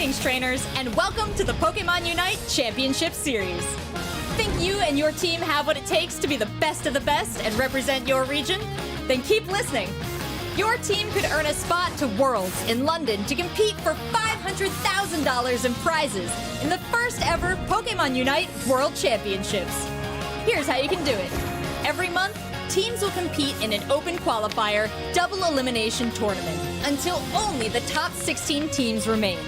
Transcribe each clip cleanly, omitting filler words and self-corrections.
Greetings, trainers, and welcome to the Pokémon UNITE Championship Series. Think you and your team have what it takes to be the best of the best and represent your region? Then keep listening. Your team could earn a spot to Worlds in London to compete for $500,000 in prizes in the first ever Pokémon UNITE World Championships. Here's how you can do it. Every month, teams will compete in an open qualifier double elimination tournament until only the top 16 teams remain.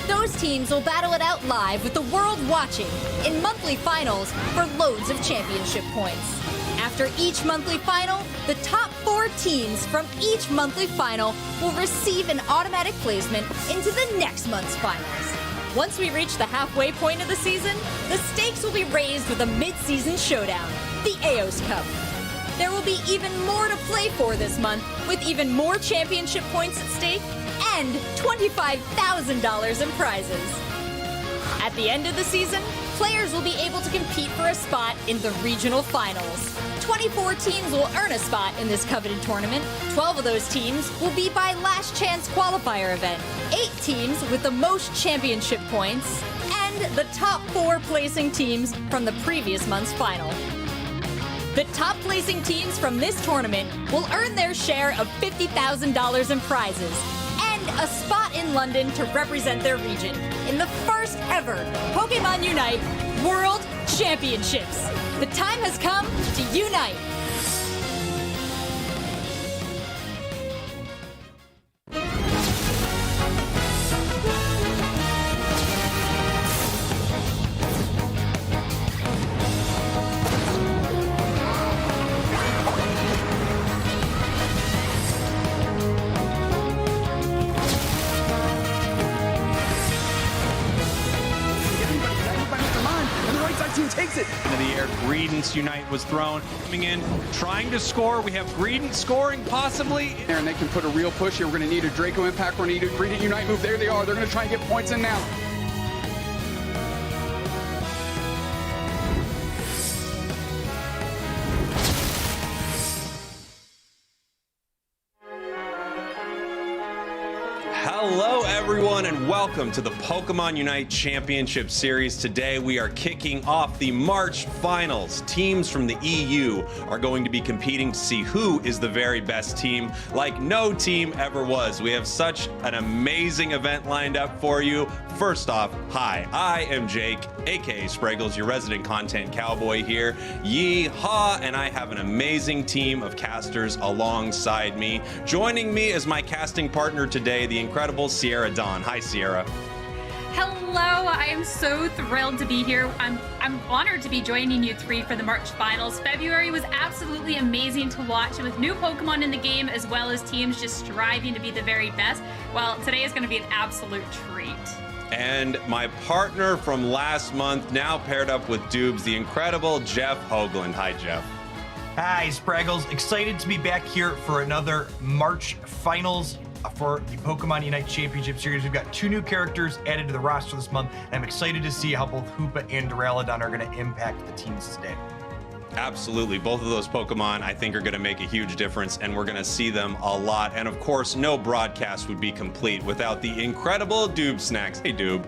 Those teams will battle it out live with the world watching in monthly finals for loads of championship points. After each monthly final, the top 4 teams from each monthly final will receive an automatic placement into the next month's finals. Once we reach the halfway point of the season, the stakes will be raised with a mid-season showdown, the Aeos Cup. There will be even more to play for this month, with even more championship points at stake and $25,000 in prizes. At the end of the season, players will be able to compete for a spot in the regional finals. 24 teams will earn a spot in this coveted tournament. 12 of those teams will be by last chance qualifier event. 8 teams with the most championship points, and the top 4 placing teams from the previous month's final. The top placing teams from this tournament will earn their share of $50,000 in prizes and a spot in London to represent their region in the first ever Pokémon UNITE World Championships. The time has come to unite. Takes it into the air. Greedence Unite was thrown, coming in, trying to score. We have Greedence scoring possibly. And they can put a real push here. We're going to need a Draco Impact. We're going to need a Greedence Unite move. There they are. They're going to try and get points in now. Hello everyone and welcome to the Pokemon UNITE Championship Series. Today we are kicking off the March finals. Teams from the EU are going to be competing to see who is the very best team, like no team ever was. We have such an amazing event lined up for you. First off, hi, I am Jake, aka Spraggles, your resident content cowboy here. Yeehaw! And I have an amazing team of casters alongside me. Joining me is my casting partner today, the incredible Sierra Dawn. Hi, Sierra. Hello, I am so thrilled to be here. I'm honored to be joining you three for the March finals. February was absolutely amazing to watch, and with new Pokemon in the game as well as teams just striving to be the very best, well, today is going to be an absolute treat. And my partner from last month, now paired up with Doobs, the incredible Jeff Hoagland. Hi, Jeff. Hi, Spraggles. Excited to be back here for another March finals for the Pokemon UNITE Championship Series. We've got 2 new characters added to the roster this month, and I'm excited to see how both Hoopa and Duraludon are going to impact the teams today. Absolutely. Both of those Pokemon, I think, are going to make a huge difference, and we're going to see them a lot. And of course, no broadcast would be complete without the incredible Doob Snacks. Hey, Doob.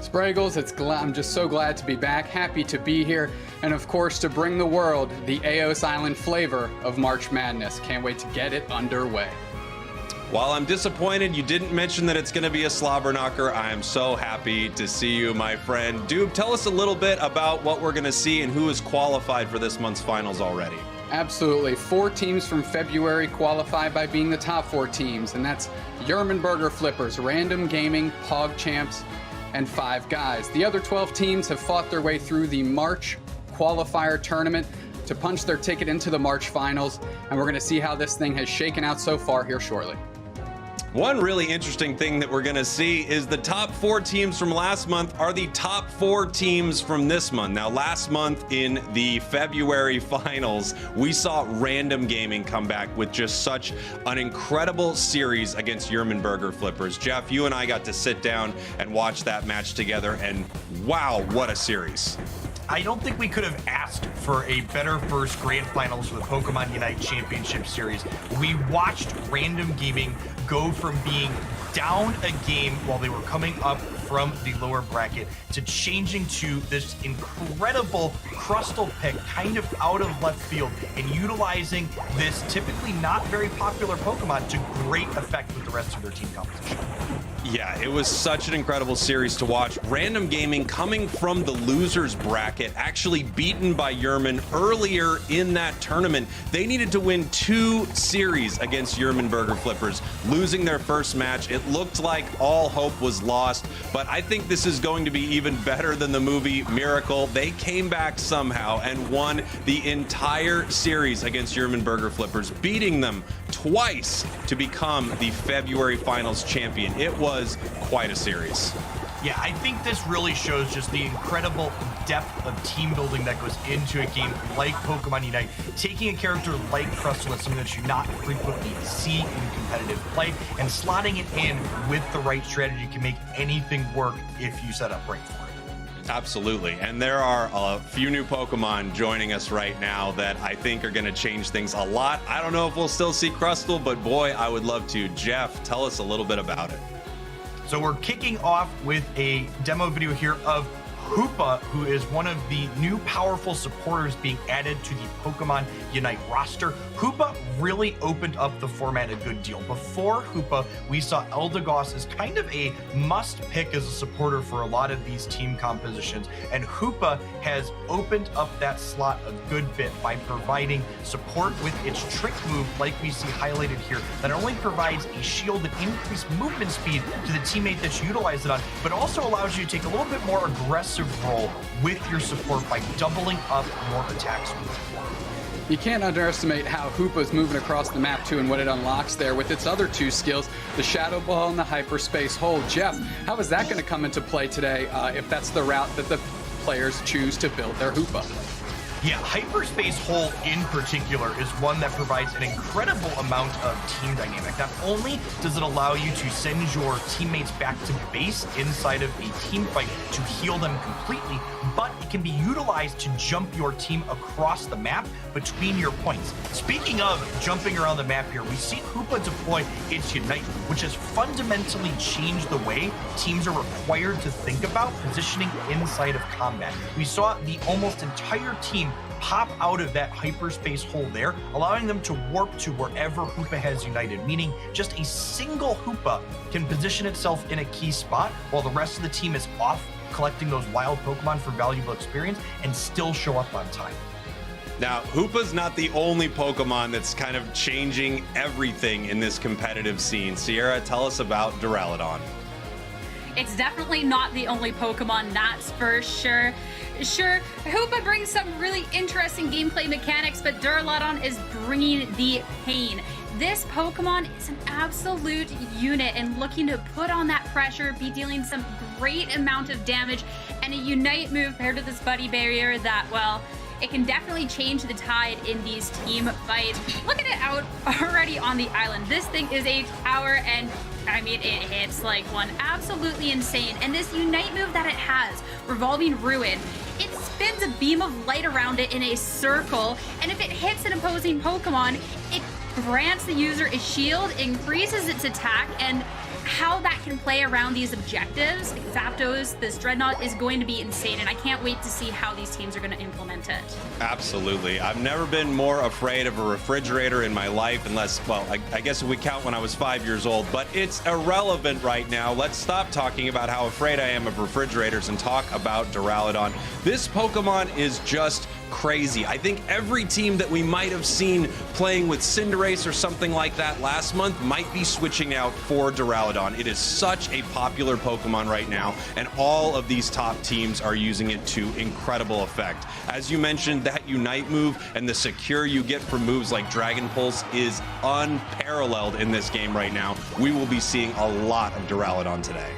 Spraggles, I'm just so glad to be back, happy to be here, and of course to bring the world the Aeos Island flavor of March Madness. Can't wait to get it underway. While I'm disappointed you didn't mention that it's going to be a slobber knocker, I am so happy to see you, my friend. Doob, tell us a little bit about what we're going to see and who is qualified for this month's finals already. Absolutely. 4 teams from February qualify by being the top 4 teams, and that's Burger Flippers, Random Gaming, Pog Champs, and 5 Guys. The other 12 teams have fought their way through the March qualifier tournament to punch their ticket into the March finals, and we're going to see how this thing has shaken out so far here shortly. One really interesting thing that we're going to see is the top 4 teams from last month are the top 4 teams from this month. Now, last month in the February finals, we saw Random Gaming come back with just such an incredible series against Burger Flippers. Jeff, you and I got to sit down and watch that match together, and wow, what a series. I don't think we could have asked for a better first grand finals for the Pokemon UNITE Championship Series. We watched Random Gaming go from being down a game while they were coming up from the lower bracket to changing to this incredible Crustle pick kind of out of left field and utilizing this typically not very popular Pokemon to great effect with the rest of their team composition. Yeah, it was such an incredible series to watch. Random Gaming coming from the losers bracket, actually beaten by Yerman earlier in that tournament. They needed to win 2 series against Yerman Burger Flippers. Losing their first match, it looked like all hope was lost, but I think this is going to be even better than the movie Miracle. They came back somehow and won the entire series against Yerman Burger Flippers, beating them twice to become the February finals champion. It was quite a series. Yeah, I think this really shows just the incredible depth of team building that goes into a game like Pokemon Unite. Taking a character like Crustle, that's something that you not frequently see in competitive play, and slotting it in with the right strategy can make anything work if you set up right for it. Absolutely. And there are a few new Pokemon joining us right now that I think are going to change things a lot. I don't know if we'll still see Crustle, but boy, I would love to. Jeff, tell us a little bit about it. So we're kicking off with a demo video here of Hoopa, who is one of the new powerful supporters being added to the Pokemon Unite roster. Hoopa really opened up the format a good deal. Before Hoopa, we saw Eldegoss as kind of a must pick as a supporter for a lot of these team compositions, and Hoopa has opened up that slot a good bit by providing support with its trick move, like we see highlighted here, that not only provides a shield and increased movement speed to the teammate that you utilize it on, but also allows you to take a little bit more aggressive role with your support by doubling up your attack speed. You can't underestimate how Hoopa's moving across the map too and what it unlocks there with its other 2 skills, the Shadow Ball and the Hyperspace Hold. Jeff, how is that going to come into play today if that's the route that the players choose to build their Hoopa? Yeah, Hyperspace Hole in particular is one that provides an incredible amount of team dynamic. Not only does it allow you to send your teammates back to base inside of a team fight to heal them completely, but it can be utilized to jump your team across the map between your points. Speaking of jumping around the map here, we see Hoopa deploy its Unite, which has fundamentally changed the way teams are required to think about positioning inside of combat. We saw the almost entire team pop out of that hyperspace hole there, allowing them to warp to wherever Hoopa has united, meaning just a single Hoopa can position itself in a key spot while the rest of the team is off collecting those wild Pokemon for valuable experience and still show up on time. Now, Hoopa's not the only Pokemon that's kind of changing everything in this competitive scene. Sierra, tell us about Duraludon. It's definitely not the only Pokemon, that's for sure. Sure, Hoopa brings some really interesting gameplay mechanics, but Duraludon is bringing the pain. This Pokemon is an absolute unit and looking to put on that pressure, be dealing some great amount of damage, and a Unite move paired with this Buddy Barrier that, well, it can definitely change the tide in these team fights. Look at it out already on the island. This thing is a tower, and I mean, it hits like one absolutely insane. And this Unite move that it has, Revolving Ruin, it spins a beam of light around it in a circle, and if it hits an opposing Pokemon, it grants the user a shield, increases its attack, and how that can play around these objectives, Zapdos, this Dreadnought, is going to be insane, and I can't wait to see how these teams are going to implement it. Absolutely. I've never been more afraid of a refrigerator in my life, unless, well, I guess if we count when I was 5 years old, but it's irrelevant right now. Let's stop talking about how afraid I am of refrigerators and talk about Duraludon. This Pokemon is just crazy. I think every team that we might have seen playing with Cinderace or something like that last month might be switching out for Duraludon. It is such a popular Pokemon right now, and all of these top teams are using it to incredible effect. As you mentioned, that Unite move and the secure you get from moves like Dragon Pulse is unparalleled in this game right now. We will be seeing a lot of Duraludon today.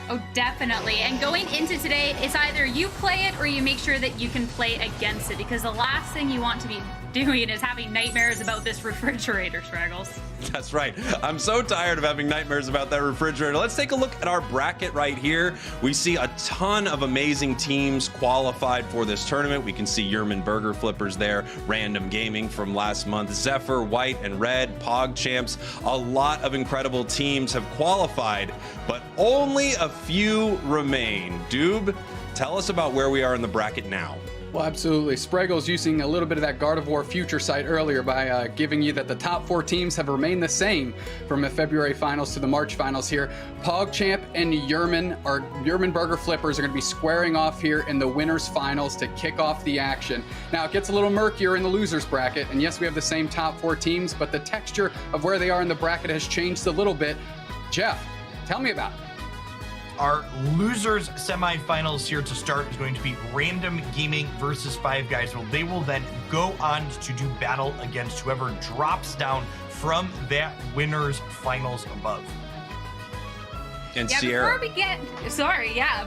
Oh, definitely. And going into today, it's either you play it or you make sure that you can play against it, because the last thing you want to be doing is having nightmares about this refrigerator, Straggles. That's right. I'm so tired of having nightmares about that refrigerator. Let's take a look at our bracket right here. We see a ton of amazing teams qualified for this tournament. We can see Yerman Burger Flippers there, Random Gaming from last month, Zephyr, White and Red, Pog Champs. A lot of incredible teams have qualified, but Only a few remain. Doob, tell us about where we are in the bracket now. Well, absolutely. Spraggle's using a little bit of that God of War future sight earlier by giving you that the top 4 teams have remained the same from the February finals to the March finals here. PogChamp and Yerman Burger Flippers are going to be squaring off here in the winners finals to kick off the action. Now, it gets a little murkier in the losers bracket, and yes, we have the same top 4 teams, but the texture of where they are in the bracket has changed a little bit. Jeff, tell me about it. Our losers semifinals here to start is going to be Random Gaming versus Five Guys. Well, they will then go on to do battle against whoever drops down from that winners finals above. And Yeah, Sierra.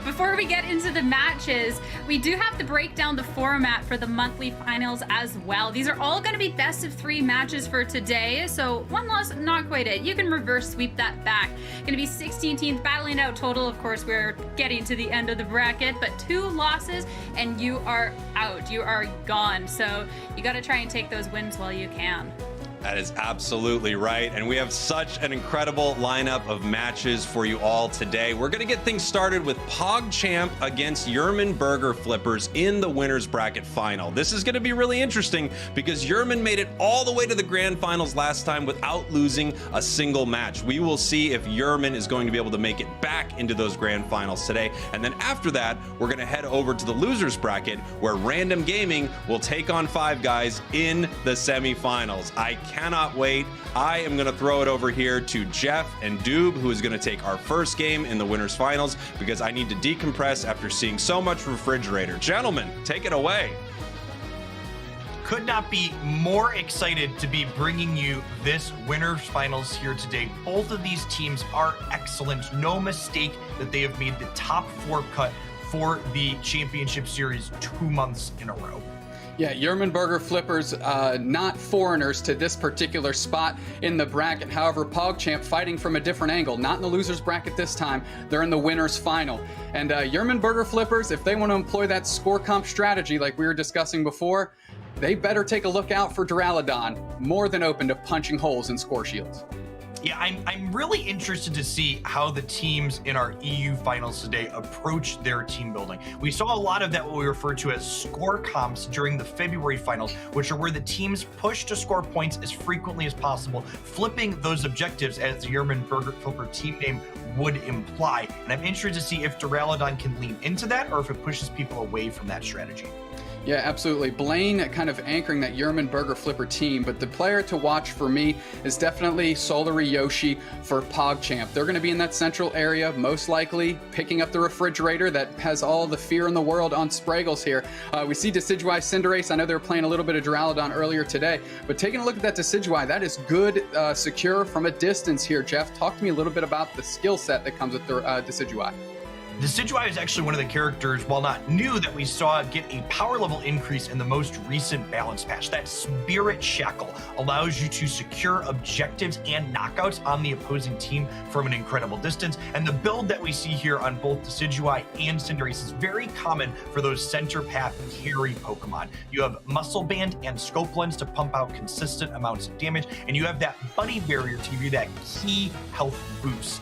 before we get into the matches, we do have to break down the format for the monthly finals as well. These are all going to be best of 3 matches for today, so 1 loss, not quite it. You can reverse sweep that back. Going to be 16 teams battling out total. Of course, we're getting to the end of the bracket, but 2 losses and you are out. You are gone. So you got to try and take those wins while you can. That is absolutely right. And we have such an incredible lineup of matches for you all today. We're going to get things started with PogChamp against Yerman Burger Flippers in the winners bracket final. This is going to be really interesting because Yerman made it all the way to the grand finals last time without losing a single match. We will see if Yerman is going to be able to make it back into those grand finals today. And then after that, we're going to head over to the losers bracket where Random Gaming will take on Five Guys in the semifinals. I cannot wait. I am going to throw it over here to Jeff and Doob, who is going to take our first game in the winners finals because I need to decompress after seeing so much refrigerator. Gentlemen, take it away. Could not be more excited to be bringing you this winners finals here today. Both of these teams are excellent. No mistake that they have made the top 4 cut for the championship series 2 months in a row. Yeah, Yerman Burger Flippers, not foreigners to this particular spot in the bracket. However, PogChamp fighting from a different angle, not in the losers bracket this time. They're in the winners final. And Yerman Burger Flippers, if they want to employ that score comp strategy like we were discussing before, they better take a look out for Duraludon, more than open to punching holes in score shields. Yeah, I'm really interested to see how the teams in our EU finals today approach their team building. We saw a lot of that what we refer to as score comps during the February finals, which are where the teams push to score points as frequently as possible, flipping those objectives as the Yerman Burger Flipper team name would imply. And I'm interested to see if Duraludon can lean into that or if it pushes people away from that strategy. Yeah, absolutely. Blaine kind of anchoring that Yerman Burger Flipper team, but the player to watch for me is definitely Solary Yoshi for PogChamp. They're going to be in that central area, most likely picking up the refrigerator that has all the fear in the world on Spraggles here. We see Decidueye Cinderace. I know they were playing a little bit of Duraludon earlier today, but taking a look at that Decidueye, that is good, secure from a distance here. Jeff, talk to me a little bit about the skill set that comes with the Decidueye. Decidueye is actually one of the characters, while not new, that we saw get a power level increase in the most recent balance patch. That Spirit Shackle allows you to secure objectives and knockouts on the opposing team from an incredible distance. And the build that we see here on both Decidueye and Cinderace is very common for those center path carry Pokemon. You have Muscle Band and Scope Lens to pump out consistent amounts of damage, and you have that Buddy Barrier to give you that key health boost.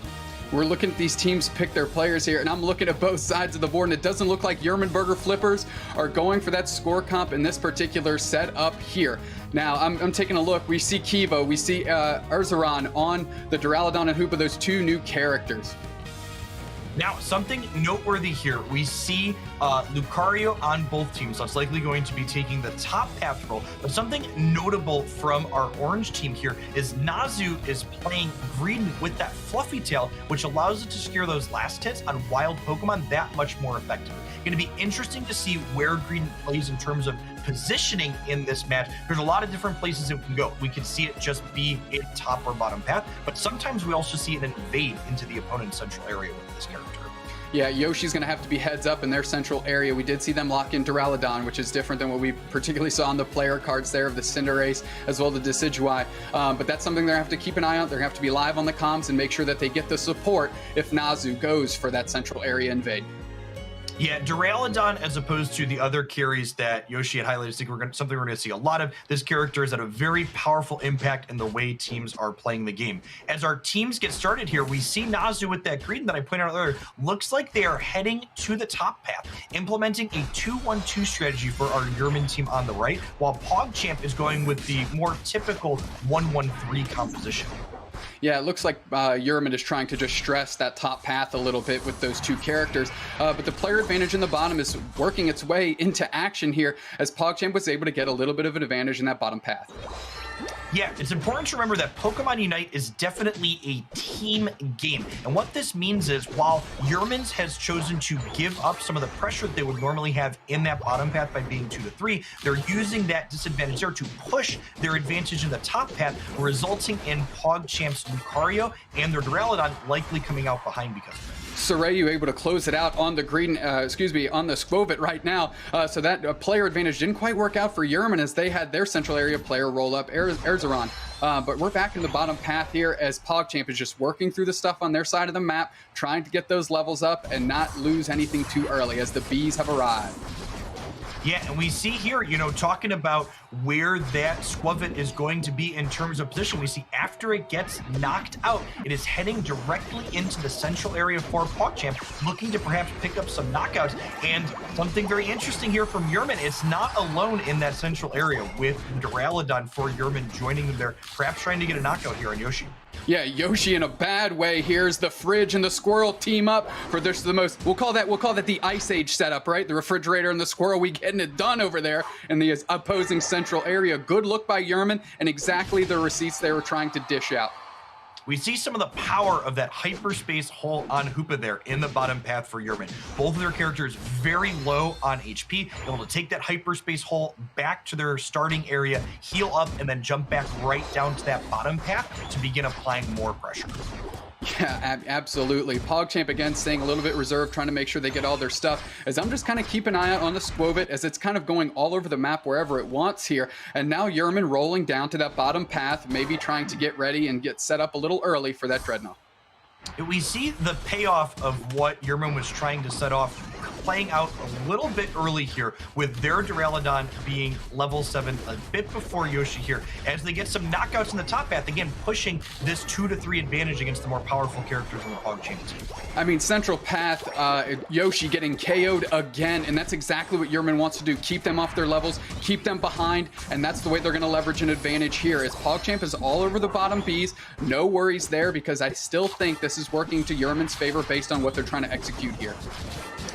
We're looking at these teams pick their players here, and I'm looking at both sides of the board, and it doesn't look like Yerman Burger Flippers are going for that score comp in this particular setup here. Now, I'm taking a look. We see Kivo, we see Urzaron on the Duraludon and Hoopa, those 2 new characters. Now, something noteworthy here, we see Lucario on both teams, so it's likely going to be taking the top path role, but something notable from our orange team here is Nazu is playing green with that fluffy tail, which allows it to secure those last hits on wild Pokemon that much more effectively. Going to be interesting to see where green plays in terms of positioning in this match. There's a lot of different places it can go. We could see it just be a top or bottom path, but sometimes we also see it invade into the opponent's central area with this character. Yeah, Yoshi's going to have to be heads up in their central area. We did see them lock in Duraludon, which is different than what we particularly saw on the player cards there of the Cinderace as well as the Decidueye. But that's something they're going to have to keep an eye on. They're going to have to be live on the comms and make sure that they get the support if Nazu goes for that central area invade. Yeah, Duraludon, as opposed to the other carries that Yoshi had highlighted, I think something we're going to see a lot of. This character is at a very powerful impact in the way teams are playing the game. As our teams get started here, we see Nazu with that green that I pointed out earlier. Looks like they are heading to the top path, implementing a 2-1-2 strategy for our Yerman team on the right, while PogChamp is going with the more typical 1-1-3 composition. Yeah, it looks like Yerman is trying to just stress that top path a little bit with those two characters. But the player advantage in the bottom is working its way into action here as PogChamp was able to get a little bit of an advantage in that bottom path. Yeah, it's important to remember that Pokemon Unite is definitely a team game. And what this means is while Yermans has chosen to give up some of the pressure that they would normally have in that bottom path by being 2-3, they're using that disadvantage there to push their advantage in the top path, resulting in PogChamp's Lucario and their Duraludon likely coming out behind because of it. Sorayu able to close it out on the green, on the Skwovet right now. So that player advantage didn't quite work out for Yerman as they had their central area player roll up Erzaron. But we're back in the bottom path here as PogChamp is just working through the stuff on their side of the map, trying to get those levels up and not lose anything too early as the bees have arrived. Yeah, and we see here, talking about where that Skwovet is going to be in terms of position. We see after it gets knocked out, it is heading directly into the central area for PogChamp, looking to perhaps pick up some knockouts. And something very interesting here from Yerman, it's not alone in that central area with Duraludon for Yerman joining them there, perhaps trying to get a knockout here on Yoshi. Yeah, Yoshi in a bad way. Here's the Fridge and the Squirrel team up for this the most. We'll call that the Ice Age setup, right? The refrigerator and the Squirrel, we getting it done over there in the opposing central area. Good look by Yerman and exactly the receipts they were trying to dish out. We see some of the power of that hyperspace hole on Hoopa there in the bottom path for Yerman. Both of their characters very low on HP, able to take that hyperspace hole back to their starting area, heal up, and then jump back right down to that bottom path to begin applying more pressure. Yeah, absolutely. PogChamp again staying a little bit reserved, trying to make sure they get all their stuff. As I'm just kind of keeping an eye out on the Skwovet as it's kind of going all over the map wherever it wants here. And now Yerman rolling down to that bottom path, maybe trying to get ready and get set up a little early for that Dreadnought. We see the payoff of what Yerman was trying to set off playing out a little bit early here with their Duraludon being level 7 a bit before Yoshi here as they get some knockouts in the top path, again pushing this 2-3 advantage against the more powerful characters in the PogChamp team. I mean, central path, Yoshi getting KO'd again, and that's exactly what Yerman wants to do. Keep them off their levels, keep them behind, and that's the way they're going to leverage an advantage here. As PogChamp is all over the bottom bees, no worries there because I still think this is working to Yerman's favor based on what they're trying to execute here.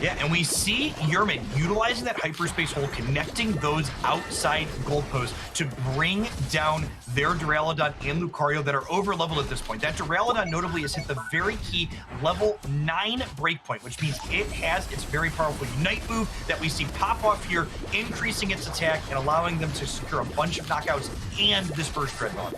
Yeah, and we see Yerman utilizing that hyperspace hole, connecting those outside goalposts to bring down their Duraludon and Lucario that are over-leveled at this point. That Duraludon notably has hit the very key level 9 breakpoint, which means it has its very powerful Unite move that we see pop off here, increasing its attack and allowing them to secure a bunch of knockouts and this first Dreadnought.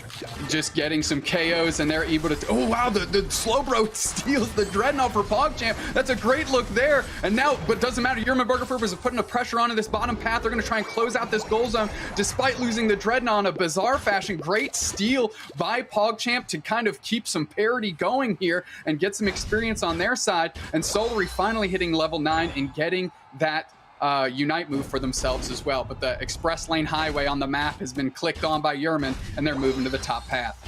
Just getting some KOs and they're able to, oh wow, the Slowbro steals the Dreadnought for PogChamp. That's a great look there. And now, but doesn't matter, Yerman Burgerfurb is putting a pressure onto this bottom path. They're going to try and close out this goal zone despite losing the Dreadnought in a bizarre fashion. Great steal by PogChamp to kind of keep some parity going here and get some experience on their side. And Solary finally hitting level 9 and getting that Unite move for themselves as well. But the Express Lane Highway on the map has been clicked on by Yerman and they're moving to the top path.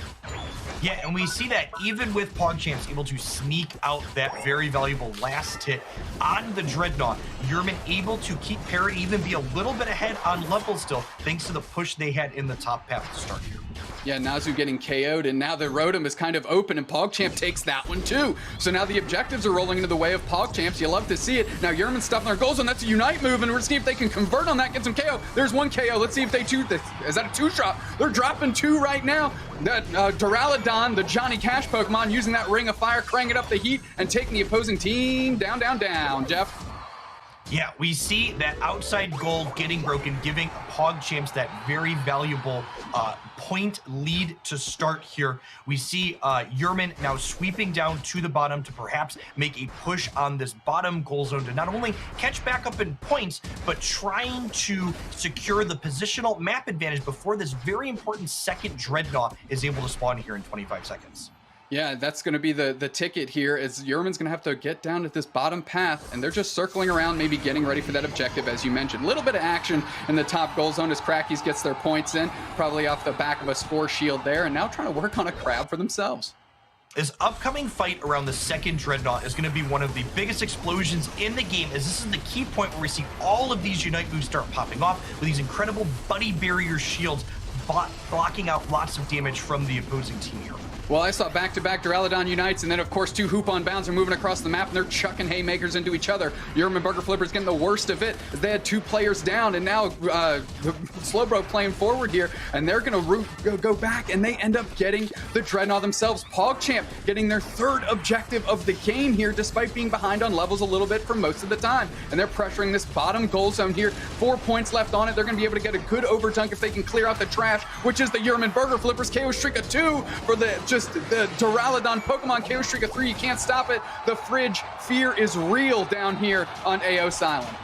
Yeah, and we see that even with PogChamp able to sneak out that very valuable last hit on the Dreadnought, Yerman able to keep parity, even be a little bit ahead on level still, thanks to the push they had in the top path to start here. Yeah, Nazu getting KO'd, and now the Rotom is kind of open, and PogChamp takes that one too. So now the objectives are rolling into the way of PogChamps. You love to see it. Now Yerman's stuffing their goals, and that's a Unite move, and we're seeing if they can convert on that, get some KO. There's one KO. Let's see if they is that a 2-drop? They're dropping 2 right now. That Duraludon, the Johnny Cash Pokemon, using that Ring of Fire, cranking up the heat, and taking the opposing team down, down, down. Jeff? Yeah, we see that outside goal getting broken, giving PogChamps that very valuable point lead to start here. We see Yerman now sweeping down to the bottom to perhaps make a push on this bottom goal zone to not only catch back up in points, but trying to secure the positional map advantage before this very important second Dreadnought is able to spawn here in 25 seconds. Yeah, that's going to be the ticket here, as Yerman's going to have to get down to this bottom path, and they're just circling around, maybe getting ready for that objective, as you mentioned. A little bit of action in the top goal zone as Crackies gets their points in, probably off the back of a score shield there, and now trying to work on a crab for themselves. This upcoming fight around the second Dreadnought is going to be one of the biggest explosions in the game, as this is the key point where we see all of these Unite moves start popping off with these incredible buddy barrier shields blocking out lots of damage from the opposing team here. Well, I saw back-to-back Duraludon Unites, and then, of course, two Hoopa Unbounds are moving across the map, and they're chucking haymakers into each other. Yerman Burger Flipper's getting the worst of it. They had 2 players down, and now Slowbro playing forward here, and they're going to go back, and they end up getting the Dreadnought themselves. PogChamp getting their 3rd objective of the game here, despite being behind on levels a little bit for most of the time. And they're pressuring this bottom goal zone here. 4 points left on it. They're going to be able to get a good overdunk if they can clear out the trash, which is the Yerman Burger Flippers. KO streak of 2 for the Duraludon Pokemon. KO streak of 3, you can't stop it. The fridge fear is real down here on Aeos Island.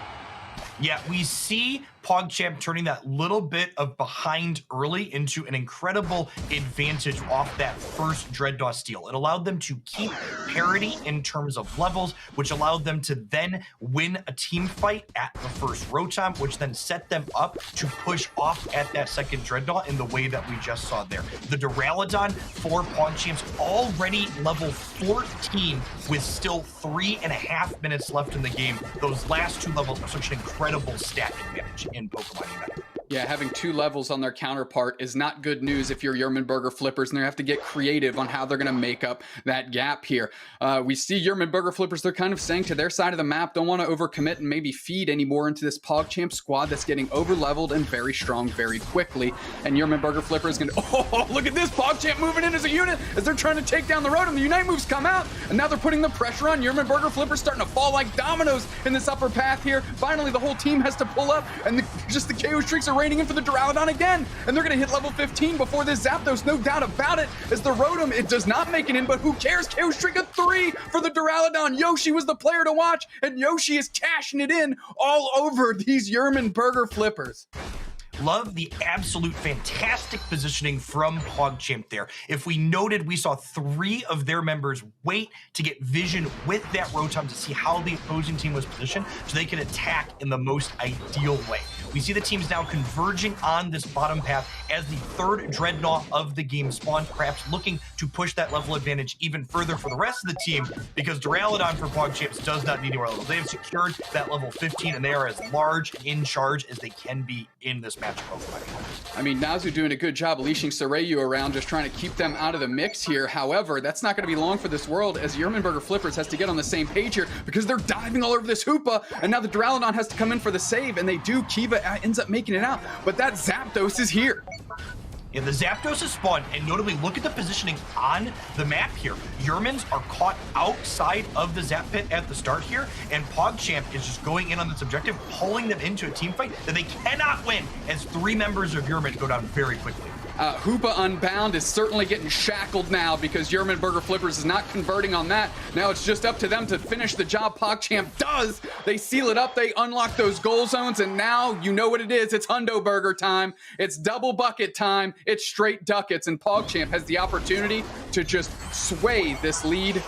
Yeah, we see PogChamp turning that little bit of behind early into an incredible advantage off that first Dreadnought steal. It allowed them to keep parity in terms of levels, which allowed them to then win a team fight at the first Rotom, which then set them up to push off at that second Dreadnought in the way that we just saw there. The Duraludon for PogChamp's already level 14 with still 3.5 minutes left in the game. Those last 2 levels are such an incredible stat advantage in Pokemon Unite. Yeah, having 2 levels on their counterpart is not good news if you're Yerman Burger Flippers, and they have to get creative on how they're going to make up that gap here. We see Yerman Burger Flippers, they're kind of saying to their side of the map, don't want to overcommit and maybe feed anymore into this PogChamp squad that's getting over-leveled and very strong very quickly. And Yerman Burger Flipper is going to, oh, look at this, PogChamp moving in as a unit as they're trying to take down the road, and the Unite moves come out, and now they're putting the pressure on. Yerman Burger Flippers starting to fall like dominoes in this upper path here. Finally, the whole team has to pull up, and just the KO streaks are raining in for the Duraludon again, and they're going to hit level 15 before this Zapdos, no doubt about it, as the Rotom, it does not make it in, but who cares? KO streak of 3 for the Duraludon. Yoshi was the player to watch, and Yoshi is cashing it in all over these Yerman Burger Flippers. Love the absolute fantastic positioning from PogChamp there. If we noted, we saw 3 of their members wait to get vision with that Rotom to see how the opposing team was positioned so they could attack in the most ideal way. We see the teams now converging on this bottom path as the 3rd Dreadnought of the game spawned, perhaps looking to push that level advantage even further for the rest of the team, because Duraludon for PogChamps does not need any more levels. They have secured that level 15, and they are as large in charge as they can be in this matchup. I mean, Nazu doing a good job leashing Soreyu around, just trying to keep them out of the mix here. However, that's not going to be long for this world, as Yerman Burger Flippers has to get on the same page here, because they're diving all over this Hoopa, and now the Duraludon has to come in for the save, and they do. Kiva ends up making it out, but that Zapdos is here. Yeah, the Zapdos is spawned, and notably, look at the positioning on the map here. Yermans are caught outside of the Zap Pit at the start here, and PogChamp is just going in on this objective, pulling them into a team fight that they cannot win, as 3 members of Yerman go down very quickly. Hoopa Unbound is certainly getting shackled now, because Yerman Burger Flippers is not converting on that. Now it's just up to them to finish the job. PogChamp does. They seal it up. They unlock those goal zones, and now you know what it is. It's Hundo Burger time. It's double bucket time. It's straight ducats, and PogChamp has the opportunity to just sway this lead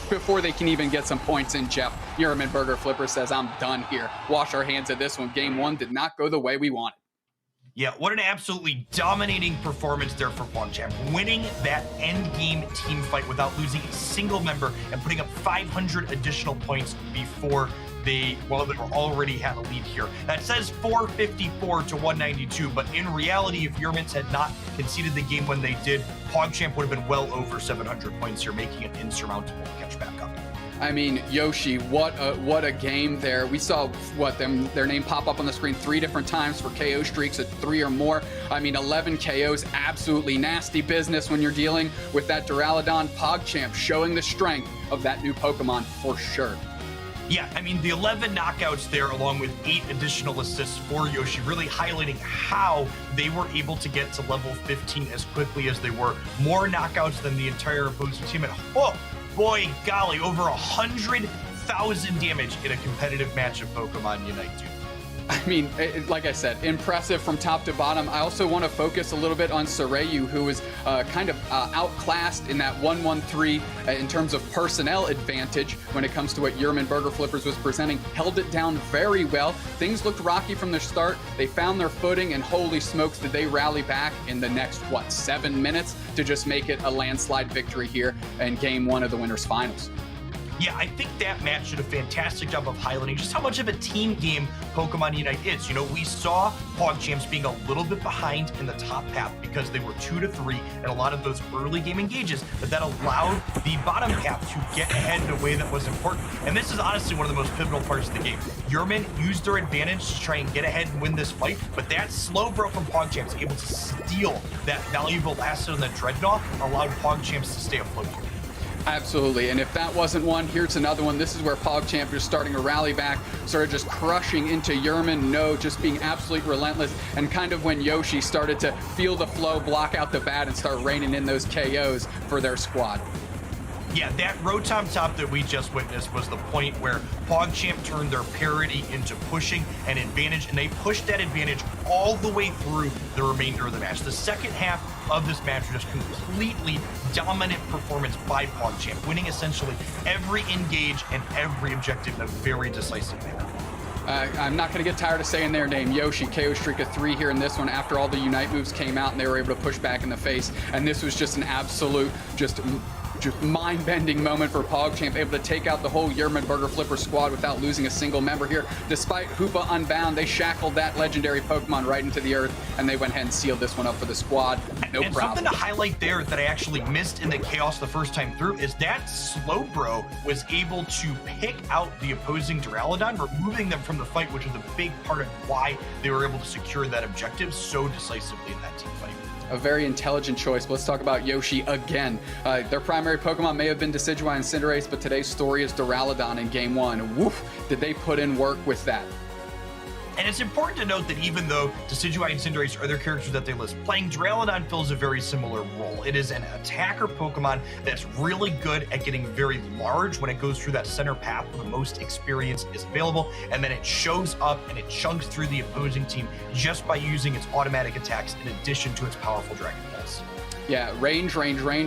before they can even get some points in, Jeff. Yerman Burger Flipper says, I'm done here. Wash our hands of this one. Game 1 did not go the way we wanted. Yeah, what an absolutely dominating performance there for PogChamp, winning that end game team fight without losing a single member and putting up 500 additional points before they were already had a lead here. That says 454 to 192, but in reality, if Yermans had not conceded the game when they did, PogChamp would have been well over 700 points here, making it insurmountable to catch back up. I mean, Yoshi, what a game there. We saw their name pop up on the screen 3 different times for KO streaks at 3 or more. I mean, 11 KOs, absolutely nasty business when you're dealing with that Duraludon. PogChamp showing the strength of that new Pokemon for sure. Yeah, I mean, the 11 knockouts there, along with 8 additional assists for Yoshi, really highlighting how they were able to get to level 15 as quickly as they were. More knockouts than the entire opposing team. And oh, boy, golly, over 100,000 damage in a competitive match of Pokemon Unite, dude. I mean, like I said, impressive from top to bottom. I also want to focus a little bit on Soreyu, who was kind of outclassed in that 1-1-3 in terms of personnel advantage when it comes to what Yerman Burger Flippers was presenting. Held it down very well. Things looked rocky from the start. They found their footing, and holy smokes, did they rally back in the next, 7 minutes to just make it a landslide victory here in Game 1 of the Winners Finals. Yeah, I think that match did a fantastic job of highlighting just how much of a team game Pokemon Unite is. You know, we saw PogChamps being a little bit behind in the top half because they were 2-3 in a lot of those early game engages, but that allowed the bottom half to get ahead in a way that was important. And this is honestly one of the most pivotal parts of the game. Yerman used their advantage to try and get ahead and win this fight, but that slow bro from PogChamps, able to steal that valuable asset in the Dreadnought, allowed PogChamps to stay afloat here. Absolutely, and if that wasn't one, here's another one. This is where PogChamp is starting to rally back, started just crushing into Yerman. No, just being absolutely relentless, and kind of when Yoshi started to feel the flow, block out the bat, and start raining in those KOs for their squad. Yeah, that Rotom top that we just witnessed was the point where PogChamp turned their parity into pushing an advantage, and they pushed that advantage all the way through the remainder of the match. The second half of this match was just completely dominant performance by PogChamp, winning essentially every engage and every objective in a very decisive manner. I'm not going to get tired of saying their name. Yoshi, KO streak of 3 here in this one after all the Unite moves came out and they were able to push back in the face. And this was just an absolute, just mind-bending moment for PogChamp, able to take out the whole Yerman Burger Flipper squad without losing a single member here. Despite Hoopa Unbound, they shackled that legendary Pokemon right into the earth, and they went ahead and sealed this one up for the squad. No and problem. Something to highlight there that I actually missed in the chaos the first time through is that Slowbro was able to pick out the opposing Duraludon, removing them from the fight, which was a big part of why they were able to secure that objective so decisively in that team fight. A very intelligent choice. But let's talk about Yoshi again. Their primary Pokemon may have been Decidueye and Cinderace, but today's story is Duraludon in Game 1. Woof, did they put in work with that. And it's important to note that even though Decidueye and Cinderace are their characters that they list, playing Duraludon fills a very similar role. It is an attacker Pokemon that's really good at getting very large when it goes through that center path where the most experience is available, and then it shows up and it chunks through the opposing team just by using its automatic attacks in addition to its powerful Dragon Pulse. Yeah, range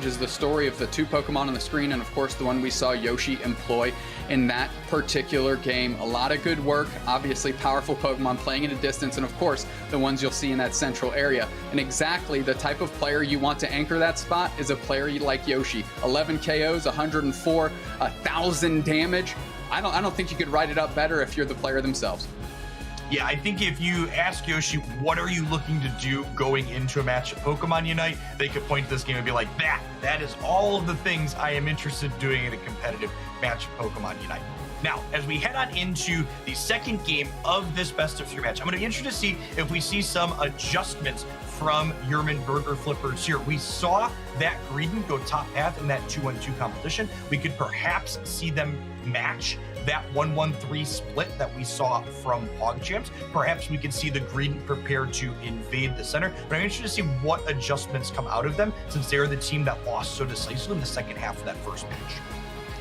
is the story of the 2 Pokemon on the screen, and of course the one we saw Yoshi employ in that particular game. A lot of good work, obviously powerful Pokemon playing at a distance, and of course the ones you'll see in that central area. And exactly the type of player you want to anchor that spot is a player like Yoshi. 11 KOs, 104, 1,000 damage. I don't think you could write it up better if you're the player themselves. Yeah, I think if you ask Yoshi, what are you looking to do going into a match at Pokemon Unite, they could point to this game and be like, that is all of the things I am interested in doing in a competitive match at Pokemon Unite. Now, as we head on into the second game of this best-of-3 match, I'm going to be interested to see if we see some adjustments from Yerman Burger Flippers here. We saw that Greedent go top path in that 2-1-2 competition. We could perhaps see them match that 1-1-3 split that we saw from PogChamps. Perhaps we could see the Greedent prepare to invade the center, but I'm interested to see what adjustments come out of them since they're the team that lost so decisively in the second half of that first match.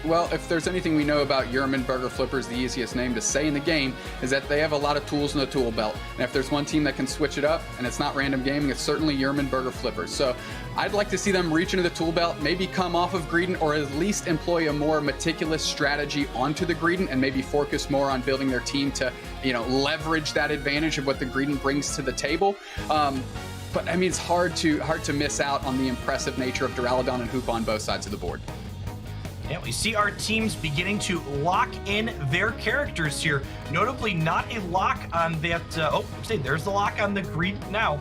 Well, if there's anything we know about Yerman Burger Flippers, the easiest name to say in the game is that they have a lot of tools in the tool belt. And if there's one team that can switch it up, and it's not random gaming, it's certainly Yerman Burger Flippers. So I'd like to see them reach into the tool belt, maybe come off of Greedent, or at least employ a more meticulous strategy onto the Greedent, and maybe focus more on building their team to, leverage that advantage of what the Greedent brings to the table. But I mean, it's hard to miss out on the impressive nature of Duraludon and Hoopa on both sides of the board. Yeah, we see our teams beginning to lock in their characters here. Notably, not a lock on that. There's the lock on the Greedent now.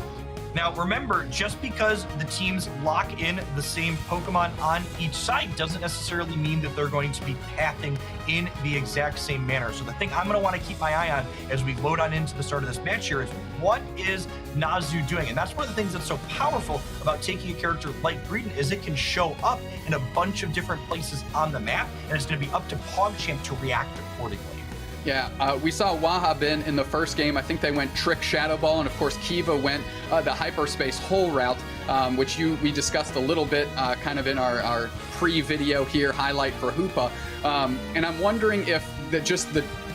Now, remember, just because the teams lock in the same Pokemon on each side doesn't necessarily mean that they're going to be pathing in the exact same manner. So the thing I'm going to want to keep my eye on as we load on into the start of this match here is what is Nazu doing? And that's one of the things that's so powerful about taking a character like Greedent is it can show up in a bunch of different places on the map, and it's going to be up to PogChamp to react accordingly. Yeah, we saw Wahabin in the first game. I think they went Trick Shadow Ball, and of course Kiva went the Hyperspace Hole route, which we discussed a little bit kind of in our pre-video here highlight for Hoopa. And I'm wondering if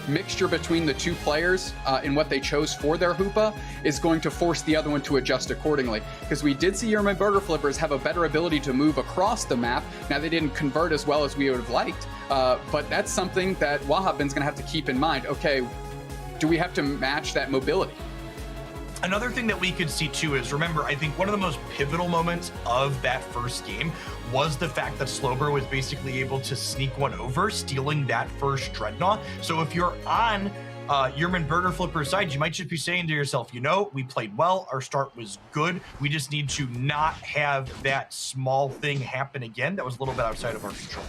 mixture between the two players in what they chose for their Hoopa is going to force the other one to adjust accordingly. Because we did see Yerman Burger Flippers have a better ability to move across the map. Now, they didn't convert as well as we would have liked, but that's something that Wahhabin's going to have to keep in mind. Okay, do we have to match that mobility? Another thing that we could see too is, remember, I think one of the most pivotal moments of that first game was the fact that Slowbro was basically able to sneak one over, stealing that first Dreadnought. So if you're on Yerman Burger Flipper's side, you might just be saying to yourself, you know, we played well, our start was good, we just need to not have that small thing happen again that was a little bit outside of our control.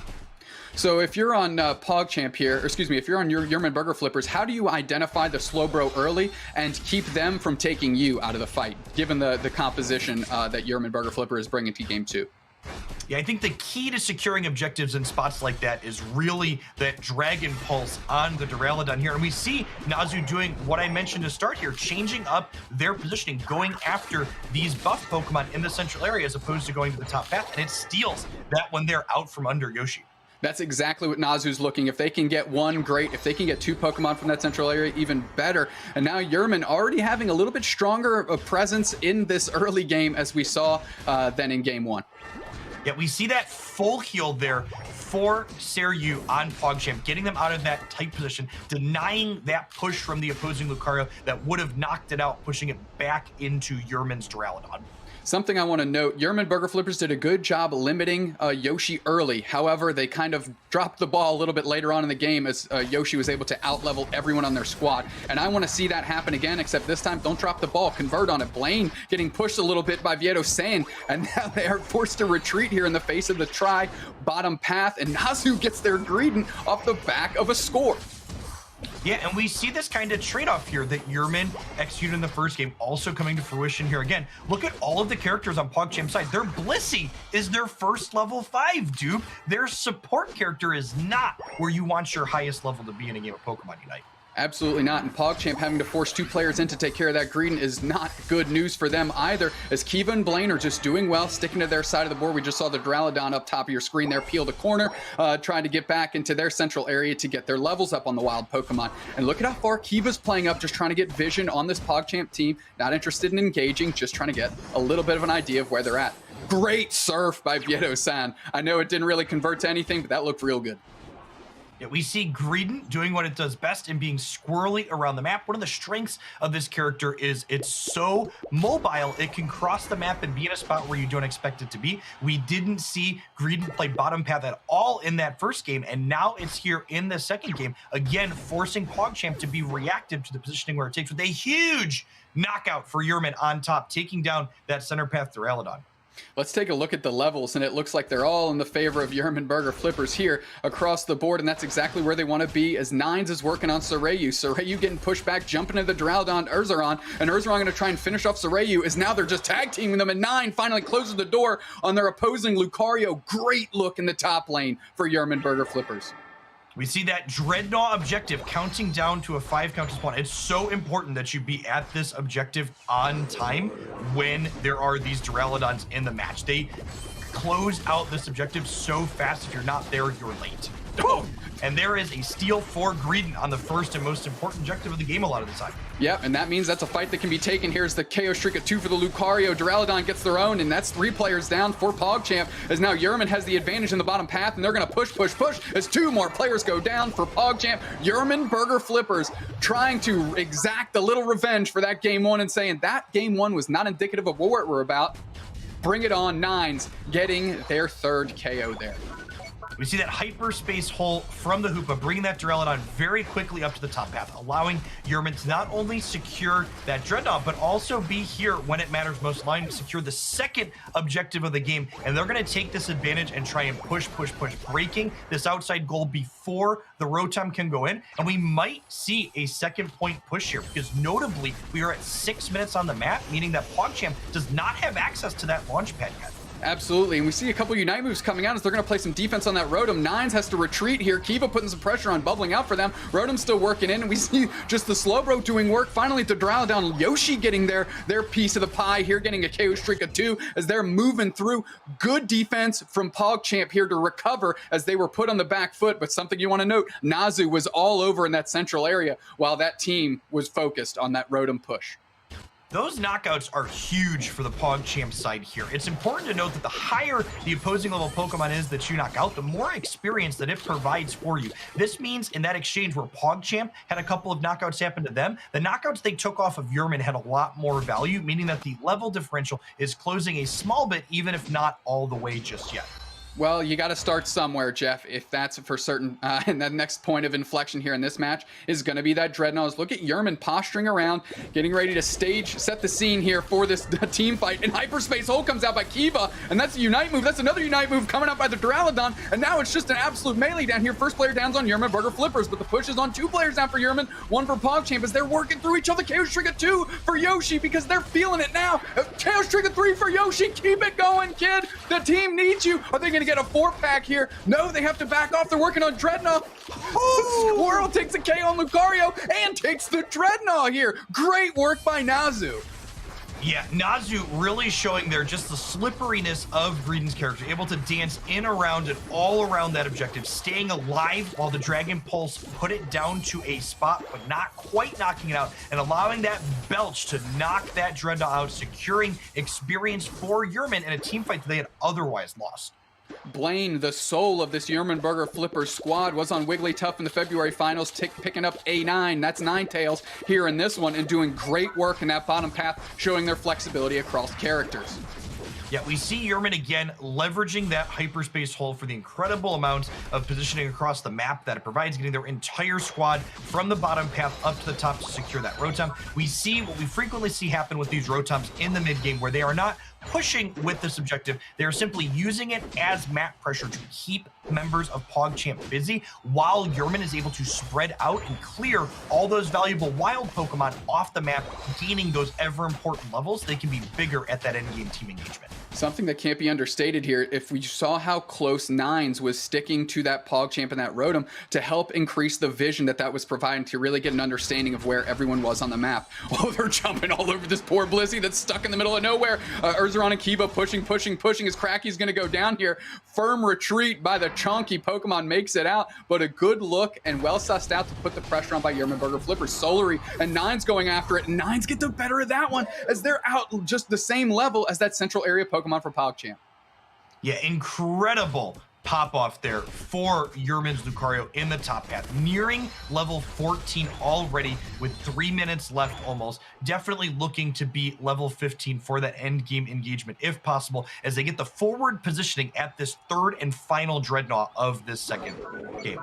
So if you're on PogChamp here, or excuse me, if you're on your Yerman Burger Flippers, how do you identify the Slowbro early and keep them from taking you out of the fight, given the composition that Yerman Burger Flipper is bringing to game 2? Yeah, I think the key to securing objectives in spots like that is really that Dragon Pulse on the Duraludon here. And we see Nazu doing what I mentioned to start here, changing up their positioning, going after these buff Pokemon in the central area as opposed to going to the top path. And it steals that when they're out from under Yoshi. That's exactly what Nazu's looking. If they can get one, great. If they can get 2 Pokemon from that central area, even better. And now Yerman already having a little bit stronger of presence in this early game as we saw than in game 1. Yeah, we see that full heal there for Seryu on PogChamp, getting them out of that tight position, denying that push from the opposing Lucario that would have knocked it out, pushing it back into Yerman's Duraludon. Something I want to note, Yerman Burger Flippers did a good job limiting Yoshi early. However, they kind of dropped the ball a little bit later on in the game as Yoshi was able to outlevel everyone on their squad. And I want to see that happen again, except this time, don't drop the ball, convert on it. Blaine getting pushed a little bit by Vieto San, and now they are forced to retreat here in the face of the bottom path, and Nazu gets their Greedent off the back of a score. Yeah, and we see this kind of trade-off here that Yerman executed in the first game, also coming to fruition here again. Look at all of the characters on PogChamp's side. Their Blissey is their first level 5 dupe. Their support character is not where you want your highest level to be in a game of Pokemon Unite. Absolutely not. And PogChamp having to force 2 players in to take care of that Greedent is not good news for them either, as Kiva and Blaine are just doing well, sticking to their side of the board. We just saw the Duraludon up top of your screen there peel the corner, trying to get back into their central area to get their levels up on the wild Pokemon. And look at how far Kiva's playing up, just trying to get vision on this PogChamp team, not interested in engaging, just trying to get a little bit of an idea of where they're at. Great surf by Vieto San. I know it didn't really convert to anything, but that looked real good. Yeah, we see Greedent doing what it does best in being squirrely around the map. One of the strengths of this character is it's so mobile, it can cross the map and be in a spot where you don't expect it to be. We didn't see Greedent play bottom path at all in that first game, and now it's here in the second game, again, forcing PogChamp to be reactive to the positioning where it takes with a huge knockout for Yerman on top, taking down that center path Duraludon. Let's take a look at the levels, and it looks like they're all in the favor of Yerman Burger Flippers here across the board, and that's exactly where they want to be, as Nines is working on Soreyu. Soreyu getting pushed back, jumping into the Duraludon, Urzaron, and Urzaron going to try and finish off Soreyu, as now they're just tag teaming them, and 9 finally closes the door on their opposing Lucario. Great look in the top lane for Yerman Burger Flippers. We see that Dreadnought objective counting down to a 5 count to spawn. It's so important that you be at this objective on time when there are these Duraludons in the match. They close out this objective so fast. If you're not there, you're late. And there is a steal for Greedent on the first and most important objective of the game a lot of the time. Yep, and that means that's a fight that can be taken. Here's the KO streak at 2 for the Lucario. Duraludon gets their own, and that's 3 players down for PogChamp, as now Yerman has the advantage in the bottom path, and they're going to push as 2 more players go down for PogChamp. Yerman Burger Flippers trying to exact a little revenge for that game 1 and saying that game 1 was not indicative of what we're about. Bring it on. Nines getting their 3rd KO there. We see that hyperspace hole from the Hoopa, bringing that Duraludon very quickly up to the top path, allowing Yerman to not only secure that Dreadnought, but also be here when it matters most, allowing to secure the second objective of the game. And they're going to take this advantage and try and push, breaking this outside goal before the Rotom can go in. And we might see a second point push here, because notably, we are at 6 minutes on the map, meaning that PogChamp does not have access to that launch pad yet. Absolutely, and we see a couple Unite moves coming out as they're going to play some defense on that Rotom. Nines has to retreat here. Kiva putting some pressure on, bubbling out for them. Rotom's still working in, and we see just the Slowbro doing work. Finally, to Duraludon, Yoshi getting their piece of the pie here, getting a KO streak of 2 as they're moving through. Good defense from PogChamp here to recover as they were put on the back foot, but something you want to note, Nazu was all over in that central area while that team was focused on that Rotom push. Those knockouts are huge for the PogChamp side here. It's important to note that the higher the opposing level Pokemon is that you knock out, the more experience that it provides for you. This means in that exchange where PogChamp had a couple of knockouts happen to them, the knockouts they took off of Yerman had a lot more value, meaning that the level differential is closing a small bit, even if not all the way just yet. Well, you got to start somewhere, Jeff, if that's for certain. And that next point of inflection here in this match is going to be that Dreadnought. Look at Yerman posturing around, getting ready to set the scene here for this team fight. And Hyperspace Hole comes out by Kiva, and that's a Unite move. That's another Unite move coming out by the Duraludon. And now it's just an absolute melee down here. First player down's on Yerman Burger Flippers, but the push is on 2 players down for Yerman, 1 for PogChamp as they're working through each other. KO streak of 2 for Yoshi because they're feeling it now. KO streak of 3 for Yoshi. Keep it going, kid. The team needs you. Are they going to get a 4-pack here? No, they have to back off. They're working on Dreadnought. Oh, Squirrel takes a KO on Lucario and takes the Dreadnought here. Great work by Nazu. Yeah, Nazu really showing there just the slipperiness of Greedent's character, able to dance in around and all around that objective, staying alive while the Dragon Pulse put it down to a spot, but not quite knocking it out, and allowing that Belch to knock that Dreadnought out, securing experience for Yerman in a team fight that they had otherwise lost. Blaine, the soul of this Yerman Burger Flippers squad, was on Wigglytuff in the February finals, picking up A9. That's Ninetales here in this one and doing great work in that bottom path, showing their flexibility across characters. Yeah, we see Yerman again leveraging that hyperspace hole for the incredible amount of positioning across the map that it provides, getting their entire squad from the bottom path up to the top to secure that Rotom. We see what we frequently see happen with these Rotoms in the mid game, where they are not pushing with this objective. They are simply using it as map pressure to keep members of PogChamp busy, while Yerman is able to spread out and clear all those valuable wild Pokemon off the map, gaining those ever important levels. They can be bigger at that endgame team engagement. Something that can't be understated here, if we saw how close Nines was sticking to that PogChamp and that Rotom to help increase the vision that was providing to really get an understanding of where everyone was on the map. Oh, they're jumping all over this poor Blissey that's stuck in the middle of nowhere. Urzaron and Kiba pushing as Cracky's going to go down here. Firm retreat by the chunky Pokemon makes it out, but a good look and well sussed out to put the pressure on by Yerman Burger Flippers. Solary and Nines going after it. Nines get the better of that one as they're out just the same level as that central area Pokemon for PogChamp. Yeah, incredible pop-off there for Yerman's Lucario in the top path, nearing level 14 already with 3 minutes left almost. Definitely looking to be level 15 for that end game engagement if possible, as they get the forward positioning at this third and final Dreadnought of this second game.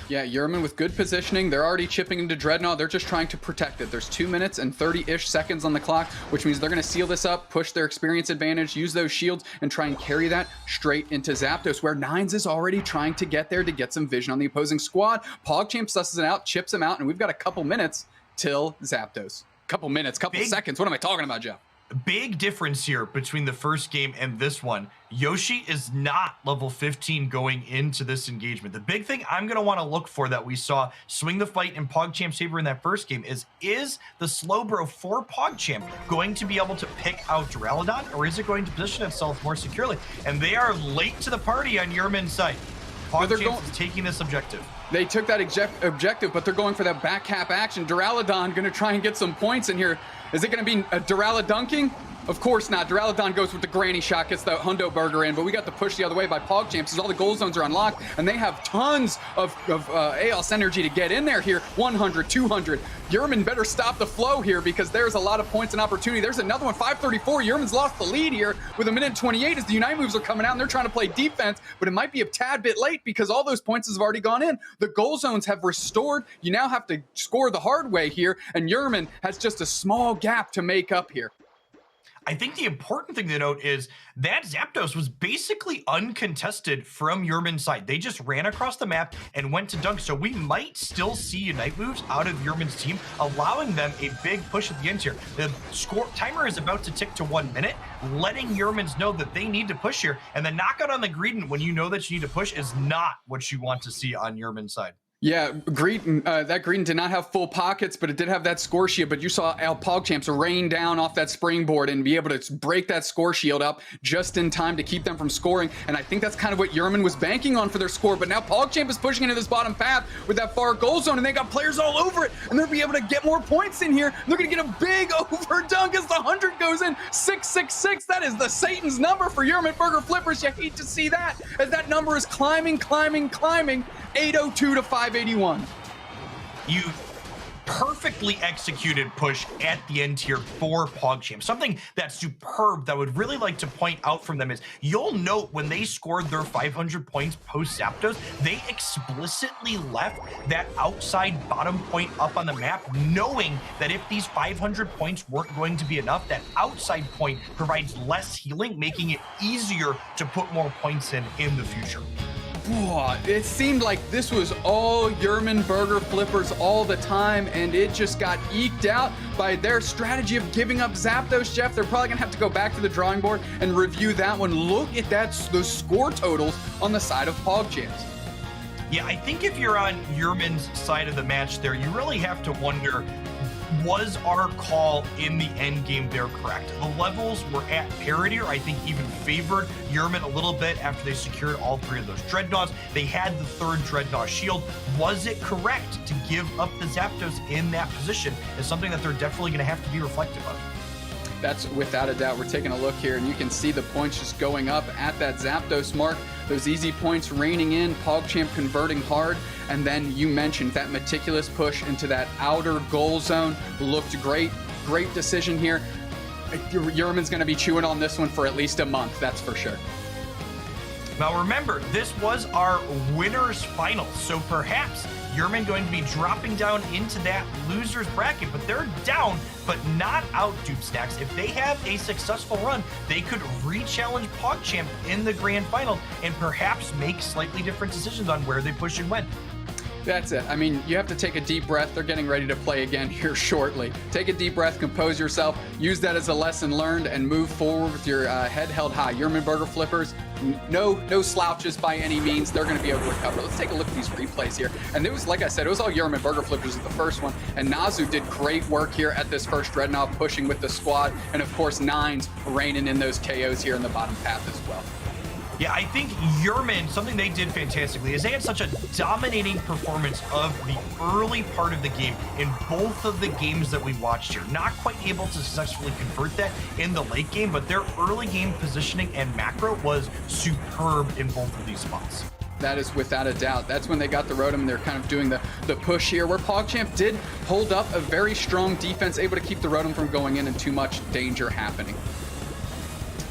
Yeah, Yerman with good positioning. They're already chipping into Dreadnought. They're just trying to protect it. There's 2 minutes and 30-ish seconds on the clock, which means they're going to seal this up, push their experience advantage, use those shields, and try and carry that straight into Zapdos, where Nines is already trying to get there to get some vision on the opposing squad. PogChamp susses it out, chips him out, and we've got a couple minutes till Zapdos. Couple seconds. What am I talking about, Jeff? Big difference here between the first game and this one. Yoshi is not level 15 going into this engagement. The big thing I'm going to want to look for that we saw swing the fight in PogChamp's favor in that first game is the Slowbro for PogChamp going to be able to pick out Duraludon, or is it going to position itself more securely? And they are late to the party on Yerman's side. PogChamp is taking this objective. They took that objective, but they're going for that back cap action. Duraludon going to try and get some points in here. Is it going to be a Duraludunking? Of course not. Duraludon goes with the granny shot, gets the Hundo Burger in, but we got the push the other way by PogChamp, as all the goal zones are unlocked, and they have tons of Aeos energy to get in there here. 100, 200. Yerman better stop the flow here because there's a lot of points and opportunity. There's another one, 534. Yerman's lost the lead here with 1:28 as the Unite moves are coming out, and they're trying to play defense, but it might be a tad bit late because all those points have already gone in. The goal zones have restored. You now have to score the hard way here, and Yerman has just a small gap to make up here. I think the important thing to note is that Zapdos was basically uncontested from Yerman's side. They just ran across the map and went to dunk. So we might still see Unite moves out of Yerman's team, allowing them a big push at the end here. The score timer is about to tick to 1 minute, letting Yermans know that they need to push here. And the knockout on the Greedent when you know that you need to push is not what you want to see on Yerman's side. Yeah, that Greedent did not have full pockets, but it did have that score shield. But you saw PogChamps rain down off that springboard and be able to break that score shield up just in time to keep them from scoring. And I think that's kind of what Yerman was banking on for their score. But now PogChamp is pushing into this bottom path with that far goal zone, and they got players all over it. And they'll be able to get more points in here. They're going to get a big over dunk as the 100 goes in. 666. That is the Satan's number for Yerman Burger Flippers. You hate to see that, as that number is climbing. 802 to 581. You perfectly executed push at the end here for PogChamp. Something that's superb that I would really like to point out from them is you'll note when they scored their 500 points post Zapdos, they explicitly left that outside bottom point up on the map, knowing that if these 500 points weren't going to be enough, that outside point provides less healing, making it easier to put more points in the future. It seemed like this was all Yerman Burger Flippers all the time, and it just got eked out by their strategy of giving up Zapdos, Jeff. They're probably going to have to go back to the drawing board and review that one. Look at those score totals on the side of PogChamps. Yeah, I think if you're on Yerman's side of the match there, you really have to wonder, was our call in the end game there correct? The levels were at parity, or I think even favored Yerman a little bit after they secured all three of those Dreadnoughts. They had the third Dreadnought shield. Was it correct to give up the Zapdos in that position? Is something that they're definitely going to have to be reflective of. That's without a doubt. We're taking a look here, and you can see the points just going up at that Zapdos mark. Those easy points raining in, PogChamp converting hard, and then you mentioned that meticulous push into that outer goal zone. Looked great. Great decision here. Yerman's going to be chewing on this one for at least a month, that's for sure. Now remember, this was our winners final, so perhaps Yerman going to be dropping down into that losers bracket, but they're down, but not out, Dupe Snacks. If they have a successful run, they could re-challenge PogChamp in the grand final and perhaps make slightly different decisions on where they push and when. That's it. I mean, you have to take a deep breath. They're getting ready to play again here shortly. Take a deep breath, compose yourself, use that as a lesson learned, and move forward with your head held high. Yerman Burger Flippers, no slouches by any means. They're going to be able to recover. Let's take a look at these replays here. And it was, like I said, it was all Yerman Burger Flippers at the first one. And Nazu did great work here at this first Dreadnought, pushing with the squad. And of course, Nines raining in those KOs here in the bottom path as well. Yeah, I think Yerman, something they did fantastically is they had such a dominating performance of the early part of the game in both of the games that we watched here. Not quite able to successfully convert that in the late game, but their early game positioning and macro was superb in both of these spots. That is without a doubt. That's when they got the Rotom, and they're kind of doing the push here, where PogChamp did hold up a very strong defense, able to keep the Rotom from going in and too much danger happening.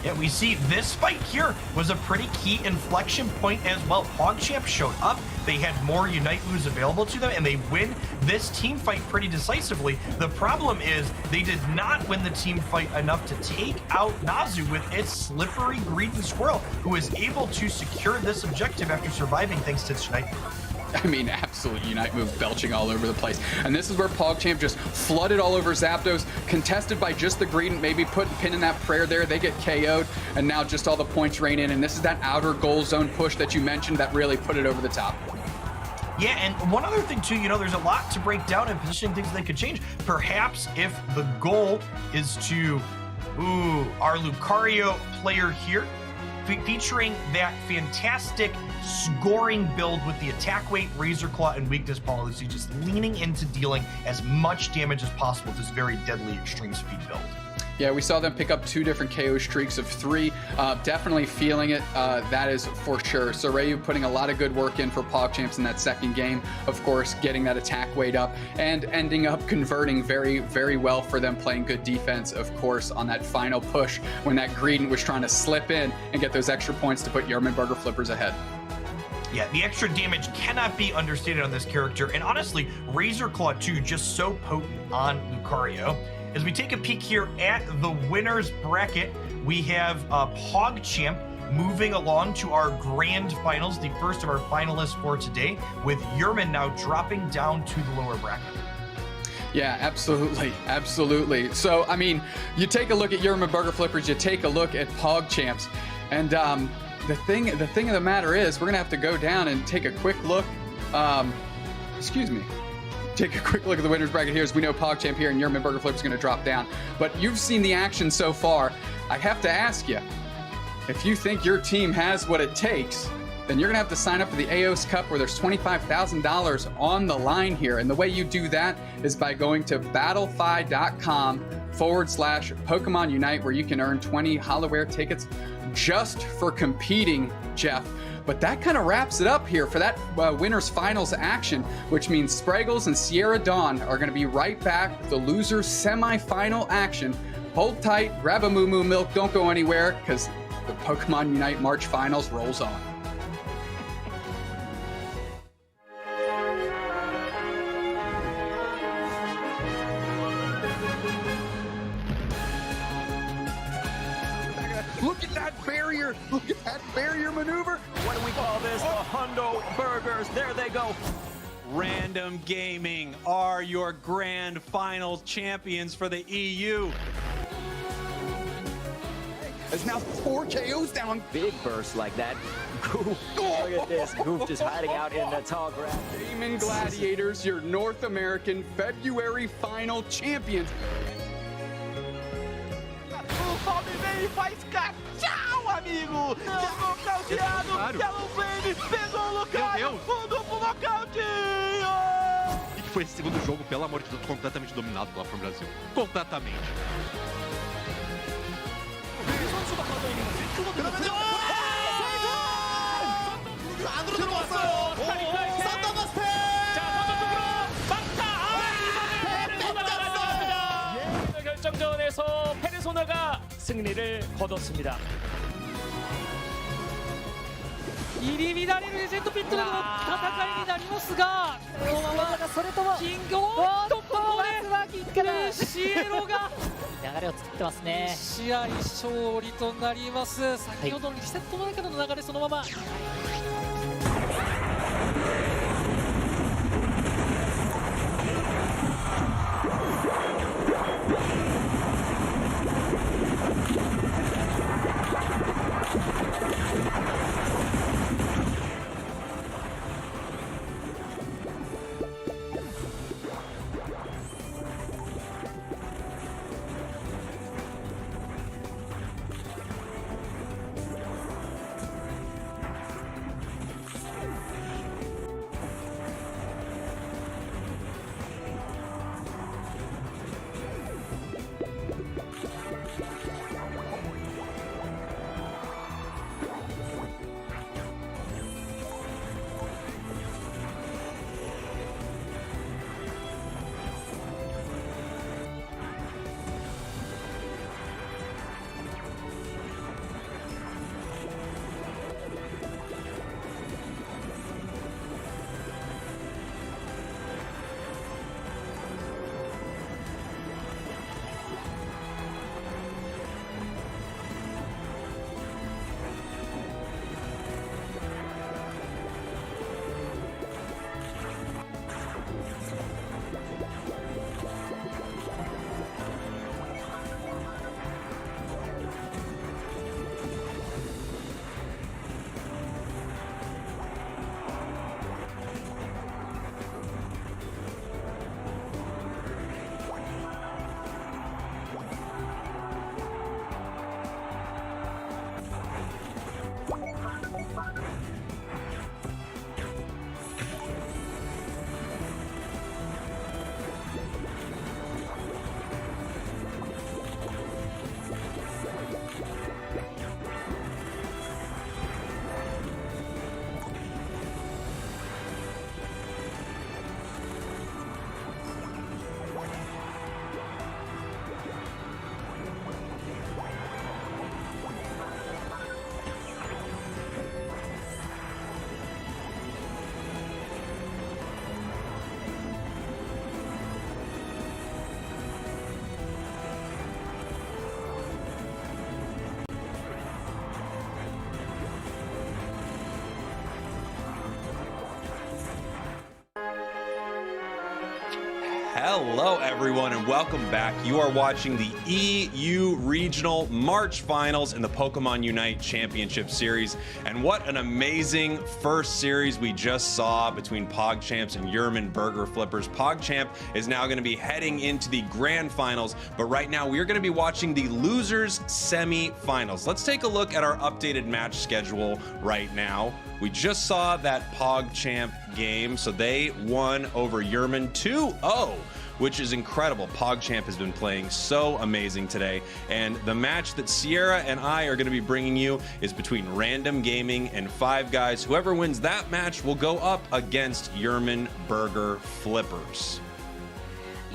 Yeah, we see this fight here was a pretty key inflection point as well. PogChamp showed up. They had more Unite moves available to them, and they win this team fight pretty decisively. The problem is they did not win the team fight enough to take out Nazu with its slippery Greedent Squirrel, who is able to secure this objective after surviving thanks to its Unite move. I mean, absolute Unite move belching all over the place. And this is where PogChamp just flooded all over Zapdos, contested by just the Greedent, maybe putting pin in that prayer there. They get KO'd, and now just all the points rain in. And this is that outer goal zone push that you mentioned that really put it over the top. Yeah, and one other thing too, there's a lot to break down and positioning things they could change. Perhaps if the goal is to, our Lucario player here, featuring that fantastic scoring build with the attack weight, Razor Claw, and weakness policy, just leaning into dealing as much damage as possible with this very deadly extreme speed build. Yeah, we saw them pick up 2 different KO streaks of 3. Definitely feeling it, that is for sure. So Rayu putting a lot of good work in for PogChamps in that second game. Of course, getting that attack weight up and ending up converting very, very well for them, playing good defense, of course, on that final push when that Greedent was trying to slip in and get those extra points to put Yerman Burger Flippers ahead. Yeah, the extra damage cannot be understated on this character, and honestly, Razor Claw 2 just so potent on Lucario. As we take a peek here at the winner's bracket, we have PogChamp moving along to our grand finals, the first of our finalists for today, with Yerman now dropping down to the lower bracket. Yeah, absolutely. Absolutely. So, I mean, you take a look at Yerman Burger Flippers, you take a look at PogChamps, and the thing of the matter is, we're going to have to go down and take a quick look. Take a quick look at the winner's bracket here, as we know PogChamp here and Yerman Burger Flipper is going to drop down. But you've seen the action so far. I have to ask you, if you think your team has what it takes, then you're going to have to sign up for the Aeos Cup, where there's $25,000 on the line here. And the way you do that is by going to battlefy.com/Pokemon Unite, where you can earn 20 Hollowware tickets just for competing, Jeff. But that kind of wraps it up here for that winner's finals action, which means Spraggles and Sierra Dawn are going to be right back with the loser's semifinal action. Hold tight, grab a Moo Moo Milk, don't go anywhere, because the Pokemon Unite March Finals rolls on. Look at that barrier! Look at that barrier maneuver! What do we call this? The Hundo Burgers. There they go. Random Gaming are your grand finals champions for the EU. There's now 4 KOs down. Big burst like that. Goof. Look at this. Goof just hiding out in the tall grass. Damon Gladiators, your North American February final champions. O Palmeiras faz tchau, amigo! Chegou cauteado, Yellow Flame, pegou o Lucario, o duplo nocautinho! E que foi esse segundo jogo, pelo amor de Deus, completamente dominado pela From Brasil. Completamente. 안으로 들어왔어요! 썬더버스트! 결정전에서 페르소나가 승리를 거뒀습니다. 入り乱れるレジェンドピットでの戦いになりますが、このままそれともキングオンとここでシエロが流れを作ってますね。試合勝利となります。先ほどのリセット前からの流れそのまま。Hello, everyone, and welcome back. You are watching the EU Regional March Finals in the Pokemon UNITE Championship Series. And what an amazing first series we just saw between PogChamps and Yerman Burger Flippers. PogChamp is now going to be heading into the Grand Finals, but right now we are going to be watching the Losers Semi-Finals. Let's take a look at our updated match schedule right now. We just saw that PogChamp game, so they won over Yerman 2-0, which is incredible. PogChamp has been playing so amazing today, and the match that Sierra and I are going to be bringing you is between Random Gaming and Five Guys. Whoever wins that match will go up against Yerman Burger Flippers.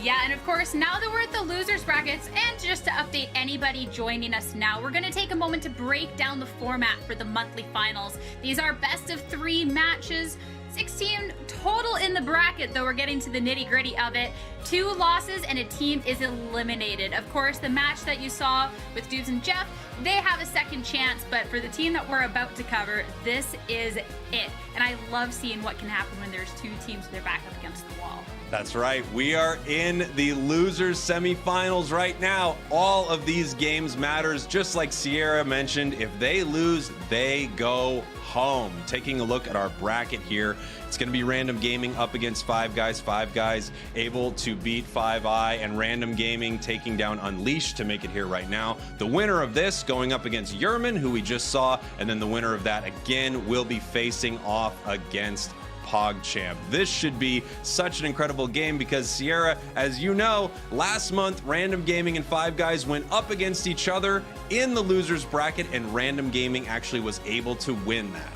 Yeah, and of course, now that we're at the losers brackets, and just to update anybody joining us now, we're going to take a moment to break down the format for the monthly finals. These are best of 3 matches, 16 total in the bracket, though we're getting to the nitty-gritty of it. 2 losses and a team is eliminated. Of course, the match that you saw with Dubes and Jeff, they have a second chance, but for the team that we're about to cover, this is it. And I love seeing what can happen when there's 2 teams with their back up against the wall. That's right. We are in the losers semifinals right now. All of these games matters. Just like Sierra mentioned, if they lose, they go home. Taking a look at our bracket here, it's going to be Random Gaming up against Five Guys. Five Guys able to beat Five Eye, and Random Gaming taking down Unleashed to make it here right now. The winner of this going up against Yerman, who we just saw, and then the winner of that again will be facing off against PogChamp. This should be such an incredible game because Sierra, as you know, last month Random Gaming and Five Guys went up against each other in the losers bracket, and Random Gaming actually was able to win that.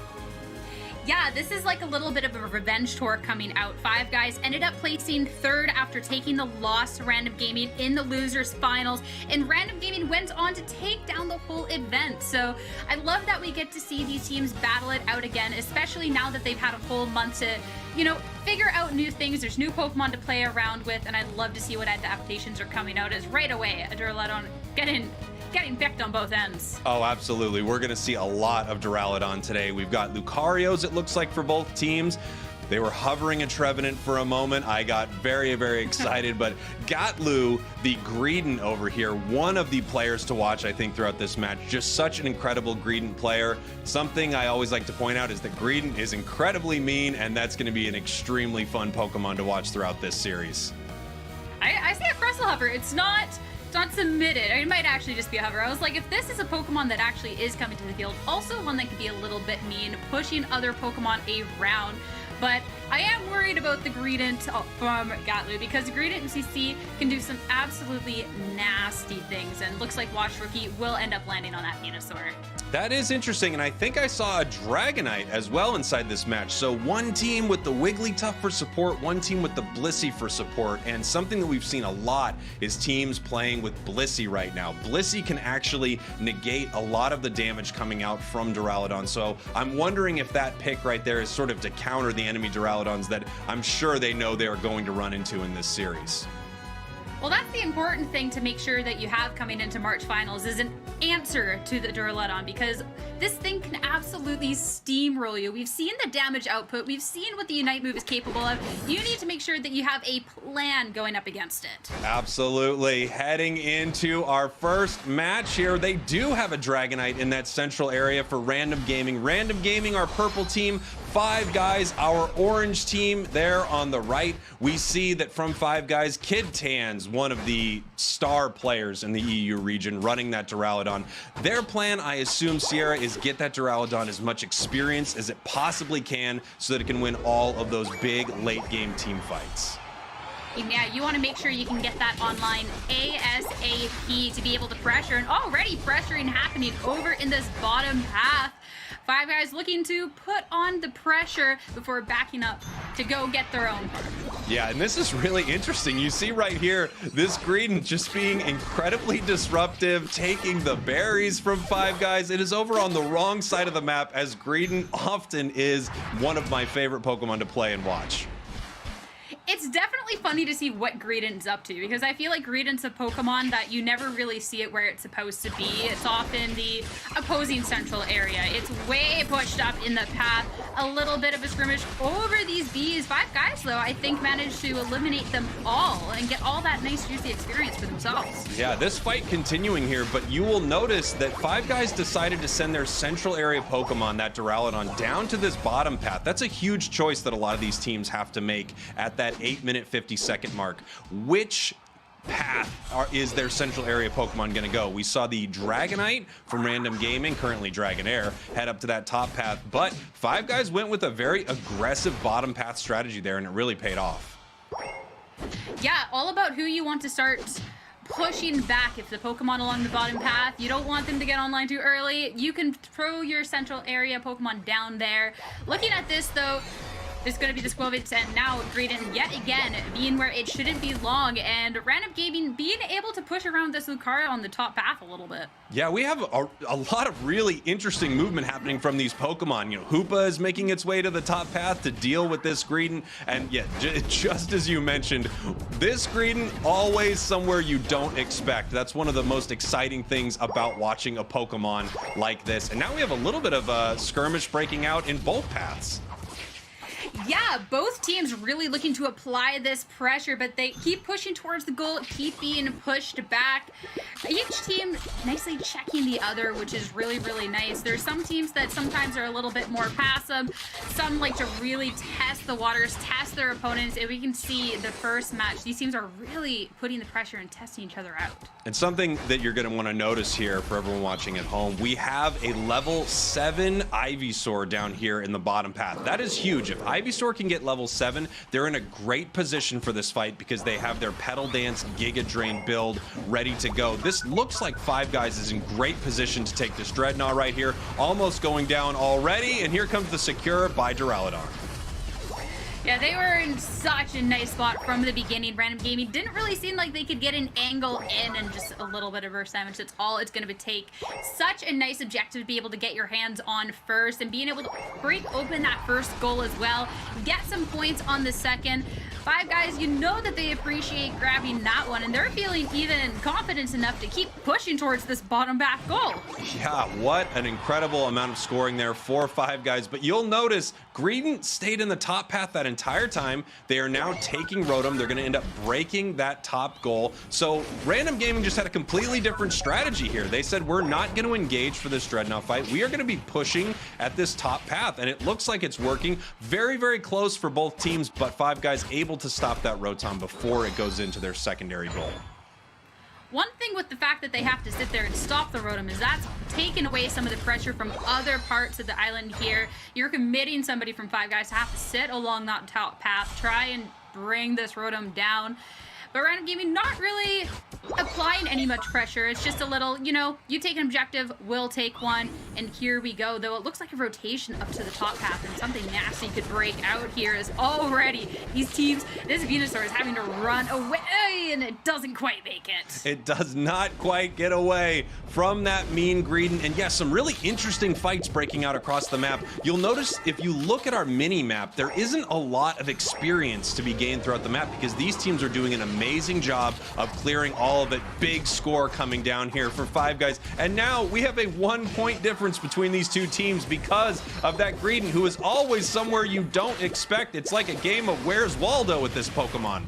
Yeah, this is like a little bit of a revenge tour coming out. Five Guys ended up placing 3rd after taking the loss to Random Gaming in the losers finals, and Random Gaming went on to take down the whole event. So I love that we get to see these teams battle it out again, especially now that they've had a whole month to, you know, figure out new things. There's new Pokemon to play around with, and I'd love to see what adaptations are coming out as right away. A Duraludon getting picked on both ends. Oh, absolutely. We're going to see a lot of Duraludon today. We've got Lucarios, it looks like, for both teams. They were hovering a Trevenant for a moment. I got very, very excited, but Gatlu, the Greedent over here, one of the players to watch, I think, throughout this match. Just such an incredible Greedent player. Something I always like to point out is that Greedent is incredibly mean, and that's going to be an extremely fun Pokemon to watch throughout this series. I see a Frestle Hover. It's not submitted. It might actually just be a hover. I was like, if this is a Pokemon that actually is coming to the field, also one that could be a little bit mean, pushing other Pokemon around. But I am worried about the Greedent from Gatlu, because the Greedent in CC can do some absolutely nasty things, and looks like Wash Rookie will end up landing on that Venusaur. That is interesting, and I think I saw a Dragonite as well inside this match. So one team with the Wigglytuff for support, one team with the Blissey for support, and something that we've seen a lot is teams playing with Blissey right now. Blissey can actually negate a lot of the damage coming out from Duraludon, so I'm wondering if that pick right there is sort of to counter the enemy Duraludons that I'm sure they know they are going to run into in this series. Well, that's the important thing to make sure that you have coming into March Finals, is an answer to the Duraludon, because this thing can absolutely steamroll you. We've seen the damage output. We've seen what the Unite move is capable of. You need to make sure that you have a plan going up against it. Absolutely. Heading into our first match here, they do have a Dragonite in that central area for Random Gaming. Random Gaming, our purple team. Five Guys, our orange team, there on the right. We see that from Five Guys, Kid Tan's one of the star players in the EU region running that Duraludon. Their plan, I assume, Sierra, is get that Duraludon as much experience as it possibly can so that it can win all of those big late game team fights. Yeah, you want to make sure you can get that online ASAP to be able to pressure, and already pressuring happening over in this bottom half. Five Guys looking to put on the pressure before backing up to go get their own part. Yeah, and this is really interesting. You see right here, this Greedent just being incredibly disruptive, taking the berries from Five Guys. It is over on the wrong side of the map, as Greedent often is one of my favorite Pokemon to play and watch. It's definitely funny to see what Greedent's up to, because I feel like Greedent's a Pokemon that you never really see it where it's supposed to be. It's often the opposing central area. It's way pushed up in the path. A little bit of a skirmish over these bees. 5 guys, though, I think managed to eliminate them all and get all that nice, juicy experience for themselves. Yeah, this fight continuing here, but you will notice that 5 guys decided to send their central area Pokemon, that Duraludon, down to this bottom path. That's a huge choice that a lot of these teams have to make at that 8-minute 50-second mark. Which path is their central area Pokemon going to go? We saw the Dragonite from Random Gaming, currently Dragonair, head up to that top path, but 5 guys went with a very aggressive bottom path strategy there, and it really paid off. Yeah, all about who you want to start pushing back. If the Pokemon along the bottom path, you don't want them to get online too early, you can throw your central area Pokemon down there. Looking at this, though, there's going to be the Squirtle, and now Greedent yet again being where it shouldn't be long, and Random Gaming being able to push around this Lucario on the top path a little bit. Yeah, we have a lot of really interesting movement happening from these Pokemon. You know, Hoopa is making its way to the top path to deal with this Greedent, and yeah, just as you mentioned, this Greedent always somewhere you don't expect. That's one of the most exciting things about watching a Pokemon like this. And now we have a little bit of a skirmish breaking out in both paths. Yeah, both teams really looking to apply this pressure, but they keep pushing towards the goal, keep being pushed back. Each team nicely checking the other, which is really, really nice. There's some teams that sometimes are a little bit more passive. Some like to really test the waters, test their opponents, and we can see the first match. These teams are really putting the pressure and testing each other out. And something that you're going to want to notice here for everyone watching at home, we have a level 7 Ivysaur down here in the bottom path. That is huge. If Ivysaur can get level 7, they're in a great position for this fight because they have their Petal Dance Giga Drain build ready to go. This looks like 5 guys is in great position to take this Dreadnought right here. Almost going down already, and here comes the Secure by Duraludon. Yeah, they were in such a nice spot from the beginning. Random Gaming didn't really seem like they could get an angle in and just a little bit of burst damage. That's all it's going to take. Such a nice objective to be able to get your hands on first and being able to break open that first goal as well. Get some points on the second. 5 guys, you know that they appreciate grabbing that one, and they're feeling even confidence enough to keep pushing towards this bottom back goal. Yeah, what an incredible amount of scoring there for 5 guys. But you'll notice Greedent stayed in the top path that entire time. They are now taking Rotom. They're going to end up breaking that top goal. So Random Gaming just had a completely different strategy here. They said, we're not going to engage for this Dreadnought fight. We are going to be pushing at this top path, and it looks like it's working. Very, very close for both teams, but 5 guys able to stop that Rotom before it goes into their secondary goal. One thing with the fact that they have to sit there and stop the Rotom is that's taken away some of the pressure from other parts of the island here. You're committing somebody from 5 guys to have to sit along that top path, try and bring this Rotom down. But Random Gaming not really applying any much pressure. It's just a little, you know, you take an objective, we'll take one, and here we go. Though it looks like a rotation up to the top path, and something nasty could break out here as already these teams, this Venusaur is having to run away, and it doesn't quite make it. It does not quite get away from that mean Greedent. And yes, some really interesting fights breaking out across the map. You'll notice if you look at our mini map, there isn't a lot of experience to be gained throughout the map because these teams are doing an amazing job of clearing all of it. Big score coming down here for 5 guys. And now we have a 1-point difference between these two teams because of that Greedent, who is always somewhere you don't expect. It's like a game of Where's Waldo with this Pokemon.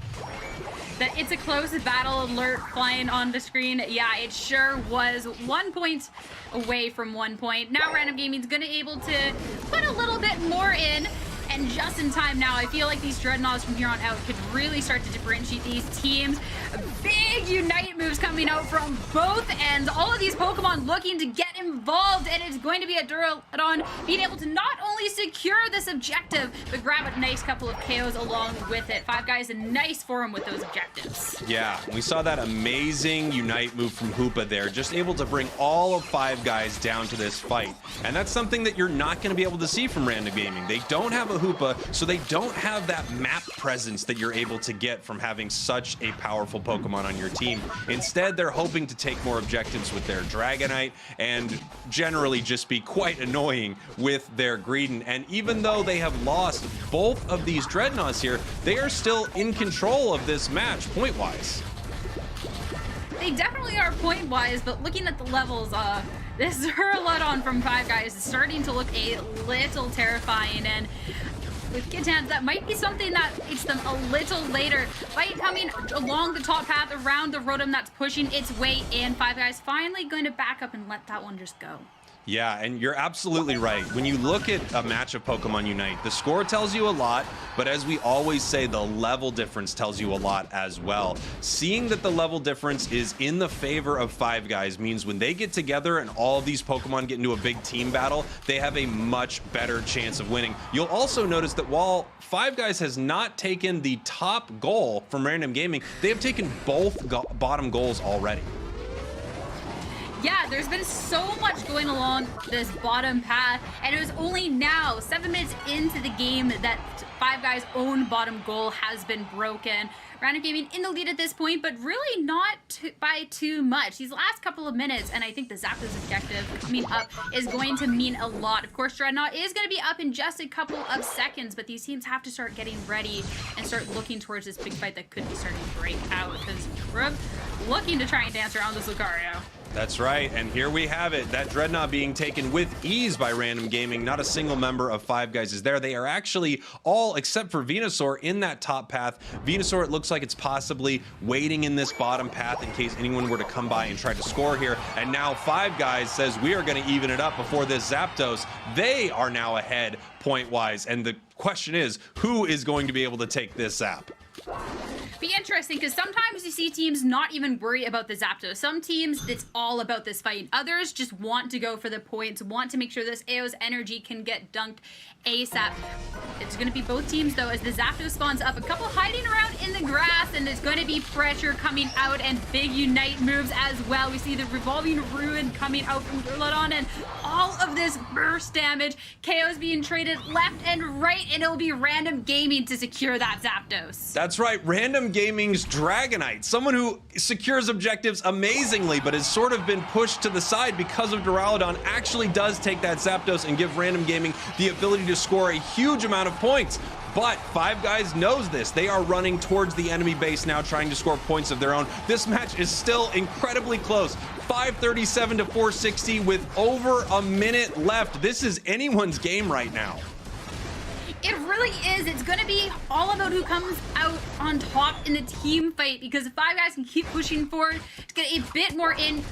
That it's a close battle alert flying on the screen. Yeah, it sure was. 1 point away from 1 point. Now Random Gaming's gonna able to put a little bit more in. And just in time now, I feel like these Dreadnoughts from here on out could really start to differentiate these teams. Big Unite moves coming out from both ends. All of these Pokemon looking to get involved, and it's going to be a Duraludon being able to not only secure this objective, but grab a nice couple of KOs along with it. 5 guys in nice form with those objectives. Yeah, we saw that amazing Unite move from Hoopa there, just able to bring all of 5 guys down to this fight. And that's something that you're not going to be able to see from Random Gaming. They don't have a Hoopa, so they don't have that map presence that you're able to get from having such a powerful Pokemon on your team. Instead, they're hoping to take more objectives with their Dragonite, and generally just be quite annoying with their Greedent. And even though they have lost both of these Dreadnoughts here, they are still in control of this match point-wise. They definitely are point-wise, but looking at the levels, this Duraludon from Five Guys is starting to look a little terrifying, and with Kittans, that might be something that hits them a little later. Fight coming along the top path around the Rotom that's pushing its way in. Five Guys finally going to back up and let that one just go. Yeah, and you're absolutely right. When you look at a match of Pokemon Unite, the score tells you a lot, but as we always say, the level difference tells you a lot as well. Seeing that the level difference is in the favor of Five Guys means when they get together and all of these Pokemon get into a big team battle, they have a much better chance of winning. You'll also notice that while Five Guys has not taken the top goal from Random Gaming, they have taken both bottom goals already. Yeah, there's been so much going along this bottom path, and it was only now, 7 minutes into the game, that Five Guys' own bottom goal has been broken. Random Gaming in the lead at this point, but really not by too much. These last couple of minutes, and I think the Zapdos objective coming up is going to mean a lot. Of course, Dreadnought is going to be up in just a couple of seconds, but these teams have to start getting ready and start looking towards this big fight that could be starting to break out, because we're looking to try and dance around this Lucario. That's right, and here we have it. That Dreadnought being taken with ease by Random Gaming. Not a single member of Five Guys is there. They are actually all, except for Venusaur, in that top path. Venusaur, it looks like it's possibly waiting in this bottom path in case anyone were to come by and try to score here. And now Five Guys says we are going to even it up before this Zapdos. They are now ahead point-wise, and the question is, who is going to be able to take this Zap? Be interesting, because sometimes you see teams not even worry about the Zapdos. Some teams, it's all about this fight. Others just want to go for the points, want to make sure this Aeos energy can get dunked ASAP. It's going to be both teams, though, as the Zapdos spawns up. A couple hiding around in the grass, and there's going to be pressure coming out and big Unite moves as well. We see the Revolving Ruin coming out from Duraludon, and all of this burst damage. KO's being traded left and right, and it'll be Random Gaming to secure that Zapdos. That's right, Random Gaming's Dragonite, someone who secures objectives amazingly, but has sort of been pushed to the side because of Duraludon, actually does take that Zapdos and give Random Gaming the ability to score a huge amount of points. But Five Guys knows this. They are running towards the enemy base now, trying to score points of their own. This match is still incredibly close. 537 to 460 with over a minute left. This is anyone's game right now. It really is. It's going to be all about who comes out on top in the team fight, because if Five Guys can keep pushing forward to get a bit more in,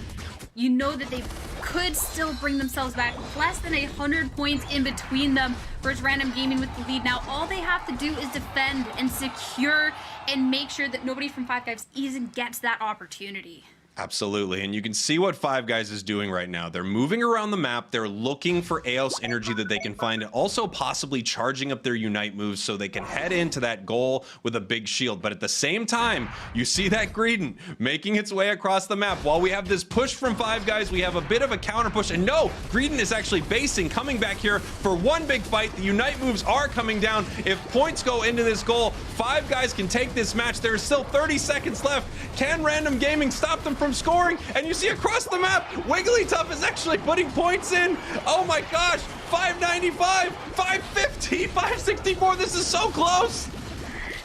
you know that they could still bring themselves back. Less than 100 points in between them versus Random Gaming with the lead. Now, all they have to do is defend and secure and make sure that nobody from Five Guys even gets that opportunity. Absolutely, and you can see what Five Guys is doing right now. They're moving around the map, they're looking for Aeos energy that they can find, and also possibly charging up their Unite moves so they can head into that goal with a big shield. But at the same time, you see that Greedent making its way across the map. While we have this push from Five Guys, we have a bit of a counter push, and no, Greedent is actually basing, coming back here for one big fight. The Unite moves are coming down. If points go into this goal, Five Guys can take this match. There's still 30 seconds left. Can Random Gaming stop them from scoring? And you see across the map, Wigglytuff is actually putting points in. Oh my gosh, 595, 550, 564. This is so close.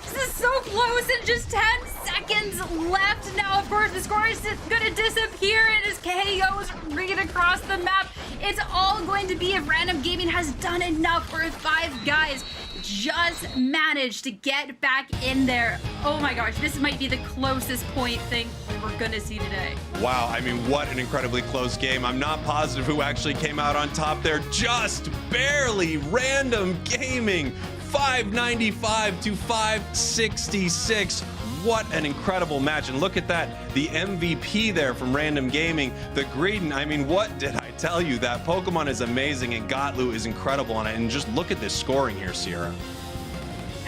This is so close, and just 10 seconds left. Now, of course, the score is going to disappear, and as KO's ringing across the map, it's all going to be if Random Gaming has done enough, or if Five Guys just managed to get back in there. Oh my gosh, this might be the closest point thing we're gonna see today. Wow, I mean, what an incredibly close game. I'm not positive who actually came out on top there. Just barely. Random Gaming, 595 to 566. What an incredible match. And look at that, the MVP there from Random Gaming, the Greedent. I mean, what did I tell you? That Pokemon is amazing, and Gotlu is incredible on it. And just look at this scoring here, Sierra.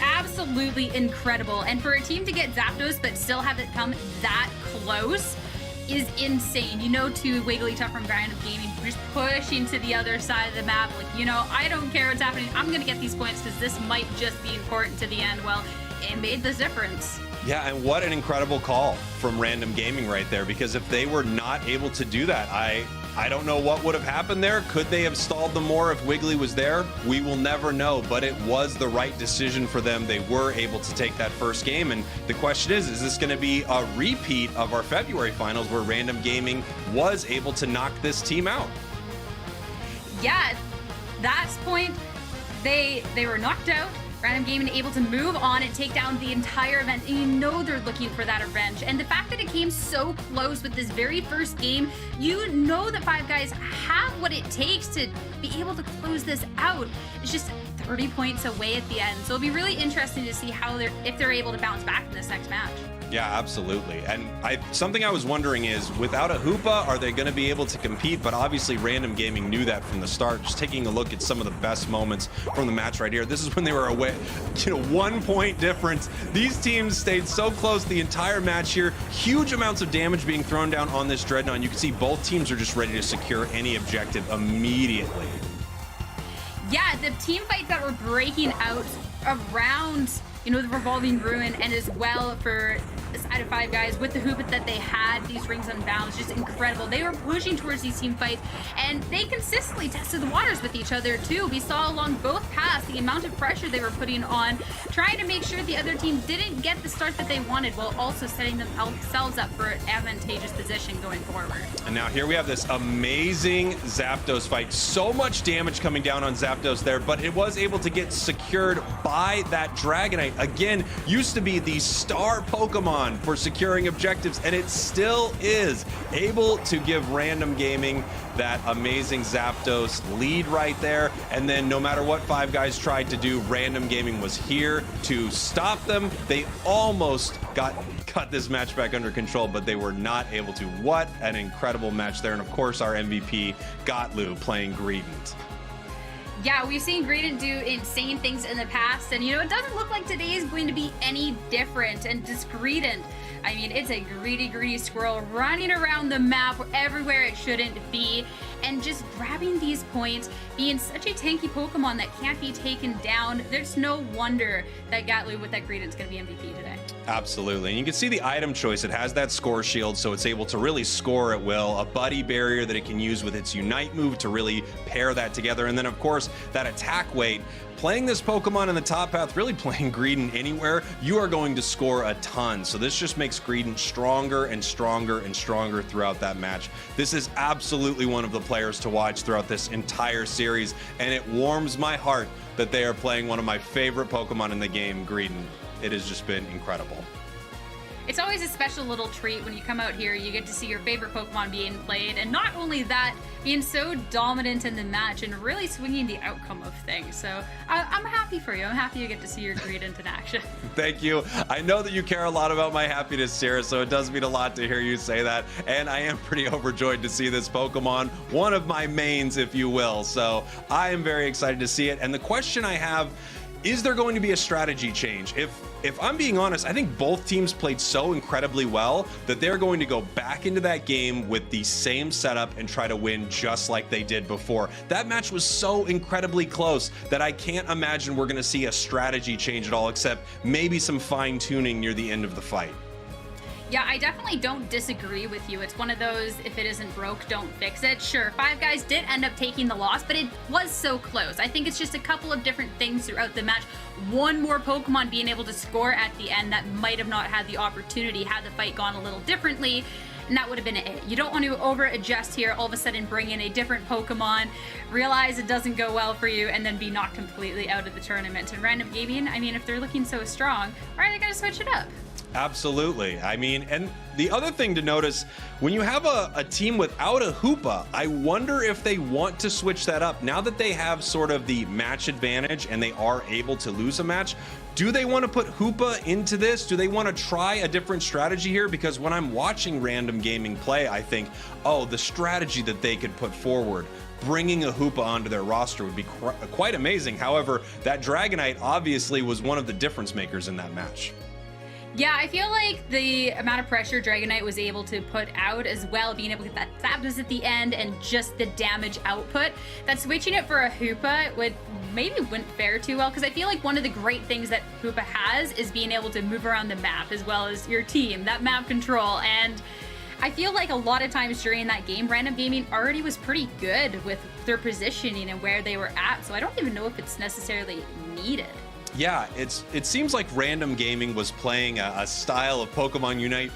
Absolutely incredible. And for a team to get Zapdos but still have it come that close is insane. You know, to Wigglytuff from Random Gaming, just pushing to the other side of the map. Like, you know, I don't care what's happening. I'm going to get these points because this might just be important to the end. Well, it made the difference. Yeah, and what an incredible call from Random Gaming right there, because if they were not able to do that, I don't know what would have happened there. Could they have stalled them more if Wiggly was there? We will never know, but it was the right decision for them. They were able to take that first game, and the question is this going to be a repeat of our February finals where Random Gaming was able to knock this team out? Yeah, that's point. They were knocked out. Random Gaming able to move on and take down the entire event, and you know they're looking for that revenge. And the fact that it came so close with this very first game, you know that Five Guys have what it takes to be able to close this out. It's just 30 points away at the end, so it'll be really interesting to see if they're able to bounce back in this next match. Yeah, absolutely. And something I was wondering is, without a Hoopa, are they going to be able to compete? But obviously, Random Gaming knew that from the start. Just taking a look at some of the best moments from the match right here. This is when they were away, 1 point difference. These teams stayed so close the entire match here. Huge amounts of damage being thrown down on this Dreadnought. And you can see both teams are just ready to secure any objective immediately. Yeah, the team fights that were breaking out around, the revolving ruin, and as well for the side of Five Guys with the Hoopa that they had, these rings unbound, just incredible. They were pushing towards these team fights, and they consistently tested the waters with each other too. We saw along both paths the amount of pressure they were putting on, trying to make sure the other team didn't get the start that they wanted, while also setting themselves up for an advantageous position going forward. And now here we have this amazing Zapdos fight. So much damage coming down on Zapdos there, but it was able to get secured by that Dragonite. Again, used to be the star Pokemon for securing objectives, and it still is able to give Random Gaming that amazing Zapdos lead right there. And then no matter what Five Guys tried to do, Random Gaming was here to stop them. They almost got this match back under control, but they were not able to. What an incredible match there. And of course, our MVP, Gotlu, playing Greedent. Yeah, we've seen Greedent do insane things in the past, and it doesn't look like today is going to be any different. And just Greedent, I mean, it's a greedy squirrel running around the map everywhere it shouldn't be, and just grabbing these points, being such a tanky Pokemon that can't be taken down. There's no wonder that Gatlu with that Greedent's going to be MVP today. Absolutely. And you can see the item choice. It has that score shield, so it's able to really score at will. A buddy barrier that it can use with its Unite move to really pair that together. And then, of course, that attack weight. Playing this Pokemon in the top path, really playing Greedent anywhere, you are going to score a ton. So this just makes Greedent stronger and stronger and stronger throughout that match. This is absolutely one of the players to watch throughout this entire series, and it warms my heart that they are playing one of my favorite Pokemon in the game, Greedent. It has just been incredible. It's always a special little treat when you come out here, you get to see your favorite Pokemon being played, and not only that, being so dominant in the match and really swinging the outcome of things. So I'm happy for you. I'm happy you get to see your Greedent in action. Thank you. I know that you care a lot about my happiness, Sarah, so it does mean a lot to hear you say that. And I am pretty overjoyed to see this Pokemon, one of my mains, if you will. So I am very excited to see it. And the question I have, is there going to be a strategy change? If I'm being honest, I think both teams played so incredibly well that they're going to go back into that game with the same setup and try to win just like they did before. That match was so incredibly close that I can't imagine we're going to see a strategy change at all, except maybe some fine-tuning near the end of the fight. Yeah, I definitely don't disagree with you. It's one of those, if it isn't broke, don't fix it. Sure, Five Guys did end up taking the loss, but it was so close. I think it's just a couple of different things throughout the match. One more Pokemon being able to score at the end that might have not had the opportunity had the fight gone a little differently, and that would have been it. You don't want to over-adjust here, all of a sudden bring in a different Pokemon, realize it doesn't go well for you, and then be knocked completely out of the tournament. And Random Gaming, I mean, if they're looking so strong, why are they going to switch it up? Absolutely. I mean, and the other thing to notice, when you have a team without a Hoopa, I wonder if they want to switch that up. Now that they have sort of the match advantage and they are able to lose a match, do they want to put Hoopa into this? Do they want to try a different strategy here? Because when I'm watching Random Gaming play, I think, oh, the strategy that they could put forward, bringing a Hoopa onto their roster would be quite amazing. However, that Dragonite obviously was one of the difference makers in that match. Yeah, I feel like the amount of pressure Dragonite was able to put out as well, being able to get that Zapdos at the end and just the damage output, that switching it for a Hoopa wouldn't fare too well, because I feel like one of the great things that Hoopa has is being able to move around the map as well as your team, that map control. And I feel like a lot of times during that game, Random Gaming already was pretty good with their positioning and where they were at, so I don't even know if it's necessarily needed. Yeah, it seems like Random Gaming was playing a style of Pokemon Unite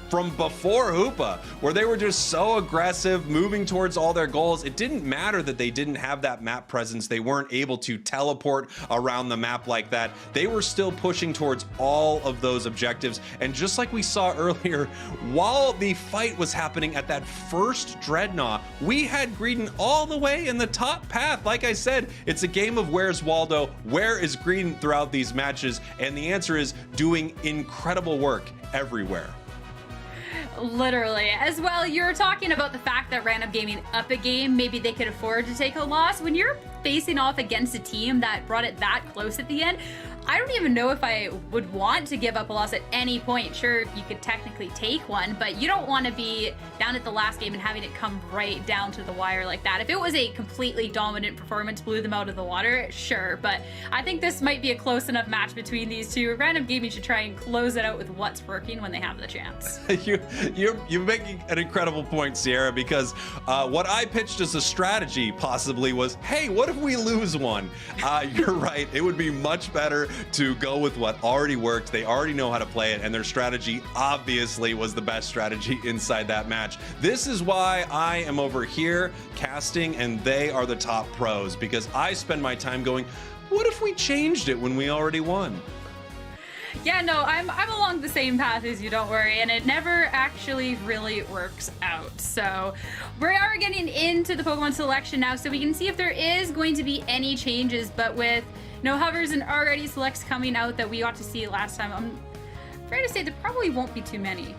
from before Hoopa, where they were just so aggressive, moving towards all their goals. It didn't matter that they didn't have that map presence. They weren't able to teleport around the map like that. They were still pushing towards all of those objectives. And just like we saw earlier, while the fight was happening at that first Dreadnought, we had Greedent all the way in the top path. Like I said, it's a game of where's Waldo, where is Greedent throughout these matches? And the answer is doing incredible work everywhere. Literally. As well, you're talking about the fact that Random Gaming up a game, maybe they could afford to take a loss. When you're facing off against a team that brought it that close at the end, I don't even know if I would want to give up a loss at any point. Sure, you could technically take one, but you don't want to be down at the last game and having it come right down to the wire like that. If it was a completely dominant performance, blew them out of the water, sure, but I think this might be a close enough match between these two. Random Gaming should try and close it out with what's working when they have the chance. You're making an incredible point, Sierra, because what I pitched as a strategy possibly was, hey, what if we lose one? You're right. It would be much better to go with what already worked. They already know how to play it, and their strategy obviously was the best strategy inside that match. This is why I am over here casting and they are the top pros, because I spend my time going, what if we changed it when we already won? Yeah, no, I'm along the same path as you, don't worry, and it never actually really works out. So we are getting into the Pokemon selection now, so we can see if there is going to be any changes, but with no hovers and already selects coming out that we got to see last time, I'm afraid to say there probably won't be too many.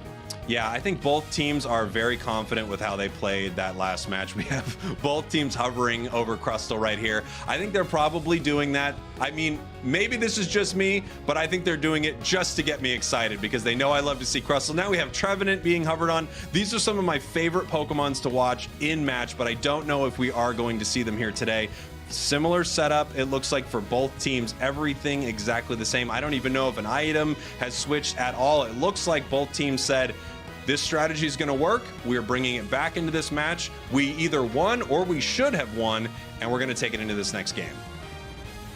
Yeah, I think both teams are very confident with how they played that last match. We have both teams hovering over Crustle right here. I think they're probably doing that. I mean, maybe this is just me, but I think they're doing it just to get me excited because they know I love to see Crustle. Now we have Trevenant being hovered on. These are some of my favorite Pokemons to watch in match, but I don't know if we are going to see them here today. Similar setup, it looks like, for both teams. Everything exactly the same. I don't even know if an item has switched at all. It looks like both teams said, this strategy is going to work. We're bringing it back into this match. We either won or we should have won, and we're going to take it into this next game.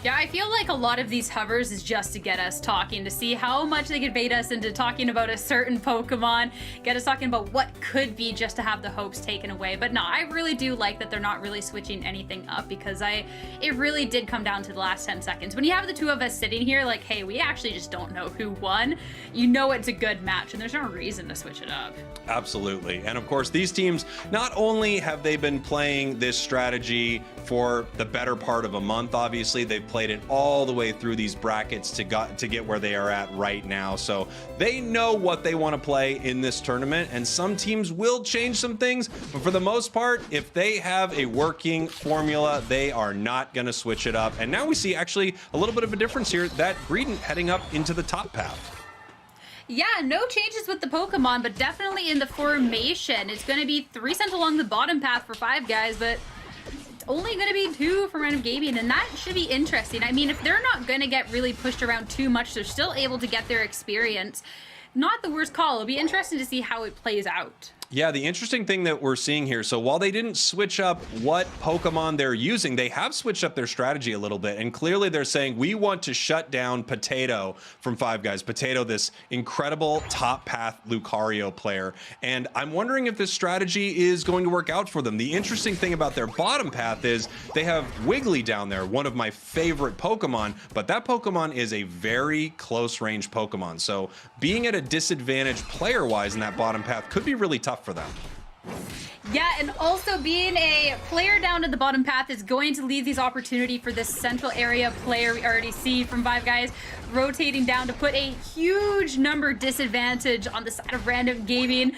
Yeah, I feel like a lot of these hovers is just to get us talking, to see how much they could bait us into talking about a certain Pokemon, get us talking about what could be, just to have the hopes taken away. But no, I really do like that they're not really switching anything up, because it really did come down to the last 10 seconds. When you have the two of us sitting here like, hey, we actually just don't know who won, you know it's a good match, and there's no reason to switch it up. Absolutely. And of course, these teams, not only have they been playing this strategy for the better part of a month, obviously, they've played it all the way through these brackets to get where they are at right now. So they know what they want to play in this tournament, and some teams will change some things, but for the most part, if they have a working formula, they are not going to switch it up. And now we see actually a little bit of a difference here, that Greedent heading up into the top path. Yeah, no changes with the Pokemon, but definitely in the formation. It's going to be 3 sent along the bottom path for 5 guys, but it's only going to be 2 for Random Gaming, and that should be interesting. I mean, if they're not going to get really pushed around too much, they're still able to get their experience. Not the worst call. It'll be interesting to see how it plays out. Yeah, the interesting thing that we're seeing here, so while they didn't switch up what Pokemon they're using, they have switched up their strategy a little bit, and clearly they're saying, we want to shut down Potato from 5 guys. Potato, this incredible top path Lucario player, and I'm wondering if this strategy is going to work out for them. The interesting thing about their bottom path is they have Wiggly down there, one of my favorite Pokemon, but that Pokemon is a very close range Pokemon, so being at a disadvantage player-wise in that bottom path could be really tough for them. Yeah, and also being a player down to the bottom path is going to leave these opportunity for this central area player we already see from 5 guys rotating down to put a huge number disadvantage on the side of Random Gaming.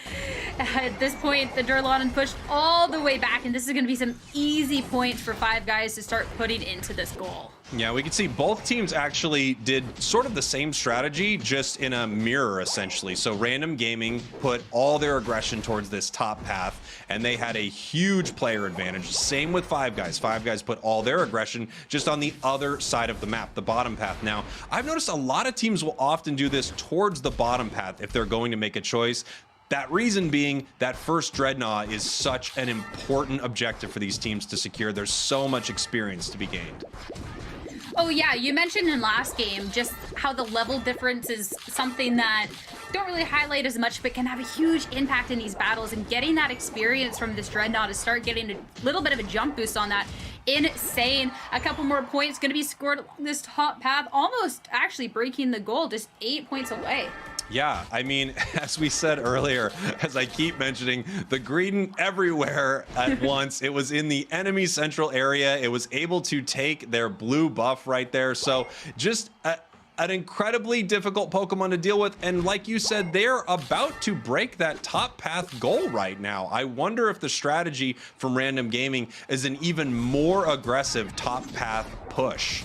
At this point, the Duraludon pushed all the way back, and this is going to be some easy points for 5 guys to start putting into this goal. Yeah, we can see both teams actually did sort of the same strategy, just in a mirror, essentially. So Random Gaming put all their aggression towards this top path, and they had a huge player advantage. Same with Five Guys. Five Guys put all their aggression just on the other side of the map, the bottom path. Now, I've noticed a lot of teams will often do this towards the bottom path if they're going to make a choice. That reason being that first Dreadnought is such an important objective for these teams to secure. There's so much experience to be gained. Oh yeah, you mentioned in last game just how the level difference is something that don't really highlight as much, but can have a huge impact in these battles, and getting that experience from this Dreadnought to start getting a little bit of a jump boost on that. Insane. A couple more points going to be scored along this top path, almost actually breaking the goal, just 8 points away. Yeah, I mean, as we said earlier, as I keep mentioning, the green everywhere at once. It was in the enemy central area. It was able to take their blue buff right there. So just an incredibly difficult Pokemon to deal with. And like you said, they're about to break that top path goal right now. I wonder if the strategy from Random Gaming is an even more aggressive top path push.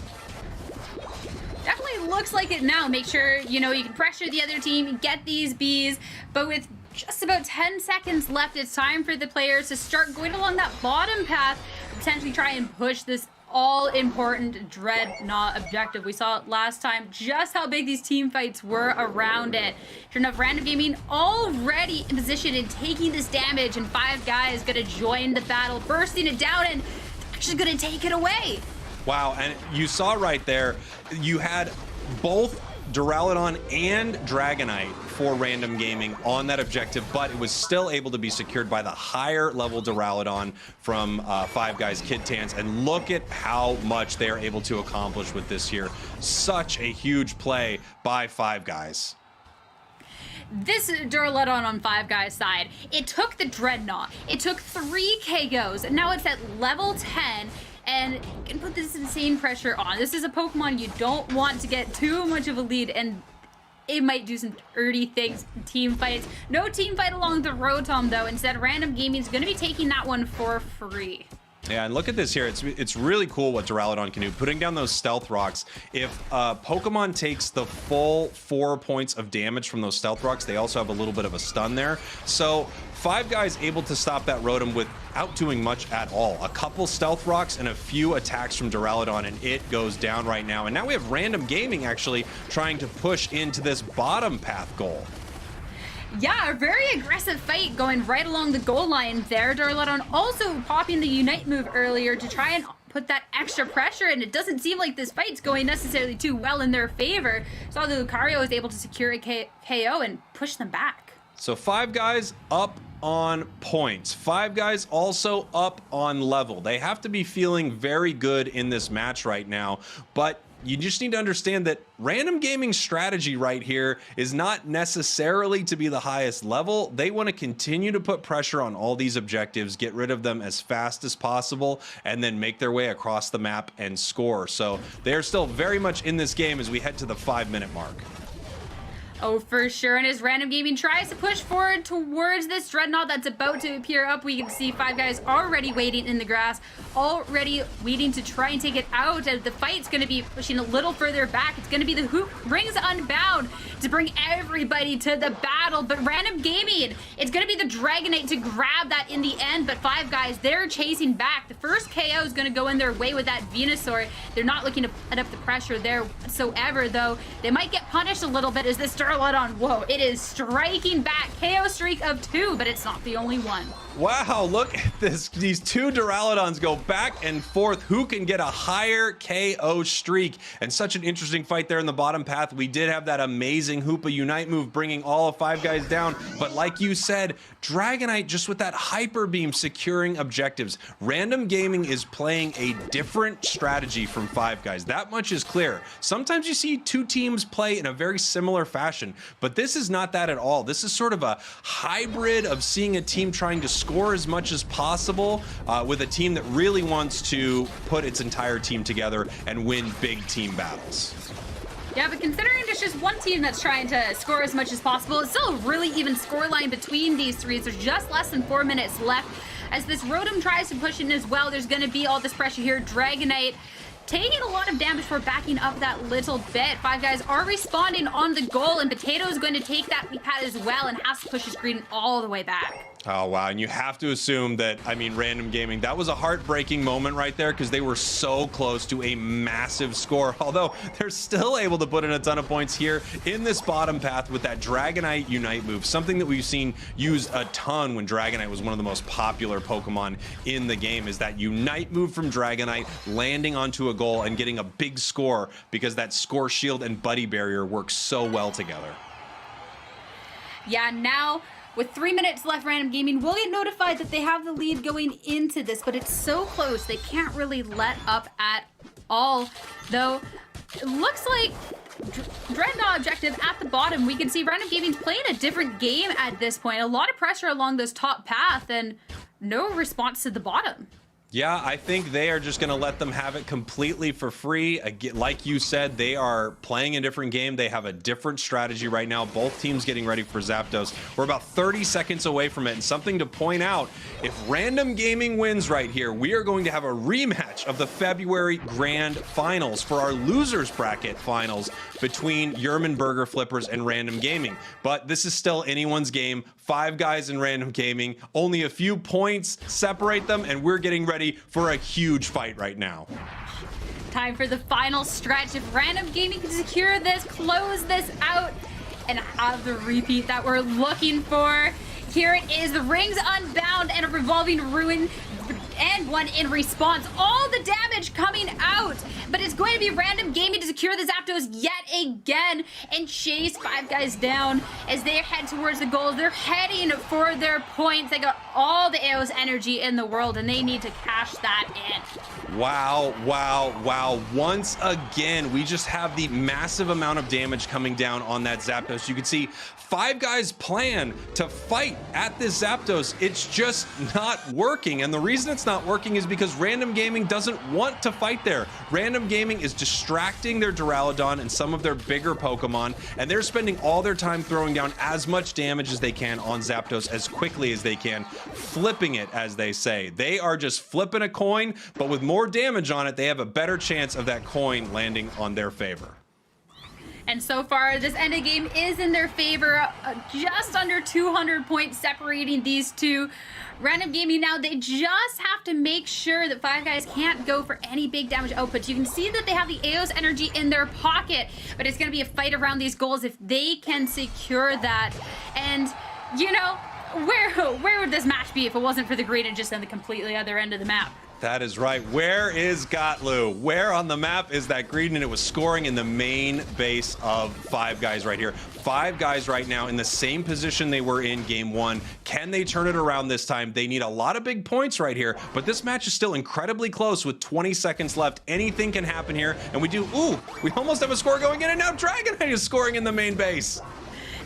Definitely looks like it now. Make sure, you know, you can pressure the other team, get these bees, but with just about 10 seconds left, it's time for the players to start going along that bottom path, potentially try and push this all-important Dreadnought objective. We saw it last time, just how big these team fights were around it. Sure enough, Random Gaming already in position and taking this damage, and Five Guys gonna join the battle, bursting it down, and actually gonna take it away. Wow, and you saw right there, you had both Duraludon and Dragonite for Random Gaming on that objective, but it was still able to be secured by the higher level Duraludon from Five Guys Kid Tans. And look at how much they are able to accomplish with this here. Such a huge play by Five Guys. This Duraludon on Five Guys side, it took the Dreadnought, it took 3 KOs, and now it's at level 10, and can put this insane pressure on. This is a Pokemon you don't want to get too much of a lead, and it might do some dirty things in team fights. No team fight along the Rotom though. Instead, Random Gaming is going to be taking that one for free. Yeah, and look at this here. It's really cool what Duraludon can do. Putting down those Stealth Rocks. If Pokemon takes the full 4 points of damage from those Stealth Rocks, they also have a little bit of a stun there. So Five Guys able to stop that Rotom without doing much at all. A couple Stealth Rocks and a few attacks from Duraludon, and it goes down right now. And now we have Random Gaming actually trying to push into this bottom path goal. Yeah, a very aggressive fight going right along the goal line there. Duraludon also popping the Unite move earlier to try and put that extra pressure, and it doesn't seem like this fight's going necessarily too well in their favor. So the Lucario is able to secure a KO and push them back. So Five Guys up on points. Five Guys also up on level. They have to be feeling very good in this match right now, but you just need to understand that Random Gaming's strategy right here is not necessarily to be the highest level. They want to continue to put pressure on all these objectives, get rid of them as fast as possible, and then make their way across the map and score. So they're still very much in this game as we head to the 5-minute mark. Oh, for sure. And as Random Gaming tries to push forward towards this Dreadnought that's about to appear up, we can see Five Guys already waiting in the grass, already waiting to try and take it out. As the fight's going to be pushing a little further back. It's going to be the Hoopa Rings Unbound to bring everybody to the battle. But Random Gaming, it's going to be the Dragonite to grab that in the end. But Five Guys, they're chasing back. The first KO is going to go in their way with that Venusaur. They're not looking to put up the pressure there whatsoever, though. They might get punished a little bit as this Duraludon, whoa, it is striking back. KO streak of 2, but it's not the only one. Wow, look at this. These two Duraludons go back and forth. Who can get a higher KO streak? And such an interesting fight there in the bottom path. We did have that amazing Hoopa Unite move bringing all of Five Guys down. But like you said, Dragonite just with that Hyper Beam securing objectives. Random Gaming is playing a different strategy from Five Guys. That much is clear. Sometimes you see two teams play in a very similar fashion, but this is not that at all. This is sort of a hybrid of seeing a team trying to score as much as possible with a team that really wants to put its entire team together and win big team battles. Yeah, but considering there's just one team that's trying to score as much as possible, it's still a really even scoreline between these three. There's just less than 4 minutes left. As this Rotom tries to push in as well, there's going to be all this pressure here. Dragonite taking a lot of damage for backing up that little bit. Five Guys are responding on the goal, and Potato is going to take that lead pad as well and has to push his Greedent all the way back. Oh, wow. And you have to assume that, I mean, Random Gaming, that was a heartbreaking moment right there because they were so close to a massive score. Although they're still able to put in a ton of points here in this bottom path with that Dragonite Unite move, something that we've seen used a ton when Dragonite was one of the most popular Pokemon in the game, is that Unite move from Dragonite, landing onto a goal and getting a big score because that Score Shield and Buddy Barrier work so well together. Yeah, now with 3 minutes left, Random Gaming will get notified that they have the lead going into this, but it's so close they can't really let up at all. Though it looks like Dreadnought objective at the bottom. We can see Random Gaming's playing a different game at this point. A lot of pressure along this top path and no response to the bottom. Yeah, I think they are just going to let them have it completely for free. Again, like you said, they are playing a different game. They have a different strategy right now. Both teams getting ready for Zapdos. We're about 30 seconds away from it. And something to point out, if Random Gaming wins right here, we are going to have a rematch of the February Grand Finals for our losers bracket finals between Yerman Burger Flippers and Random Gaming. But this is still anyone's game. Five Guys in Random Gaming. Only a few points separate them, and we're getting ready for a huge fight right now. Time for the final stretch. If Random Gaming can secure this, close this out, and have the repeat that we're looking for. Here it is, the Rings Unbound and a Revolving Ruin, and one in response. All the damage coming out, but it's going to be Random Gaming to secure the Zapdos yet again and chase Five Guys down as they head towards the goals. They're heading for their points. They got all the Aeos energy in the world, and they need to cash that in. Wow, wow, wow. Once again, we just have the massive amount of damage coming down on that Zapdos. You can see Five Guys' plan to fight at this Zapdos, it's just not working. And the reason it's not working is because Random Gaming doesn't want to fight there. Random Gaming is distracting their Duraludon and some of their bigger Pokemon, and they're spending all their time throwing down as much damage as they can on Zapdos as quickly as they can, flipping it, as they say. They are just flipping a coin, but with more damage on it, they have a better chance of that coin landing on their favor. And so far, this end of game is in their favor, just under 200 points separating these two. Random Gaming now, they just have to make sure that Five Guys can't go for any big damage outputs. You can see that they have the Aeos energy in their pocket, but it's going to be a fight around these goals if they can secure that. And, you know, where would this match be if it wasn't for the Greedent just on the completely other end of the map? That is right. Where is Gotlu? Where on the map is that Greedent? It was scoring in the main base of Five Guys right here. Five Guys right now in the same position they were in game one. Can they turn it around this time? They need a lot of big points right here, but this match is still incredibly close with 20 seconds left. Anything can happen here, and we almost have a score going in, and now Dragonite is scoring in the main base.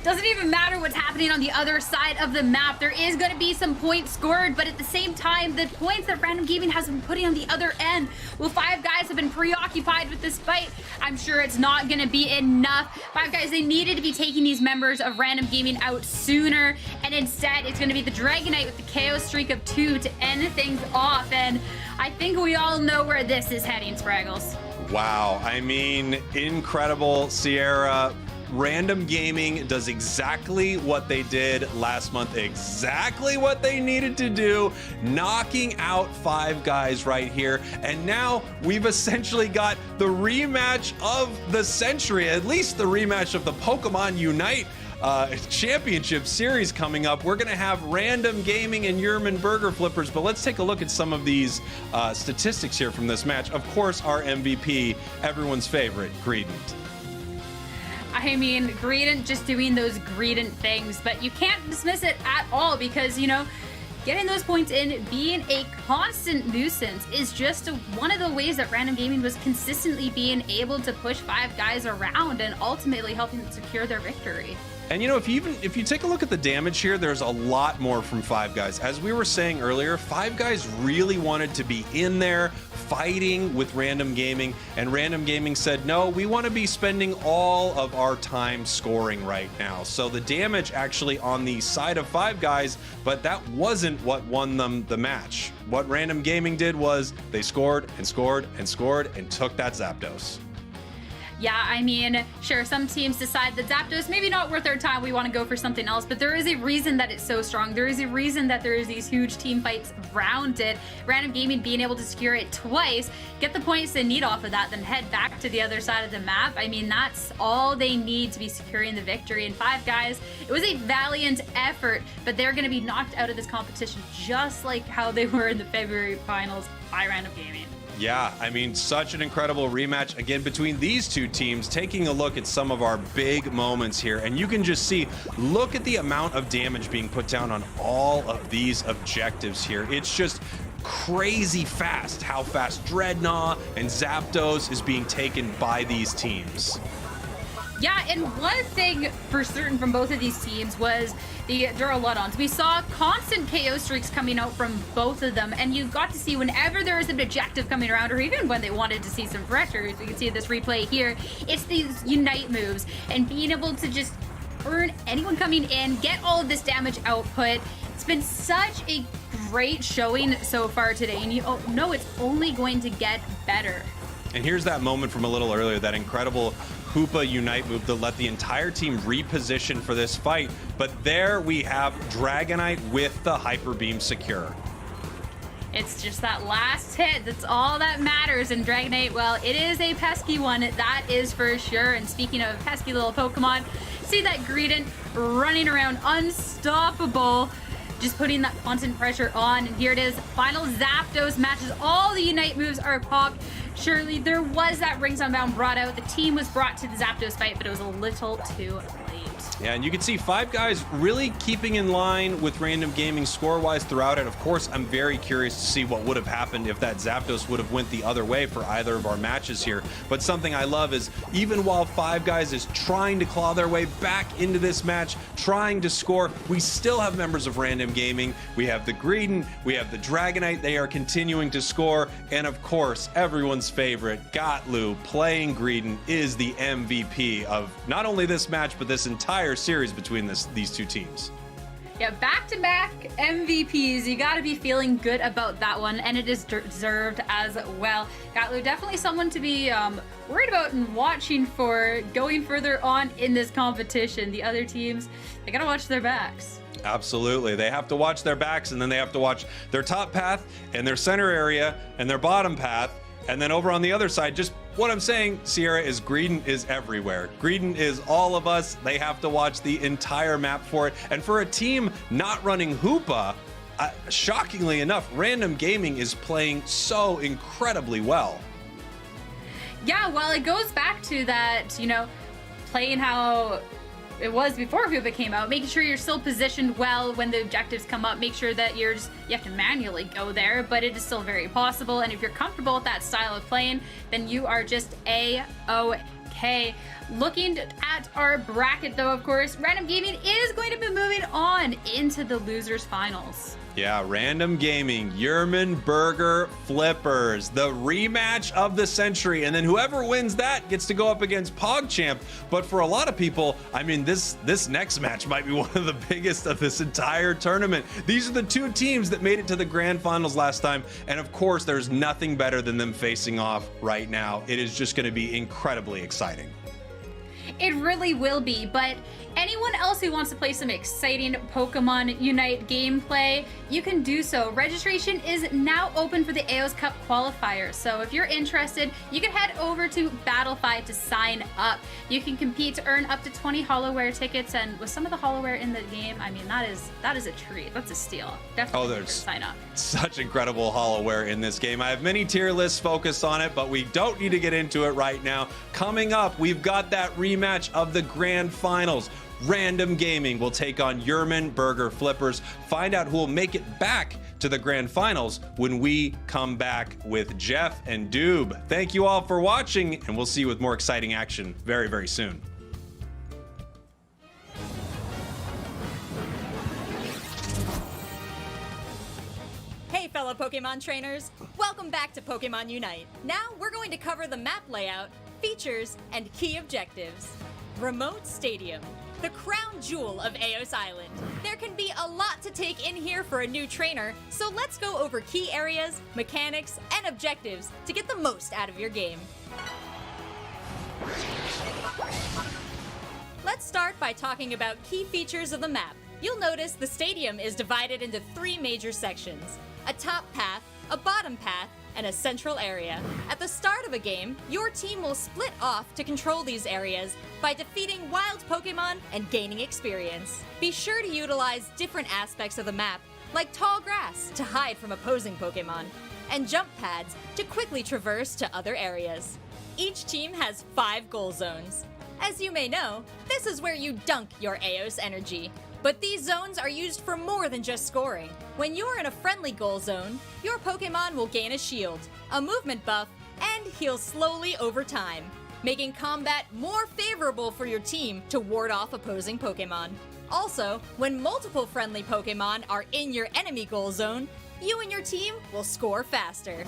Doesn't even matter what's happening on the other side of the map. There is going to be some points scored, but at the same time, the points that Random Gaming has been putting on the other end, well, Five Guys have been preoccupied with this fight. I'm sure it's not going to be enough. Five Guys, they needed to be taking these members of Random Gaming out sooner, and instead, it's going to be the Dragonite with the KO streak of 2 to end things off, and I think we all know where this is heading, Spraggles. Wow, I mean, incredible, Sierra. Random Gaming does exactly what they did last month, exactly what they needed to do, knocking out Five Guys right here. And now we've essentially got the rematch of the century, at least the rematch of the Pokemon UNITE Championship Series coming up. We're going to have Random Gaming and Yerman Burger Flippers, but let's take a look at some of these statistics here from this match. Of course, our MVP, everyone's favorite, Greedent. I mean, Greedent just doing those Greedent things, but you can't dismiss it at all because, you know, getting those points in, being a constant nuisance is just one of the ways that Random Gaming was consistently being able to push Five Guys around and ultimately helping them secure their victory. And if you take a look at the damage here, there's a lot more from Five Guys. As we were saying earlier, Five Guys really wanted to be in there fighting with Random Gaming, and Random Gaming said, no, we want to be spending all of our time scoring right now. So the damage actually on the side of Five Guys, but that wasn't what won them the match. What Random Gaming did was they scored and scored and scored and took that Zapdos. Yeah, I mean, sure, some teams decide that Zapdos maybe not worth their time, we want to go for something else, but there is a reason that it's so strong. There is a reason that there is these huge team fights around it. Random Gaming being able to secure it twice, get the points they need off of that, then head back to the other side of the map. I mean, that's all they need to be securing the victory. And Five Guys, it was a valiant effort, but they're going to be knocked out of this competition just like how they were in the February finals by Random Gaming. Yeah, I mean, such an incredible rematch again between these two teams. Taking a look at some of our big moments here, and you can just see, look at the amount of damage being put down on all of these objectives here. It's just crazy fast how fast Dreadnought and Zapdos is being taken by these teams. Yeah, and one thing for certain from both of these teams was the Duraludons. We saw constant KO streaks coming out from both of them, and you got to see whenever there was an objective coming around, or even when they wanted to see some pressure, as you can see this replay here, it's these Unite moves, and being able to just earn anyone coming in, get all of this damage output. It's been such a great showing so far today, and you know it's only going to get better. And here's that moment from a little earlier, that incredible Hoopa Unite move that let the entire team reposition for this fight. But there we have Dragonite with the Hyper Beam secure. It's just that last hit, that's all that matters. And Dragonite, well, it is a pesky one, that is for sure. And speaking of pesky little Pokemon, see that Greedent running around unstoppable, just putting that constant pressure on. And here it is, final Zapdos matches. All the Unite moves are popped. Surely there was that Rings Unbound brought out. The team was brought to the Zapdos fight, but it was a little too late. Yeah, and you can see Five Guys really keeping in line with Random Gaming score-wise throughout it. Of course, I'm very curious to see what would have happened if that Zapdos would have went the other way for either of our matches here. But something I love is, even while Five Guys is trying to claw their way back into this match, trying to score, we still have members of Random Gaming. We have the Greedent, we have the Dragonite. They are continuing to score. And of course, everyone's favorite, Gotlu, playing Greedent, is the MVP of not only this match, but this entire series between these two teams. Yeah, back-to-back MVPs. You got to be feeling good about that one, and it is deserved as well. Gotlu, definitely someone to be worried about and watching for going further on in this competition. The other teams, they got to watch their backs. Absolutely. They have to watch their backs, and then they have to watch their top path and their center area and their bottom path. And then over on the other side, just what I'm saying, Sierra, is Greedent is everywhere. Greedent is all of us. They have to watch the entire map for it. And for a team not running Hoopa, shockingly enough, Random Gaming is playing so incredibly well. Yeah, well, it goes back to that, playing how it was before Hoopa came out, making sure you're still positioned well when the objectives come up. Make sure that you have to manually go there, but it is still very possible. And if you're comfortable with that style of playing, then you are just A-OK. Looking at our bracket, though, of course, Random Gaming is going to be moving on into the losers finals. Yeah, Random Gaming, Yerman Burger Flippers, the rematch of the century. And then whoever wins that gets to go up against PogChamp. But for a lot of people, I mean, this next match might be one of the biggest of this entire tournament. These are the two teams that made it to the grand finals last time. And of course, there's nothing better than them facing off right now. It is just going to be incredibly exciting. It really will be, but anyone else who wants to play some exciting Pokemon Unite gameplay, you can do so. Registration is now open for the Aeos Cup qualifier, so if you're interested, you can head over to Battlefy to sign up. You can compete to earn up to 20 HoloWare tickets, and with some of the HoloWare in the game, I mean, that is a treat. That's a steal. Definitely sign up. Such incredible HoloWare in this game. I have many tier lists focused on it, but we don't need to get into it right now. Coming up, we've got that rematch of the grand finals. Random Gaming will take on Yerman Burger Flippers. Find out who will make it back to the grand finals when we come back with Jeff and Doob. Thank you all for watching, and we'll see you with more exciting action very, very soon. fellow Pokemon trainers. Welcome back to Pokemon Unite. Now we're going to cover the map layout, features, and key objectives. Remote Stadium, the crown jewel of Aeos Island. There can be a lot to take in here for a new trainer, so let's go over key areas, mechanics, and objectives to get the most out of your game. Let's start by talking about key features of the map. You'll notice the stadium is divided into 3 major sections: a top path, a bottom path, and a central area. At the start of a game, your team will split off to control these areas by defeating wild Pokemon and gaining experience. Be sure to utilize different aspects of the map, like tall grass to hide from opposing Pokemon, and jump pads to quickly traverse to other areas. Each team has 5 goal zones. As you may know, this is where you dunk your Aeos energy. But these zones are used for more than just scoring. When you're in a friendly goal zone, your Pokemon will gain a shield, a movement buff, and heal slowly over time, making combat more favorable for your team to ward off opposing Pokemon. Also, when multiple friendly Pokemon are in your enemy goal zone, you and your team will score faster.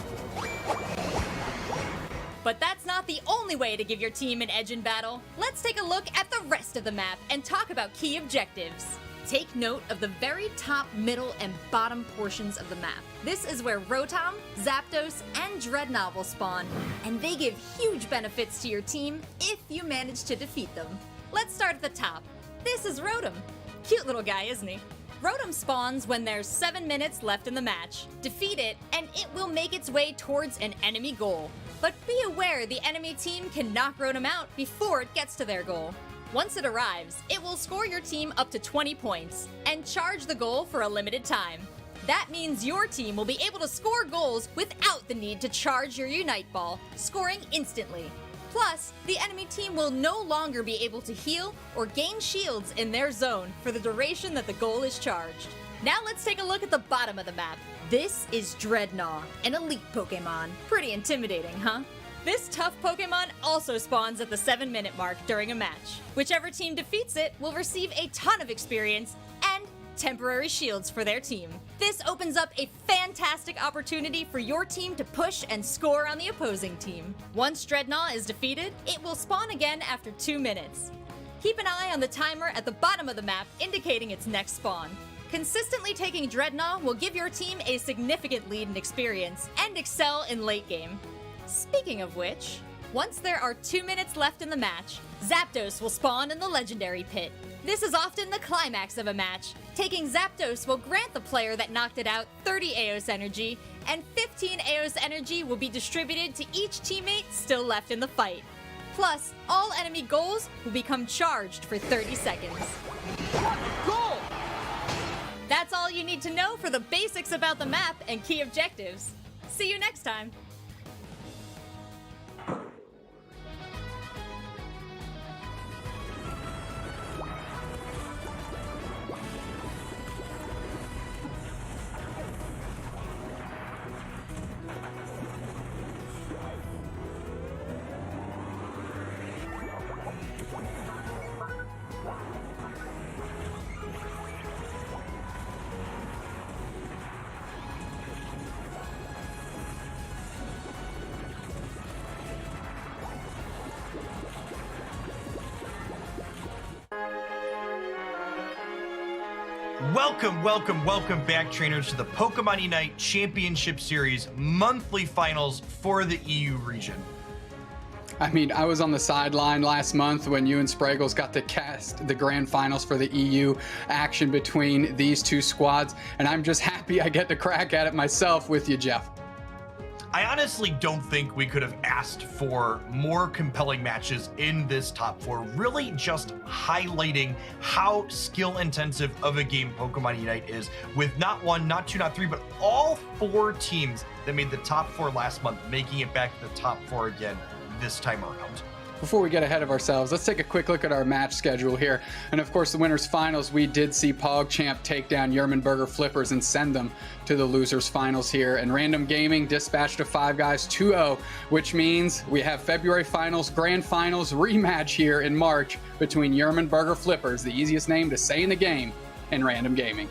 But that's not the only way to give your team an edge in battle. Let's take a look at the rest of the map and talk about key objectives. Take note of the very top, middle, and bottom portions of the map. This is where Rotom, Zapdos, and Dreadnought will spawn, and they give huge benefits to your team if you manage to defeat them. Let's start at the top. This is Rotom. Cute little guy, isn't he? Rotom spawns when there's 7 minutes left in the match. Defeat it, and it will make its way towards an enemy goal. But be aware the enemy team can knock Rotom out before it gets to their goal. Once it arrives, it will score your team up to 20 points and charge the goal for a limited time. That means your team will be able to score goals without the need to charge your Unite Ball, scoring instantly. Plus, the enemy team will no longer be able to heal or gain shields in their zone for the duration that the goal is charged. Now let's take a look at the bottom of the map. This is Dreadnought, an elite Pokemon. Pretty intimidating, huh? This tough Pokemon also spawns at the 7-minute mark during a match. Whichever team defeats it will receive a ton of experience and temporary shields for their team. This opens up a fantastic opportunity for your team to push and score on the opposing team. Once Dreadnought is defeated, it will spawn again after 2 minutes. Keep an eye on the timer at the bottom of the map indicating its next spawn. Consistently taking Dreadnought will give your team a significant lead in experience and excel in late game. Speaking of which, once there are 2 minutes left in the match, Zapdos will spawn in the Legendary Pit. This is often the climax of a match. Taking Zapdos will grant the player that knocked it out 30 Aeos energy, and 15 Aeos energy will be distributed to each teammate still left in the fight. Plus, all enemy goals will become charged for 30 seconds. Goal! That's all you need to know for the basics about the map and key objectives. See you next time! Welcome back, trainers, to the Pokemon UNITE Championship Series monthly finals for the EU region. I mean, I was on the sideline last month when you and Spraggles got to cast the grand finals for the EU action between these two squads, and I'm just happy I get to crack at it myself with you, Jeff. I honestly don't think we could have asked for more compelling matches in this top 4, really just highlighting how skill intensive of a game Pokemon Unite is, with not 1, not 2, not 3, but all 4 teams that made the top 4 last month making it back to the top 4 again this time around. Before we get ahead of ourselves, let's take a quick look at our match schedule here. And of course, the winners finals, we did see PogChamp take down Yermanburger Flippers and send them to the losers finals here. And Random Gaming dispatched a 5 Guys 2-0, which means we have February finals, grand finals rematch here in March between Yermanburger Flippers, the easiest name to say in the game, and Random Gaming.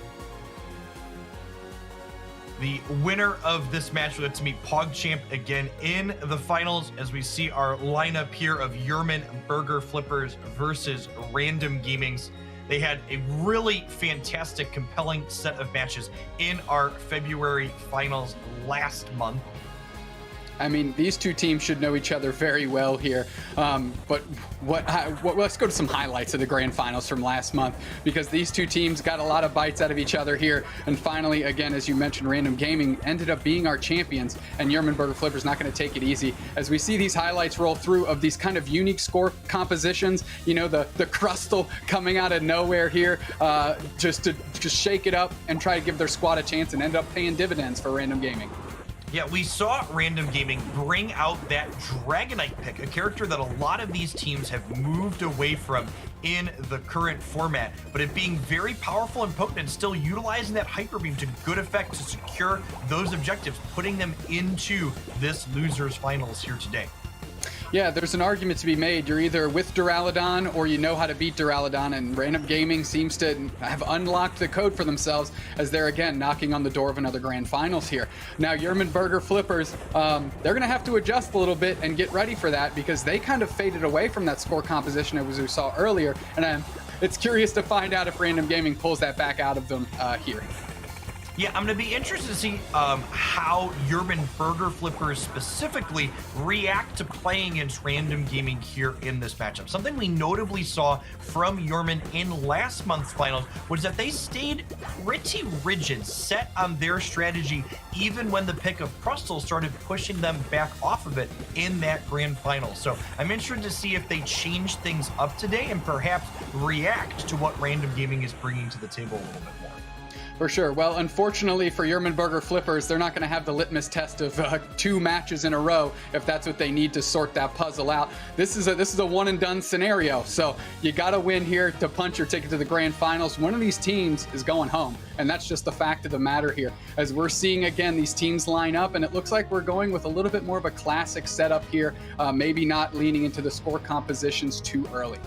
The winner of this match will get to meet PogChamp again in the finals, as we see our lineup here of Yerman Burger Flippers versus Random Gamings. They had a really fantastic, compelling set of matches in our February finals last month. I mean, these two teams should know each other very well here. But let's go to some highlights of the grand finals from last month, because these two teams got a lot of bites out of each other here. And finally, again, as you mentioned, Random Gaming ended up being our champions, and Yerman Burger Flipper's not going to take it easy. As we see these highlights roll through of these kind of unique score compositions, you know, the Crustal coming out of nowhere here, just to shake it up and try to give their squad a chance, and end up paying dividends for Random Gaming. Yeah, we saw Random Gaming bring out that Dragonite pick, a character that a lot of these teams have moved away from in the current format, but it being very powerful and potent, and still utilizing that Hyper Beam to good effect to secure those objectives, putting them into this losers finals here today. Yeah, there's an argument to be made. You're either with Duraludon or you know how to beat Duraludon, and Random Gaming seems to have unlocked the code for themselves, as they're again knocking on the door of another grand finals here. Now, Yerman Burger Flippers, they're going to have to adjust a little bit and get ready for that, because they kind of faded away from that score composition as we saw earlier, and it's curious to find out if Random Gaming pulls that back out of them here. Yeah, I'm going to be interested to see how Yerman Burger Flippers specifically react to playing against Random Gaming here in this matchup. Something we notably saw from Yerman in last month's finals was that they stayed pretty rigid, set on their strategy, even when the pick of Crustal started pushing them back off of it in that grand final. So I'm interested to see if they change things up today and perhaps react to what Random Gaming is bringing to the table a little bit more. For sure. Well, unfortunately for Yerman Burger Flippers, they're not going to have the litmus test of 2 matches in a row if that's what they need to sort that puzzle out. This is a one and done scenario. So you got to win here to punch your ticket to the grand finals. One of these teams is going home, and that's just the fact of the matter here. As we're seeing again these teams line up, and it looks like we're going with a little bit more of a classic setup here, maybe not leaning into the score compositions too early.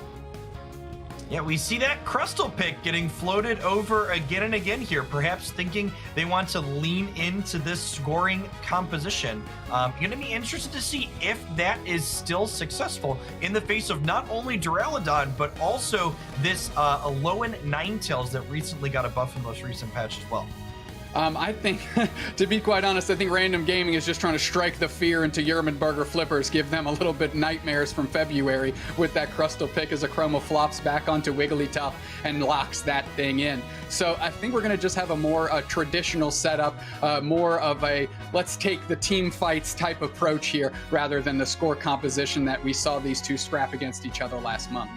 Yeah, we see that Crustal pick getting floated over again and again here, perhaps thinking they want to lean into this scoring composition. Going to be interested to see if that is still successful in the face of not only Duraludon, but also this Alolan Ninetales that recently got a buff in the most recent patch as well. I think, to be quite honest, I think Random Gaming is just trying to strike the fear into Yerman Burger Flippers, give them a little bit nightmares from February with that Crustal pick as Achroma flops back onto Wigglytuff and locks that thing in. So I think we're going to just have a more traditional setup, more of a let's take the team fights type approach here, rather than the score composition that we saw these two scrap against each other last month.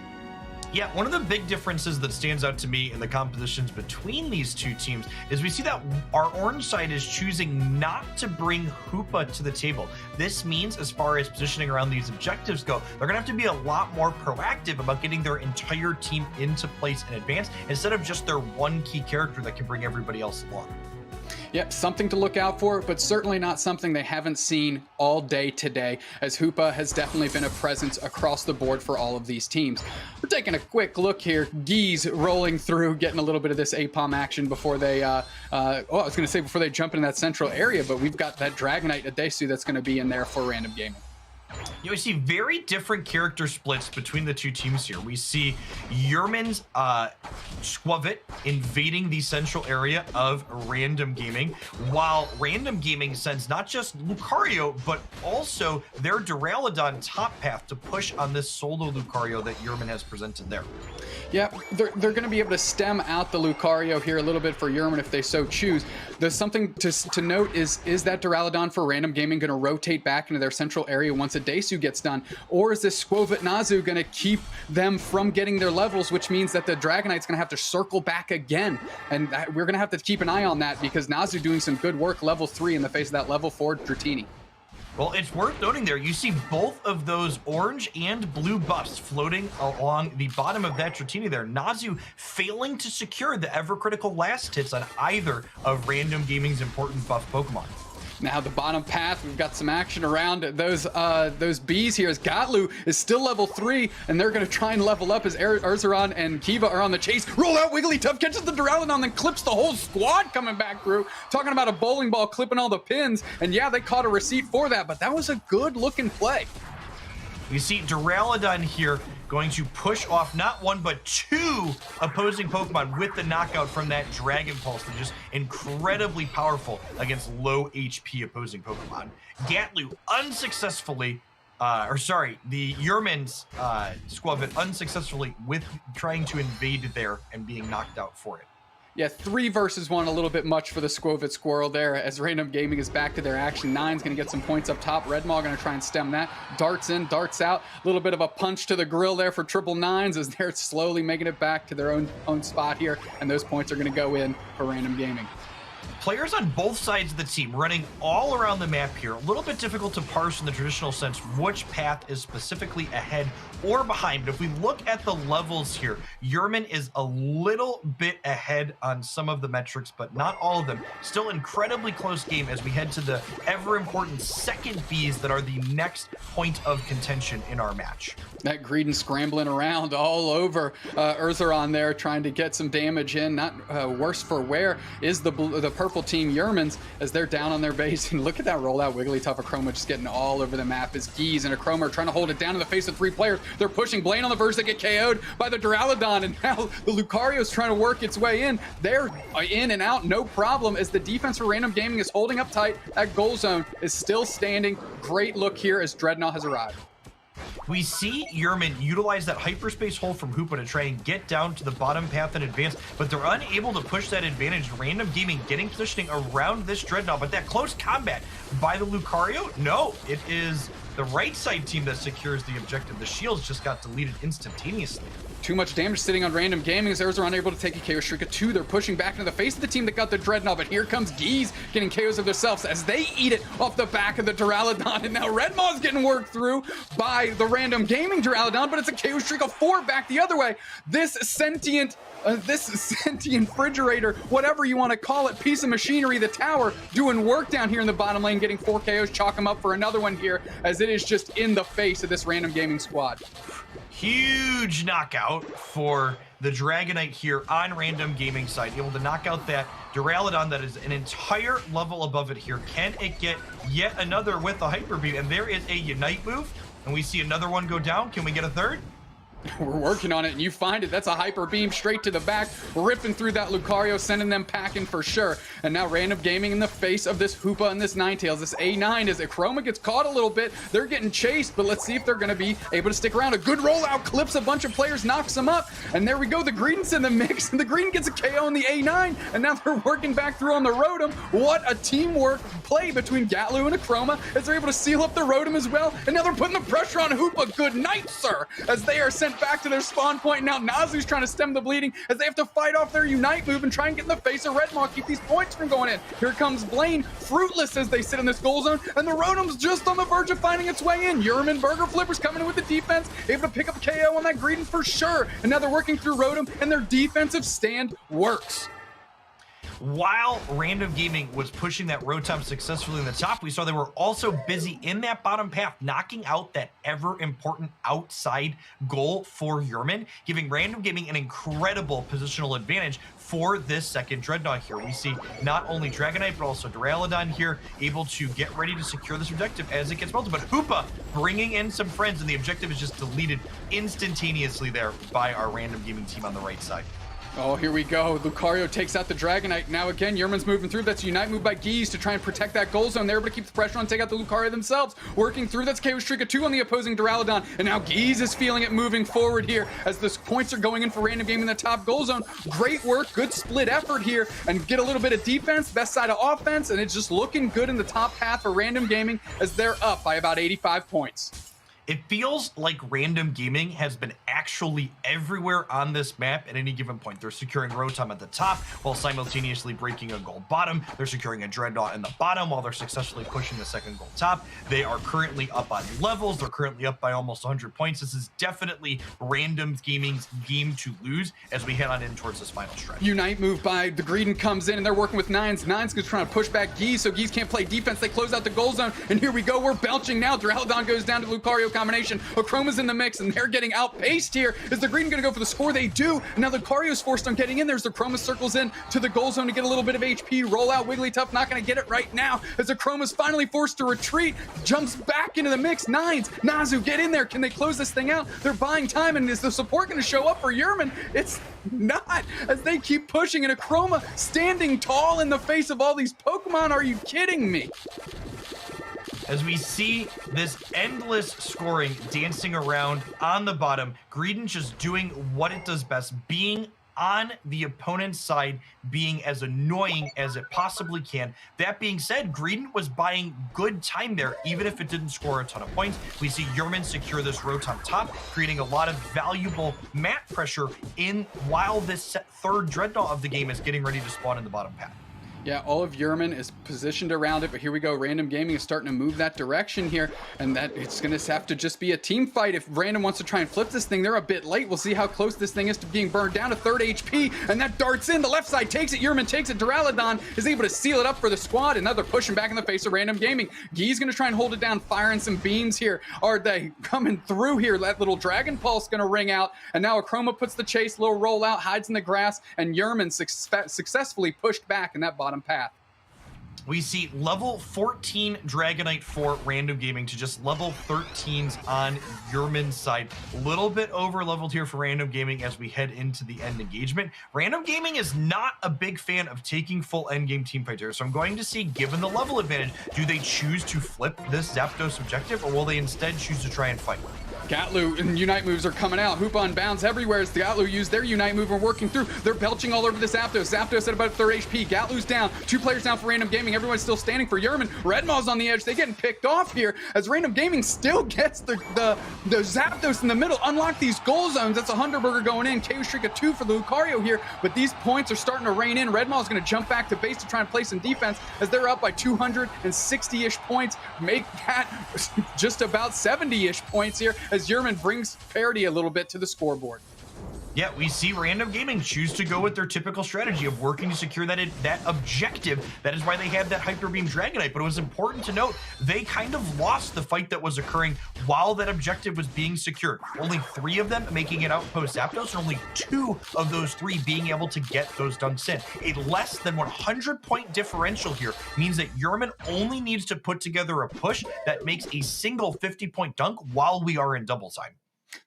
Yeah, one of the big differences that stands out to me in the compositions between these two teams is we see that our orange side is choosing not to bring Hoopa to the table. This means, as far as positioning around these objectives go, they're going to have to be a lot more proactive about getting their entire team into place in advance, instead of just their one key character that can bring everybody else along. Yep, something to look out for, but certainly not something they haven't seen all day today, as Hoopa has definitely been a presence across the board for all of these teams. We're taking a quick look here. Geese rolling through, getting a little bit of this APOM action before they, before they jump into that central area, but we've got that Dragonite Adesu that's going to be in there for Random Gaming. You know, we see very different character splits between the two teams here. We see Yerman's Squavit invading the central area of Random Gaming, while Random Gaming sends not just Lucario, but also their Duraludon top path to push on this solo Lucario that Yerman has presented there. Yeah, they're going to be able to stem out the Lucario here a little bit for Yerman if they so choose. There's something to note is that Duraludon for Random Gaming going to rotate back into their central area once Adesu gets done? Or is this Squavit Nazu going to keep them from getting their levels, which means that the Dragonite's going to have to circle back again? And we're going to have to keep an eye on that, because Nazu doing some good work level 3 in the face of that level 4 Dratini. Well, it's worth noting there, you see both of those orange and blue buffs floating along the bottom of that Dratini there. Nazu failing to secure the ever-critical last hits on either of Random Gaming's important buff Pokemon. Now the bottom path, we've got some action around those bees here as Gatlu is still level 3, and they're going to try and level up as Urzaron and Kiva are on the chase. Roll out Wigglytuff, catches the Duraludon, then clips the whole squad coming back through. Talking about a bowling ball clipping all the pins, and yeah, they caught a receipt for that, but that was a good looking play. We see Duraludon here going to push off not one, but 2 opposing Pokemon with the knockout from that Dragon Pulse. They're just incredibly powerful against low HP opposing Pokemon. Gatlu unsuccessfully, the Yerman's squad unsuccessfully with trying to invade there and being knocked out for it. Yeah, 3 versus 1, a little bit much for the Squovit Squirrel there as Random Gaming is back to their action. Nine's going to get some points up top. Redmaw going to try and stem that. Darts in, darts out. A little bit of a punch to the grill there for Triple Nines as they're slowly making it back to their own spot here. And those points are going to go in for Random Gaming. Players on both sides of the team running all around the map here. A little bit difficult to parse in the traditional sense which path is specifically ahead or behind. But if we look at the levels here, Yerman is a little bit ahead on some of the metrics, but not all of them. Still incredibly close game as we head to the ever-important second bees that are the next point of contention in our match. That Greedon scrambling around all over Urzaron there, trying to get some damage in. Not worse for wear is the purple team Yermans as they're down on their base. And look at that rollout. Wigglytuff, Akroma just getting all over the map as Geese and Akroma are trying to hold it down in the face of 3 players. They're pushing Blaine on the verge. They get KO'd by the Duraludon, and now the Lucario's trying to work its way in. They're in and out, no problem, as the defense for Random Gaming is holding up tight. That goal zone is still standing. Great look here as Dreadnought has arrived. We see Yerman utilize that hyperspace hole from Hoopa to try and get down to the bottom path and advance, but they're unable to push that advantage. Random Gaming getting positioning around this Dreadnought, but that close combat by the Lucario, no, it is the right side team that secures the objective. The shields just got deleted instantaneously. Too much damage sitting on Random Gaming as Urzaron unable to take a KO Shrika 2. They're pushing back into the face of the team that got the Dreadnought, but here comes Geese getting KOs of themselves as they eat it off the back of the Duraludon, and now Redmaw's getting worked through by the Random Gaming Duraludon, but it's a KO Shrika 4 back the other way. This sentient refrigerator, whatever you want to call it, piece of machinery, the tower, doing work down here in the bottom lane, getting 4 KOs, chalk him up for another one here, as it is just in the face of this Random Gaming squad. Huge knockout for the Dragonite here on Random Gaming side, able to knock out that Duraludon that is an entire level above it here. Can it get yet another with the Hyper Beam? And there is a Unite move, and we see another one go down. Can we get a third? We're working on it, and you find it. That's a Hyper Beam straight to the back, ripping through that Lucario, sending them packing for sure. And now Random Gaming in the face of this Hoopa and this Ninetales. This A9 as Akroma gets caught a little bit. They're getting chased, but let's see if they're going to be able to stick around. A good rollout, clips a bunch of players, knocks them up. And there we go. The Green's in the mix, and the Green gets a KO on the A9, and now they're working back through on the Rotom. What a teamwork play between Gatlu and Akroma as they're able to seal up the Rotom as well. And now they're putting the pressure on Hoopa. Good night, sir, as they are sent back to their spawn point. Now Nazu's trying to stem the bleeding as they have to fight off their Unite move and try and get in the face of Redmaw, keep these points from going in. Here comes Blaine, fruitless as they sit in this goal zone, and the Rotom's just on the verge of finding its way in. Yerman Burger Flippers coming in with the defense, able to pick up a KO on that Greedon for sure. And now they're working through Rotom, and their defensive stand works. While Random Gaming was pushing that Rotom successfully in the top, we saw they were also busy in that bottom path, knocking out that ever-important outside goal for Yerman, giving Random Gaming an incredible positional advantage for this second Dreadnought here. We see not only Dragonite, but also Duraludon here, able to get ready to secure this objective as it gets melted. But Hoopa bringing in some friends, and the objective is just deleted instantaneously there by our Random Gaming team on the right side. Oh, here we go. Lucario takes out the Dragonite. Now again, Yerman's moving through. That's a Unite move by Geese to try and protect that goal zone. They're able to keep the pressure on, take out the Lucario themselves. Working through, that's KO Shrika 2 on the opposing Duraludon. And now Geese is feeling it moving forward here as the points are going in for Random Gaming in the top goal zone. Great work, good split effort here, and get a little bit of defense, best side of offense, and it's just looking good in the top half for Random Gaming as they're up by about 85 points. It feels like Random Gaming has been actually everywhere on this map at any given point. They're securing Rotom at the top while simultaneously breaking a gold bottom. They're securing a Dreadnought in the bottom while they're successfully pushing the second gold top. They are currently up on levels. They're currently up by almost 100 points. This is definitely Random Gaming's game to lose as we head on in towards this final stretch. Unite move by the Greedent comes in, and they're working with Nines. Nines is trying to push back Geese, so Geese can't play defense. They close out the goal zone, and here we go. We're belching now. Duraludon goes down to Lucario combination. Akroma's in the mix, and they're getting outpaced here. Is the Greedent going to go for the score? They do. Now Lucario's forced on getting in. There's the Chroma circles in to the goal zone to get a little bit of HP. Roll out Wigglytuff, not going to get it right now. As the Chroma's finally forced to retreat, jumps back into the mix. Nines, Nazu, get in there. Can they close this thing out? They're buying time, and is the support going to show up for Yerman? It's not, as they keep pushing, and Akroma standing tall in the face of all these Pokemon. Are you kidding me? As we see this endless scoring dancing around on the bottom, Greedent just doing what it does best, being on the opponent's side, being as annoying as it possibly can. That being said, Greedent was buying good time there, even if it didn't score a ton of points. We see Yerman secure this Rotom top, creating a lot of valuable map pressure in while this third Dreadnought of the game is getting ready to spawn in the bottom path. Yeah, all of Yerman is positioned around it, but here we go. Random Gaming is starting to move that direction here, and that it's going to have to just be a team fight. If Random wants to try and flip this thing, they're a bit late. We'll see how close this thing is to being burned down to 3rd HP, and that darts in. The left side takes it. Yerman takes it. Duraludon is able to seal it up for the squad, and now they're pushing back in the face of Random Gaming. Gee's going to try and hold it down, firing some beams here. Are they coming through here? That little Dragon Pulse going to ring out, and now Akroma puts the chase, little rollout, hides in the grass, and Yerman successfully pushed back in that bottom path. We see level 14 Dragonite for Random Gaming to just level 13s on Yerman's side. A little bit over leveled here for Random Gaming as we head into the end engagement. Random Gaming is not a big fan of taking full endgame team fights here, so I'm going to see, given the level advantage, do they choose to flip this Zapdos objective, or will they instead choose to try and fight? Gatlu and Unite moves are coming out. Hoopa on bounds everywhere as the Gatlu use their Unite move and working through. They're belching all over the Zapdos. Zapdos at about 3rd HP. Gatlu's down. 2 players down for Random Gaming. Everyone's still standing for Yerman. Redmaw's on the edge. They're getting picked off here as Random Gaming still gets the Zapdos in the middle. Unlock these goal zones. That's a Hunterburger going in. KO Streak of 2 for the Lucario here, but these points are starting to rain in. Redmaw's going to jump back to base to try and play some defense as they're up by 260-ish points. Make that just about 70-ish points here as Yerman brings parity a little bit to the scoreboard. Yeah, we see Random Gaming choose to go with their typical strategy of working to secure that objective. That is why they had that Hyper Beam Dragonite, but it was important to note they kind of lost the fight that was occurring while that objective was being secured. Only 3 of them making it out post Zapdos, and only 2 of those 3 being able to get those dunks in. A less than 100-point differential here means that Yerman only needs to put together a push that makes a single 50-point dunk while we are in double time.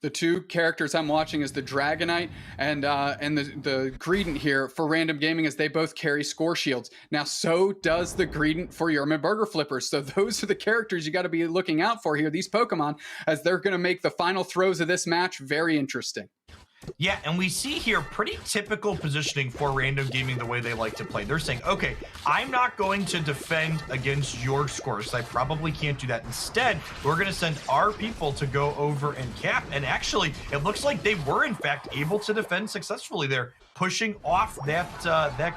The 2 characters I'm watching is the Dragonite and the Greedent here for Random Gaming, as they both carry score shields. Now, so does the Greedent for Yerman Burger Flippers. So those are the characters you got to be looking out for here, these Pokemon, as they're going to make the final throws of this match very interesting. Yeah, and we see here pretty typical positioning for Random Gaming the way they like to play. They're saying, okay, I'm not going to defend against your scores. I probably can't do that. Instead, we're going to send our people to go over and cap. And actually, it looks like they were, in fact, able to defend successfully there, pushing off that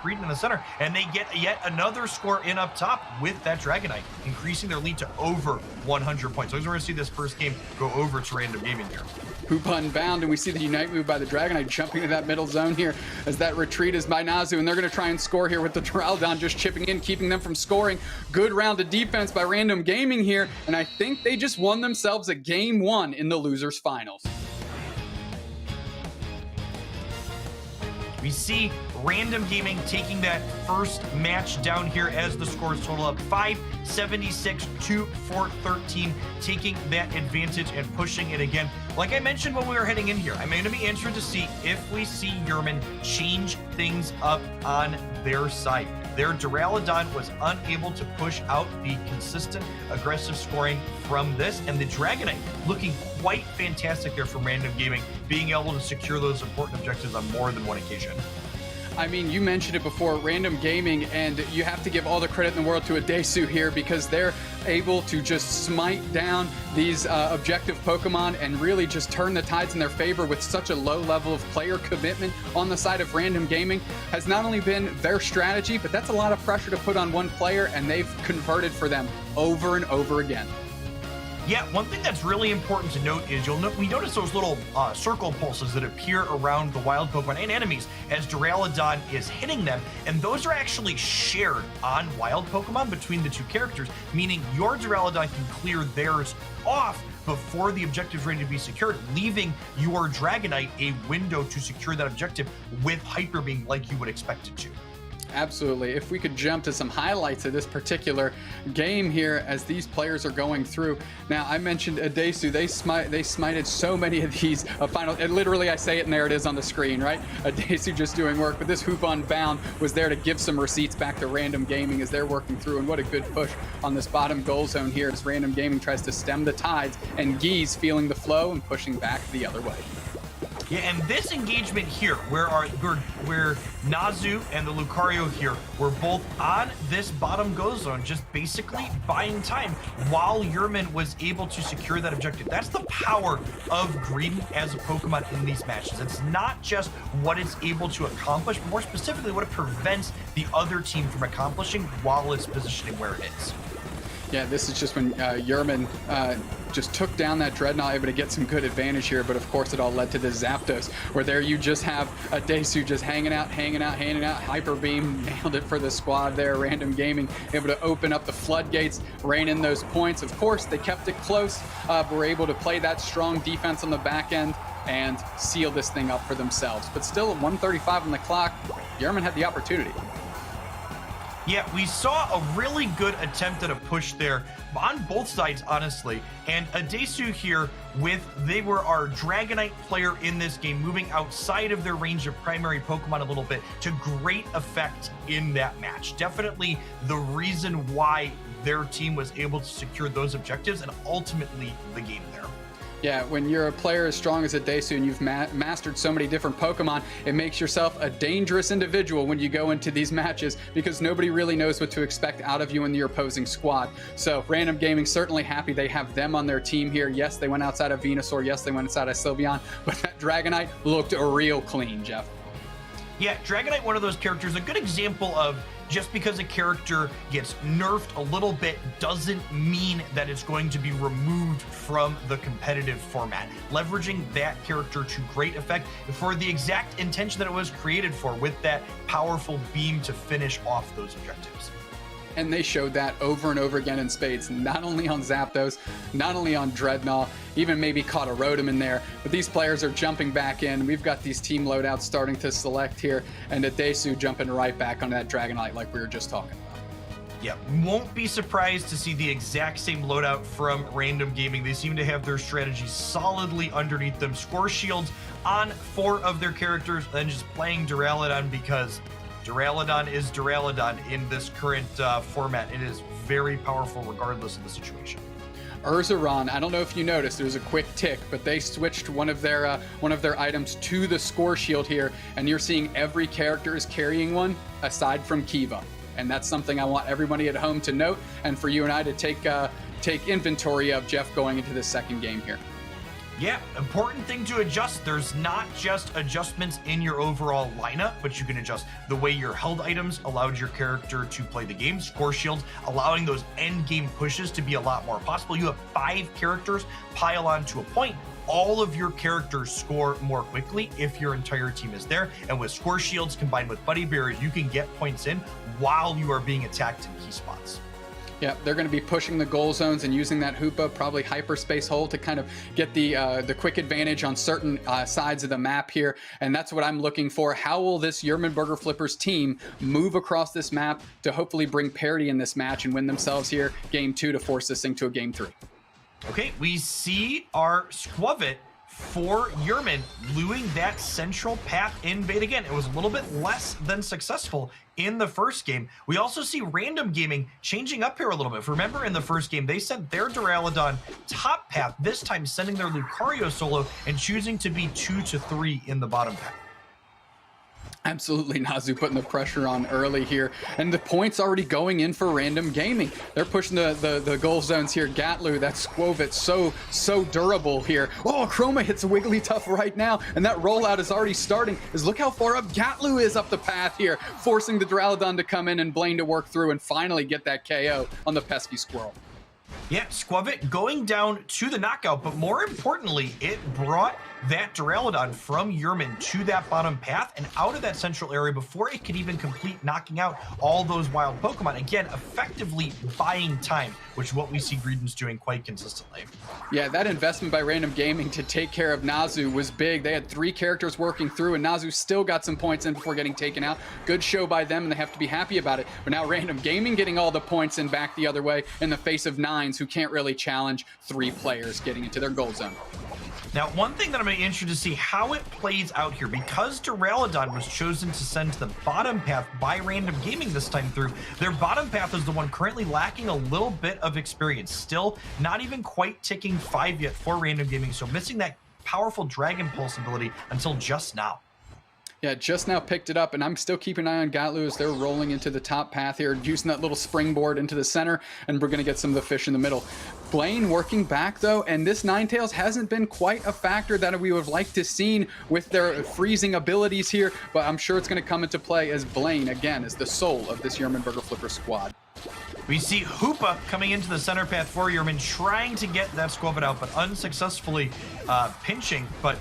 Greedent in the center. And they get yet another score in up top with that Dragonite, increasing their lead to over 100 points. So we're going to see this first game go over to Random Gaming here. Hoopa unbound, and we see the Unite move by the Dragonite jumping into that middle zone here as that retreat is by Nazu, and they're going to try and score here with the Duraludon just chipping in, keeping them from scoring. Good round of defense by Random Gaming here, and I think they just won themselves a game 1 in the losers finals. We see Random Gaming taking that first match down here as the scores total up 576 to 413, taking that advantage and pushing it again. Like I mentioned when we were heading in here, I'm going to be interested to see if we see Yerman change things up on their side. Their Duraludon was unable to push out the consistent aggressive scoring from this, and the Dragonite looking quite fantastic there from Random Gaming, being able to secure those important objectives on more than one occasion. I mean, you mentioned it before, Random Gaming, and you have to give all the credit in the world to Aeos here because they're able to just smite down these objective Pokemon and really just turn the tides in their favor with such a low level of player commitment on the side of Random Gaming. Has not only been their strategy, but that's a lot of pressure to put on one player, and they've converted for them over and over again. Yeah, one thing that's really important to note is we notice those little circle pulses that appear around the wild Pokemon and enemies as Duraludon is hitting them, and those are actually shared on wild Pokemon between the two characters, meaning your Duraludon can clear theirs off before the objective is ready to be secured, leaving your Dragonite a window to secure that objective with Hyper Beam like you would expect it to. Absolutely. If we could jump to some highlights of this particular game here as these players are going through. Now, I mentioned Aeos. They smited so many of these finals. And literally, I say it, and there it is on the screen, right? Aeos just doing work. But this Hoopa Unbound was there to give some receipts back to Random Gaming as they're working through. And what a good push on this bottom goal zone here as Random Gaming tries to stem the tides. And Geese feeling the flow and pushing back the other way. Yeah, and this engagement here, where Nazu and the Lucario here were both on this bottom go zone, just basically buying time while Yerman was able to secure that objective. That's the power of Green as a Pokemon in these matches. It's not just what it's able to accomplish, but more specifically what it prevents the other team from accomplishing while it's positioning where it is. Yeah, this is just when Yerman just took down that Dreadnought, able to get some good advantage here, but of course it all led to the Zapdos, where there you just have Aeos just hanging out, Hyper Beam, nailed it for the squad there, Random Gaming, able to open up the floodgates, rein in those points. Of course, they kept it close, but were able to play that strong defense on the back end and seal this thing up for themselves. But still at 1:35 on the clock, Yerman had the opportunity. Yeah, we saw a really good attempt at a push there on both sides, honestly. And Aeos here they were our Dragonite player in this game, moving outside of their range of primary Pokemon a little bit to great effect in that match. Definitely the reason why their team was able to secure those objectives and ultimately the game there. Yeah, when you're a player as strong as Aeos and you've mastered so many different Pokemon, it makes yourself a dangerous individual when you go into these matches because nobody really knows what to expect out of you and your opposing squad. So Random Gaming certainly happy they have them on their team here. Yes, they went outside of Venusaur. Yes, they went outside of Sylveon, but that Dragonite looked real clean, Jeff. Yeah, Dragonite, one of those characters, a good example of just because a character gets nerfed a little bit doesn't mean that it's going to be removed from the competitive format. Leveraging that character to great effect for the exact intention that it was created for, with that powerful beam to finish off those objectives. And they showed that over and over again in spades, not only on Zapdos, not only on Dreadnought, even maybe caught a Rotom in there, but these players are jumping back in. We've got these team loadouts starting to select here, and Aeos jumping right back on that Dragonite like we were just talking about. Yeah, won't be surprised to see the exact same loadout from Random Gaming. They seem to have their strategy solidly underneath them. Score shields on 4 of their characters, then just playing Duraludon because Duraludon is Duraludon in this current format. It is very powerful regardless of the situation. Urzaron, I don't know if you noticed, there was a quick tick, but they switched one of their items to the score shield here, and you're seeing every character is carrying one aside from Kiva. And that's something I want everybody at home to note, and for you and I to take inventory of, Jeff, going into this second game here. Yeah, important thing to adjust. There's not just adjustments in your overall lineup, but you can adjust the way your held items allowed your character to play the game. Score shields allowing those end game pushes to be a lot more possible. You have 5 characters pile on to a point. All of your characters score more quickly if your entire team is there. And with score shields combined with buddy barriers, you can get points in while you are being attacked in key spots. Yeah, they're going to be pushing the goal zones and using that Hoopa, probably hyperspace hole, to kind of get the quick advantage on certain sides of the map here. And that's what I'm looking for. How will this Yerman Burger Flippers team move across this map to hopefully bring parity in this match and win themselves here game 2 to force this thing to a game 3? Okay, we see our Squavit for Yerman luring that central path invade again. It was a little bit less than successful in the first game. We also see Random Gaming changing up here a little bit. Remember, in the first game, they sent their Duraludon top path, this time sending their Lucario solo and choosing to be 2 to 3 in the bottom path. Absolutely, Nazu putting the pressure on early here, and the points already going in for Random Gaming. They're pushing the goal zones here. Gatlu, that Squovit, so durable here. Oh, Chroma hits a Wigglytuff right now, and that rollout is already starting. Look how far up Gatlu is up the path here, forcing the Duraludon to come in and Blaine to work through and finally get that KO on the pesky squirrel. Yeah, Squovit going down to the knockout, but more importantly, it brought that Duraludon from Yerman to that bottom path and out of that central area before it could even complete knocking out all those wild Pokemon. Again, effectively buying time, which is what we see Greedent's doing quite consistently. Yeah, that investment by Random Gaming to take care of Nazu was big. They had 3 characters working through, and Nazu still got some points in before getting taken out. Good show by them, and they have to be happy about it. But now Random Gaming getting all the points in back the other way in the face of 9s who can't really challenge 3 players getting into their goal zone. Now, one thing that I'm interested to see how it plays out here, because Duraludon was chosen to send to the bottom path by Random Gaming this time through, their bottom path is the one currently lacking a little bit of experience. Still not even quite ticking 5 yet for Random Gaming, so missing that powerful Dragon Pulse ability until just now. Yeah, just now picked it up, and I'm still keeping an eye on Gatlu as they're rolling into the top path here, using that little springboard into the center, and we're going to get some of the fish in the middle. Blaine working back, though, and this Ninetales hasn't been quite a factor that we would have liked to seen with their freezing abilities here, but I'm sure it's going to come into play as Blaine, again, is the soul of this Yerman Burger Flipper squad. We see Hoopa coming into the center path for Yerman, trying to get that Squovit out, but unsuccessfully pinching. But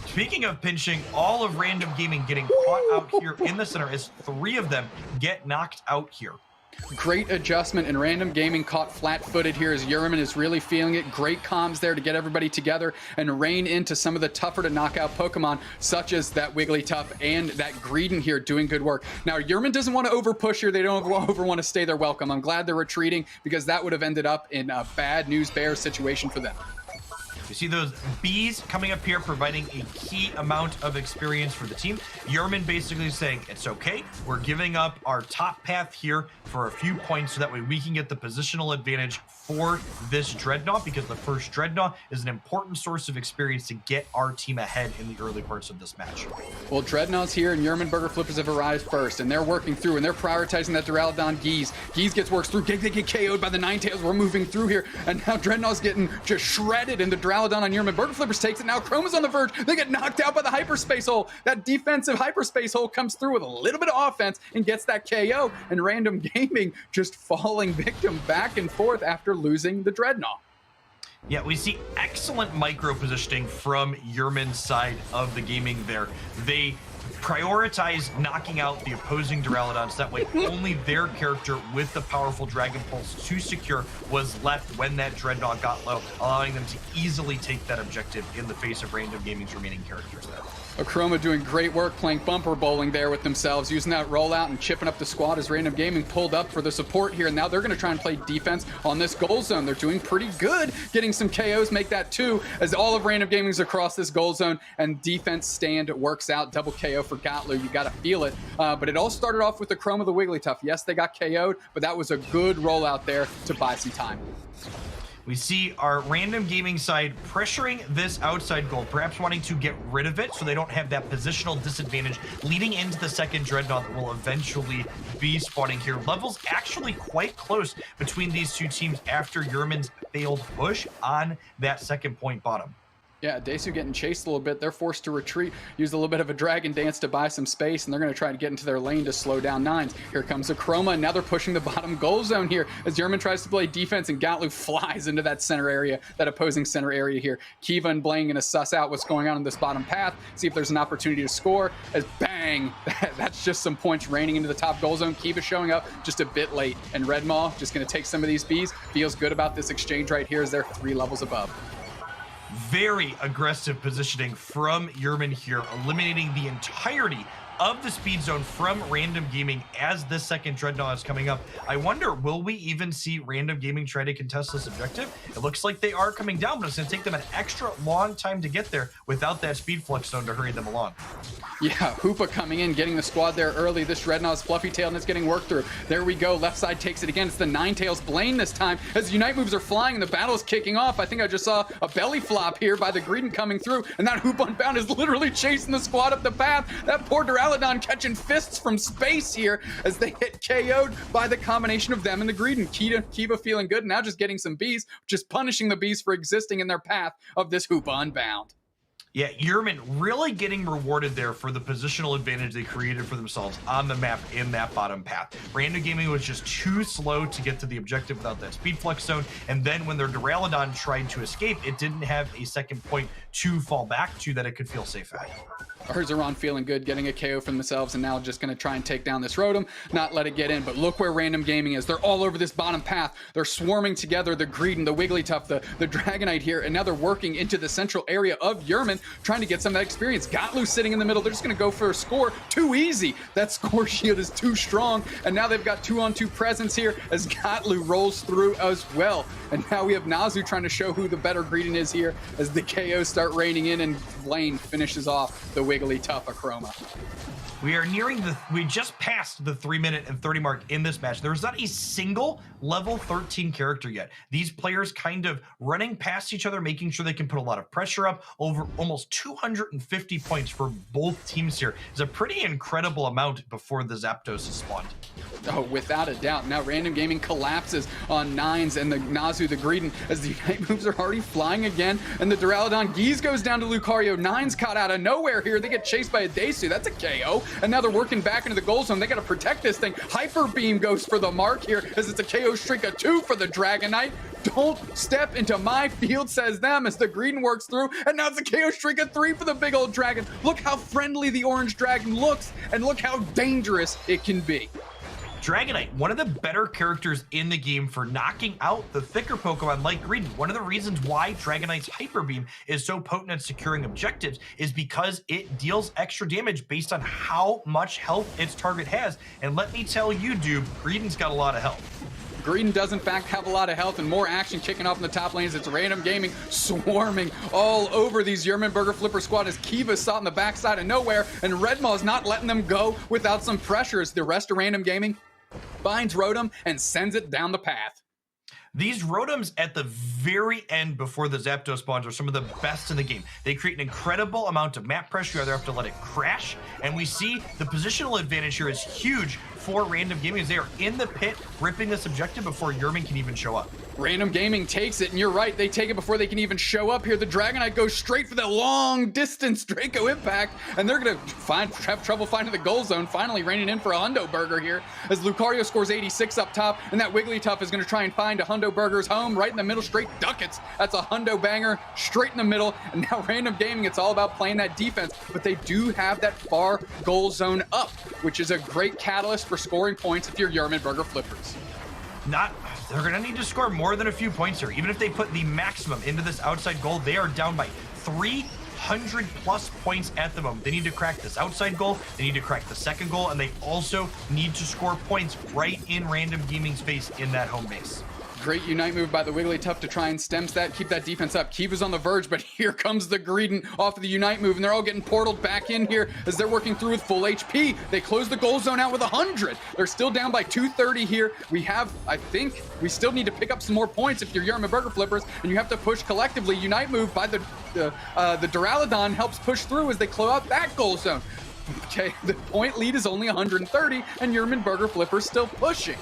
speaking of pinching, all of Random Gaming getting caught out here in the center as 3 of them get knocked out here. Great adjustment, and Random Gaming caught flat-footed here as Yerman is really feeling it. Great comms there to get everybody together and rein into some of the tougher to knock out Pokemon, such as that Wigglytuff and that Greedent here doing good work. Now, Yerman doesn't want to over-push here. They don't want to stay there welcome. I'm glad they're retreating because that would have ended up in a bad news bear situation for them. You see those bees coming up here, providing a key amount of experience for the team. Yerman basically saying, it's okay, we're giving up our top path here for a few points so that way we can get the positional advantage for this Dreadnought, because the first Dreadnought is an important source of experience to get our team ahead in the early parts of this match. Well, Dreadnoughts here and Yerman Burger Flippers have arrived first, and they're working through, and they're prioritizing that Duraludon Geese. Geese gets works through, they get KO'd by the Ninetales. We're moving through here, and now Dreadnought's getting just shredded, and the Duraludon on Yerman Burger Flippers takes it. Now Chroma's on the verge. They get knocked out by the Hyperspace Hole. That defensive Hyperspace Hole comes through with a little bit of offense and gets that KO, and Random Gaming just falling victim back and forth after losing the Dreadnought. Yeah, we see excellent micro positioning from Yerman's side of the gaming there. They prioritize knocking out the opposing Duraludon, so that way only their character with the powerful Dragon Pulse to secure was left when that Dreadnought got low, allowing them to easily take that objective in the face of Random Gaming's remaining characters there. Chroma doing great work playing bumper bowling there with themselves, using that rollout and chipping up the squad as Random Gaming pulled up for the support here. And now they're going to try and play defense on this goal zone. They're doing pretty good, getting some KOs, make that 2 as all of Random Gaming's across this goal zone, and defense stand works out. Double KO for Gatlu. You got to feel it. But it all started off with the Chroma the Wigglytuff. Yes, they got KO'd, but that was a good rollout there to buy some time. We see our Random Gaming side pressuring this outside goal, perhaps wanting to get rid of it so they don't have that positional disadvantage leading into the second Dreadnought that will eventually be spawning here. Levels actually quite close between these two teams after Yerman's failed push on that second point bottom. Yeah, Desu getting chased a little bit. They're forced to retreat, use a little bit of a Dragon Dance to buy some space, and they're going to try to get into their lane to slow down 9s. Here comes a Chroma, and now they're pushing the bottom goal zone here as Yerman tries to play defense, and Gatlu flies into that center area, that opposing center area here. Kiva and Blaine going to suss out what's going on in this bottom path, see if there's an opportunity to score, as bang! That's just some points raining into the top goal zone. Kiva showing up just a bit late, and Red Maw just going to take some of these bees. Feels good about this exchange right here as they're 3 levels above. Very aggressive positioning from Yerman here, eliminating the entirety of the speed zone from Random Gaming as this second Dreadnought is coming up. I wonder, will we even see Random Gaming try to contest this objective? It looks like they are coming down, but it's going to take them an extra long time to get there without that speed flux zone to hurry them along. Yeah, Hoopa coming in, getting the squad there early. This Dreadnought's fluffy tail and it's getting worked through. There we go. Left side takes it again. It's the Ninetales Blaine this time as Unite moves are flying and the battle is kicking off. I think I just saw a belly flop here by the Greedent coming through, and that Hoopa Unbound is literally chasing the squad up the path. That poor Duraludon Duraludon catching fists from space here as they get KO'd by the combination of them and the Greedon. Kiva feeling good, now just getting some bees, just punishing the bees for existing in their path of this Hoopa Unbound. Yeah, Yerman really getting rewarded there for the positional advantage they created for themselves on the map in that bottom path. Random Gaming was just too slow to get to the objective without that speed flux zone, and then when their Duraludon tried to escape, it didn't have a second point to fall back to that it could feel safe at. Urzaron feeling good, getting a KO for themselves, and now just going to try and take down this Rotom, not let it get in. But look where Random Gaming is. They're all over this bottom path. They're swarming together, the Greedon, the Wigglytuff, the Dragonite here, and now they're working into the central area of Yerman, trying to get some of that experience. Gatlu sitting in the middle. They're just going to go for a score. Too easy. That score shield is too strong, and now they've got 2-on-2 presence here as Gatlu rolls through as well. And now we have Nazu trying to show who the better Greedon is here as the KOs start raining in, and Blaine finishes off the Wigglytuff Acroma. We just passed the 3-minute and 30 mark in this match. There's not a single level 13 character yet. These players kind of running past each other, making sure they can put a lot of pressure up. Over almost 250 points for both teams here is a pretty incredible amount before the Zapdos is spawned. Oh, without a doubt. Now Random Gaming collapses on Nines and the Nazu, the Greedon, as the Unite moves are already flying again, and the Duraludon Geese goes down to Lucario. Nines caught out of nowhere here. They get chased by a Desu. That's a KO. And now they're working back into the goal zone. They got to protect this thing. Hyper Beam goes for the mark here as it's a KO streak of 2 for the Dragonite. Don't step into my field, says them, as the Greedon works through. And now it's a KO streak of 3 for the big old dragon. Look how friendly the orange dragon looks, and look how dangerous it can be. Dragonite, one of the better characters in the game for knocking out the thicker Pokemon like Greedon. One of the reasons why Dragonite's Hyper Beam is so potent at securing objectives is because it deals extra damage based on how much health its target has. And let me tell you, dude, Greedon's got a lot of health. Greedon does in fact have a lot of health, and more action kicking off in the top lanes. It's Random Gaming swarming all over these Yerman Burger Flipper squad as Kiva's sought in the backside of nowhere, and Redmaw is not letting them go without some pressure as the rest of Random Gaming finds Rotom and sends it down the path. These Rotoms at the very end before the Zapdos spawns are some of the best in the game. They create an incredible amount of map pressure. You either have to let it crash, and we see the positional advantage here is huge for Random Gaming as they are in the pit ripping this objective before Yerman can even show up. Random Gaming takes it, and you're right, they take it before they can even show up here. The Dragonite goes straight for the long distance Draco Impact, and they're gonna have trouble finding the goal zone, finally raining in for a Hundo Burger here as Lucario scores 86 up top, and that Wigglytuff is gonna try and find a Hundo Burger's home right in the middle, straight ducats. That's a Hundo banger straight in the middle, and now Random Gaming, it's all about playing that defense, but they do have that far goal zone up, which is a great catalyst for scoring points if you're Yerman Burger Flippers. They're gonna need to score more than a few points here. Even if they put the maximum into this outside goal, they are down by 300 plus points at the moment. They need to crack this outside goal, they need to crack the second goal, and they also need to score points right in Random Gaming's face in that home base. Great Unite move by the Wigglytuff to try and stem that, keep that defense up. Kiva's on the verge, but here comes the Greedon off of the Unite move, and they're all getting portaled back in here as they're working through with full HP. They close the goal zone out with 100. They're still down by 230 here. I think we still need to pick up some more points if you're Yerman Burger Flippers, and you have to push collectively. Unite move by the Duraludon helps push through as they close out that goal zone. Okay, the point lead is only 130, and Yerman Burger Flippers still pushing.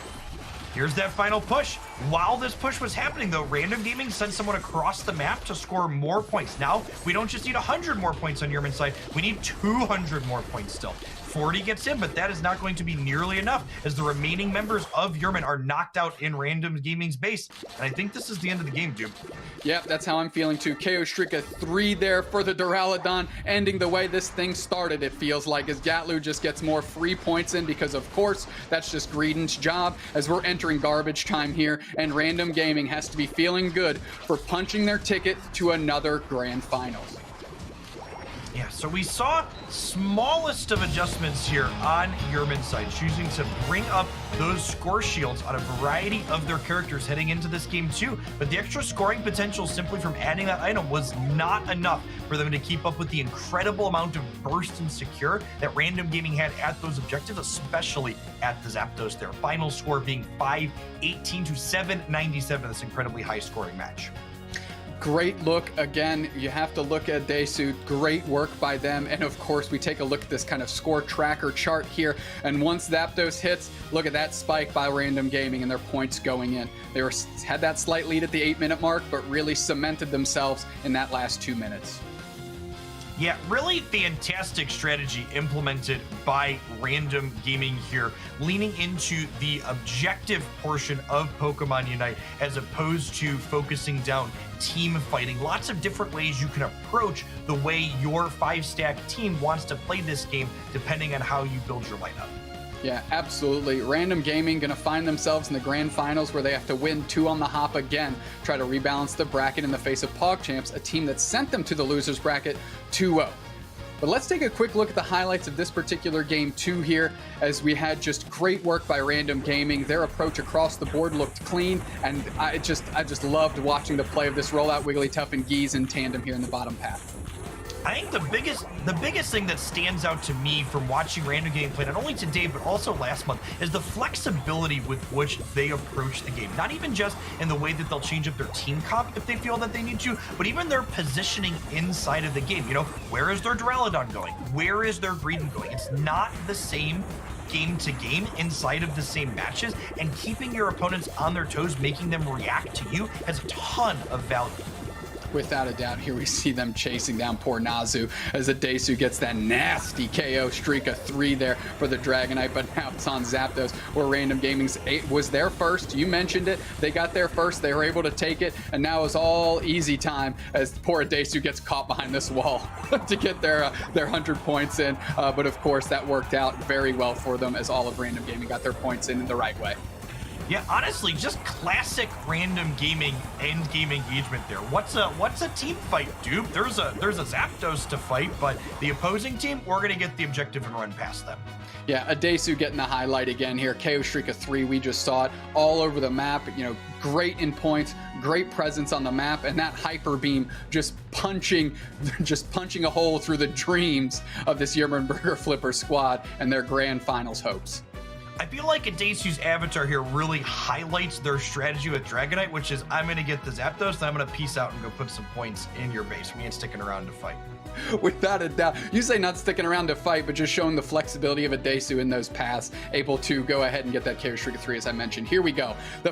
Here's that final push. While this push was happening, though, Random Gaming sent someone across the map to score more points. Now, we don't just need 100 more points on Yerman's side. We need 200 more points still. 40 gets in, but that is not going to be nearly enough as the remaining members of Yerman are knocked out in Random Gaming's base. And I think this is the end of the game, dude. Yep, that's how I'm feeling too. KO streak of 3 there for the Duraludon, ending the way this thing started, it feels like, as Gatlu just gets more free points in because, of course, that's just Greedon's job as we're entering garbage time here, and Random Gaming has to be feeling good for punching their ticket to another grand finals. Yeah, so we saw smallest of adjustments here on Yerman's side, choosing to bring up those score shields on a variety of their characters heading into this game too. But the extra scoring potential simply from adding that item was not enough for them to keep up with the incredible amount of burst and secure that Random Gaming had at those objectives, especially at the Zapdos. Their final score being 518 to 797, this incredibly high scoring match. Great look. Again, you have to look at Daesu. Great work by them. And of course, we take a look at this kind of score tracker chart here. And once Zapdos hits, look at that spike by Random Gaming and their points going in. They had that slight lead at the 8-minute mark, but really cemented themselves in that last 2 minutes. Yeah, really fantastic strategy implemented by Random Gaming here, leaning into the objective portion of Pokemon Unite as opposed to focusing down team fighting. Lots of different ways you can approach the way your 5-stack team wants to play this game, depending on how you build your lineup. Yeah, absolutely. Random Gaming going to find themselves in the grand finals where they have to win 2 on the hop again, try to rebalance the bracket in the face of PogChamps, a team that sent them to the losers bracket 2-0. But let's take a quick look at the highlights of this particular game 2 here, as we had just great work by Random Gaming. Their approach across the board looked clean, and I just loved watching the play of this rollout Wigglytuff and Geese in tandem here in the bottom path. I think the biggest thing that stands out to me from watching Random Gaming play, not only today, but also last month, is the flexibility with which they approach the game. Not even just in the way that they'll change up their team comp if they feel that they need to, but even their positioning inside of the game. You know, where is their Duraludon going? Where is their Greedent going? It's not the same game to game inside of the same matches, and keeping your opponents on their toes, making them react to you, has a ton of value. Without a doubt, here we see them chasing down poor Nazu as Daesu gets that nasty KO streak of 3 there for the Dragonite, but now it's on Zapdos, where Random Gaming's 8 was there first. You mentioned it. They got there first. They were able to take it, and now it's all easy time as poor Daesu gets caught behind this wall to get their 100 points in. But of course, that worked out very well for them as all of Random Gaming got their points in the right way. Yeah, honestly, just classic Random Gaming end game engagement there. What's a team fight, dude? There's a Zapdos to fight, but the opposing team, we're gonna get the objective and run past them. Yeah, Daesu getting the highlight again here. KO streak of 3, we just saw it all over the map. You know, great in points, great presence on the map, and that hyper beam just punching a hole through the dreams of this Yermanberger Flipper squad and their grand finals hopes. I feel like Daesu's avatar here really highlights their strategy with Dragonite, which is, I'm going to get the Zapdos, then I'm going to peace out and go put some points in your base. We ain't sticking around to fight. Without a doubt. You say not sticking around to fight, but just showing the flexibility of Daesu in those paths, able to go ahead and get that KO streak of 3, as I mentioned. Here we go. The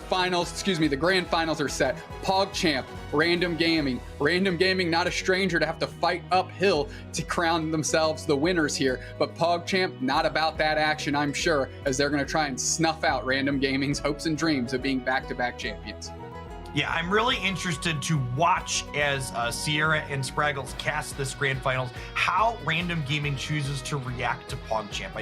grand finals are set. PogChamp, Random Gaming. Random Gaming, not a stranger to have to fight uphill to crown themselves the winners here, but PogChamp, not about that action, I'm sure, as they're going to try and snuff out Random Gaming's hopes and dreams of being back-to-back champions. Yeah, I'm really interested to watch as Sierra and Spraggles cast this grand finals, how Random Gaming chooses to react to PogChamp.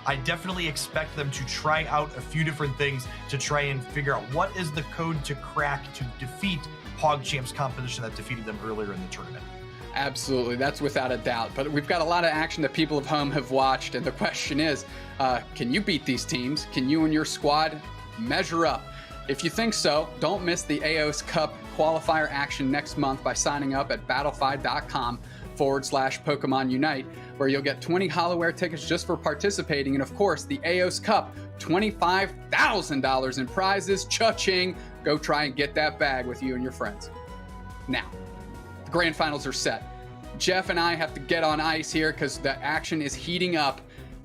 I definitely expect them to try out a few different things to try and figure out what is the code to crack to defeat PogChamp's composition that defeated them earlier in the tournament. Absolutely, that's without a doubt. But we've got a lot of action that people at home have watched, and the question is, can you beat these teams? Can you and your squad measure up? If you think so, don't miss the Aeos Cup qualifier action next month by signing up at battlefy.com/Pokemon Unite, where you'll get 20 HoloWare tickets just for participating, and of course, the Aeos Cup, $25,000 in prizes. Cha-ching! Go try and get that bag with you and your friends. Now, the grand finals are set. Jeff and I have to get on ice here because the action is heating up,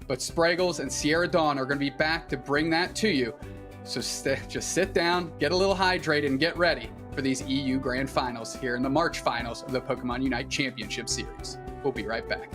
but Spraggles and Sierra Dawn are going to be back to bring that to you. So just sit down, get a little hydrated, and get ready for these EU Grand Finals here in the March Finals of the Pokemon UNITE Championship Series. We'll be right back.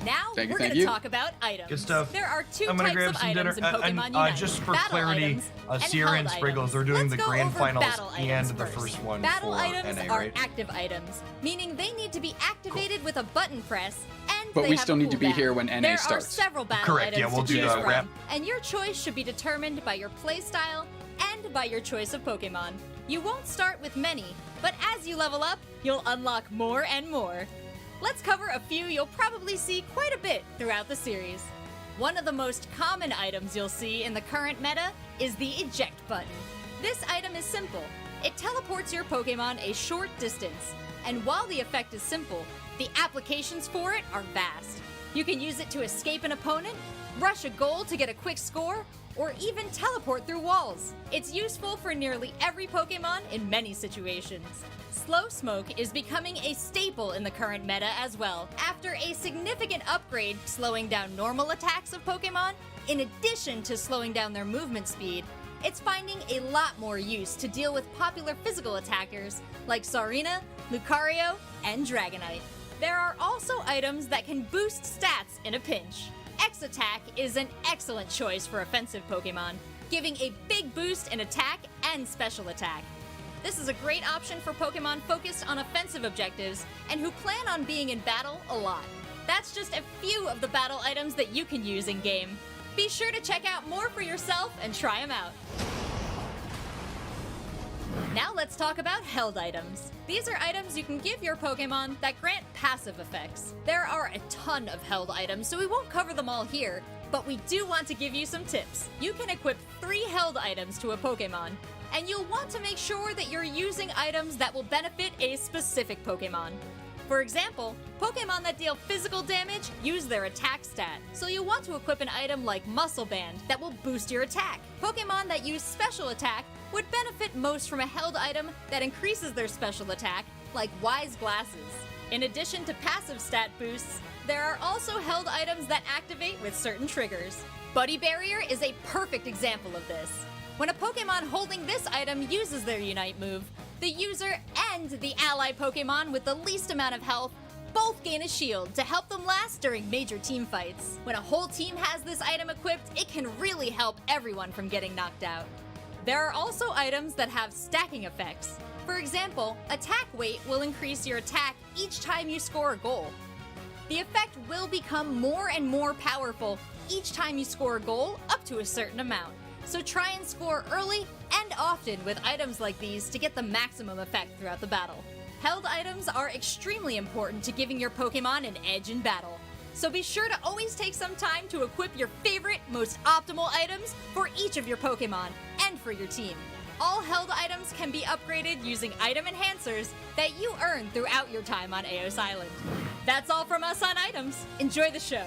Now Thank we're you. going to talk about items. Good stuff. There are 2 I'm gonna types grab of some items dinner. in Pokemon Unite. Just for Battle clarity, items Sierra and held Spraggles, items. they're doing Let's the go grand over finals battle and items the first. first one Battle for items NA, are right? active items, meaning they need to be activated with a button press, and But they we have still a need to be cooldown. here when NA there starts. There are several battle Correct, yeah, items we'll to do choose the from, wrap. and your choice should be determined by your playstyle and by your choice of Pokemon. You won't start with many, but as you level up, you'll unlock more and more. Let's cover a few you'll probably see quite a bit throughout the series. One of the most common items you'll see in the current meta is the eject button. This item is simple. It teleports your Pokemon a short distance, and while the effect is simple, the applications for it are vast. You can use it to escape an opponent, rush a goal to get a quick score, or even teleport through walls. It's useful for nearly every Pokémon in many situations. Slow Smoke is becoming a staple in the current meta as well. After a significant upgrade slowing down normal attacks of Pokémon, in addition to slowing down their movement speed, it's finding a lot more use to deal with popular physical attackers like Sarina, Lucario, and Dragonite. There are also items that can boost stats in a pinch. X-Attack is an excellent choice for offensive Pokémon, giving a big boost in attack and special attack. This is a great option for Pokémon focused on offensive objectives and who plan on being in battle a lot. That's just a few of the battle items that you can use in-game. Be sure to check out more for yourself and try them out. Now let's talk about held items. These are items you can give your Pokémon that grant passive effects. There are a ton of held items, so we won't cover them all here, but we do want to give you some tips. You can equip 3 held items to a Pokémon, and you'll want to make sure that you're using items that will benefit a specific Pokémon. For example, Pokémon that deal physical damage use their attack stat, so you'll want to equip an item like Muscle Band that will boost your attack. Pokémon that use special attack would benefit most from a held item that increases their special attack, like Wise Glasses. In addition to passive stat boosts, there are also held items that activate with certain triggers. Buddy Barrier is a perfect example of this. When a Pokémon holding this item uses their Unite move, the user and the ally Pokémon with the least amount of health both gain a shield to help them last during major team fights. When a whole team has this item equipped, it can really help everyone from getting knocked out. There are also items that have stacking effects. For example, attack weight will increase your attack each time you score a goal. The effect will become more and more powerful each time you score a goal up to a certain amount. So try and score early and often with items like these to get the maximum effect throughout the battle. Held items are extremely important to giving your Pokémon an edge in battle. So be sure to always take some time to equip your favorite, most optimal items for each of your Pokémon and for your team. All held items can be upgraded using item enhancers that you earn throughout your time on Aeos Island. That's all from us on items. Enjoy the show.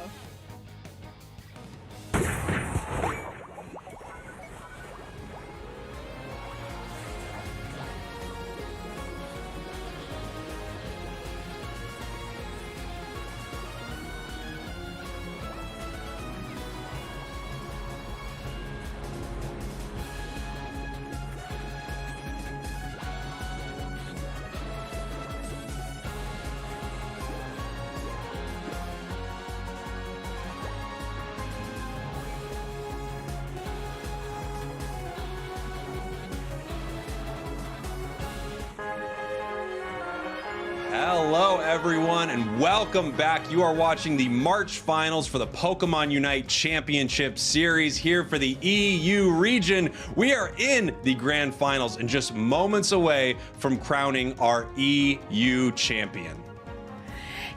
Hello, everyone, and welcome back. You are watching the March Finals for the Pokémon UNITE Championship Series here for the EU region. We are in the Grand Finals and just moments away from crowning our EU champion.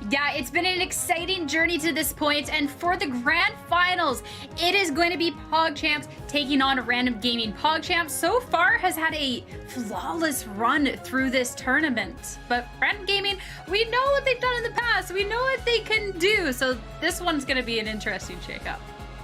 Yeah, it's been an exciting journey to this point, and for the Grand Finals, it is going to be PogChamp taking on Random Gaming. PogChamp so far has had a flawless run through this tournament, but Random Gaming, we know what they've done in the past, we know what they can do, so this one's going to be an interesting shakeup.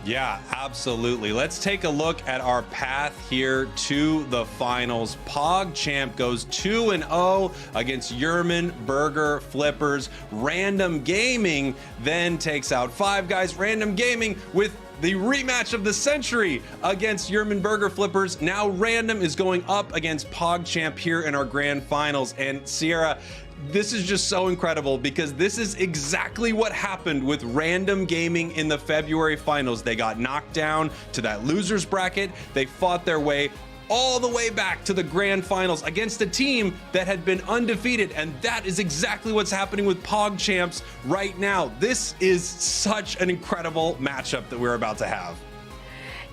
Yeah, absolutely. Let's take a look at our path here to the finals. PogChamp goes 2-0 against Yerman Burger Flippers. Random Gaming then takes out Five Guys. Random Gaming with the rematch of the century against Yerman Burger Flippers. Now Random is going up against PogChamp here in our grand finals. And Sierra, this is just so incredible because this is exactly what happened with Random Gaming in the February finals. They got knocked down to that losers bracket. They fought their way all the way back to the grand finals against a team that had been undefeated, and that is exactly what's happening with PogChamps right now. This is such an incredible matchup that we're about to have.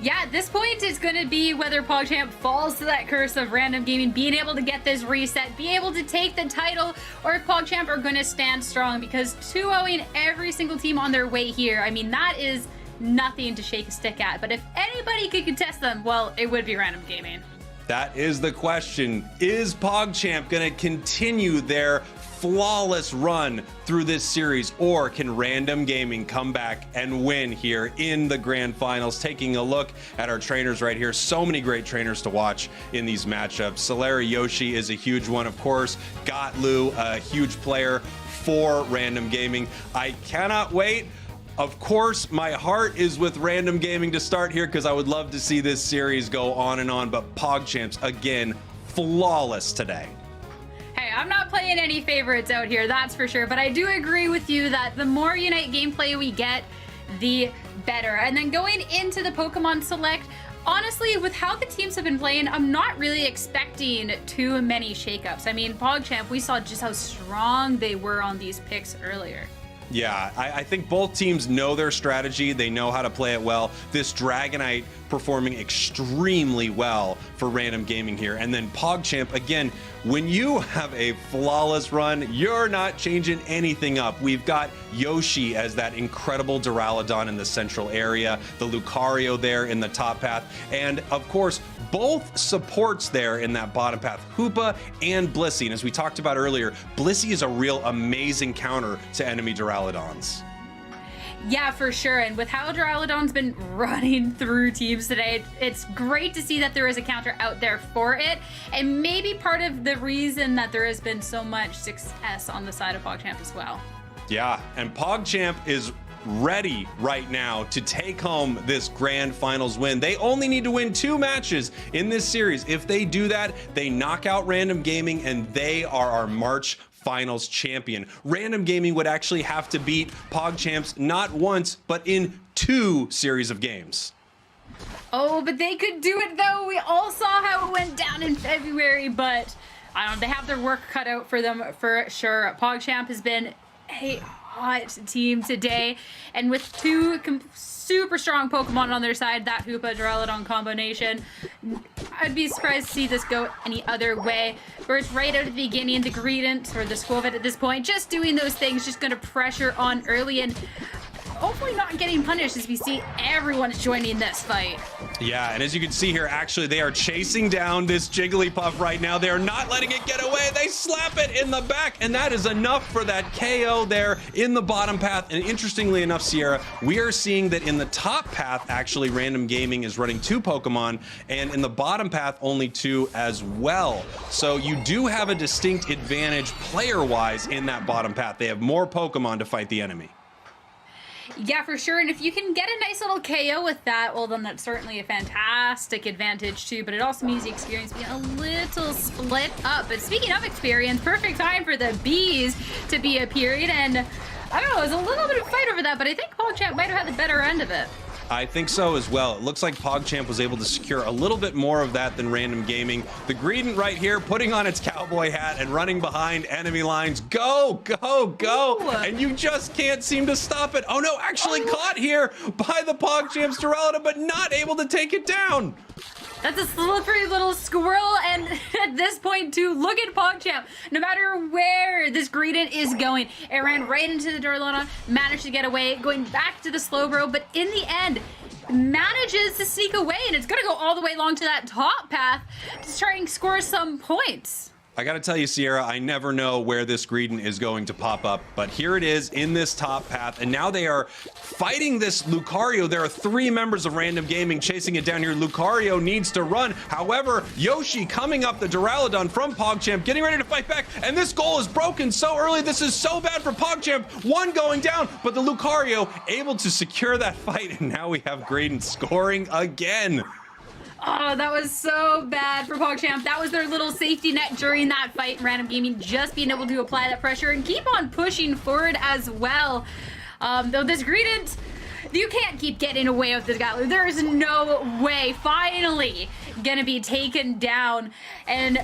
Yeah, at this point, it's going to be whether PogChamp falls to that curse of Random Gaming being able to get this reset, be able to take the title, or if PogChamp are going to stand strong, because 2-0ing every single team on their way here, I mean, that is nothing to shake a stick at. But if anybody could contest them, well, it would be Random Gaming. That is the question. Is PogChamp going to continue their flawless run through this series, or can Random Gaming come back and win here in the grand finals? Taking a look at our trainers right here. So many great trainers to watch in these matchups. Solari Yoshi is a huge one, of course. Gotlu, a huge player for Random Gaming. I cannot wait. Of course, my heart is with Random Gaming to start here because I would love to see this series go on and on, but PogChamps, again, flawless today. Hey, I'm not playing any favorites out here, that's for sure, but I do agree with you that the more Unite gameplay we get, the better. And then going into the Pokemon Select, honestly, with how the teams have been playing, I'm not really expecting too many shakeups. I mean, PogChamp, we saw just how strong they were on these picks earlier. Yeah, I think both teams know their strategy. They know how to play it well. This Dragonite performing extremely well for Random Gaming here. And then PogChamp, again, when you have a flawless run, you're not changing anything up. We've got Yoshi as that incredible Duraludon in the central area, the Lucario there in the top path, and of course, both supports there in that bottom path, Hoopa and Blissey. And as we talked about earlier, Blissey is a real amazing counter to enemy Duraludons. Yeah, for sure. And with how Duraludon's been running through teams today, it's great to see that there is a counter out there for it. And maybe part of the reason that there has been so much success on the side of PogChamp as well. Yeah, and PogChamp is ready right now to take home this grand finals win. They only need to win 2 matches in this series. If they do that, they knock out Random Gaming and they are our March finals champion. Random Gaming would actually have to beat PogChamps not once, but in 2 series of games. Oh, but they could do it though. We all saw how it went down in February, but I don't know, they have their work cut out for them for sure. PogChamp has been a hot team today, and with 2 super strong Pokemon on their side, that Hoopa Duraludon combination, I'd be surprised to see this go any other way. Whereas right out of the beginning, the Greedent or the Squovet at this point, just doing those things, just going to pressure on early and hopefully not getting punished as we see everyone joining this fight. Yeah, and as you can see here, actually, they are chasing down this Jigglypuff right now. They are not letting it get away. They slap it in the back, and that is enough for that KO there in the bottom path. And interestingly enough, Sierra, we are seeing that in the top path, actually, Random Gaming is running 2 Pokemon, and in the bottom path, only 2 as well. So you do have a distinct advantage player-wise in that bottom path. They have more Pokemon to fight the enemy. Yeah, for sure. And if you can get a nice little KO with that, well, then that's certainly a fantastic advantage too. But it also means the experience being a little split up. But speaking of experience, perfect time for the bees to be a period. And I don't know, it was a little bit of a fight over that, but I think PogChamp might have had the better end of it. I think so as well. It looks like PogChamp was able to secure a little bit more of that than Random Gaming. The Greedent right here putting on its cowboy hat and running behind enemy lines. Go, go, go. Ooh. And you just can't seem to stop it. Oh no, actually caught here by the PogChamp's Duraludon, but not able to take it down. That's a slippery little squirrel, and at this point too, look at PogChamp. No matter where this Greedent is going, it ran right into the Duraludon, managed to get away, going back to the Slowbro, but in the end, manages to sneak away, and it's gonna go all the way along to that top path to try and score some points. I gotta tell you, Sierra, I never know where this Greedent is going to pop up, but here it is in this top path, and now they are fighting this Lucario. There are 3 members of Random Gaming chasing it down here. Lucario needs to run. However, Yoshi coming up the Duraludon from PogChamp, getting ready to fight back, and this goal is broken so early. This is so bad for PogChamp. 1 going down, but the Lucario able to secure that fight, and now we have Greedent scoring again. Oh, that was so bad for PogChamp. That was their little safety net during that fight. Random Gaming just being able to apply that pressure and keep on pushing forward as well. Though this Greedent, you can't keep getting away with this guy. There is no way. Finally gonna be taken down. And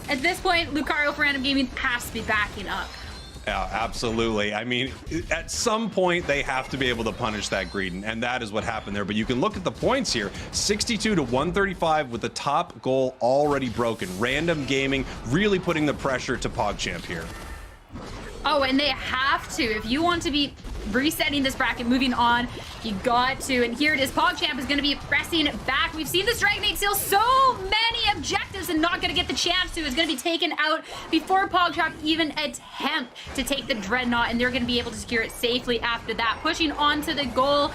at this point, Lucario for Random Gaming has to be backing up. Yeah, absolutely. I mean, at some point, they have to be able to punish that Greedent, and that is what happened there. But you can look at the points here, 62 to 135 with the top goal already broken. Random Gaming really putting the pressure to PogChamp here. Oh, and they have to. If you want to be resetting this bracket, moving on, you got to. And here it is. PogChamp is going to be pressing back. We've seen this Dragonite steal so many many objectives and not going to get the chance to. Is going to be taken out before PogChamp even attempt to take the Dreadnought, and they're going to be able to secure it safely after that. Pushing on to the goal.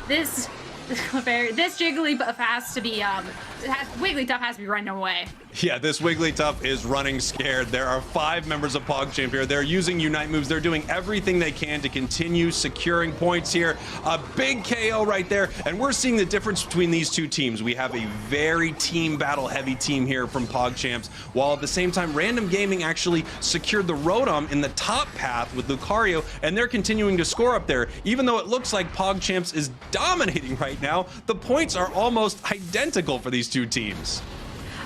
This Jigglypuff has to be, Wigglytuff has to be running away. Yeah, this Wigglytuff is running scared. There are 5 members of PogChamp here. They're using Unite moves. They're doing everything they can to continue securing points here. A big KO right there. And we're seeing the difference between these two teams. We have a very team battle heavy team here from PogChamps, while at the same time, Random Gaming actually secured the Rotom in the top path with Lucario, and they're continuing to score up there. Even though it looks like PogChamps is dominating right now, the points are almost identical for these two teams.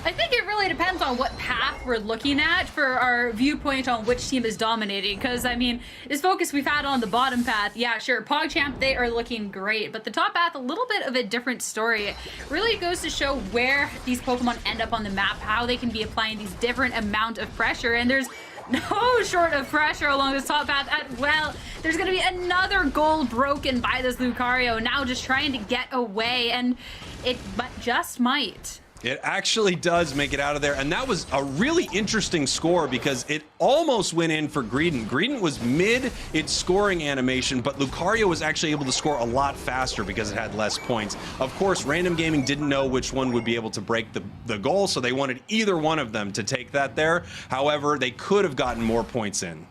I think it really depends on what path we're looking at for our viewpoint on which team is dominating. Because, I mean, this focus we've had on the bottom path, yeah, sure, PogChamp, they are looking great. But the top path, a little bit of a different story. It really goes to show where these Pokemon end up on the map, how they can be applying these different amount of pressure. And there's no short of pressure along this top path as well. There's going to be another goal broken by this Lucario, now just trying to get away. And it just might. It actually does make it out of there, and that was a really interesting score because it almost went in for Greedent. Greedent was mid its scoring animation, but Lucario was actually able to score a lot faster because it had less points. Of course, Random Gaming didn't know which one would be able to break the goal, so they wanted either one of them to take that there. However, they could have gotten more points in.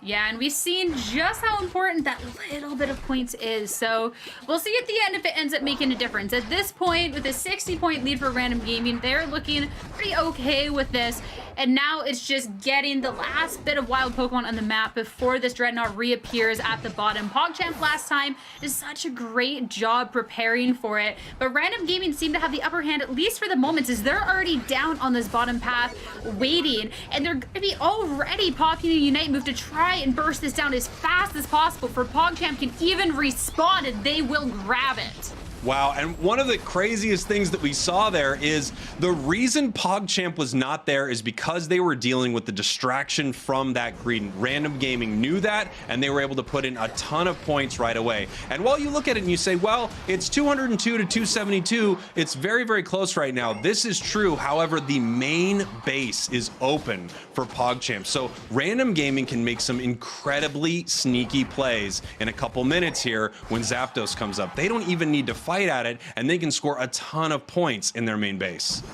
Yeah, and we've seen just how important that little bit of points is. So we'll see at the end if it ends up making a difference. At this point, with a 60-point lead for Random Gaming, they're looking pretty okay with this. And now it's just getting the last bit of wild Pokemon on the map before this Dreadnought reappears at the bottom. PogChamp last time did such a great job preparing for it. But Random Gaming seemed to have the upper hand, at least for the moment, as they're already down on this bottom path waiting. And they're going to be already popping a Unite move to try and burst this down as fast as possible for PogChamp can even respawn and they will grab it. Wow, and one of the craziest things that we saw there is the reason PogChamp was not there is because they were dealing with the distraction from that Greedent. Random Gaming knew that, and they were able to put in a ton of points right away. And while you look at it and you say, well, it's 202 to 272, it's very, very close right now. This is true. However, the main base is open for PogChamp. So Random Gaming can make some incredibly sneaky plays in a couple minutes here when Zapdos comes up. They don't even need to fight at it, and they can score a ton of points in their main base.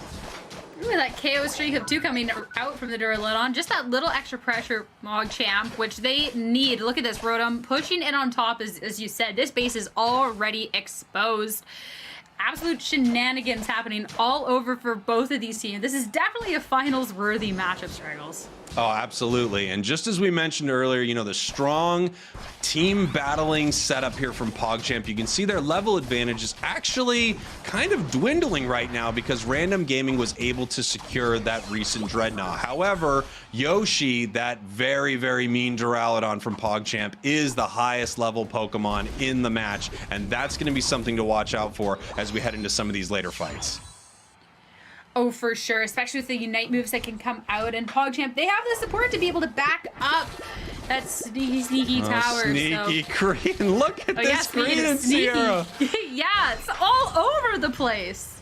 Really, that KO streak of 2 coming out from the Duraludon. Just that little extra pressure, PogChamp, which they need. Look at this, Rotom pushing in on top, as you said. This base is already exposed. Absolute shenanigans happening all over for both of these teams. This is definitely a finals-worthy matchup, Struggles. Oh, absolutely. And just as we mentioned earlier, you know, the strong team battling setup here from PogChamp, you can see their level advantage is actually kind of dwindling right now because Random Gaming was able to secure that recent Dreadnought. However, Yoshi, that very, very mean Duraludon from PogChamp, is the highest level Pokemon in the match, and that's going to be something to watch out for as we head into some of these later fights. Oh, for sure, especially with the Unite moves that can come out. And PogChamp, they have the support to be able to back up that sneaky tower. Sneaky Korean. Look at this Korean Sierra. Yeah, it's all over the place.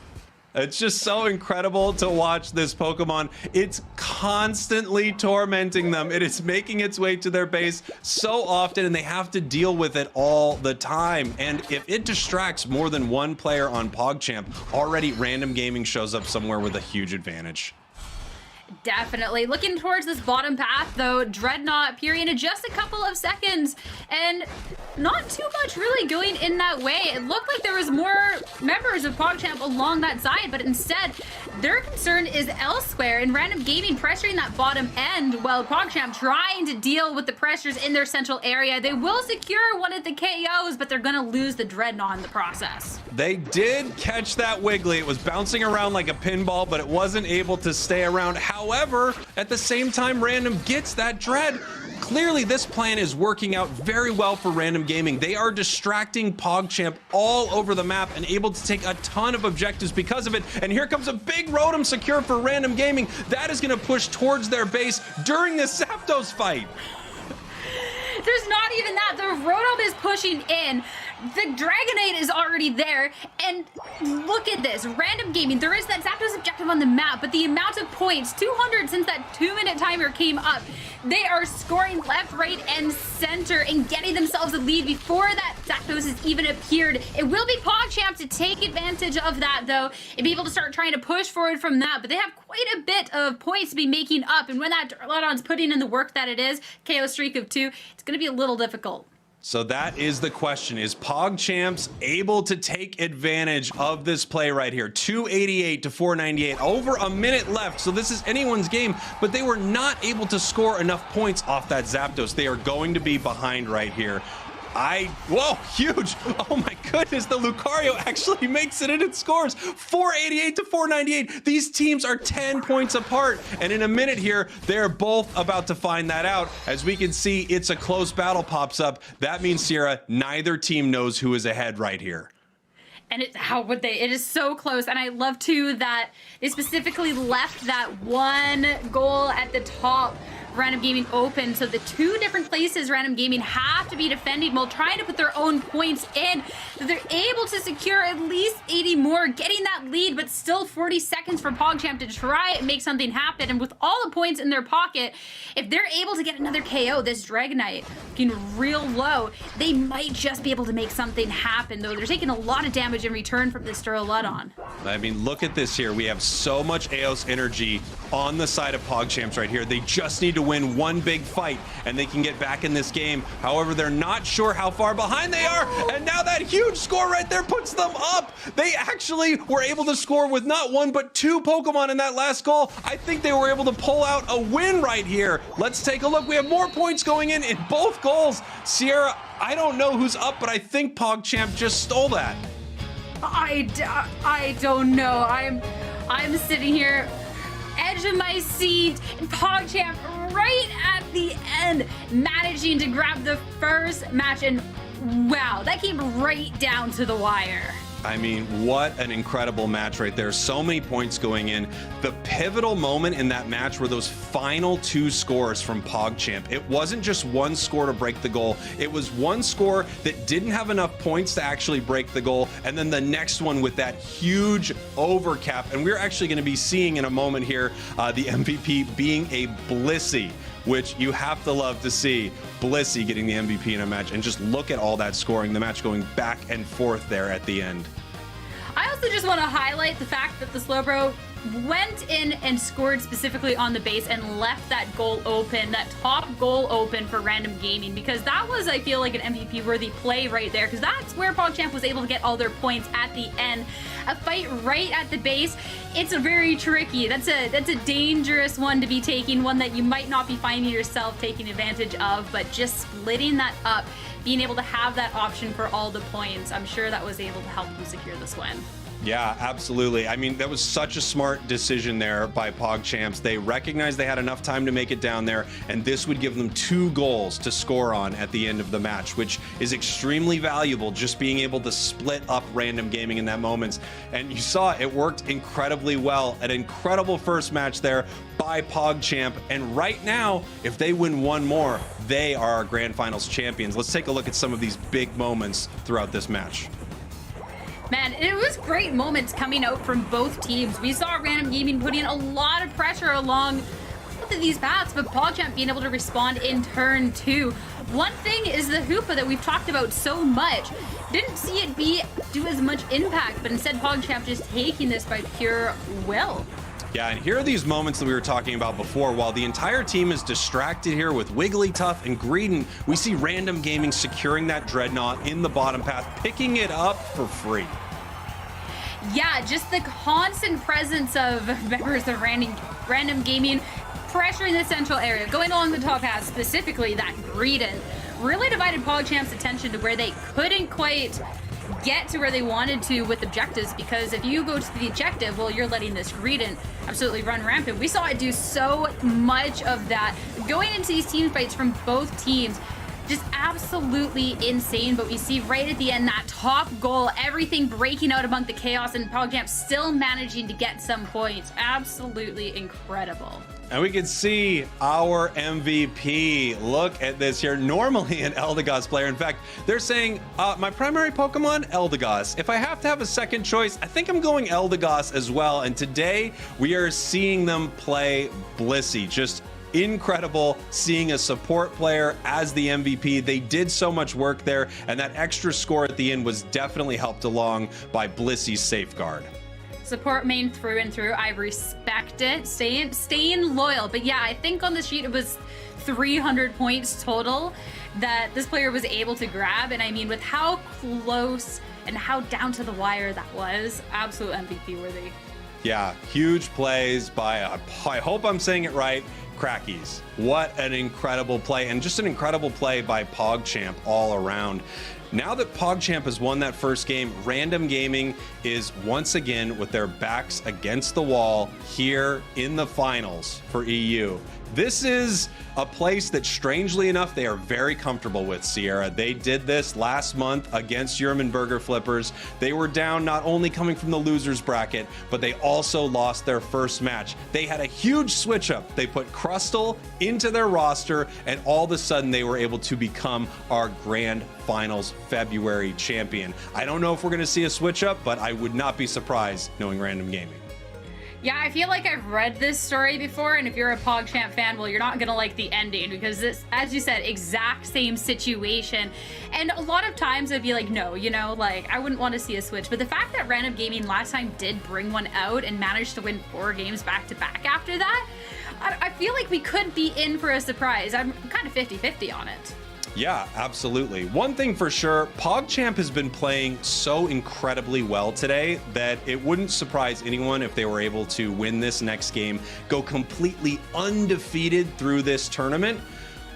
It's just so incredible to watch this Pokemon. It's constantly tormenting them. It is making its way to their base so often, and they have to deal with it all the time. And if it distracts more than one player on PogChamp, already Random Gaming shows up somewhere with a huge advantage. Definitely. Looking towards this bottom path, though, Dreadnought appearing in just a couple of seconds, and not too much really going in that way. It looked like there was more members of PogChamp along that side, but instead, their concern is elsewhere, and Random Gaming pressuring that bottom end, while PogChamp trying to deal with the pressures in their central area. They will secure one of the KOs, but they're going to lose the Dreadnought in the process. They did catch that Wiggly. It was bouncing around like a pinball, but it wasn't able to stay around. However, at the same time, Random gets that Dread. Clearly, this plan is working out very well for Random Gaming. They are distracting PogChamp all over the map and able to take a ton of objectives because of it. And here comes a big Rotom secure for Random Gaming. That is going to push towards their base during this Zapdos fight. There's not even that. The Rotom is pushing in. the Dragonite is already there, and look at this. Random Gaming, there is that Zapdos objective on the map, but the amount of points, 200 since that 2-minute timer came up, they are scoring left, right, and center and getting themselves a lead before that Zapdos has even appeared. It will be PogChamp to take advantage of that, though, and be able to start trying to push forward from that, but they have quite a bit of points to be making up, and when that Duraludon's putting in the work that it is, KO streak of 2, it's going to be a little difficult. So that is the question. Is PogChamps able to take advantage of this play right here? 288 to 498, over a minute left. So this is anyone's game, but they were not able to score enough points off that Zapdos. They are going to be behind right here. Whoa, huge. Oh my goodness, the Lucario actually makes it and it scores 488 to 498. These teams are 10 points apart. And in a minute here, they're both about to find that out. As we can see, it's a close battle pops up. That means, Sierra, neither team knows who is ahead right here. And how would they? It is so close. And I love too that they specifically left that one goal at the top, Random Gaming, open. So the two different places Random Gaming have to be defending while trying to put their own points in. So they're able to secure at least 80 more, getting that lead, but still 40 seconds for PogChamp to try and make something happen. And with all the points in their pocket, if they're able to get another KO, this Dragonite looking real low, they might just be able to make something happen, though they're taking a lot of damage in return from this Duraludon. I mean, look at this here. We have so much Aeos energy on the side of PogChamps right here. They just need to win one big fight and they can get back in this game. However, they're not sure how far behind they are, and now that huge score right there puts them up. They actually were able to score with not one but two Pokemon in that last goal. I think they were able to pull out a win right here. Let's take a look. We have more points going in both goals. Sierra, I don't know who's up, but I think PogChamp just stole that. I don't know. I'm sitting here, edge of my seat, and PogChamp right at the end, managing to grab the first match, and wow, that came right down to the wire. I mean, what an incredible match right there. So many points going in. The pivotal moment in that match were those final two scores from PogChamp. It wasn't just one score to break the goal. It was one score that didn't have enough points to actually break the goal, and then the next one with that huge overcap. And we're actually going to be seeing in a moment here the MVP being a Blissey, which you have to love to see. Blissey getting the MVP in a match, and just look at all that scoring, the match going back and forth there at the end. I also just want to highlight the fact that the Slowbro went in and scored specifically on the base and left that goal open, that top goal open for Random Gaming, because that was, I feel like, an MVP worthy play right there, because that's where PogChamp was able to get all their points at the end. A fight right at the base, it's very tricky. That's a dangerous one to be taking, one that you might not be finding yourself taking advantage of, but just splitting that up, being able to have that option for all the points, I'm sure that was able to help them secure this win. Yeah, absolutely. I mean, that was such a smart decision there by PogChamps. They recognized they had enough time to make it down there, and this would give them 2 goals to score on at the end of the match, which is extremely valuable, just being able to split up Random Gaming in that moment. And you saw it worked incredibly well. An incredible first match there by PogChamp. And right now, if they win one more, they are our Grand Finals champions. Let's take a look at some of these big moments throughout this match. Man, it was great moments coming out from both teams. We saw Random Gaming putting a lot of pressure along both of these paths, but PogChamp being able to respond in turn 2. One thing is the Hoopa that we've talked about so much. Didn't see it do as much impact, but instead PogChamp just taking this by pure will. Yeah, and here are these moments that we were talking about before. While the entire team is distracted here with Wigglytuff and Greedent, we see Random Gaming securing that Dreadnought in the bottom path, picking it up for free. Yeah, just the constant presence of members of Random Gaming pressuring the central area, going along the top path, specifically that Greedent, really divided PogChamp's attention to where they couldn't quite get to where they wanted to with objectives, because if you go to the objective, well, you're letting this Greedent absolutely run rampant. We saw it do so much of that. Going into these team fights from both teams, just absolutely insane. But we see right at the end that top goal, everything breaking out among the chaos, and PogChamp still managing to get some points. Absolutely incredible. And we can see our MVP. Look at this here. Normally an Eldegoss player. In fact, they're saying my primary Pokemon, Eldegoss. If I have to have a second choice, I think I'm going Eldegoss as well. And today we are seeing them play Blissey. Just incredible seeing a support player as the MVP. They did so much work there, and that extra score at the end was definitely helped along by Blissey's safeguard. Support main through and through. I respect it. Staying loyal. But yeah, I think on the sheet it was 300 points total that this player was able to grab. And I mean, with how close and how down to the wire that was, absolute MVP worthy. Yeah, huge plays by, I hope I'm saying it right, Crackies. What an incredible play, and just an incredible play by PogChamp all around. Now that PogChamp has won that first game, Random Gaming is once again with their backs against the wall here in the finals for EU. This is a place that, strangely enough, they are very comfortable with, Sierra. They did this last month against Burger Flippers. They were down, not only coming from the losers bracket, but they also lost their first match. They had a huge switch up. They put Crustle into their roster, and all of a sudden they were able to become our Grand Finals February champion. I don't know if we're going to see a switch up, but I would not be surprised knowing Random Gaming. Yeah, I feel like I've read this story before, and if you're a PogChamp fan, well, you're not gonna like the ending, because this, as you said, exact same situation. And a lot of times I'd be like, no, you know, like, I wouldn't want to see a switch. But the fact that Random Gaming last time did bring one out and managed to win 4 games back to back after that, I feel like we could be in for a surprise. I'm kind of 50-50 on it. Yeah, absolutely. One thing for sure, PogChamp has been playing so incredibly well today that it wouldn't surprise anyone if they were able to win this next game, go completely undefeated through this tournament.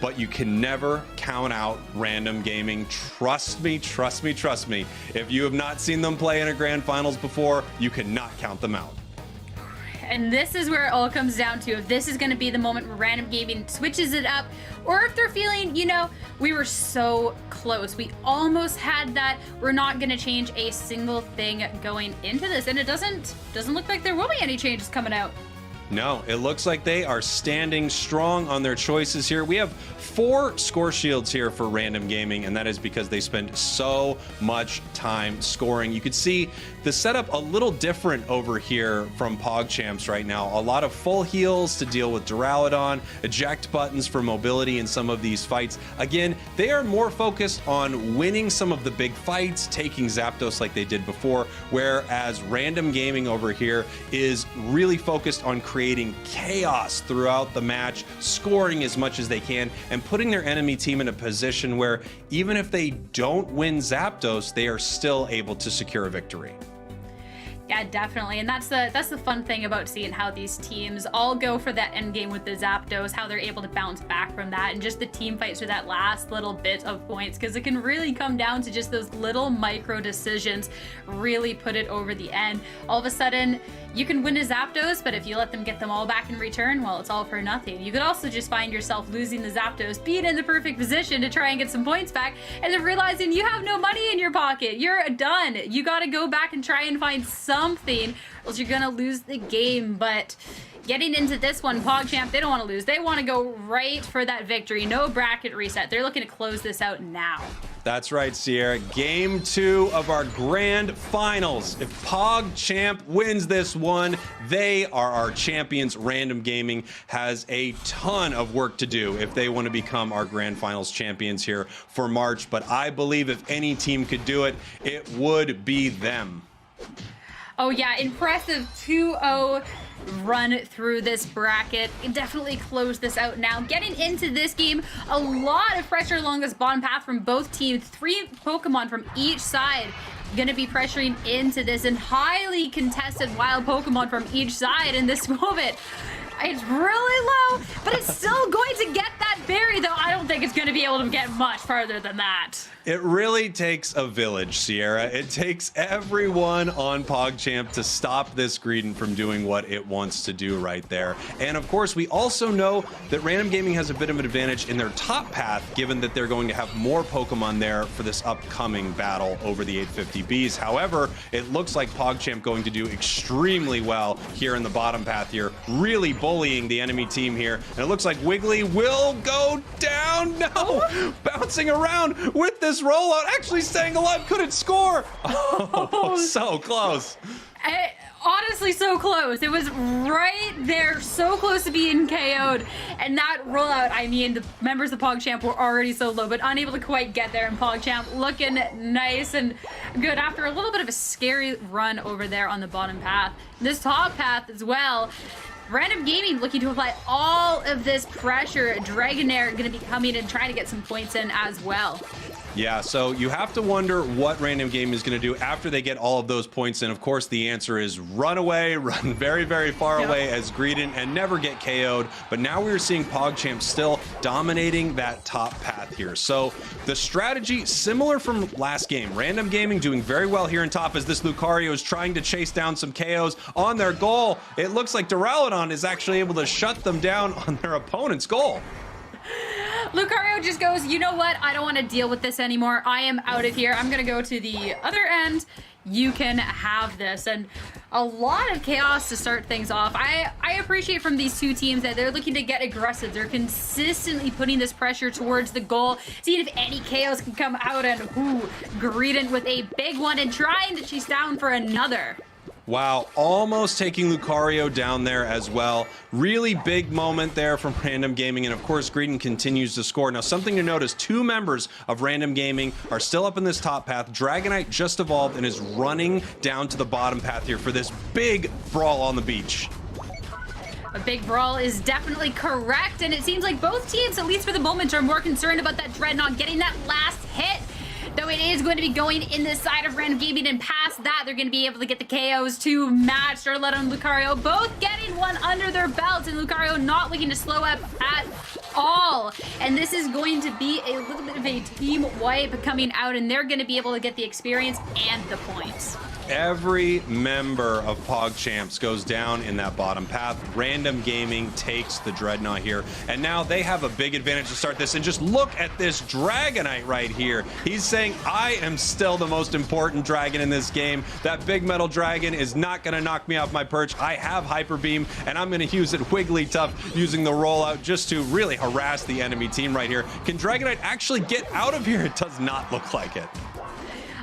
But you can never count out Random Gaming. Trust me, trust me, trust me. If you have not seen them play in a Grand Finals before, you cannot count them out. And this is where it all comes down to, if this is going to be the moment where Random Gaming switches it up, or if they're feeling, you know, we were so close, we almost had that, we're not going to change a single thing going into this. And it doesn't look like there will be any changes coming out. No, it looks like they are standing strong on their choices here. We have 4 score shields here for Random Gaming, and that is because they spend so much time scoring. You could see the setup a little different over here from PogChamps right now. A lot of full heals to deal with Duraludon, eject buttons for mobility in some of these fights. Again, they are more focused on winning some of the big fights, taking Zapdos like they did before, whereas Random Gaming over here is really focused on creating chaos throughout the match, scoring as much as they can, and putting their enemy team in a position where even if they don't win Zapdos, they are still able to secure a victory. Yeah, definitely. And that's the fun thing about seeing how these teams all go for that end game with the Zapdos, how they're able to bounce back from that, and just the team fights for that last little bit of points, because it can really come down to just those little micro decisions really put it over the end. All of a sudden, you can win a Zapdos, but if you let them get them all back in return, well, it's all for nothing. You could also just find yourself losing the Zapdos, being in the perfect position to try and get some points back, and then realizing you have no money in your pocket. You're done. You got to go back and try and find something, or else you're gonna lose the game. But getting into this one, PogChamp, they don't want to lose. They want to go right for that victory. No bracket reset. They're looking to close this out now. That's right, Sierra. Game 2 of our Grand Finals. If PogChamp wins this one, they are our champions. Random Gaming has a ton of work to do if they want to become our Grand Finals champions here for March. But I believe if any team could do it, it would be them. Oh yeah, impressive 2-0 run through this bracket. Definitely close this out now. Getting into this game, a lot of pressure along this bottom path from both teams. 3 Pokemon from each side gonna be pressuring into this, and highly contested wild Pokemon from each side in this moment. It's really low, but it's still going to get that berry, though I don't think it's going to be able to get much farther than that. It really takes a village, Sierra. It takes everyone on PogChamp to stop this Greedent from doing what it wants to do right there. And of course, we also know that Random Gaming has a bit of an advantage in their top path, given that they're going to have more Pokemon there for this upcoming battle over the 850Bs. However, it looks like PogChamp going to do extremely well here in the bottom path here, really bullying the enemy team here. And it looks like Wiggly will go down. No, bouncing around with this rollout, actually staying alive, couldn't score. Oh, so close. Honestly, so close. It was right there, so close to being KO'd. And that rollout, I mean, the members of PogChamp were already so low, but unable to quite get there. And PogChamp looking nice and good after a little bit of a scary run over there on the bottom path. This top path as well. Random Gaming looking to apply all of this pressure. Dragonair going to be coming and trying to get some points in as well. Yeah, so you have to wonder what Random Gaming is going to do after they get all of those points in. Of course, the answer is run away, run very, very far away as Greedent and never get KO'd. But now we're seeing PogChamp still dominating that top path here. So the strategy, similar from last game. Random Gaming doing very well here in top as this Lucario is trying to chase down some KOs on their goal. It looks like Duraludon is actually able to shut them down on their opponent's goal. Lucario just goes, you know what? I don't want to deal with this anymore. I am out of here. I'm going to go to the other end. You can have this. And a lot of chaos to start things off. I appreciate from these two teams that they're looking to get aggressive. They're consistently putting this pressure towards the goal, seeing if any chaos can come out, and Greedent with a big one and trying to chase down for another. Wow, almost taking Lucario down there as well. Really big moment there from Random Gaming, and of course Greedent continues to score. Now, something to notice, two members of Random Gaming are still up in this top path. Dragonite just evolved and is running down to the bottom path here for this big brawl on the beach. A big brawl is definitely correct, and it seems like both teams, at least for the moment, are more concerned about that Dreadnought getting that last hit. Though it is going to be going in this side of Random Gaming, and past that, they're going to be able to get the KOs to match Duraludon and Lucario, both getting one under their belts, and Lucario not looking to slow up at all. And this is going to be a little bit of a team wipe coming out, and they're going to be able to get the experience and the points. Every member of PogChamps goes down in that bottom path. Random Gaming takes the Dreadnought here, and now they have a big advantage to start this. And just look at this Dragonite right here. He's saying, I am still the most important dragon in this game. That big metal dragon is not going to knock me off my perch. I have Hyper Beam, and I'm going to use it Wigglytuff using the rollout just to really harass the enemy team right here. Can Dragonite actually get out of here? It does not look like it.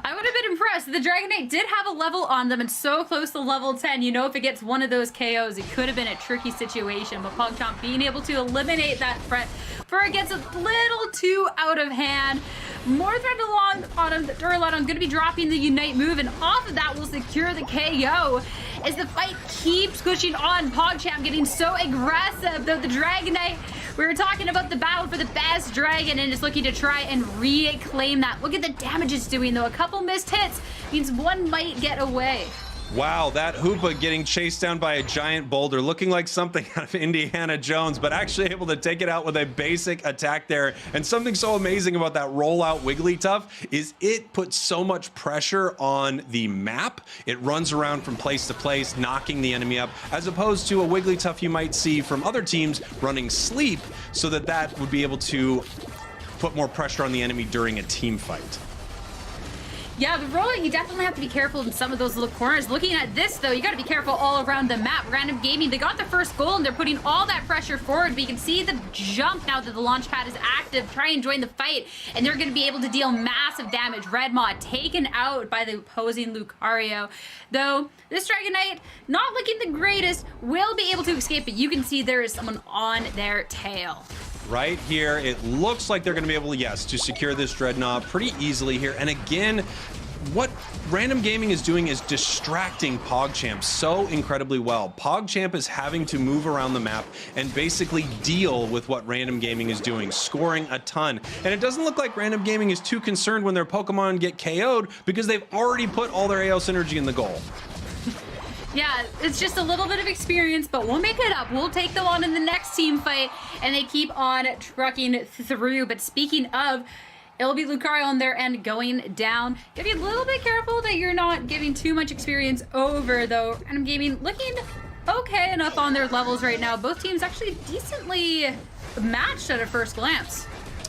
I would have been impressed. The Dragonite did have a level on them and so close to level 10. You know, if it gets one of those KOs, it could have been a tricky situation. But PogChamp being able to eliminate that threat before it gets a little too out of hand. More threat along on him. Duraludon going to be dropping the Unite move, and off of that will secure the KO as the fight keeps pushing on. PogChamp getting so aggressive, though the Dragonite, we were talking about the battle for the best dragon, and is looking to try and reclaim that. Look at the damage it's doing, though. A couple missed hits means one might get away. Wow, that Hoopa getting chased down by a giant boulder, looking like something out of Indiana Jones, but actually able to take it out with a basic attack there. And something so amazing about that rollout Wigglytuff is it puts so much pressure on the map. It runs around from place to place, knocking the enemy up, as opposed to a Wigglytuff you might see from other teams running Sleep, so that would be able to put more pressure on the enemy during a team fight. Yeah, the rolling, you definitely have to be careful in some of those little corners. Looking at this, though, you got to be careful all around the map. Random Gaming, they got the first goal, and they're putting all that pressure forward. But you can see the jump now that the launch pad is active. Try and join the fight, and they're going to be able to deal massive damage. Redmaw taken out by the opposing Lucario. Though, this Dragonite, not looking the greatest, will be able to escape, but you can see there is someone on their tail. Right here, it looks like they're going to be able to, yes, to secure this Dreadnought pretty easily here. And again, what Random Gaming is doing is distracting PogChamp so incredibly well. PogChamp is having to move around the map and basically deal with what Random Gaming is doing, scoring a ton. And it doesn't look like Random Gaming is too concerned when their Pokemon get KO'd because they've already put all their Aeos energy in the goal. Yeah, it's just a little bit of experience, but we'll make it up. We'll take them on in the next team fight, and they keep on trucking through. But speaking of, it'll be Lucario on their end going down. You gotta be a little bit careful that you're not giving too much experience over, though. Random Gaming looking okay enough on their levels right now. Both teams actually decently matched at a first glance.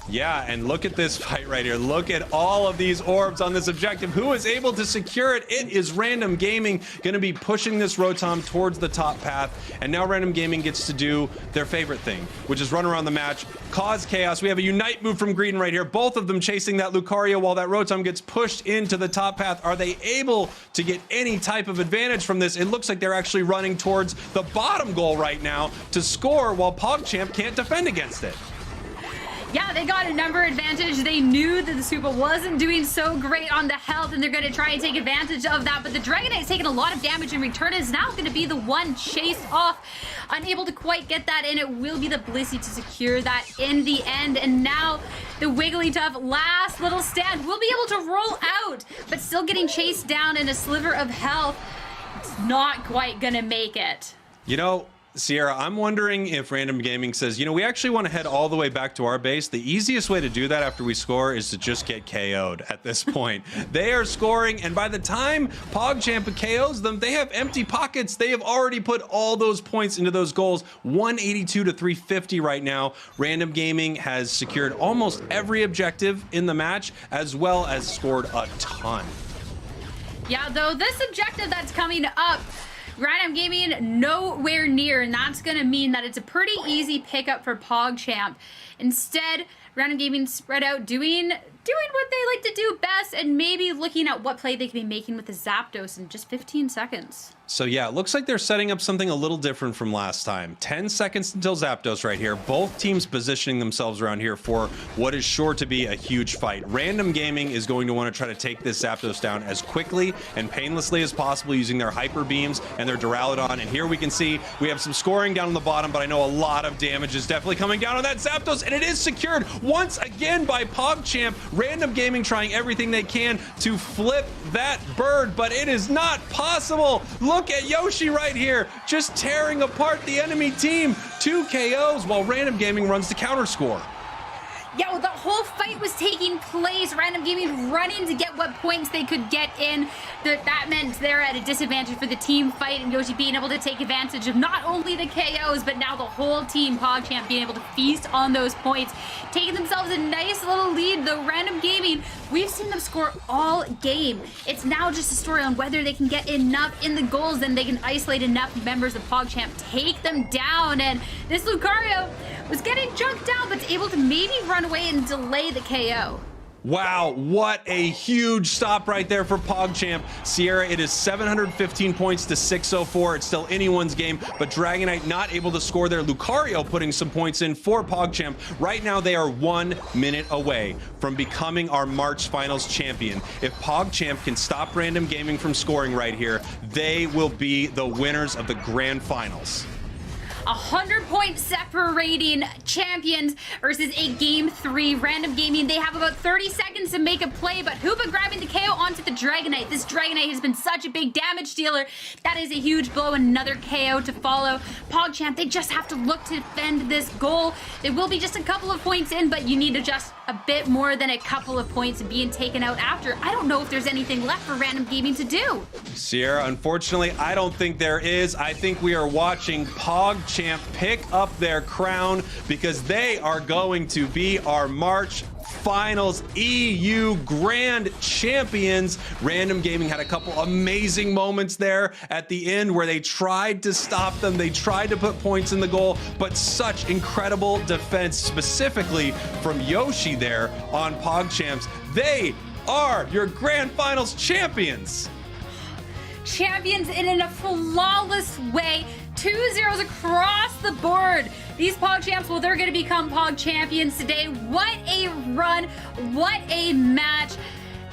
Yeah, and look at this fight right here. Look at all of these orbs on this objective. Who is able to secure it? It is Random Gaming going to be pushing this Rotom towards the top path. And now Random Gaming gets to do their favorite thing, which is run around the match, cause chaos. We have a Unite move from Greedon right here. Both of them chasing that Lucario while that Rotom gets pushed into the top path. Are they able to get any type of advantage from this? It looks like they're actually running towards the bottom goal right now to score while PogChamp can't defend against it. Yeah, they got a number advantage. They knew that the Hoopa wasn't doing so great on the health, and they're going to try and take advantage of that. But the Dragonite's taking a lot of damage in return. Is now going to be the one chased off. Unable to quite get that in. It will be the Blissey to secure that in the end. And now the Wigglytuff last little stand will be able to roll out, but still getting chased down in a sliver of health. It's not quite going to make it. You know, Sierra, I'm wondering if Random Gaming says, you know, we actually want to head all the way back to our base. The easiest way to do that after we score is to just get KO'd at this point. They are scoring, and by the time PogChamp KOs them, they have empty pockets. They have already put all those points into those goals. 182 to 350 right now. Random Gaming has secured almost every objective in the match, as well as scored a ton. Yeah, though this objective that's coming up, Random Gaming nowhere near, and that's going to mean that it's a pretty easy pickup for PogChamp. Instead, Random Gaming spread out doing what they like to do best, and maybe looking at what play they can be making with the Zapdos in just 15 seconds. So yeah, it looks like they're setting up something a little different from last time. 10 seconds until Zapdos right here. Both teams positioning themselves around here for what is sure to be a huge fight. Random Gaming is going to want to try to take this Zapdos down as quickly and painlessly as possible using their Hyper Beams and their Duraludon. And here we can see we have some scoring down on the bottom, but I know a lot of damage is definitely coming down on that Zapdos, and it is secured once again by PogChamp. Random Gaming trying everything they can to flip that bird, but it is not possible. Look at Yoshi right here, just tearing apart the enemy team. 2 KOs while Random Gaming runs the counter score. Yeah, well, the whole fight was taking place. Random Gaming running to get what points they could get in. That meant they're at a disadvantage for the team fight, and Yoshi being able to take advantage of not only the KOs, but now the whole team, PogChamp, being able to feast on those points, taking themselves a nice little lead, though Random Gaming, we've seen them score all game. It's now just a story on whether they can get enough in the goals, then they can isolate enough members of PogChamp, take them down, and this Lucario was getting junked down, but able to maybe run away and delay the KO. Wow, what a huge stop right there for PogChamp. Sierra, it is 715 points to 604. It's still anyone's game, but Dragonite not able to score there. Lucario putting some points in for PogChamp. Right now, they are 1 minute away from becoming our March Finals champion. If PogChamp can stop Random Gaming from scoring right here, they will be the winners of the Grand Finals. 100-point separating champions versus a game 3. Random Gaming, they have about 30 seconds to make a play, but Hoopa grabbing the KO onto the Dragonite. This Dragonite has been such a big damage dealer. That is a huge blow. Another KO to follow. PogChamp, they just have to look to defend this goal. It will be just a couple of points in, but you need to just a bit more than a couple of points being taken out after. I don't know if there's anything left for Random Gaming to do. Sierra, unfortunately, I don't think there is. I think we are watching PogChamp pick up their crown because they are going to be our March Finals EU Grand Champions. Random Gaming had a couple amazing moments there at the end where they tried to stop them. They tried to put points in the goal, but such incredible defense, specifically from Yoshi there on PogChamps. They are your Grand Finals champions. Champions in a flawless way. 2-0s across the board. These PogChamps, well, they're going to become Pog champions today. What a run. What a match.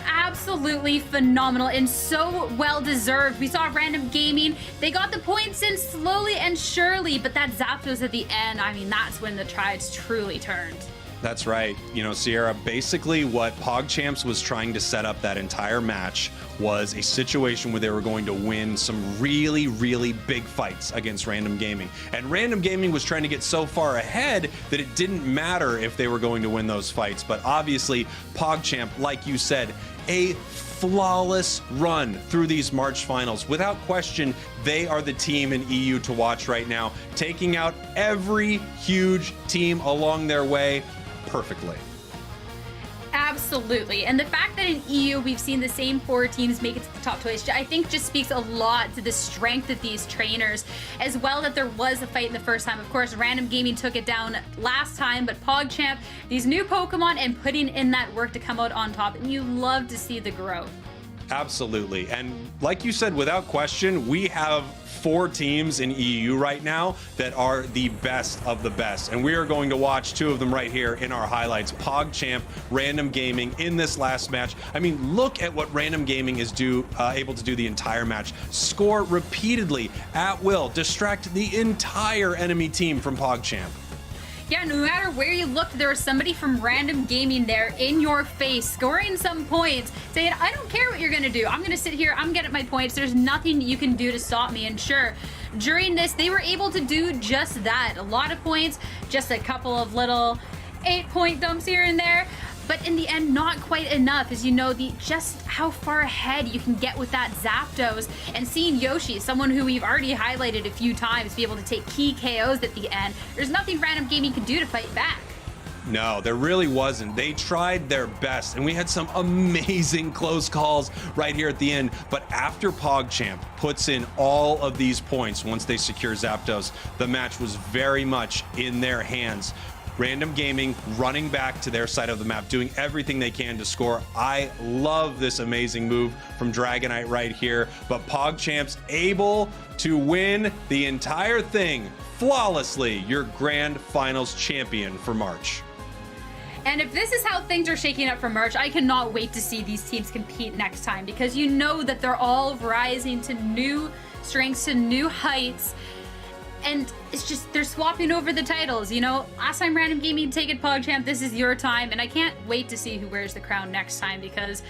Absolutely phenomenal and so well deserved. We saw Random Gaming. They got the points in slowly and surely, but that Zapdos at the end, I mean, that's when the tides truly turned. That's right. You know, Sierra, basically what PogChamps was trying to set up that entire match was a situation where they were going to win some really, really big fights against Random Gaming. And Random Gaming was trying to get so far ahead that it didn't matter if they were going to win those fights. But obviously, PogChamp, like you said, a flawless run through these March finals. Without question, they are the team in EU to watch right now, taking out every huge team along their way perfectly. Absolutely. And the fact that in EU we've seen the same 4 teams make it to the top 20, I think just speaks a lot to the strength of these trainers, as well that there was a fight in the first time. Of course, Random Gaming took it down last time, but PogChamp, these new Pokemon and putting in that work to come out on top, and you love to see the growth. Absolutely. And like you said, without question, we have 4 teams in EU right now that are the best of the best. And we are going to watch 2 of them right here in our highlights. PogChamp, Random Gaming in this last match. I mean, look at what Random Gaming is able to do the entire match. Score repeatedly at will, distract the entire enemy team from PogChamp. Yeah, no matter where you looked, there was somebody from Random Gaming there in your face, scoring some points, saying, I don't care what you're going to do. I'm going to sit here. I'm getting my points. There's nothing you can do to stop me. And sure, during this, they were able to do just that. A lot of points, just a couple of little 8-point dumps here and there. But in the end, not quite enough, as you know, just how far ahead you can get with that Zapdos. And seeing Yoshi, someone who we've already highlighted a few times, be able to take key KOs at the end, there's nothing Random Gaming can do to fight back. No, there really wasn't. They tried their best, and we had some amazing close calls right here at the end. But after PogChamp puts in all of these points, once they secure Zapdos, the match was very much in their hands. Random Gaming running back to their side of the map, doing everything they can to score. I love this amazing move from Dragonite right here, but PogChamp's able to win the entire thing flawlessly. Your grand finals champion for March. And if this is how things are shaking up for March, I cannot wait to see these teams compete next time, because you know that they're all rising to new strengths, to new heights. And it's just, they're swapping over the titles, you know? Last time Random Gaming taken PogChamp, this is your time, and I can't wait to see who wears the crown next time, because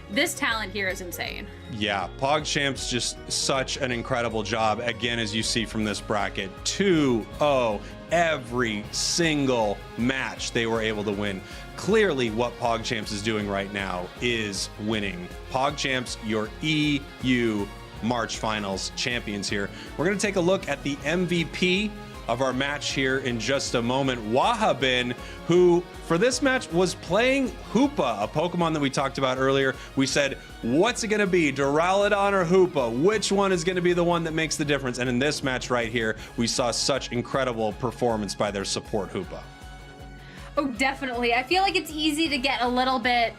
this talent here is insane. Yeah, PogChamp's just such an incredible job, again, as you see from this bracket. 2-0 every single match they were able to win. Clearly, what PogChamps is doing right now is winning. PogChamps, your EU March Finals champions here. We're going to take a look at the MVP of our match here in just a moment. Wahabin, who for this match was playing Hoopa, a Pokemon that we talked about earlier. We said, what's it going to be, Duraludon or Hoopa? Which one is going to be the one that makes the difference? And in this match right here, we saw such incredible performance by their support Hoopa. Oh, definitely. I feel like it's easy to get a little bit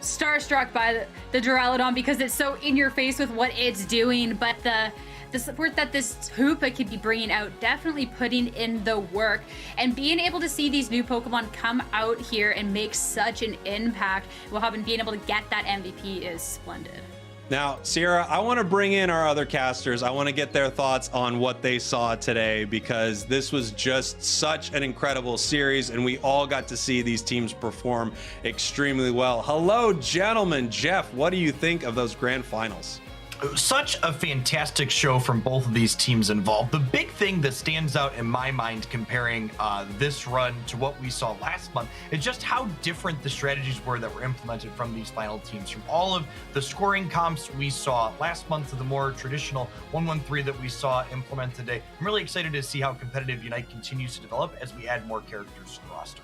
starstruck by the Duraludon because it's so in your face with what it's doing, but the support that this Hoopa could be bringing out, definitely putting in the work, and being able to see these new Pokemon come out here and make such an impact, being able to get that MVP is splendid. Now, Sierra, I want to bring in our other casters. I want to get their thoughts on what they saw today, because this was just such an incredible series, and we all got to see these teams perform extremely well. Hello, gentlemen. Jeff, what do you think of those grand finals? Such a fantastic show from both of these teams involved. The big thing that stands out in my mind comparing this run to what we saw last month is just how different the strategies were that were implemented from these final teams. From all of the scoring comps we saw last month to the more traditional 1-1-3 that we saw implemented today. I'm really excited to see how competitive Unite continues to develop as we add more characters to the roster.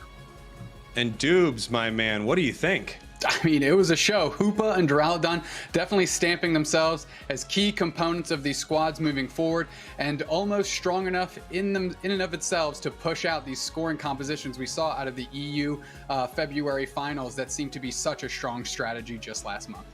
And Dubes, my man, what do you think? I mean, it was a show. Hoopa and Duraludon definitely stamping themselves as key components of these squads moving forward, and almost strong enough in and of themselves to push out these scoring compositions we saw out of the EU February finals that seemed to be such a strong strategy just last month.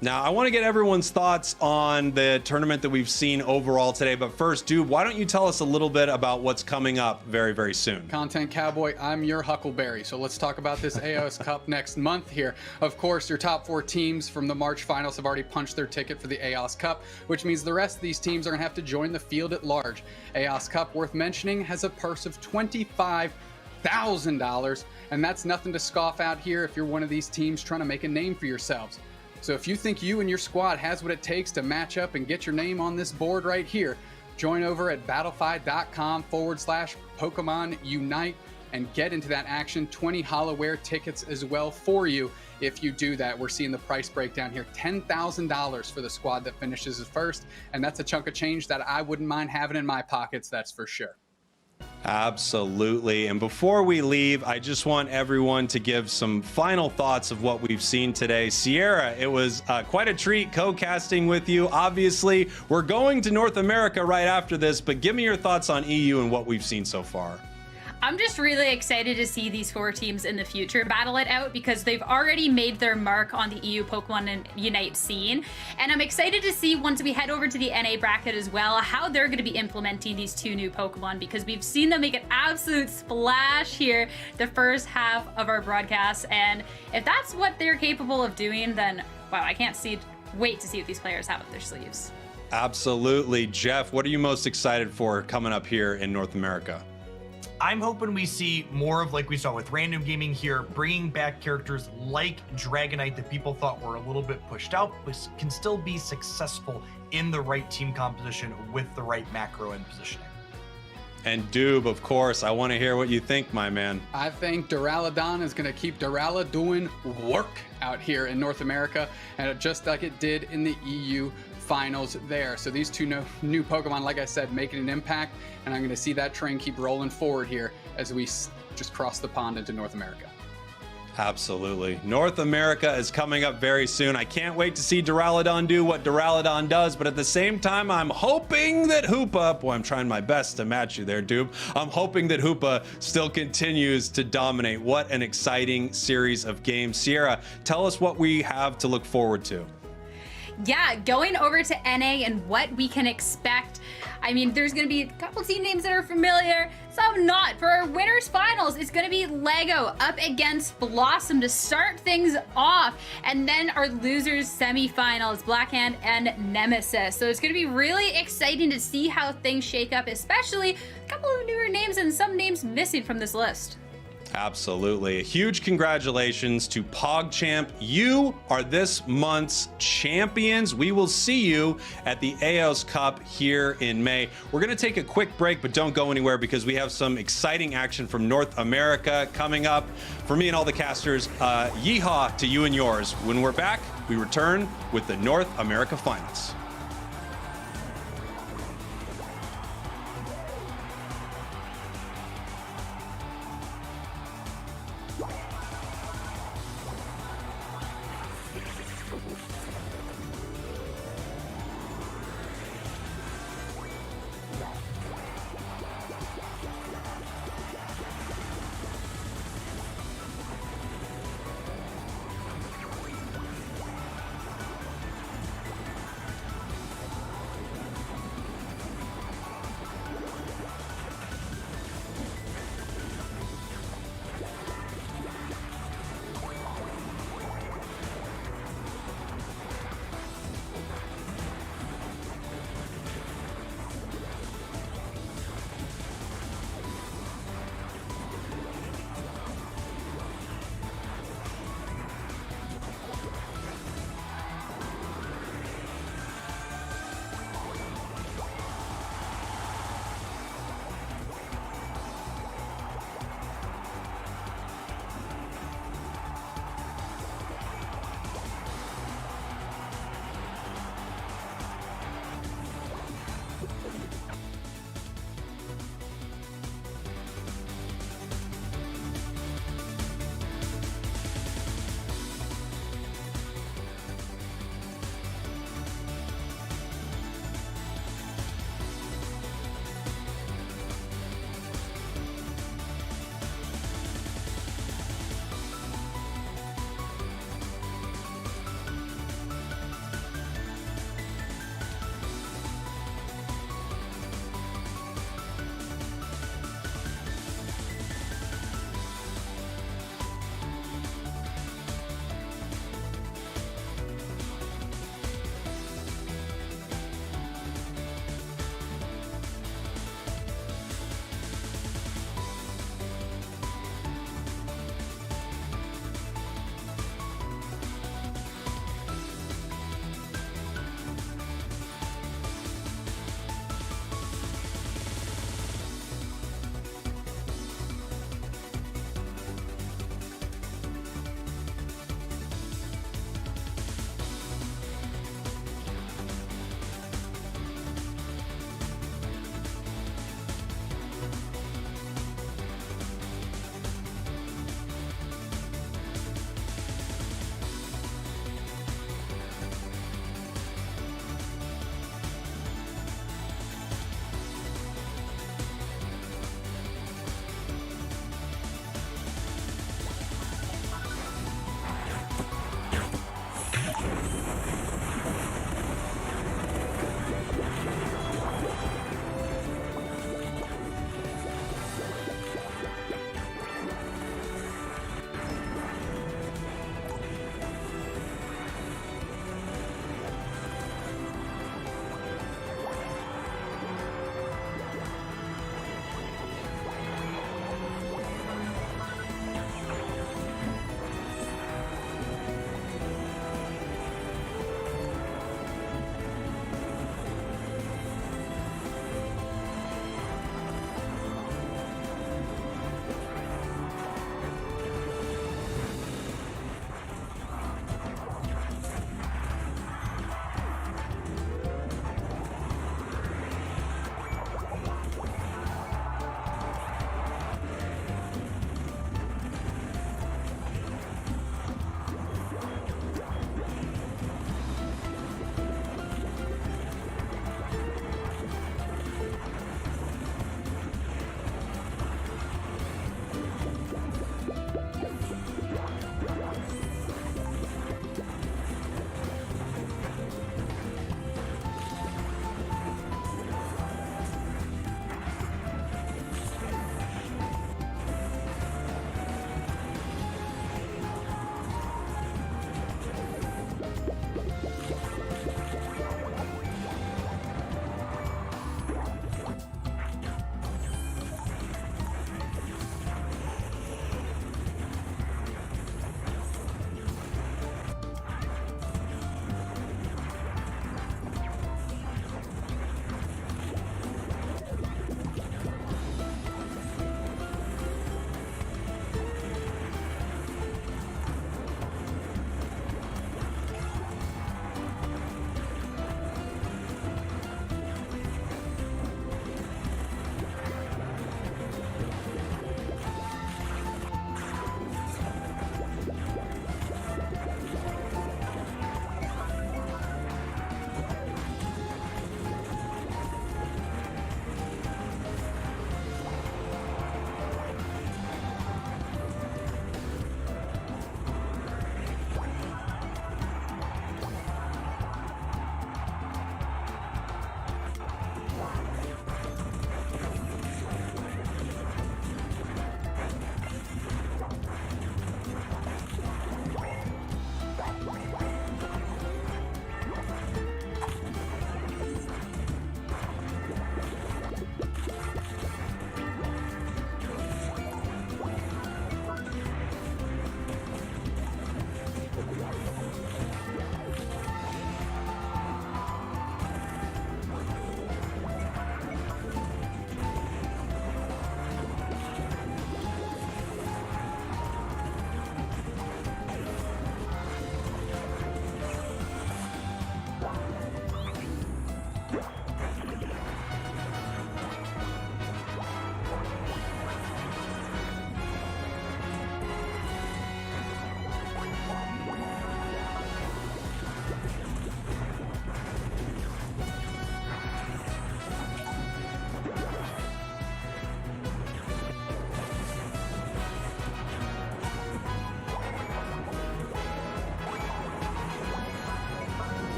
Now, I want to get everyone's thoughts on the tournament that we've seen overall today. But first, Dube, why don't you tell us a little bit about what's coming up very, very soon? Content Cowboy, I'm your Huckleberry. So let's talk about this Aeos Cup next month here. Of course, your top 4 teams from the March finals have already punched their ticket for the Aeos Cup, which means the rest of these teams are going to have to join the field at large. Aeos Cup, worth mentioning, has a purse of $25,000 $1,000. And that's nothing to scoff at here if you're one of these teams trying to make a name for yourselves. So if you think you and your squad has what it takes to match up and get your name on this board right here, join over at battlefy.com/Pokemon Unite and get into that action. 20 Hollowware tickets as well for you if you do that. We're seeing the price breakdown here, $10,000 for the squad that finishes first, and that's a chunk of change that I wouldn't mind having in my pockets, that's for sure. Absolutely. And before we leave, I just want everyone to give some final thoughts of what we've seen today. Sierra, it was quite a treat co-casting with you. Obviously, we're going to North America right after this, but give me your thoughts on EU and what we've seen so far. I'm just really excited to see these 4 teams in the future battle it out because they've already made their mark on the EU Pokemon Unite scene. And I'm excited to see, once we head over to the NA bracket as well, how they're going to be implementing these 2 new Pokemon, because we've seen them make an absolute splash here the first half of our broadcast. And if that's what they're capable of doing, then wow, I can't wait to see what these players have up their sleeves. Absolutely. Jeff, what are you most excited for coming up here in North America? I'm hoping we see more of, like we saw with Random Gaming here, bringing back characters like Dragonite that people thought were a little bit pushed out, but can still be successful in the right team composition with the right macro and positioning. And Doob, of course, I want to hear what you think, my man. I think Duraludon is going to keep Durala doing work out here in North America, and just like it did in the EU finals there. So these 2 new Pokemon, like I said, making an impact, and I'm going to see that train keep rolling forward here as we just cross the pond into North America. Absolutely. North America is coming up very soon. I can't wait to see Duraludon do what Duraludon does, but at the same time, I'm hoping that Hoopa, boy, I'm trying my best to match you there, Doob. I'm hoping that Hoopa still continues to dominate. What an exciting series of games. Sierra, tell us what we have to look forward to. Yeah, going over to NA and what we can expect. I mean, there's going to be a couple team names that are familiar, some not. For our winners finals, it's going to be Lego up against Blossom to start things off. And then our losers semifinals, Blackhand and Nemesis. So it's going to be really exciting to see how things shake up, especially a couple of newer names and some names missing from this list. Absolutely. A huge congratulations to PogChamp. You are this month's champions. We will see you at the Aeos Cup here in May. We're going to take a quick break, but don't go anywhere because we have some exciting action from North America coming up. For me and all the casters, yeehaw to you and yours. When we're back, we return with the North America Finals.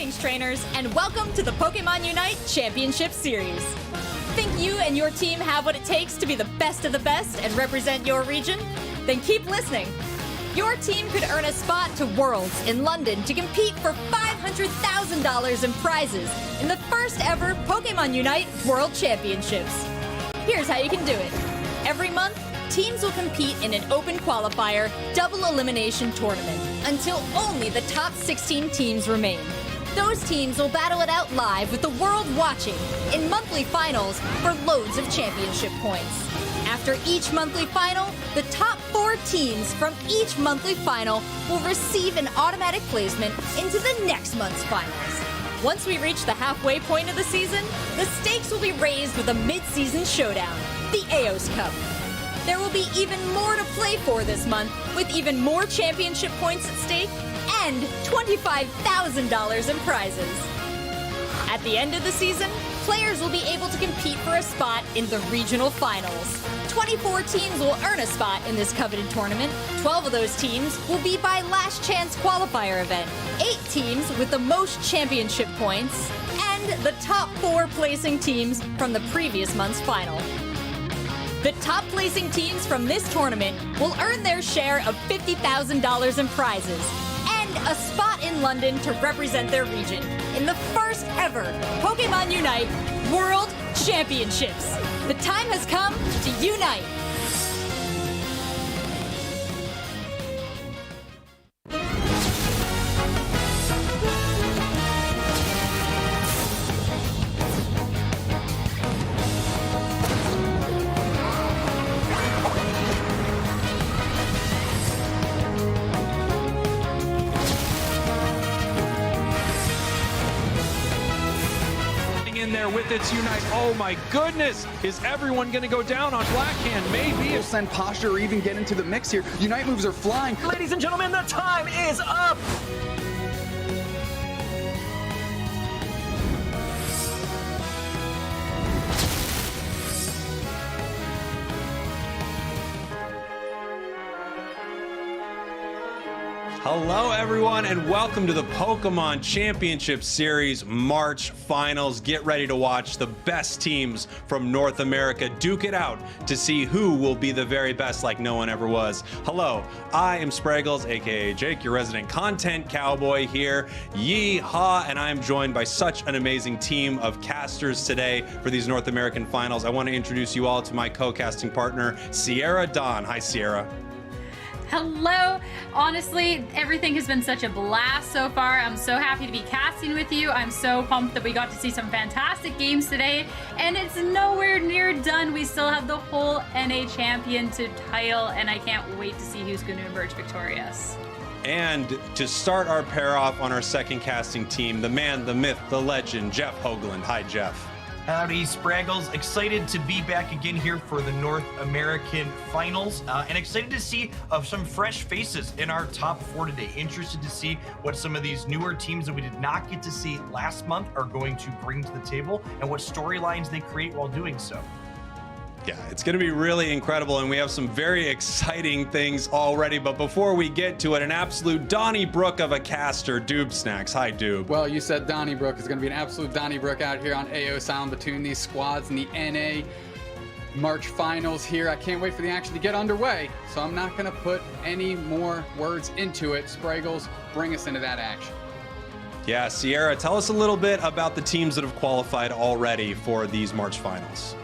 Greetings, trainers, and welcome to the Pokémon UNITE Championship Series. Think you and your team have what it takes to be the best of the best and represent your region? Then keep listening. Your team could earn a spot to Worlds in London to compete for $500,000 in prizes in the first ever Pokémon UNITE World Championships. Here's how you can do it. Every month, teams will compete in an open qualifier double elimination tournament until only the top 16 teams remain. Those teams will battle it out live with the world watching in monthly finals for loads of championship points. After each monthly final, the top 4 teams from each monthly final will receive an automatic placement into the next month's finals. Once we reach the halfway point of the season, the stakes will be raised with a mid-season showdown, the Aeos Cup. There will be even more to play for this month, with even more championship points at stake and $25,000 in prizes. At the end of the season, players will be able to compete for a spot in the regional finals. 24 teams will earn a spot in this coveted tournament. 12 of those teams will be by last chance qualifier event. 8 teams with the most championship points, and the top 4 placing teams from the previous month's final. The top placing teams from this tournament will earn their share of $50,000 in prizes and a spot in London to represent their region in the first ever Pokémon UNITE World Championships. The time has come to unite. In there with its Unite. Oh my goodness! Is everyone going to go down on Blackhand? Maybe. We'll send Posture or even get into the mix here. Unite moves are flying. Ladies and gentlemen, the time is up! Hello, everyone, and welcome to the Pokemon Championship Series March Finals. Get ready to watch the best teams from North America duke it out to see who will be the very best like no one ever was. Hello, I am Spraggles, aka Jake, your resident content cowboy here. Yee-haw, and I am joined by such an amazing team of casters today for these North American Finals. I want to introduce you all to my co-casting partner, Sierra Dawn. Hi, Sierra. Hello. Honestly, everything has been such a blast so far. I'm so happy to be casting with you. I'm so pumped that we got to see some fantastic games today, and it's nowhere near done. We still have the whole NA champion to title, and I can't wait to see who's going to emerge victorious. And to start our pair off on our second casting team, the man, the myth, the legend, Jeff Hoagland. Hi, Jeff. Howdy, Spraggles. Excited to be back again here for the North American Finals, and excited to see some fresh faces in our top 4 today. Interested to see what some of these newer teams that we did not get to see last month are going to bring to the table and what storylines they create while doing so. Yeah, it's going to be really incredible, and we have some very exciting things already. But before we get to it, an absolute Donnybrook of a caster, Doob Snacks. Hi, Doob. Well, you said Donnybrook. It's going to be an absolute Donnybrook out here on Aeos Island between these squads and the NA March Finals here. I can't wait for the action to get underway, so I'm not going to put any more words into it. Spraggles, bring us into that action. Yeah, Sierra, tell us a little bit about the teams that have qualified already for these March Finals.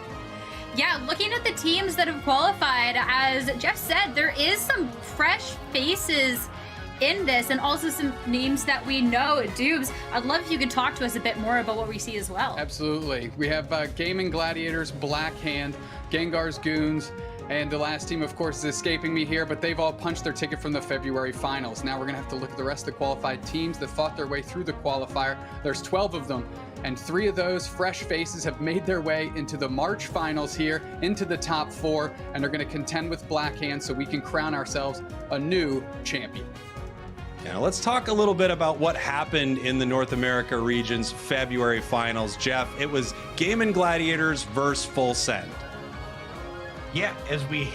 Yeah, looking at the teams that have qualified, as Jeff said, there is some fresh faces in this and also some names that we know. Doobs, I'd love if you could talk to us a bit more about what we see as well. Absolutely. We have Gaming Gladiators, Blackhand, Gengar's Goons, and the last team, of course, is escaping me here, but they've all punched their ticket from the February finals. Now we're going to have to look at the rest of the qualified teams that fought their way through the qualifier. There's 12 of them, and 3 of those fresh faces have made their way into the March finals here, into the top 4, and are going to contend with Blackhand so we can crown ourselves a new champion. Now let's talk a little bit about what happened in the North America region's February finals. Jeff, it was Gaming Gladiators versus Full Send. Yeah, as we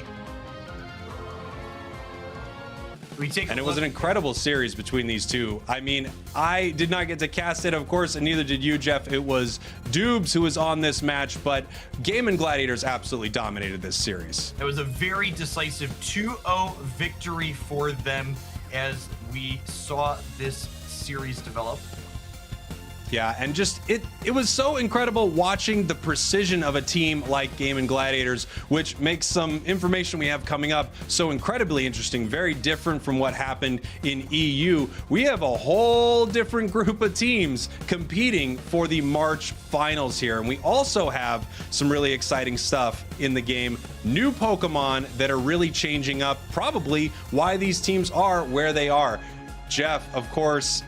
And it was an incredible series between these two. I mean, I did not get to cast it, of course, and neither did you, Jeff. It was Dubes who was on this match, but Game and Gladiators absolutely dominated this series. It was a very decisive 2-0 victory for them as we saw this series develop. Yeah, and just it was so incredible watching the precision of a team like Game and Gladiators, which makes some information we have coming up so incredibly interesting, very different from what happened in EU. We have a whole different group of teams competing for the March finals here, and we also have some really exciting stuff in the game. New Pokemon that are really changing up probably why these teams are where they are. Jeff, of course,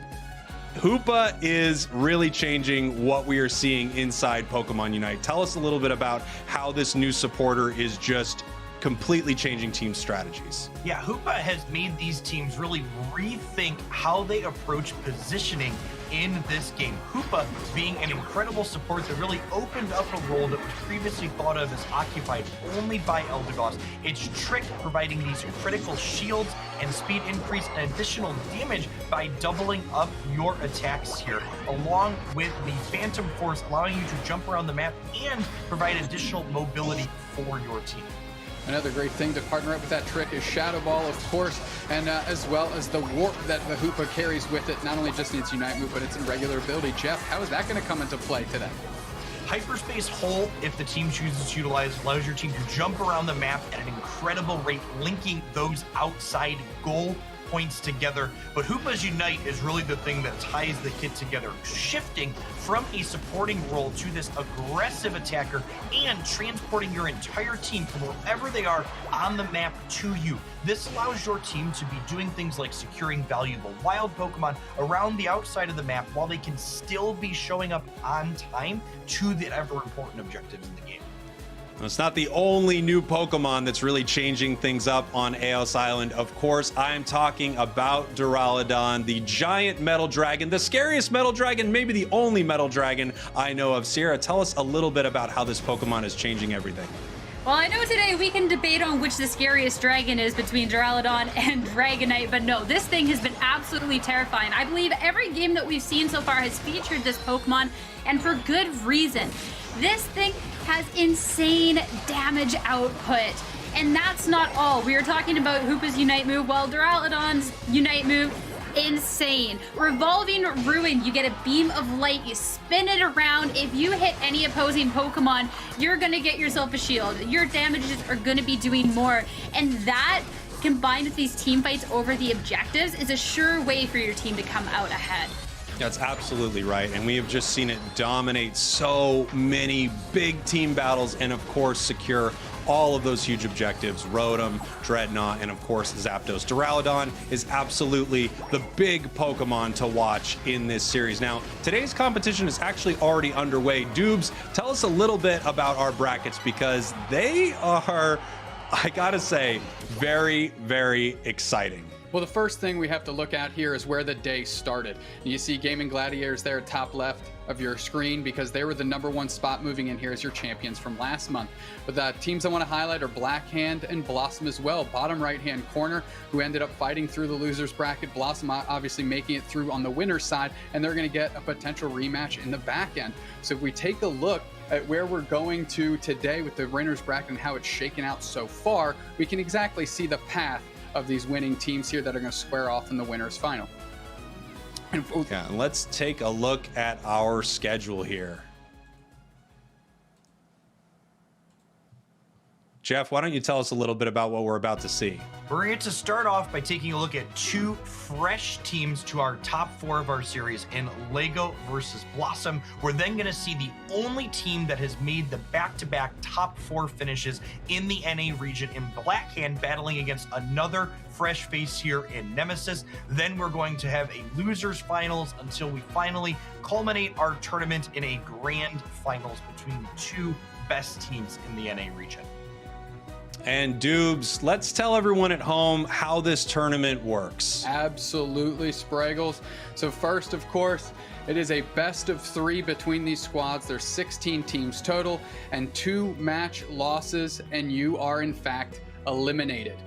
Hoopa is really changing what we are seeing inside Pokemon Unite. Tell us a little bit about how this new supporter is just completely changing team strategies. Yeah, Hoopa has made these teams really rethink how they approach positioning in this game. Hoopa being an incredible support that really opened up a role that was previously thought of as occupied only by Eldegoss. Its trick providing these critical shields and speed increase and additional damage by doubling up your attacks here, along with the Phantom Force allowing you to jump around the map and provide additional mobility for your team. Another great thing to partner up with that trick is Shadow Ball, of course, and as well as the warp that the Hoopa carries with it, not only just in its Unite move, but its regular ability. Jeff, how is that going to come into play today? Hyperspace Hole, if the team chooses to utilize, allows your team to jump around the map at an incredible rate, linking those outside goal points together. But Hoopa's Unite is really the thing that ties the kit together, shifting from a supporting role to this aggressive attacker and transporting your entire team from wherever they are on the map to you. This allows your team to be doing things like securing valuable wild Pokemon around the outside of the map while they can still be showing up on time to the ever important objectives in the game. It's not the only new Pokemon that's really changing things up on Aeos Island. Of course, I'm talking about Duraludon, the giant metal dragon, the scariest metal dragon, maybe the only metal dragon I know of. Sierra, tell us a little bit about how this Pokemon is changing everything. Well, I know today we can debate on which the scariest dragon is between Duraludon and Dragonite, but no, this thing has been absolutely terrifying. I believe every game that we've seen so far has featured this Pokemon, and for good reason. This thing has insane damage output, and that's not all. We are talking about Hoopa's Unite move, while Duraludon's Unite move, insane. Revolving Ruin, you get a beam of light, you spin it around. If you hit any opposing Pokemon, you're gonna get yourself a shield. Your damages are gonna be doing more, and that combined with these team fights over the objectives is a sure way for your team to come out ahead. That's absolutely right, and we have just seen it dominate so many big team battles and of course secure all of those huge objectives, Rotom, Dreadnought, and of course Zapdos. Duraludon is absolutely the big Pokemon to watch in this series. Now, today's competition is actually already underway. Dubes, tell us a little bit about our brackets because they are, I gotta say, very, very exciting. Well, the first thing we have to look at here is where the day started. You see Game and Gladiators there at top left of your screen because they were the #1 spot moving in here as your champions from last month. But the teams I want to highlight are Blackhand and Blossom as well, bottom right-hand corner, who ended up fighting through the losers bracket. Blossom obviously making it through on the winner's side, and they're going to get a potential rematch in the back end. So if we take a look at where we're going to today with the winner's bracket and how it's shaken out so far, we can exactly see the path of these winning teams here that are going to square off in the winner's final. Yeah, and let's take a look at our schedule here. Jeff, why don't you tell us a little bit about what we're about to see? We're going to start off by taking a look at two fresh teams to our top 4 of our series in Lego versus Blossom. We're then going to see the only team that has made the back-to-back top 4 finishes in the NA region in Blackhand battling against another fresh face here in Nemesis. Then we're going to have a losers finals until we finally culminate our tournament in a grand finals between the 2 best teams in the NA region. And Dubes, let's tell everyone at home how this tournament works. Absolutely, Spraggles. So first, of course, it is a best of 3 between these squads. There's 16 teams total and 2 match losses, and you are in fact eliminated.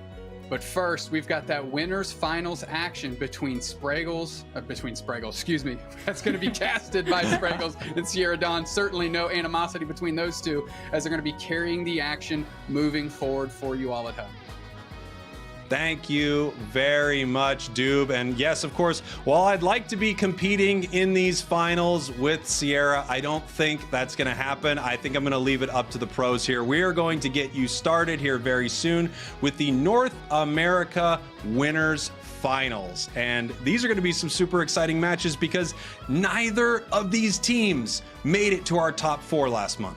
But first, we've got that winners finals action between Spraggles, excuse me. That's going to be casted by Spraggles and Sierra Dawn. Certainly no animosity between those two, as they're going to be carrying the action moving forward for you all at home. Thank you very much, Doob. And yes, of course, while I'd like to be competing in these finals with Sierra, I don't think that's going to happen. I think I'm going to leave it up to the pros here. We are going to get you started here very soon with the North America Winners Finals. And these are going to be some super exciting matches because neither of these teams made it to our top 4 last month.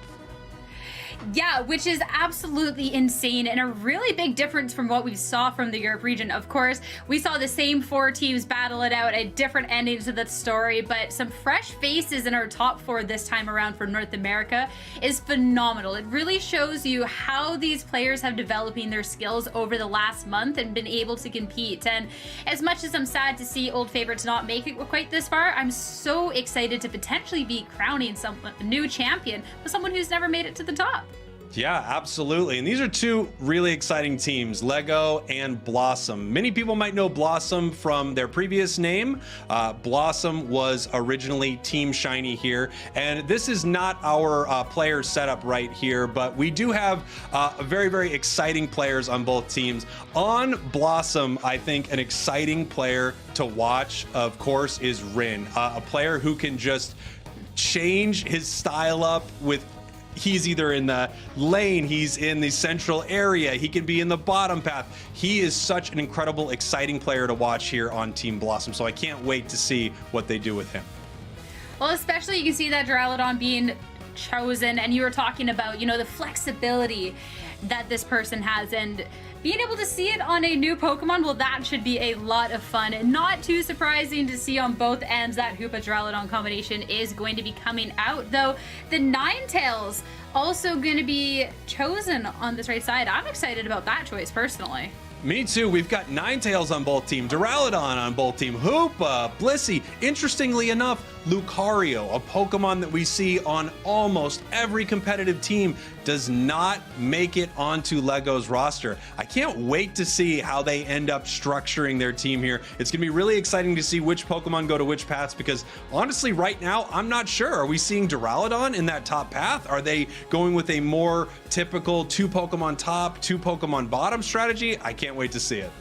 Yeah, which is absolutely insane and a really big difference from what we saw from the Europe region. Of course, we saw the same 4 teams battle it out at different endings of the story, but some fresh faces in our top 4 this time around for North America is phenomenal. It really shows you how these players have developing their skills over the last month and been able to compete. And as much as I'm sad to see old favorites not make it quite this far, I'm so excited to potentially be crowning a new champion with someone who's never made it to the top. Yeah, absolutely. And these are 2 really exciting teams, Lego and Blossom. Many people might know Blossom from their previous name. Blossom was originally Team Shiny here. And this is not our player setup right here, but we do have very, very exciting players on both teams. On Blossom, I think an exciting player to watch, of course, is Rin, a player who can just change his style up with he's either in the lane, he's in the central area, he can be in the bottom path. He is such an incredible, exciting player to watch here on Team Blossom, so I can't wait to see what they do with him. Well, especially you can see that Duraludon being chosen, and you were talking about, you know, the flexibility that this person has, and being able to see it on a new Pokemon, well, that should be a lot of fun. And not too surprising to see on both ends that Hoopa Duraludon combination is going to be coming out, though the Ninetales also going to be chosen on this right side. I'm excited about that choice personally. Me too. We've got Ninetales on both teams, Duraludon on both teams, Hoopa, Blissey. Interestingly enough, Lucario, a Pokemon that we see on almost every competitive team, does not make it onto LEGO's roster. I can't wait to see how they end up structuring their team here. It's going to be really exciting to see which Pokemon go to which paths, because honestly, right now, I'm not sure. Are we seeing Duraludon in that top path? Are they going with a more typical 2 Pokemon top, 2 Pokemon bottom strategy? I can't wait to see it.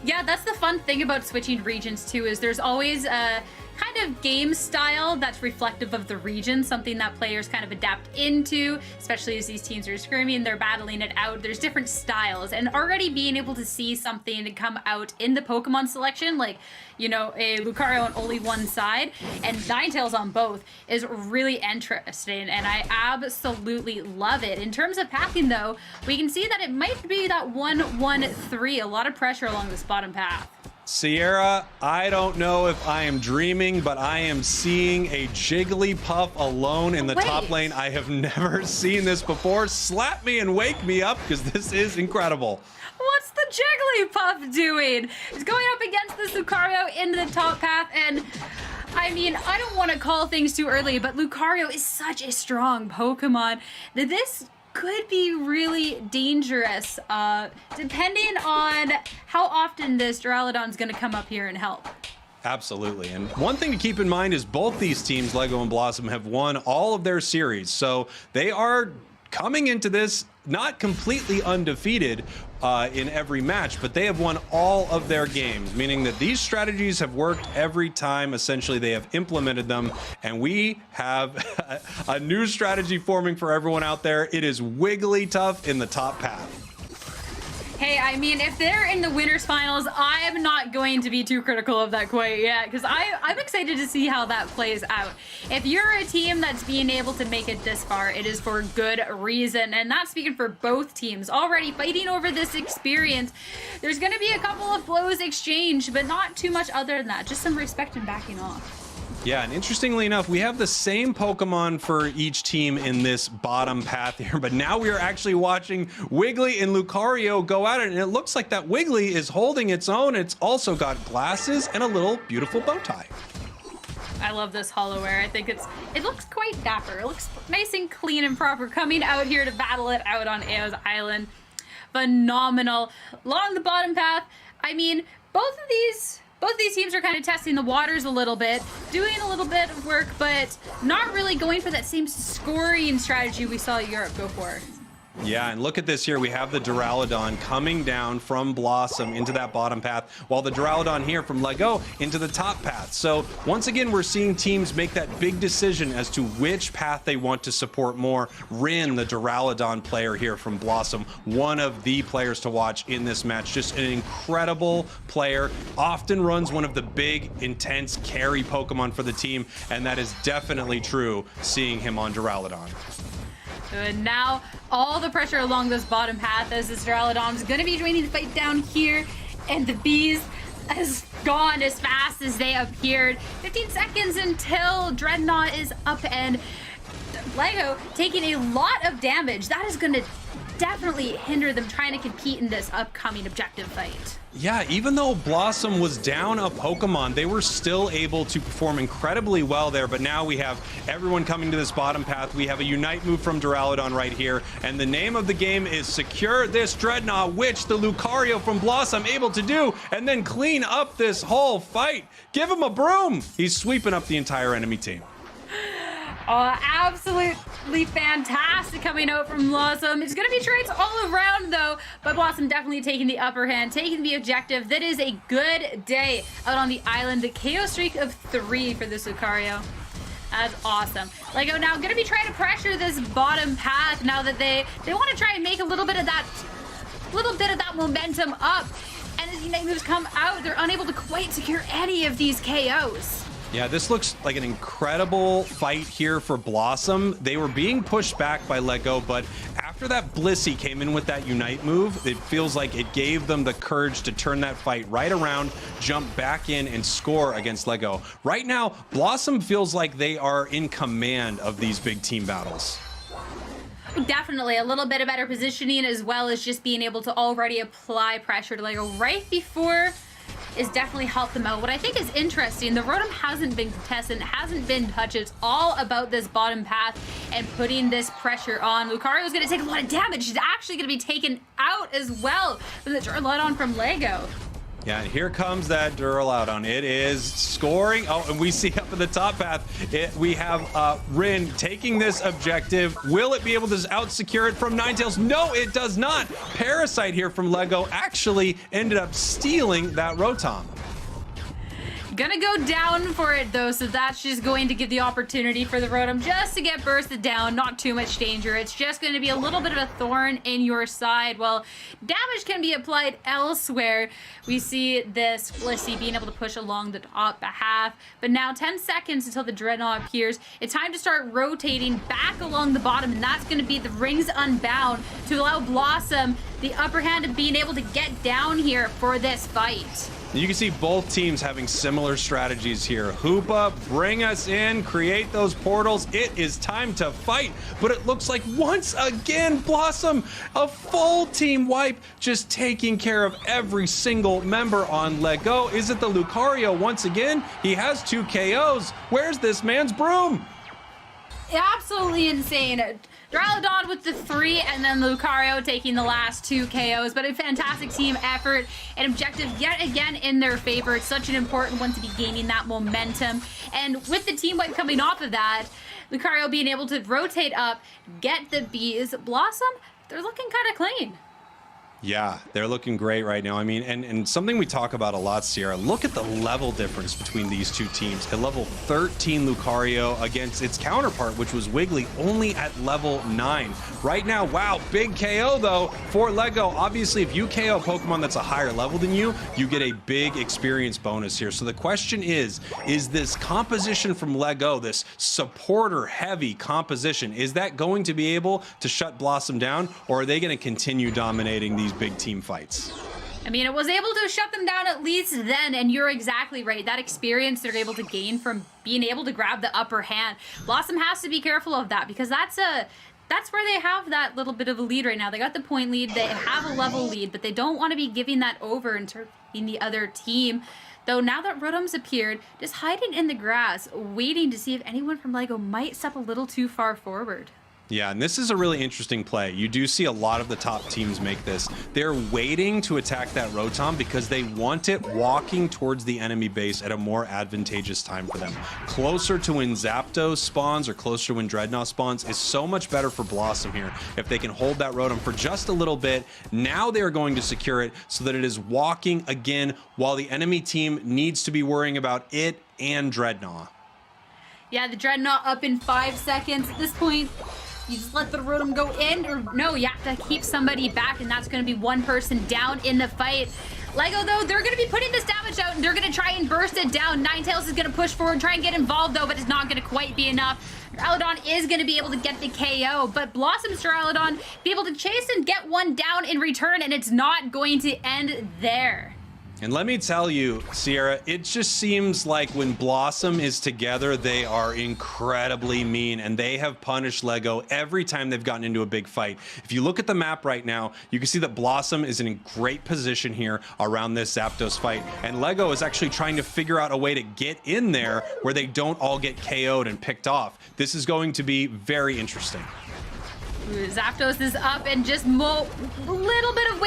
Yeah, that's the fun thing about switching regions too, is there's always a kind of game style that's reflective of the region, something that players kind of adapt into, especially as these teams are screaming, they're battling it out. There's different styles, and already being able to see something come out in the Pokemon selection, like, you know, a Lucario on only one side and Ninetales on both, is really interesting, and I absolutely love it. In terms of pathing though, we can see that it might be that 1-1-3, a lot of pressure along this bottom path. Sierra, I don't know if I am dreaming, but I am seeing a Jigglypuff alone in the top lane. I have never seen this before. Slap me and wake me up, because this is incredible. What's the Jigglypuff doing? It's going up against this Lucario into the top path, and I mean, I don't want to call things too early, but Lucario is such a strong Pokemon that this could be really dangerous, depending on how often this Duraludon's going to come up here and help. Absolutely. And one thing to keep in mind is both these teams, Lego and Blossom, have won all of their series. So they are coming into this not completely undefeated in every match, but they have won all of their games, meaning that these strategies have worked every time. Essentially, they have implemented them, and we have a new strategy forming for everyone out there. It is Wigglytuff in the top path. Hey, I mean, if they're in the winners finals, I am not going to be too critical of that quite yet, because I'm excited to see how that plays out. If you're a team that's being able to make it this far, it is for good reason, and that's speaking for both teams. Already fighting over this experience, there's going to be a couple of blows exchanged, but not too much other than that. Just some respect and backing off. Yeah, and interestingly enough, we have the same Pokemon for each team in this bottom path here, but now we are actually watching Wiggly and Lucario go at it, and it looks like that Wiggly is holding its own. It's also got glasses and a little beautiful bow tie. I love this hollow air. I think it looks quite dapper. It looks nice and clean and proper coming out here to battle it out on Aeos Island. phenomenal. Along the bottom path, I mean, both of these teams are kind of testing the waters a little bit, doing a little bit of work, but not really going for that same scoring strategy we saw Europe go for. Yeah, and look at this here. We have the Duraludon coming down from Blossom into that bottom path, while the Duraludon here from Lego into the top path. So once again, we're seeing teams make that big decision as to which path they want to support more. Rin, the Duraludon player here from Blossom, one of the players to watch in this match. Just an incredible player. Often runs one of the big, intense carry Pokemon for the team, and that is definitely true seeing him on Duraludon. Good. Now, all the pressure along this bottom path as this Duraludon is going to be joining the fight down here, and the bees has gone as fast as they appeared. 15 seconds until Dreadnought is up, and Lego taking a lot of damage. That is going to definitely hinder them trying to compete in this upcoming objective fight. Yeah, even though Blossom was down a Pokemon, they were still able to perform incredibly well there. But now we have everyone coming to this bottom path. We have a Unite move from Duraludon right here. And the name of the game is Secure This Dreadnought, which the Lucario from Blossom able to do, and then clean up this whole fight. Give him a broom. He's sweeping up the entire enemy team. Absolutely fantastic coming out from Blossom. It's going to be trades all around, though, but Blossom definitely taking the upper hand, taking the objective. That is a good day out on the island. The KO streak of 3 for this Lucario. That's awesome. Lego now going to be trying to pressure this bottom path now that they want to try and make a little bit of that momentum up. And as Unite moves come out, they're unable to quite secure any of these KOs. Yeah, this looks like an incredible fight here for Blossom. They were being pushed back by Lego, but after that Blissey came in with that Unite move, it feels like it gave them the courage to turn that fight right around, jump back in, and score against Lego. Right now, Blossom feels like they are in command of these big team battles. Definitely a little bit of better positioning, as well as just being able to already apply pressure to Lego right before is definitely helped them out. What I think is interesting, the Rotom hasn't been contested, hasn't been touched. It's all about this bottom path and putting this pressure on. Lucario is going to take a lot of damage. He's actually going to be taken out as well from the Duraludon from Lego. Yeah, and here comes that Duraludon. It is scoring. Oh, and we see up in the top path, we have Rin taking this objective. Will it be able to out-secure it from Ninetales? No, it does not. Parasite here from Lego actually ended up stealing that Rotom. Gonna go down for it though, so that's just going to give the opportunity for the Rotom just to get bursted down. Not too much danger. It's just going to be a little bit of a thorn in your side. Well, damage can be applied elsewhere. We see this Blissey being able to push along the top half, but now 10 seconds until the Dreadnought appears. It's time to start rotating back along the bottom, and that's going to be the Rings Unbound to allow Blossom the upper hand of being able to get down here for this fight. You can see both teams having similar strategies here. Hoopa, bring us in, create those portals. It is time to fight. But it looks like once again, Blossom, a full team wipe, just taking care of every single member on Lego. Is it the Lucario once again? He has 2 KOs. Where's this man's broom? Absolutely insane. Duraludon with the 3, and then Lucario taking the last 2 KOs, but a fantastic team effort and objective yet again in their favor. It's such an important one to be gaining that momentum, and with the team wipe coming off of that, Lucario being able to rotate up, get the bees. Blossom, they're looking kind of clean. Yeah, they're looking great right now. I mean, and something we talk about a lot, Sierra, look at the level difference between these two teams. At level 13, Lucario against its counterpart, which was Wiggly, only at level 9. Right now, wow, big KO though for Lego. Obviously, if you KO a Pokemon that's a higher level than you, you get a big experience bonus here. So the question is this composition from Lego, this supporter-heavy composition, is that going to be able to shut Blossom down, or are they going to continue dominating these big team fights? I mean, it was able to shut them down at least then, and you're exactly right. That experience they're able to gain from being able to grab the upper hand. Blossom has to be careful of that, because that's where they have that little bit of a lead right now. They got the point lead, they have a level lead, but they don't want to be giving that over into the other team. Though now that Rotom's appeared, just hiding in the grass, waiting to see if anyone from Lego might step a little too far forward. Yeah, and this is a really interesting play. You do see a lot of the top teams make this. They're waiting to attack that Rotom because they want it walking towards the enemy base at a more advantageous time for them. Closer to when Zapdos spawns or closer to when Dreadnought spawns is so much better for Blossom here. If they can hold that Rotom for just a little bit, now they are going to secure it so that it is walking again while the enemy team needs to be worrying about it and Dreadnought. Yeah, the Dreadnought up in 5 seconds. At this point, you just let the Rotom go in, or no, you have to keep somebody back, and that's going to be one person down in the fight. Lego, though, they're going to be putting this damage out, and they're going to try and burst it down. Ninetales is going to push forward, try and get involved, though, but it's not going to quite be enough. Duraludon is going to be able to get the KO, but Blossom's Duraludon be able to chase and get one down in return, and it's not going to end there. And let me tell you, Sierra, it just seems like when Blossom is together, they are incredibly mean, and they have punished Lego every time they've gotten into a big fight. If you look at the map right now, you can see that Blossom is in a great position here around this Zapdos fight, and Lego is actually trying to figure out a way to get in there where they don't all get KO'd and picked off. This is going to be very interesting. Zapdos is up and just a little bit of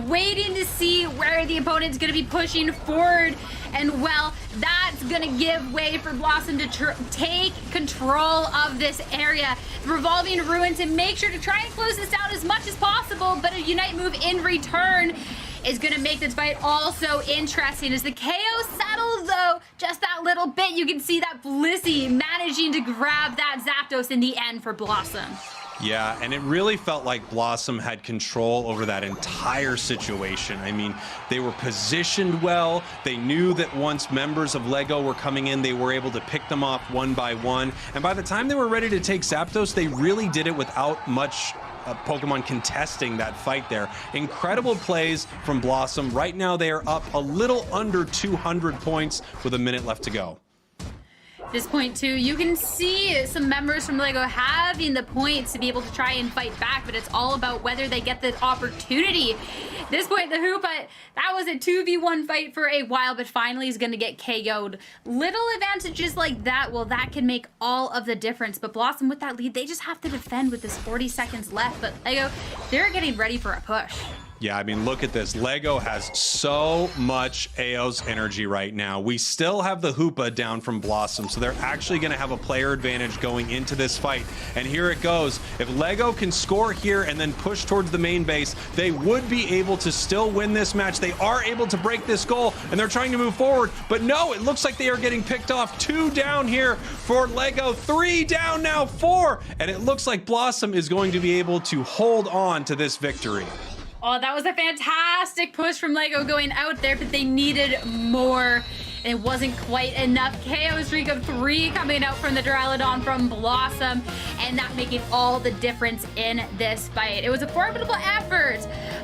waiting to see where the opponent's going to be pushing forward. And, well, that's going to give way for Blossom to take control of this area. The Revolving Ruin to make sure to try and close this out as much as possible, but a Unite move in return is going to make this fight also interesting. As the KO settles, though, just that little bit, you can see that Blissey managing to grab that Zapdos in the end for Blossom. Yeah, and it really felt like Blossom had control over that entire situation. I mean, they were positioned well. They knew that once members of Lego were coming in, they were able to pick them off one by one. And by the time they were ready to take Zapdos, they really did it without much Pokemon contesting that fight there. Incredible plays from Blossom. Right now, they are up a little under 200 points with a minute left to go. At this point, too, you can see some members from Lego having the points to be able to try and fight back, but it's all about whether they get the opportunity. At this point, the Hoopa, that was a 2v1 fight for a while, but finally is going to get KO'd. Little advantages like that, well, that can make all of the difference. But Blossom with that lead, they just have to defend with this 40 seconds left. But Lego, they're getting ready for a push. Yeah, I mean, look at this. Lego has so much Aeos energy right now. We still have the Hoopa down from Blossom, so they're actually going to have a player advantage going into this fight. And here it goes. If Lego can score here and then push towards the main base, they would be able to still win this match. They are able to break this goal, and they're trying to move forward. But no, it looks like they are getting picked off. 2 down here for Lego. 3 down now, 4. And it looks like Blossom is going to be able to hold on to this victory. Oh, that was a fantastic push from Lego going out there, but they needed more. It wasn't quite enough. KO streak of 3 coming out from the Duraludon from Blossom, and that making all the difference in this fight. It was a formidable effort,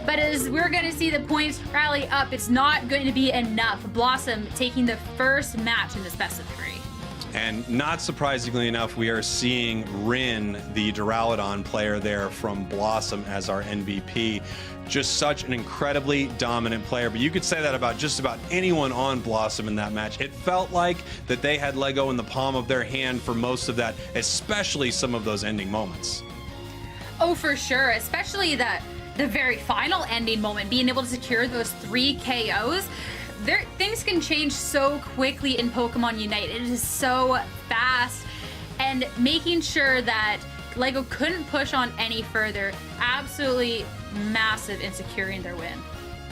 but as we're going to see the points rally up, it's not going to be enough. Blossom taking the first match in this best of 3. And not surprisingly enough, we are seeing Rin, the Duraludon player there from Blossom, as our MVP. Just such an incredibly dominant player. But you could say that about just about anyone on Blossom in that match. It felt like that they had Lego in the palm of their hand for most of that, especially some of those ending moments. Oh, for sure. Especially the very final ending moment, being able to secure those 3 KOs. Things can change so quickly in Pokemon Unite. It is so fast, and making sure that Lego couldn't push on any further, absolutely massive in securing their win.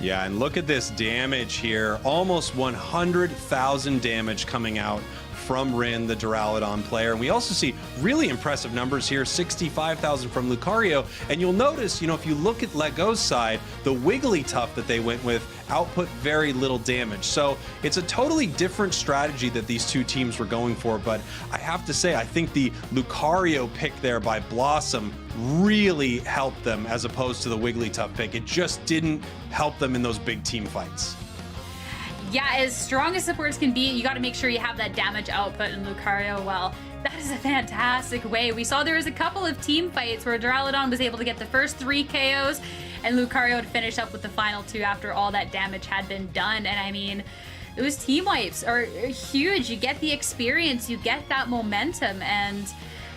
Yeah, and look at this damage here. Almost 100,000 damage coming out from Rin, the Duraludon player. And we also see really impressive numbers here, 65,000 from Lucario. And you'll notice, if you look at Lego's side, the Wigglytuff that they went with output very little damage. So it's a totally different strategy that these two teams were going for. But I have to say, I think the Lucario pick there by Blossom really helped them as opposed to the Wigglytuff pick. It just didn't help them in those big team fights. Yeah, as strong as supports can be, you got to make sure you have that damage output in Lucario. Well, that is a fantastic way. We saw there was a couple of team fights where Duraludon was able to get the first 3 KOs and Lucario to finish up with the final 2 after all that damage had been done. And I mean, those team wipes are huge. You get the experience, you get that momentum, and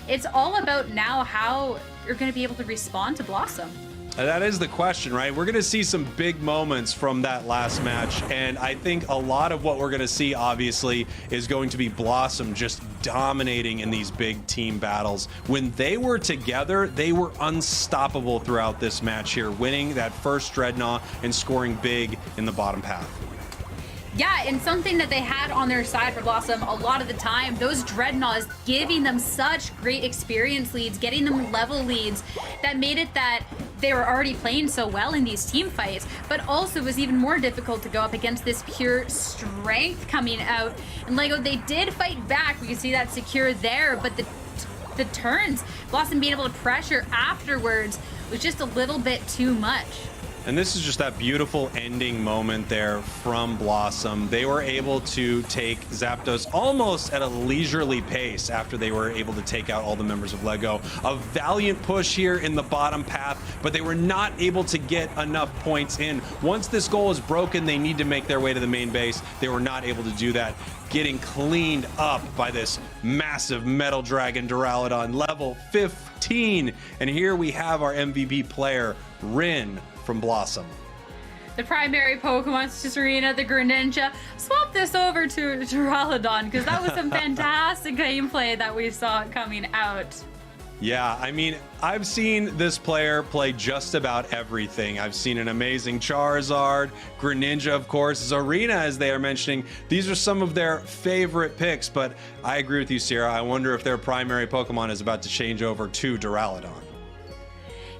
it's all about now how you're going to be able to respond to Blossom. That is the question, right? We're going to see some big moments from that last match, and I think a lot of what we're going to see, obviously, is going to be Blossom just dominating in these big team battles. When they were together, they were unstoppable throughout this match here, winning that first Dreadnought and scoring big in the bottom path. Yeah, and something that they had on their side for Blossom a lot of the time, those Dreadnoughts giving them such great experience leads, getting them level leads, that made it that they were already playing so well in these team fights, but also it was even more difficult to go up against this pure strength coming out. And LEGO, they did fight back. We can see that secure there, but the turns, Blossom being able to pressure afterwards was just a little bit too much. And this is just that beautiful ending moment there from Blossom. They were able to take Zapdos almost at a leisurely pace after they were able to take out all the members of LEGO. A valiant push here in the bottom path, but they were not able to get enough points in. Once this goal is broken, they need to make their way to the main base. They were not able to do that, getting cleaned up by this massive Metal Dragon Duraludon, level 15. And here we have our MVP player, Rin, from Blossom. The primary Pokemon, Arena, the Greninja. Swap this over to Duraludon, because that was some fantastic gameplay that we saw coming out. Yeah, I mean, I've seen this player play just about everything. I've seen an amazing Charizard, Greninja, of course, Arena, as they are mentioning. These are some of their favorite picks, but I agree with you, Sierra. I wonder if their primary Pokemon is about to change over to Duraludon.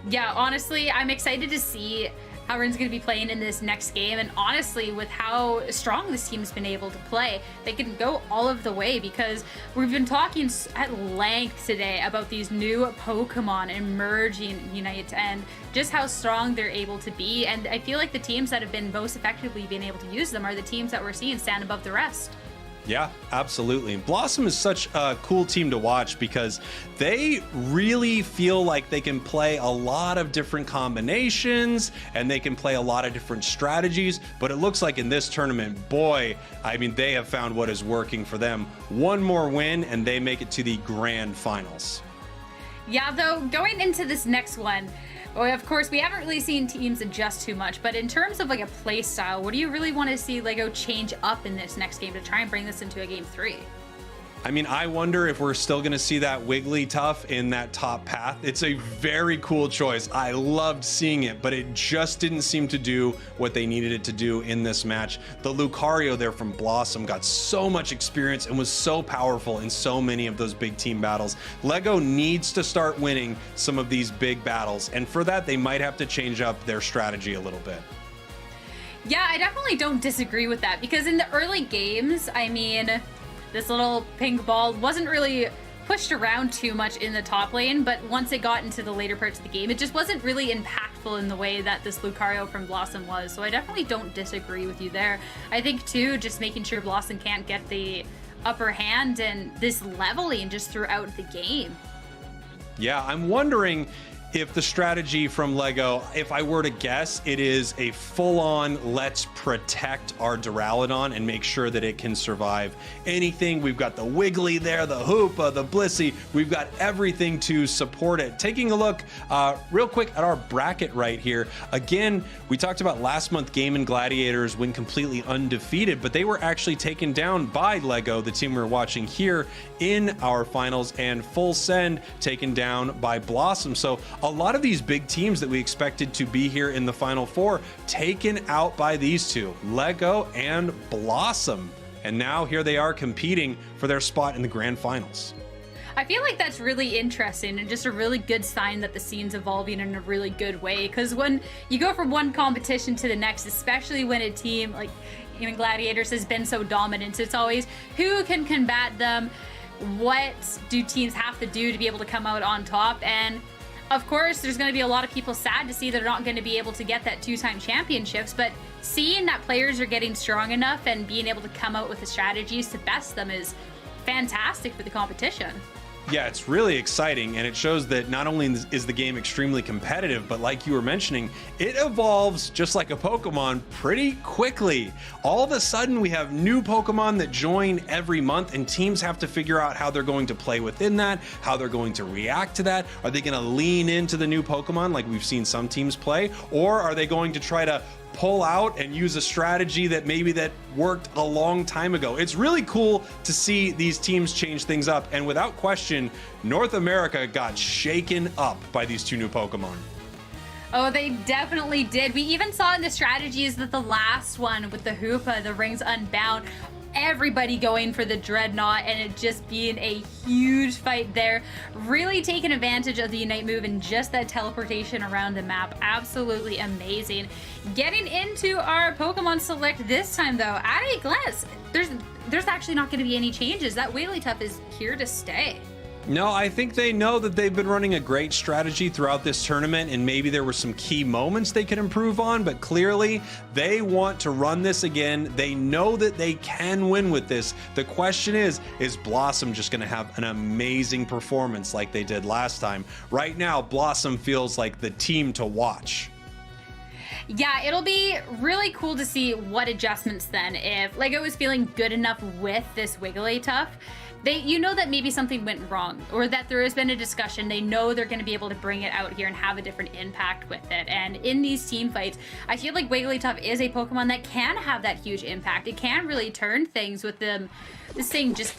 Yeah, honestly, I'm excited to see how Rin's going to be playing in this next game. And honestly, with how strong this team's been able to play, they can go all of the way, because we've been talking at length today about these new Pokemon emerging in Unite and just how strong they're able to be. And I feel like the teams that have been most effectively being able to use them are the teams that we're seeing stand above the rest. Yeah, absolutely. Blossom is such a cool team to watch because they really feel like they can play a lot of different combinations and they can play a lot of different strategies. But it looks like in this tournament, boy, I mean, they have found what is working for them. One more win and they make it to the grand finals. Yeah, though, going into this next one, well, of course, we haven't really seen teams adjust too much, but in terms of like a play style, what do you really want to see LEGO change up in this next game to try and bring this into a game 3? I mean, I wonder if we're still going to see that Wigglytuff in that top path. It's a very cool choice. I loved seeing it, but it just didn't seem to do what they needed it to do in this match. The Lucario there from Blossom got so much experience and was so powerful in so many of those big team battles. LEGO needs to start winning some of these big battles, and for that, they might have to change up their strategy a little bit. Yeah, I definitely don't disagree with that, because in the early games, I mean, this little pink ball wasn't really pushed around too much in the top lane, but once it got into the later parts of the game, it just wasn't really impactful in the way that this Lucario from Blossom was. So I definitely don't disagree with you there. I think too, just making sure Blossom can't get the upper hand and this leveling just throughout the game. Yeah, I'm wondering if the strategy from LEGO, if I were to guess, it is a full-on let's protect our Duraludon and make sure that it can survive anything. We've got the Wiggly there, the Hoopa, the Blissey. We've got everything to support it. Taking a look real quick at our bracket right here. Again, we talked about last month Game & Gladiators went completely undefeated, but they were actually taken down by LEGO, the team we're watching here in our finals, and Full Send taken down by Blossom. So a lot of these big teams that we expected to be here in the Final Four taken out by these two, LEGO and Blossom. And now here they are competing for their spot in the grand finals. I feel like that's really interesting and just a really good sign that the scene's evolving in a really good way, because when you go from one competition to the next, especially when a team like Game & Gladiators has been so dominant, it's always who can combat them, what do teams have to do to be able to come out on top. And of course, there's going to be a lot of people sad to see they're not going to be able to get that 2-time championships, but seeing that players are getting strong enough and being able to come out with the strategies to best them is fantastic for the competition. Yeah, it's really exciting, and it shows that not only is the game extremely competitive, but like you were mentioning, it evolves just like a Pokemon pretty quickly. All of a sudden, we have new Pokemon that join every month, and teams have to figure out how they're going to play within that, how they're going to react to that. Are they going to lean into the new Pokemon like we've seen some teams play, or are they going to try to pull out and use a strategy that worked a long time ago? It's really cool to see these teams change things up, and without question, North America got shaken up by these two new Pokemon. Oh, they definitely did. We even saw in the strategies that the last one with the Hoopa, the Rings Unbound, everybody going for the Dreadnought, and it just being a huge fight there, really taking advantage of the Unite move and just that teleportation around the map. Absolutely amazing. Getting into our Pokemon Select this time though, at a glance, there's actually not going to be any changes. That Wigglytuff is here to stay. No, I think they know that they've been running a great strategy throughout this tournament, and maybe there were some key moments they could improve on, but clearly they want to run this again. They know that they can win with this. The question is Blossom just going to have an amazing performance like they did last time? Right now, Blossom feels like the team to watch. Yeah, it'll be really cool to see what adjustments then. If LEGO was feeling good enough with this Wigglytuff, you know that maybe something went wrong, or that there has been a discussion. They know they're going to be able to bring it out here and have a different impact with it. And in these team fights, I feel like Wigglytuff is a Pokemon that can have that huge impact. It can really turn things with them. This thing just,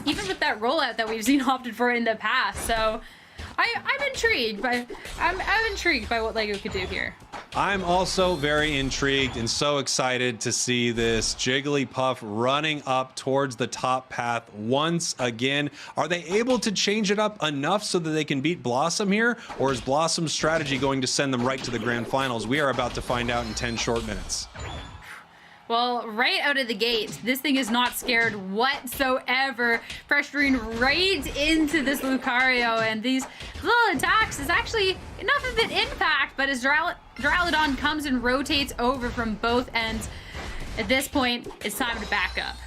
even with that rollout that we've seen opted for in the past. So I'm intrigued by what LEGO could do here. I'm also very intrigued and so excited to see this Jigglypuff running up towards the top path once again. Are they able to change it up enough so that they can beat Blossom here? Or is Blossom's strategy going to send them right to the grand finals? We are about to find out in 10 short minutes. Well, right out of the gate, this thing is not scared whatsoever, pressuring right into this Lucario, and these little attacks is actually enough of an impact, but as Duraludon comes and rotates over from both ends, at this point, it's time to back up.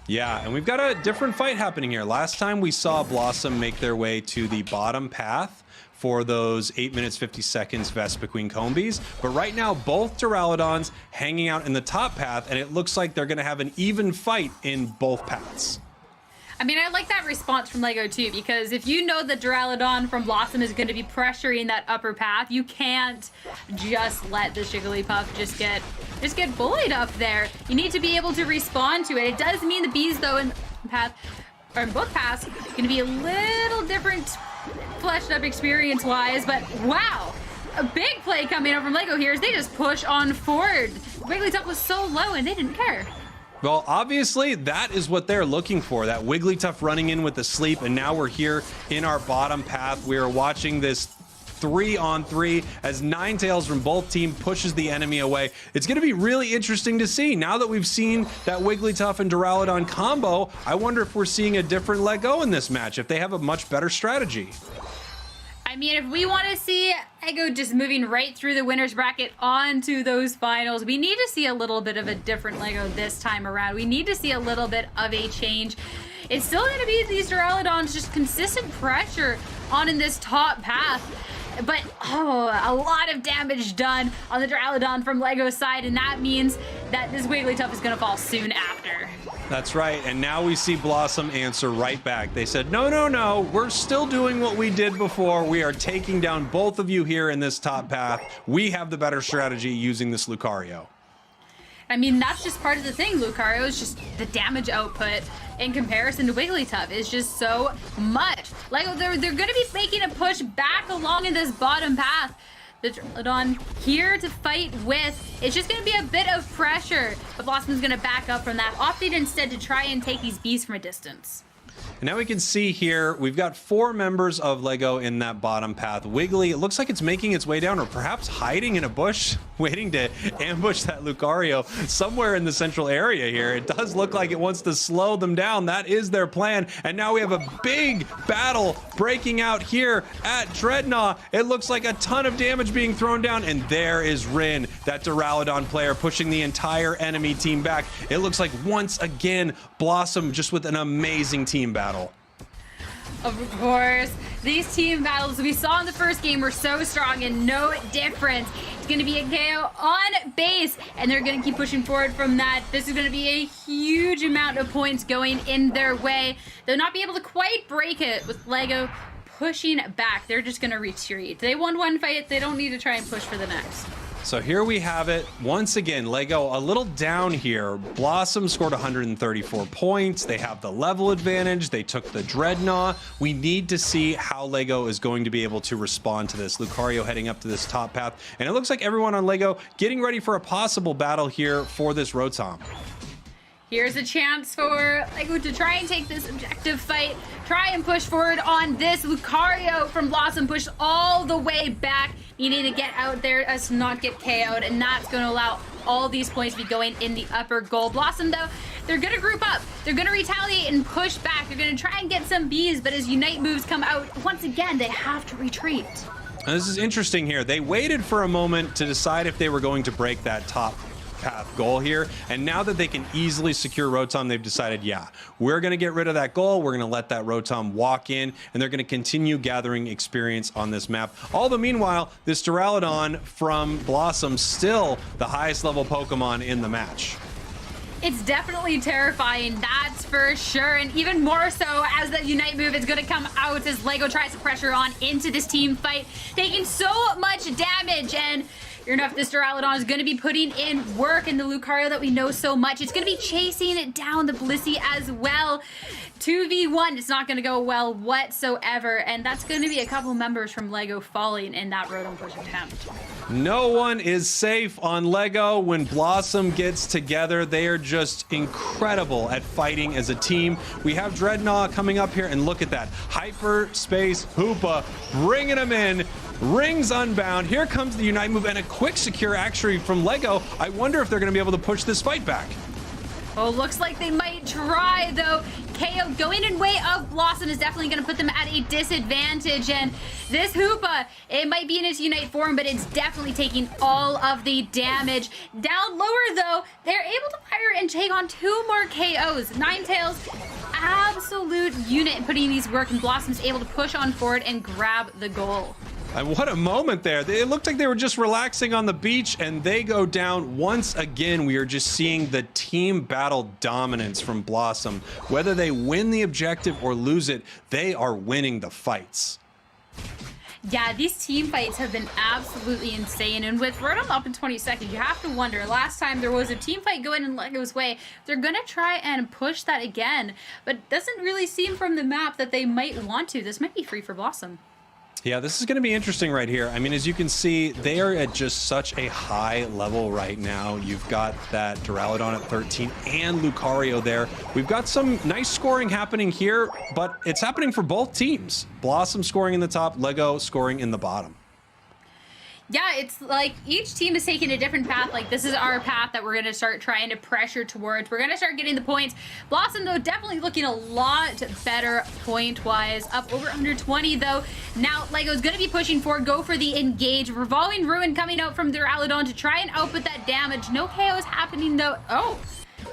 Yeah, and we've got a different fight happening here. Last time we saw Blossom make their way to the bottom path for those 8 minutes 50 seconds Vespiquen Combies, but right now both Duraludons hanging out in the top path, and it looks like they're going to have an even fight in both paths. I mean, I like that response from LEGO too, because if you know that Duraludon from Blossom is going to be pressuring that upper path, you can't just let this Jigglypuff just get bullied up there. You need to be able to respond to it. It does mean the bees though in both paths going to be a little different fleshed up experience wise, but wow, a big play coming up from LEGO here as they just push on forward. Wigglytuff was so low and they didn't care. Well, obviously that is what they're looking for, that Wigglytuff running in with the sleep, and now we're here in our bottom path. We are watching this 3-on-3 as Ninetales from both teams pushes the enemy away. It's going to be really interesting to see. Now that we've seen that Wigglytuff and Duraludon combo, I wonder if we're seeing a different LEGO in this match, if they have a much better strategy. I mean, if we want to see LEGO just moving right through the winner's bracket onto those finals, we need to see a little bit of a different LEGO this time around. We need to see a little bit of a change. It's still going to be these Duraludons, just consistent pressure on in this top path. But, a lot of damage done on the Duraludon from LEGO's side, and that means that this Wigglytuff is going to fall soon after. That's right, and now we see Blossom answer right back. They said, no, we're still doing what we did before. We are taking down both of you here in this top path. We have the better strategy using this Lucario. I mean, that's just part of the thing. Lucario is just the damage output in comparison to Wigglytuff is just so much. LEGO, they're going to be making a push back along in this bottom path. The Duraludon here to fight with. It's just going to be a bit of pressure, but Blossom's going to back up from that, opting instead to try and take these bees from a distance. And now we can see here, we've got 4 members of LEGO in that bottom path. Wiggly, it looks like it's making its way down, or perhaps hiding in a bush, waiting to ambush that Lucario somewhere in the central area here. It does look like it wants to slow them down. That is their plan. And now we have a big battle breaking out here at Dreadnought. It looks like a ton of damage being thrown down, and there is Rin, that Duraludon player, pushing the entire enemy team back. It looks like once again, Blossom just with an amazing team battle. Of course, these team battles we saw in the first game were so strong and no difference. It's going to be a KO on base, and they're going to keep pushing forward from that. This is going to be a huge amount of points going in their way. They'll not be able to quite break it with Lego pushing back. They're just going to retreat. They won one fight. They don't need to try and push for the next. So here we have it. Once again, Lego a little down here. Blossom scored 134 points. They have the level advantage. They took the Dreadnought. We need to see how Lego is going to be able to respond to this. Lucario heading up to this top path. And it looks like everyone on Lego getting ready for a possible battle here for this Rotom. Here's a chance for Lego to try and take this objective fight. Try and push forward on this. Lucario from Blossom pushed all the way back, needing to get out there as to not get KO'd, and that's going to allow all these points to be going in the upper goal. Blossom, though, they're going to group up. They're going to retaliate and push back. They're going to try and get some Bs, but as Unite moves come out, once again, they have to retreat. Now, this is interesting here. They waited for a moment to decide if they were going to break that top path goal here, and now that they can easily secure Rotom, they've decided, yeah, we're going to get rid of that goal. We're going to let that Rotom walk in, and they're going to continue gathering experience on this map. All the meanwhile, this Duraludon from Blossom, still the highest level Pokemon in the match. It's definitely terrifying, that's for sure, and even more so as the Unite move is going to come out as Lego tries to pressure on into this team fight, taking so much damage. And sure enough, this Duraludon is going to be putting in work, in the Lucario that we know so much. It's going to be chasing it down the Blissey as well. 2v1, it's not going to go well whatsoever, and that's going to be a couple members from Lego falling in that Rotom push attempt. No one is safe on Lego when Blossom gets together. They are just incredible at fighting as a team. We have Dreadnought coming up here, and look at that. Hyperspace Hoopa bringing him in. Rings unbound. Here comes the Unite move and a quick secure actually from Lego. I wonder if they're going to be able to push this fight back. Oh, looks like they might try, though. KO going in way of Blossom is definitely going to put them at a disadvantage. And this Hoopa, it might be in its Unite form, but it's definitely taking all of the damage. Down lower, though, they're able to fire and take on 2 more KOs. Ninetales, absolute unit putting these work, and Blossom's able to push on forward and grab the goal. And what a moment there. It looked like they were just relaxing on the beach, and they go down once again. We are just seeing the team battle dominance from Blossom. Whether they win the objective or lose it, they are winning the fights. Yeah, these team fights have been absolutely insane, and with Rotom up in 20 seconds, you have to wonder, last time there was a team fight going in Lego's way, they're going to try and push that again, but it doesn't really seem from the map that they might want to. This might be free for Blossom. Yeah, this is going to be interesting right here. I mean, as you can see, they are at just such a high level right now. You've got that Duraludon at 13 and Lucario there. We've got some nice scoring happening here, but it's happening for both teams. Blossom scoring in the top, Lego scoring in the bottom. Yeah, it's like each team is taking a different path. Like, this is our path that we're going to start trying to pressure towards. We're going to start getting the points. Blossom, though, definitely looking a lot better point-wise. Up over under 20, though. Now, Lego's going to be pushing forward. Go for the engage. Revolving Ruin coming out from Duraludon to try and output that damage. No KOs happening, though. Oh,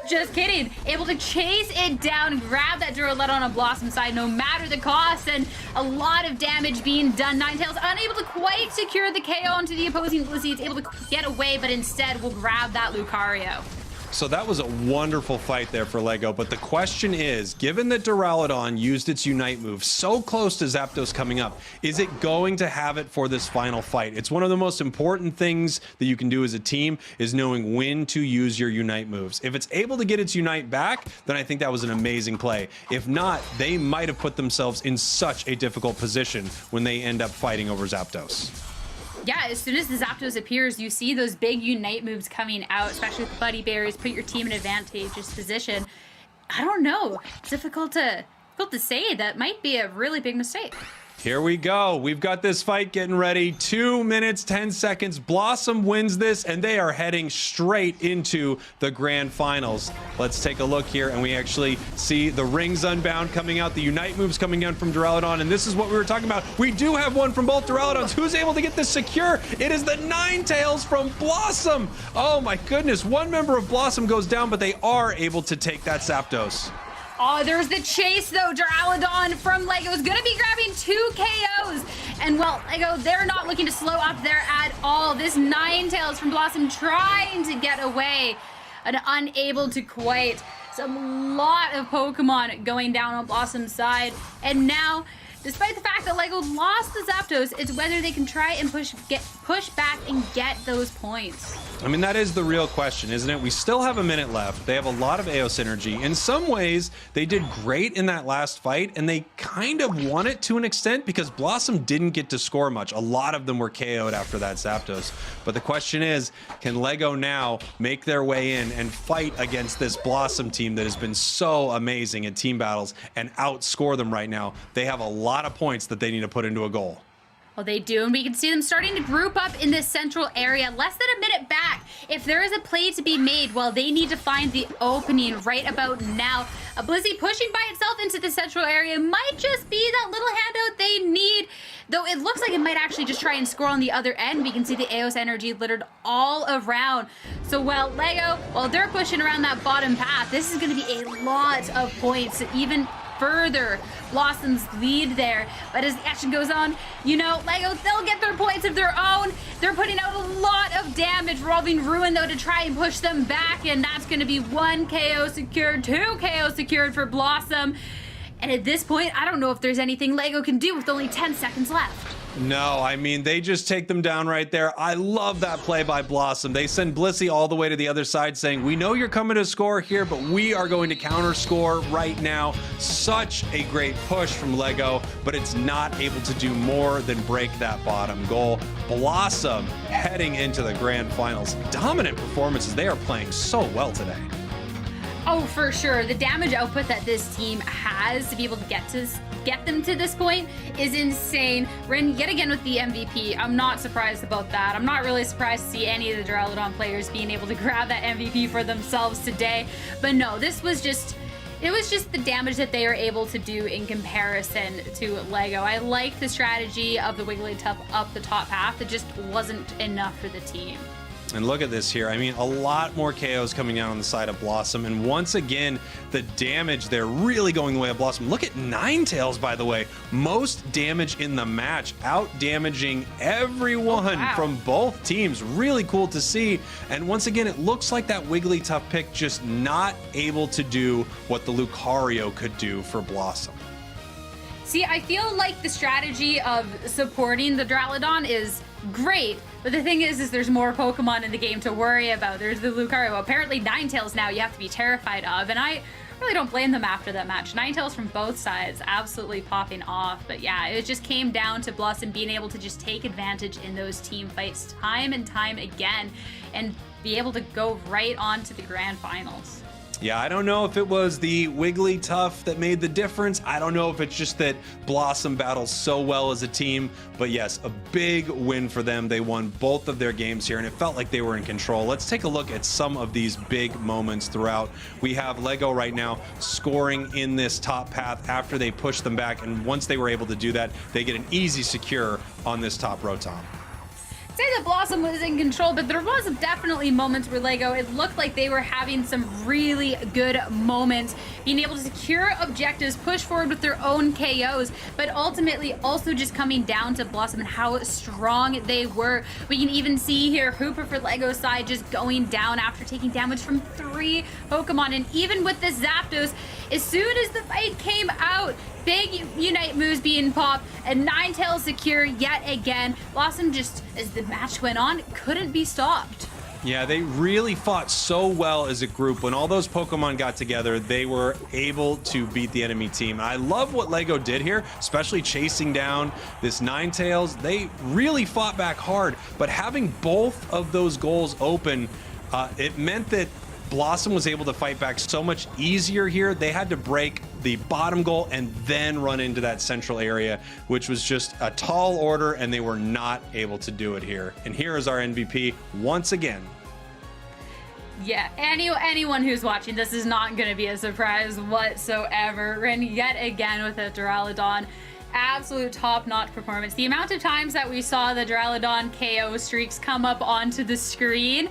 just kidding. Able to chase it down, grab that Duraludon on Blossom side, no matter the cost, and a lot of damage being done. Ninetales unable to quite secure the KO onto the opposing Blissey. It's able to get away, but instead will grab that Lucario. So that was a wonderful fight there for Lego, but the question is, given that Duraludon used its Unite move so close to Zapdos coming up, is it going to have it for this final fight? It's one of the most important things that you can do as a team, is knowing when to use your Unite moves. If it's able to get its Unite back, then I think that was an amazing play. If not, they might have put themselves in such a difficult position when they end up fighting over Zapdos. Yeah, as soon as the Zapdos appears, you see those big Unite moves coming out, especially with the Buddy Berries, put your team in advantageous position. I don't know. It's difficult to say. That might be a really big mistake. Here we go. We've got this fight getting ready. 2 minutes, 10 seconds. Blossom wins this, and they are heading straight into the grand finals. Let's take a look here, and we actually see the rings unbound coming out, the Unite moves coming down from Duraludon, and this is what we were talking about. We do have one from both Duraludons. Who's able to get this secure? It is the Ninetales from Blossom. Oh my goodness. One member of Blossom goes down, but they are able to take that Zapdos. Oh, there's the chase though. Duraludon from Lego is gonna be grabbing 2 KOs. And well, Lego, they're not looking to slow up there at all. This Ninetales from Blossom trying to get away and unable to quite. Some lot of Pokemon going down on Blossom's side. And now, despite the fact that Lego lost the Zapdos, it's whether they can try and push back and get those points. I mean, that is the real question, isn't it? We still have a minute left. They have a lot of Aeos energy. In some ways, they did great in that last fight, and they kind of won it to an extent because Blossom didn't get to score much. A lot of them were KO'd after that Zapdos. But the question is, can Lego now make their way in and fight against this Blossom team that has been so amazing in team battles and outscore them right now? They have a lot of points that they need to put into a goal. Well, they do, and we can see them starting to group up in this central area, less than a minute back. If there is a play to be made, well, they need to find the opening right about now. A Blizzy pushing by itself into the central area might just be that little handout they need, though it looks like it might actually just try and score on the other end. We can see the Aeos energy littered all around. So, well, Lego, while they're pushing around that bottom path, this is going to be a lot of points, even further Blossom's lead there. But as the action goes on, you know, Lego, they'll get their points of their own. They're putting out a lot of damage. Revolving Ruin, though, to try and push them back, and that's going to be 1 KO secured, 2 KO secured for Blossom. And at this point, I don't know if there's anything Lego can do with only 10 seconds left. No, I mean, they just take them down right there. I love that play by Blossom. They send Blissey all the way to the other side saying, we know you're coming to score here, but we are going to counter score right now. Such a great push from Lego, but it's not able to do more than break that bottom goal. Blossom heading into the grand finals. Dominant performances. They are playing so well today. Oh, for sure. The damage output that this team has to be able to get them to this point is insane. Rin, yet again with the MVP. I'm not surprised about that. I'm not really surprised to see any of the Duraludon players being able to grab that MVP for themselves today. But no, this was just... it was just the damage that they were able to do in comparison to Lego. I like the strategy of the Wigglytuff up the top path. It just wasn't enough for the team. And look at this here. I mean, a lot more KOs coming down on the side of Blossom. And once again, the damage there really going the way of Blossom. Look at Ninetales, by the way. Most damage in the match, out damaging everyone from both teams. Really cool to see. And once again, it looks like that Wigglytuff pick just not able to do what the Lucario could do for Blossom. See, I feel like the strategy of supporting the Duraludon is great, but the thing is there's more Pokemon in the game to worry about. There's the Lucario. Apparently Ninetales now you have to be terrified of, and I really don't blame them after that match. Ninetales from both sides absolutely popping off, but yeah, it just came down to Blossom being able to just take advantage in those team fights time and time again and be able to go right on to the grand finals. Yeah, I don't know if it was the Wigglytuff that made the difference. I don't know if it's just that Blossom battles so well as a team. But yes, a big win for them. They won both of their games here, and it felt like they were in control. Let's take a look at some of these big moments throughout. We have Lego right now scoring in this top path after they push them back. And once they were able to do that, they get an easy secure on this top Rotom. Say that Blossom was in control, but there was definitely moments where Lego, it looked like they were having some really good moments, being able to secure objectives, push forward with their own KOs, but ultimately also just coming down to Blossom and how strong they were. We can even see here Hoopa for Lego's side just going down after taking damage from 3 Pokemon, and even with the Zapdos, as soon as the fight came out, big Unite moves being popped, and Ninetales secure yet again. Blossom just, as the match went on, couldn't be stopped. Yeah, they really fought so well as a group. When all those Pokemon got together, they were able to beat the enemy team. I love what Lego did here, especially chasing down this Ninetales. They really fought back hard, but having both of those goals open, it meant that Blossom was able to fight back so much easier here. They had to break the bottom goal and then run into that central area, which was just a tall order, and they were not able to do it here. And here is our MVP once again. Yeah, anyone who's watching this is not going to be a surprise whatsoever. And yet again with the Duraludon, absolute top-notch performance. The amount of times that we saw the Duraludon KO streaks come up onto the screen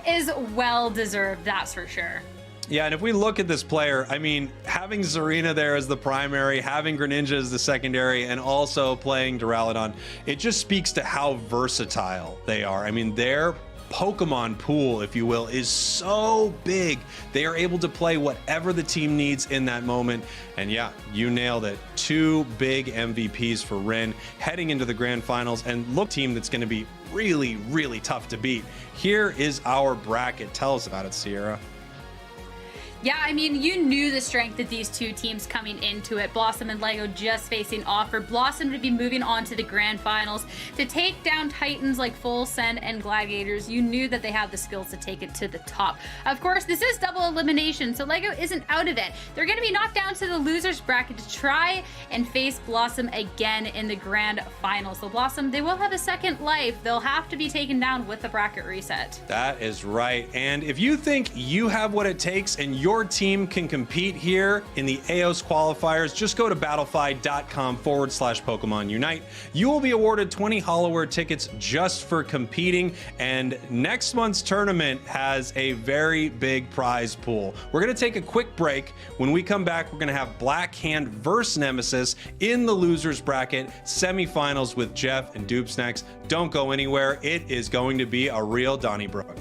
is well deserved, that's for sure. Yeah, and if we look at this player, I mean, having Zarina there as the primary, having Greninja as the secondary, and also playing Duraludon, it just speaks to how versatile they are. I mean, their Pokemon pool, if you will, is so big. They are able to play whatever the team needs in that moment. And yeah, you nailed it. 2 big MVPs for Rin heading into the grand finals, and look, team that's going to be really, really tough to beat. Here is our bracket. Tell us about it, Sierra. Yeah, I mean, you knew the strength of these two teams coming into it. Blossom and Lego just facing off for Blossom to be moving on to the grand finals. To take down titans like Full Send and Gladiators, you knew that they have the skills to take it to the top. Of course, this is double elimination, so Lego isn't out of it. They're going to be knocked down to the losers bracket to try and face Blossom again in the grand finals. So Blossom, they will have a second life. They'll have to be taken down with the bracket reset. That is right. And if you think you have what it takes and your team can compete here in the Aeos qualifiers, just go to battlefy.com/Pokemon Unite. You will be awarded 20 Hollowware tickets just for competing. And next month's tournament has a very big prize pool. We're going to take a quick break. When we come back, we're going to have Black Hand versus Nemesis in the losers bracket semifinals with Jeff and Dupes next. Don't go anywhere. It is going to be a real Donnybrook.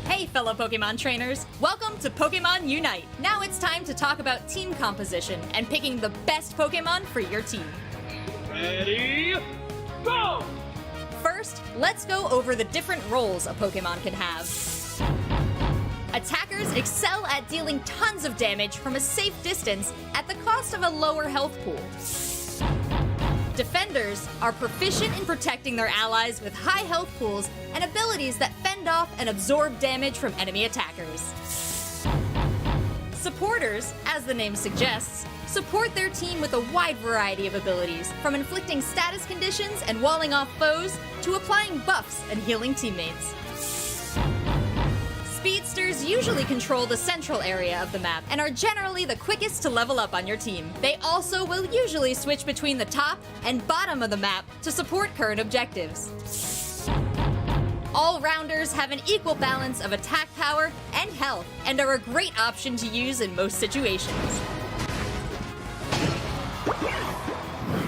Hey fellow Pokemon trainers, welcome to Pokemon Unite. Now it's time to talk about team composition and picking the best Pokemon for your team. Ready, go! First, let's go over the different roles a Pokemon can have. Attackers excel at dealing tons of damage from a safe distance at the cost of a lower health pool. Defenders are proficient in protecting their allies with high health pools and abilities that fend off and absorb damage from enemy attackers. Supporters, as the name suggests, support their team with a wide variety of abilities, from inflicting status conditions and walling off foes to applying buffs and healing teammates. Speedsters usually control the central area of the map and are generally the quickest to level up on your team. They also will usually switch between the top and bottom of the map to support current objectives. All-rounders have an equal balance of attack power and health and are a great option to use in most situations.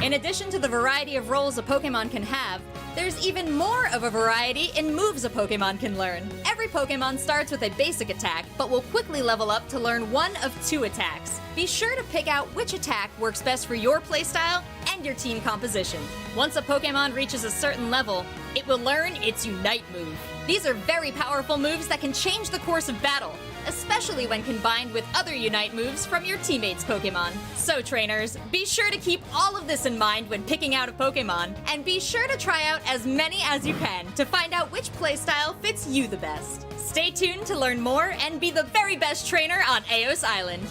In addition to the variety of roles a Pokemon can have, there's even more of a variety in moves a Pokemon can learn. Every Pokemon starts with a basic attack, but will quickly level up to learn one of 2 attacks. Be sure to pick out which attack works best for your playstyle and your team composition. Once a Pokemon reaches a certain level, it will learn its Unite move. These are very powerful moves that can change the course of battle, especially when combined with other Unite moves from your teammates' Pokemon. So trainers, be sure to keep all of this in mind when picking out a Pokemon, and be sure to try out as many as you can to find out which playstyle fits you the best. Stay tuned to learn more and be the very best trainer on Aeos Island.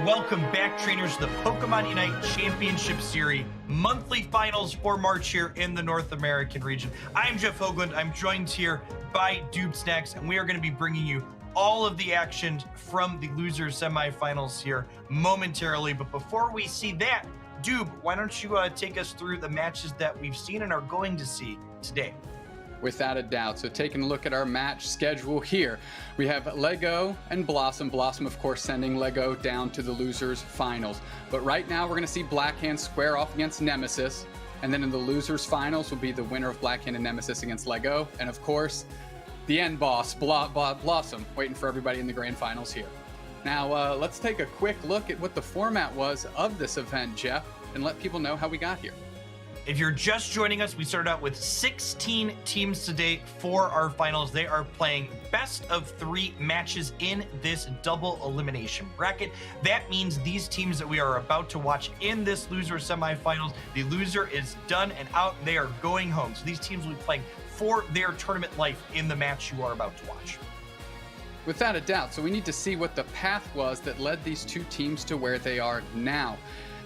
Welcome back, trainers, to the Pokemon UNITE Championship Series monthly finals for March here in the North American region. I'm Jeff Hoagland. I'm joined here by Dupe Snacks, and we are going to be bringing you all of the action from the losers semifinals here momentarily. But before we see that, Dupe, why don't you take us through the matches that we've seen and are going to see today? Without a doubt. So taking a look at our match schedule here, we have Lego and Blossom. Blossom, of course, sending Lego down to the losers finals. But right now we're going to see Blackhand square off against Nemesis. And then in the losers finals will be the winner of Blackhand and Nemesis against Lego. And of course, the end boss, Blossom, waiting for everybody in the grand finals here. Now, let's take a quick look at what the format was of this event, Jeff, and let people know how we got here. If you're just joining us, we started out with 16 teams today for our finals. They are playing best of 3 matches in this double elimination bracket. That means these teams that we are about to watch in this loser semifinals, the loser is done and out. They are going home. So these teams will be playing for their tournament life in the match you are about to watch. Without a doubt. So we need to see what the path was that led these two teams to where they are now.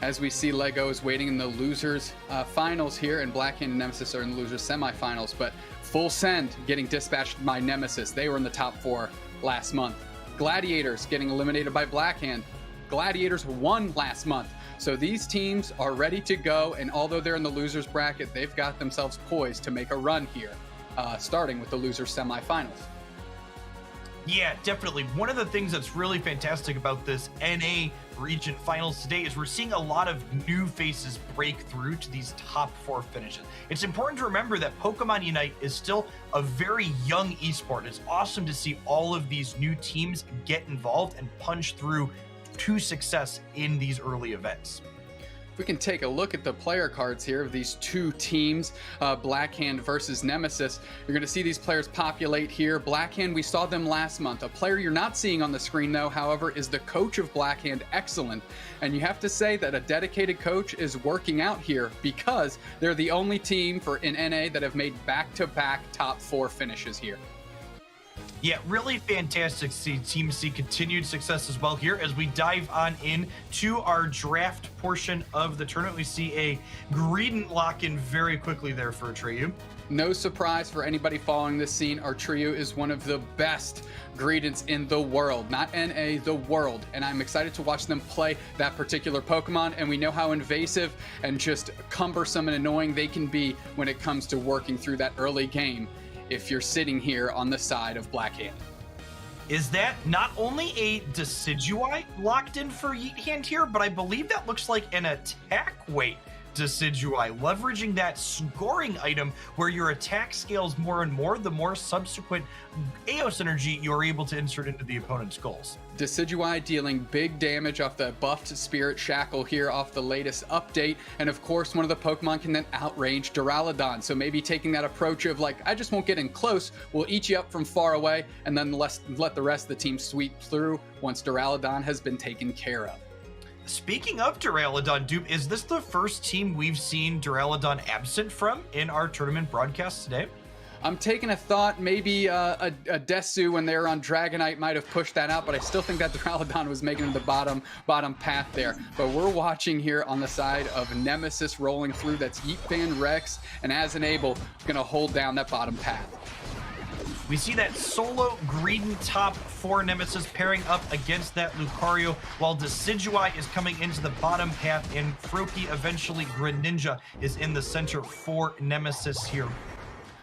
As we see, Lego is waiting in the losers finals here, and Blackhand and Nemesis are in the losers semifinals. But Full Send getting dispatched by Nemesis. They were in the top 4 last month. Gladiators getting eliminated by Blackhand. Gladiators won last month. So these teams are ready to go, and although they're in the losers bracket, they've got themselves poised to make a run here, starting with the losers semifinals. Yeah, definitely. One of the things that's really fantastic about this NA region finals today is we're seeing a lot of new faces break through to these top 4 finishes. It's important to remember that Pokemon Unite is still a very young esport. It's awesome to see all of these new teams get involved and punch through to success in these early events. We can take a look at the player cards here of these two teams, Blackhand versus Nemesis. You're going to see these players populate here. Blackhand, we saw them last month. A player you're not seeing on the screen, though, however, is the coach of Blackhand, Excellent. And you have to say that a dedicated coach is working out here because they're the only team in NA that have made back-to-back top 4 finishes here. Yeah, really fantastic to see Team C continued success as well here as we dive on in to our draft portion of the tournament. We see a Greedent lock in very quickly there for Atreyu. No surprise for anybody following this scene, Atreyu is one of the best Greedents in the world, not NA, the world. And I'm excited to watch them play that particular Pokemon, and we know how invasive and just cumbersome and annoying they can be when it comes to working through that early game if you're sitting here on the side of Blackhand. Is that not only a Decidueye locked in for Yeet Hand here, but I believe that looks like an attack weight Decidueye, leveraging that scoring item where your attack scales more and more, the more subsequent Aeos energy you're able to insert into the opponent's goals. Decidueye dealing big damage off the buffed Spirit Shackle here off the latest update. And of course, one of the Pokemon can then outrange Duraludon. So maybe taking that approach of like, I just won't get in close, we'll eat you up from far away, and then let the rest of the team sweep through once Duraludon has been taken care of. Speaking of Duraludon, Dupe, is this the first team we've seen Duraludon absent from in our tournament broadcast today? I'm taking a thought, maybe a Desu when they were on Dragonite might have pushed that out, but I still think that Duraludon was making it the bottom path there. But we're watching here on the side of Nemesis rolling through. That's Yeet Fan Rex, and as an Able, gonna hold down that bottom path. We see that solo Greedent top 4 Nemesis pairing up against that Lucario, while Decidueye is coming into the bottom path, and Froakie, eventually Greninja, is in the center for Nemesis here.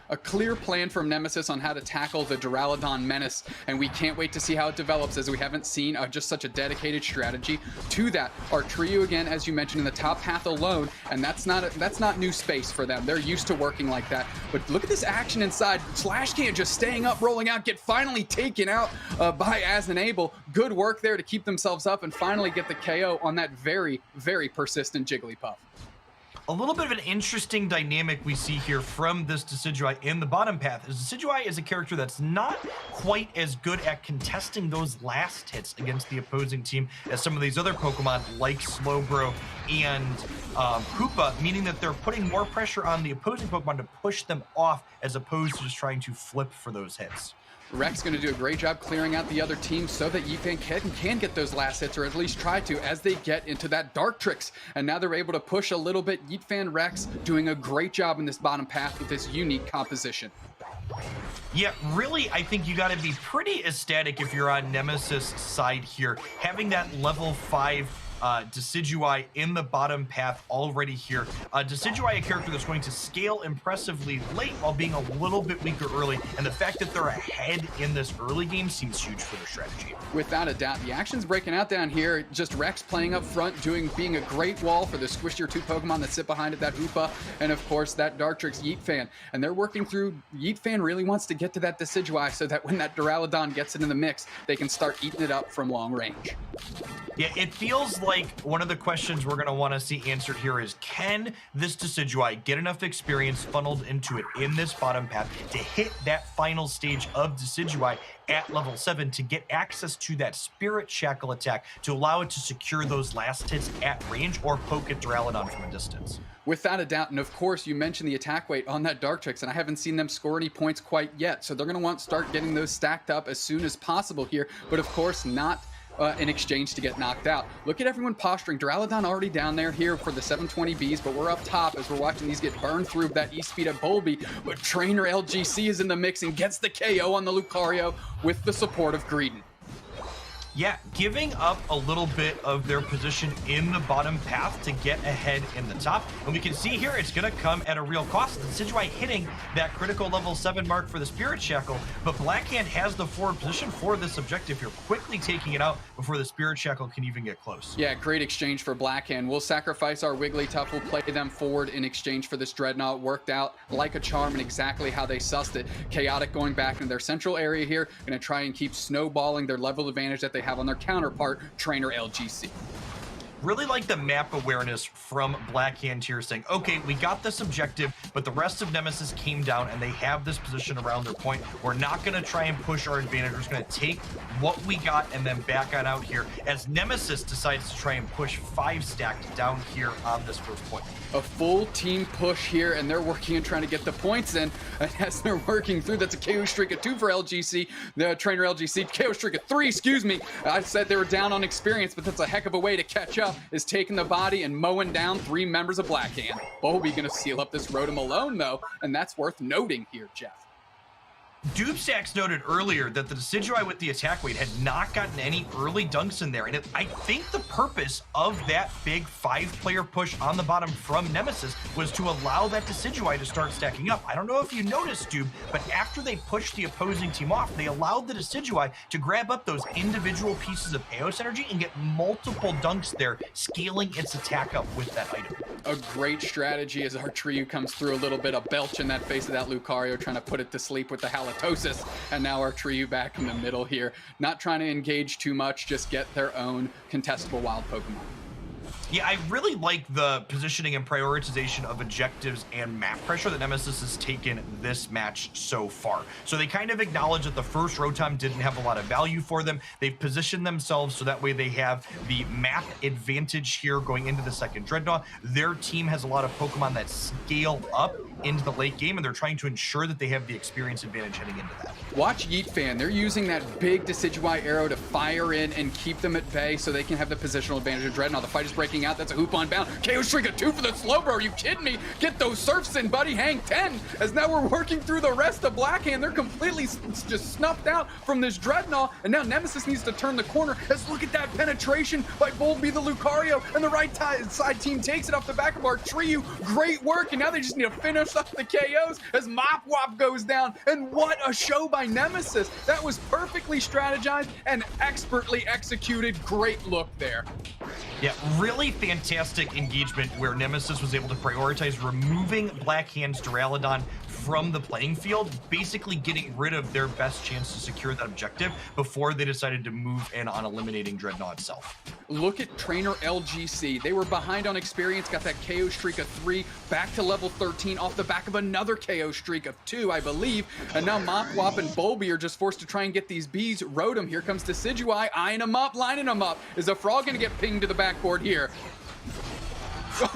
A clear plan from Nemesis on how to tackle the Duraludon menace, and we can't wait to see how it develops, as we haven't seen just such a dedicated strategy to that. Our trio, again, as you mentioned, in the top path alone, and that's not new space for them. They're used to working like that. But look at this action inside. Slashcan just staying up, rolling out, get finally taken out by Asenable. Good work there to keep themselves up and finally get the KO on that very, very persistent Jigglypuff. A little bit of an interesting dynamic we see here from this Decidueye in the bottom path. Decidueye is a character that's not quite as good at contesting those last hits against the opposing team as some of these other Pokemon like Slowbro and Hoopa, meaning that they're putting more pressure on the opposing Pokemon to push them off as opposed to just trying to flip for those hits. Rex going to do a great job clearing out the other team so that Yifan can get those last hits, or at least try to, as they get into that Dartrix. And now they're able to push a little bit. Yifan, Rex doing a great job in this bottom path with this unique composition. Yeah, really, I think you got to be pretty ecstatic if you're on Nemesis' side here. Having that level 5 Decidueye in the bottom path already here. Decidueye, a character that's going to scale impressively late while being a little bit weaker early, and the fact that they're ahead in this early game seems huge for their strategy. Without a doubt, the action's breaking out down here. Just Rex playing up front, being a great wall for the squishier 2 Pokemon that sit behind it, that Hoopa, and of course that Dartrix Yeetfan. And they're working through. Yeetfan really wants to get to that Decidueye so that when that Duraludon gets it in the mix, they can start eating it up from long range. Yeah, it feels like one of the questions we're going to want to see answered here is, can this Decidueye get enough experience funneled into it in this bottom path to hit that final stage of Decidueye at level 7 to get access to that Spirit Shackle attack to allow it to secure those last hits at range or poke at Duraludon from a distance? Without a doubt, and of course, you mentioned the attack weight on that Dartrix, and I haven't seen them score any points quite yet, so they're going to want to start getting those stacked up as soon as possible here, but of course not in exchange to get knocked out. Look at everyone posturing. Duraludon already down there here for the 720Bs, but we're up top as we're watching these get burned through that E-Speed at Bulby, but Trainer LGC is in the mix and gets the KO on the Lucario with the support of Greedon. Yeah, giving up a little bit of their position in the bottom path to get ahead in the top. And we can see here it's going to come at a real cost. The Decidueye hitting that critical level 7 mark for the Spirit Shackle, but Blackhand has the forward position for this objective here, quickly taking it out before the Spirit Shackle can even get close. Yeah, great exchange for Blackhand. We'll sacrifice our Wigglytuff. We'll play them forward in exchange for this Dreadnought. Worked out like a charm and exactly how they sussed it. Chaotic going back into their central area here, going to try and keep snowballing their level advantage that they have on their counterpart, Trainer LGC. Really like the map awareness from Blackhand here, saying, okay, we got this objective, but the rest of Nemesis came down and they have this position around their point. We're not going to try and push our advantage. We're just going to take what we got and then back on out here as Nemesis decides to try and push 5 stacked down here on this first point. A full team push here, and they're working and trying to get the points in. And as they're working through, that's a KO streak of 2 for LGC, the Trainer LGC, KO streak of 3, excuse me. I said they were down on experience, but that's a heck of a way to catch up, is taking the body and mowing down 3 members of Blackhand. Bulby gonna seal up this Rotom alone, though, and that's worth noting here, Jeff. Doobstax noted earlier that the Decidueye with the attack weight had not gotten any early dunks in there, and I think the purpose of that big 5-player push on the bottom from Nemesis was to allow that Decidueye to start stacking up. I don't know if you noticed, Doob, but after they pushed the opposing team off, they allowed the Decidueye to grab up those individual pieces of Aeos energy and get multiple dunks there, scaling its attack up with that item. A great strategy as our trio comes through, a little bit of belch in that face of that Lucario, trying to put it to sleep with the halitosis. And now our trio back in the middle here, not trying to engage too much, just get their own contestable wild Pokemon. Yeah, I really like the positioning and prioritization of objectives and map pressure that Nemesis has taken this match so far. So they kind of acknowledge that the first Rotom didn't have a lot of value for them. They've positioned themselves so that way they have the map advantage here going into the second Dreadnought. Their team has a lot of Pokemon that scale up into the late game, and they're trying to ensure that they have the experience advantage heading into that. Watch Yeetfan. They're using that big Decidueye arrow to fire in and keep them at bay so they can have the positional advantage of Dreadnought. The fight is breaking out. That's a Hoopa on bound. KO streak of 2 for the Slowbro. Are you kidding me? Get those surfs in, buddy. Hang 10. As now we're working through the rest of Blackhand. They're completely just snuffed out from this Dreadnought. And now Nemesis needs to turn the corner. As look at that penetration by Volby the Lucario, and the right side team takes it off the back of our Triyu. Great work, and now they just need to finish up the KOs as Mop-Wop goes down. And what a show by Nemesis. That was perfectly strategized and expertly executed. Great look there. Yeah, really fantastic engagement where Nemesis was able to prioritize removing Black Hand's Duraludon from the playing field, basically getting rid of their best chance to secure that objective before they decided to move in on eliminating Dreadnought itself. Look at trainer LGC. They were behind on experience, got that KO streak of 3, back to level 13 off the back of another KO streak of 2, I believe. And now Mop-Wop and Volby are just forced to try and get these Bs. Rotom, here comes Decidueye, eyeing him up, lining him up. Is the frog gonna get pinged to the backboard here?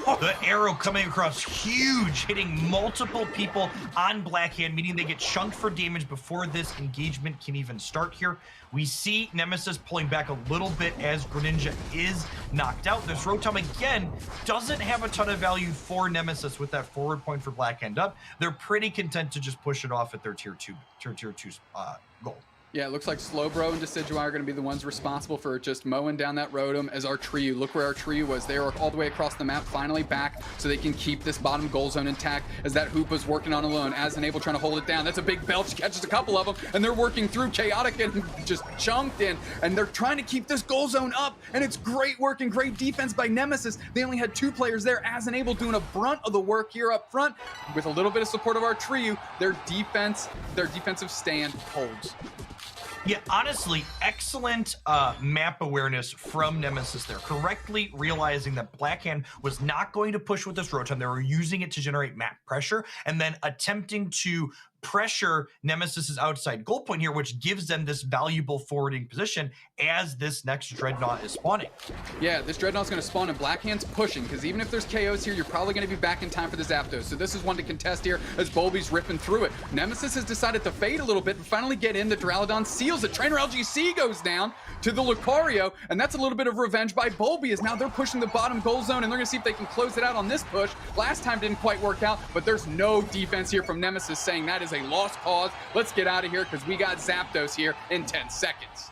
The arrow coming across huge, hitting multiple people on Black Hand, meaning they get chunked for damage before this engagement can even start here. We see Nemesis pulling back a little bit as Greninja is knocked out. This Rotom, again, doesn't have a ton of value for Nemesis with that forward point for Black Hand up. They're pretty content to just push it off at their tier 2 goal. Yeah, it looks like Slowbro and Decidueye are going to be the ones responsible for just mowing down that Rotom as our Triyu. Look where our Triyu was. They are all the way across the map, finally back, so they can keep this bottom goal zone intact as that Hoopa's working on alone. As Enable trying to hold it down. That's a big belch, catches a couple of them, and they're working through Chaotic and just chunked in, and they're trying to keep this goal zone up, and it's great work and great defense by Nemesis. They only had 2 players there, As Enable doing a brunt of the work here up front. With a little bit of support of our Triyu, their defensive stand holds. Yeah, honestly, excellent map awareness from Nemesis there, correctly realizing that Black Hand was not going to push with this Rotom. They were using it to generate map pressure and then attempting to pressure Nemesis's outside goal point here, which gives them this valuable forwarding position as this next Dreadnought is spawning. Yeah, this Dreadnought's going to spawn and Black Hand's pushing, because even if there's KOs here, you're probably going to be back in time for the Zapdos. So this is one to contest here as Volby's ripping through it. Nemesis has decided to fade a little bit and finally get in. The Duraludon seals it. Trainer LGC goes down to the Lucario, and that's a little bit of revenge by Volby as now they're pushing the bottom goal zone, and they're going to see if they can close it out on this push. Last time didn't quite work out, but there's no defense here from Nemesis saying that is a lost cause. Let's get out of here because we got Zapdos here in 10 seconds.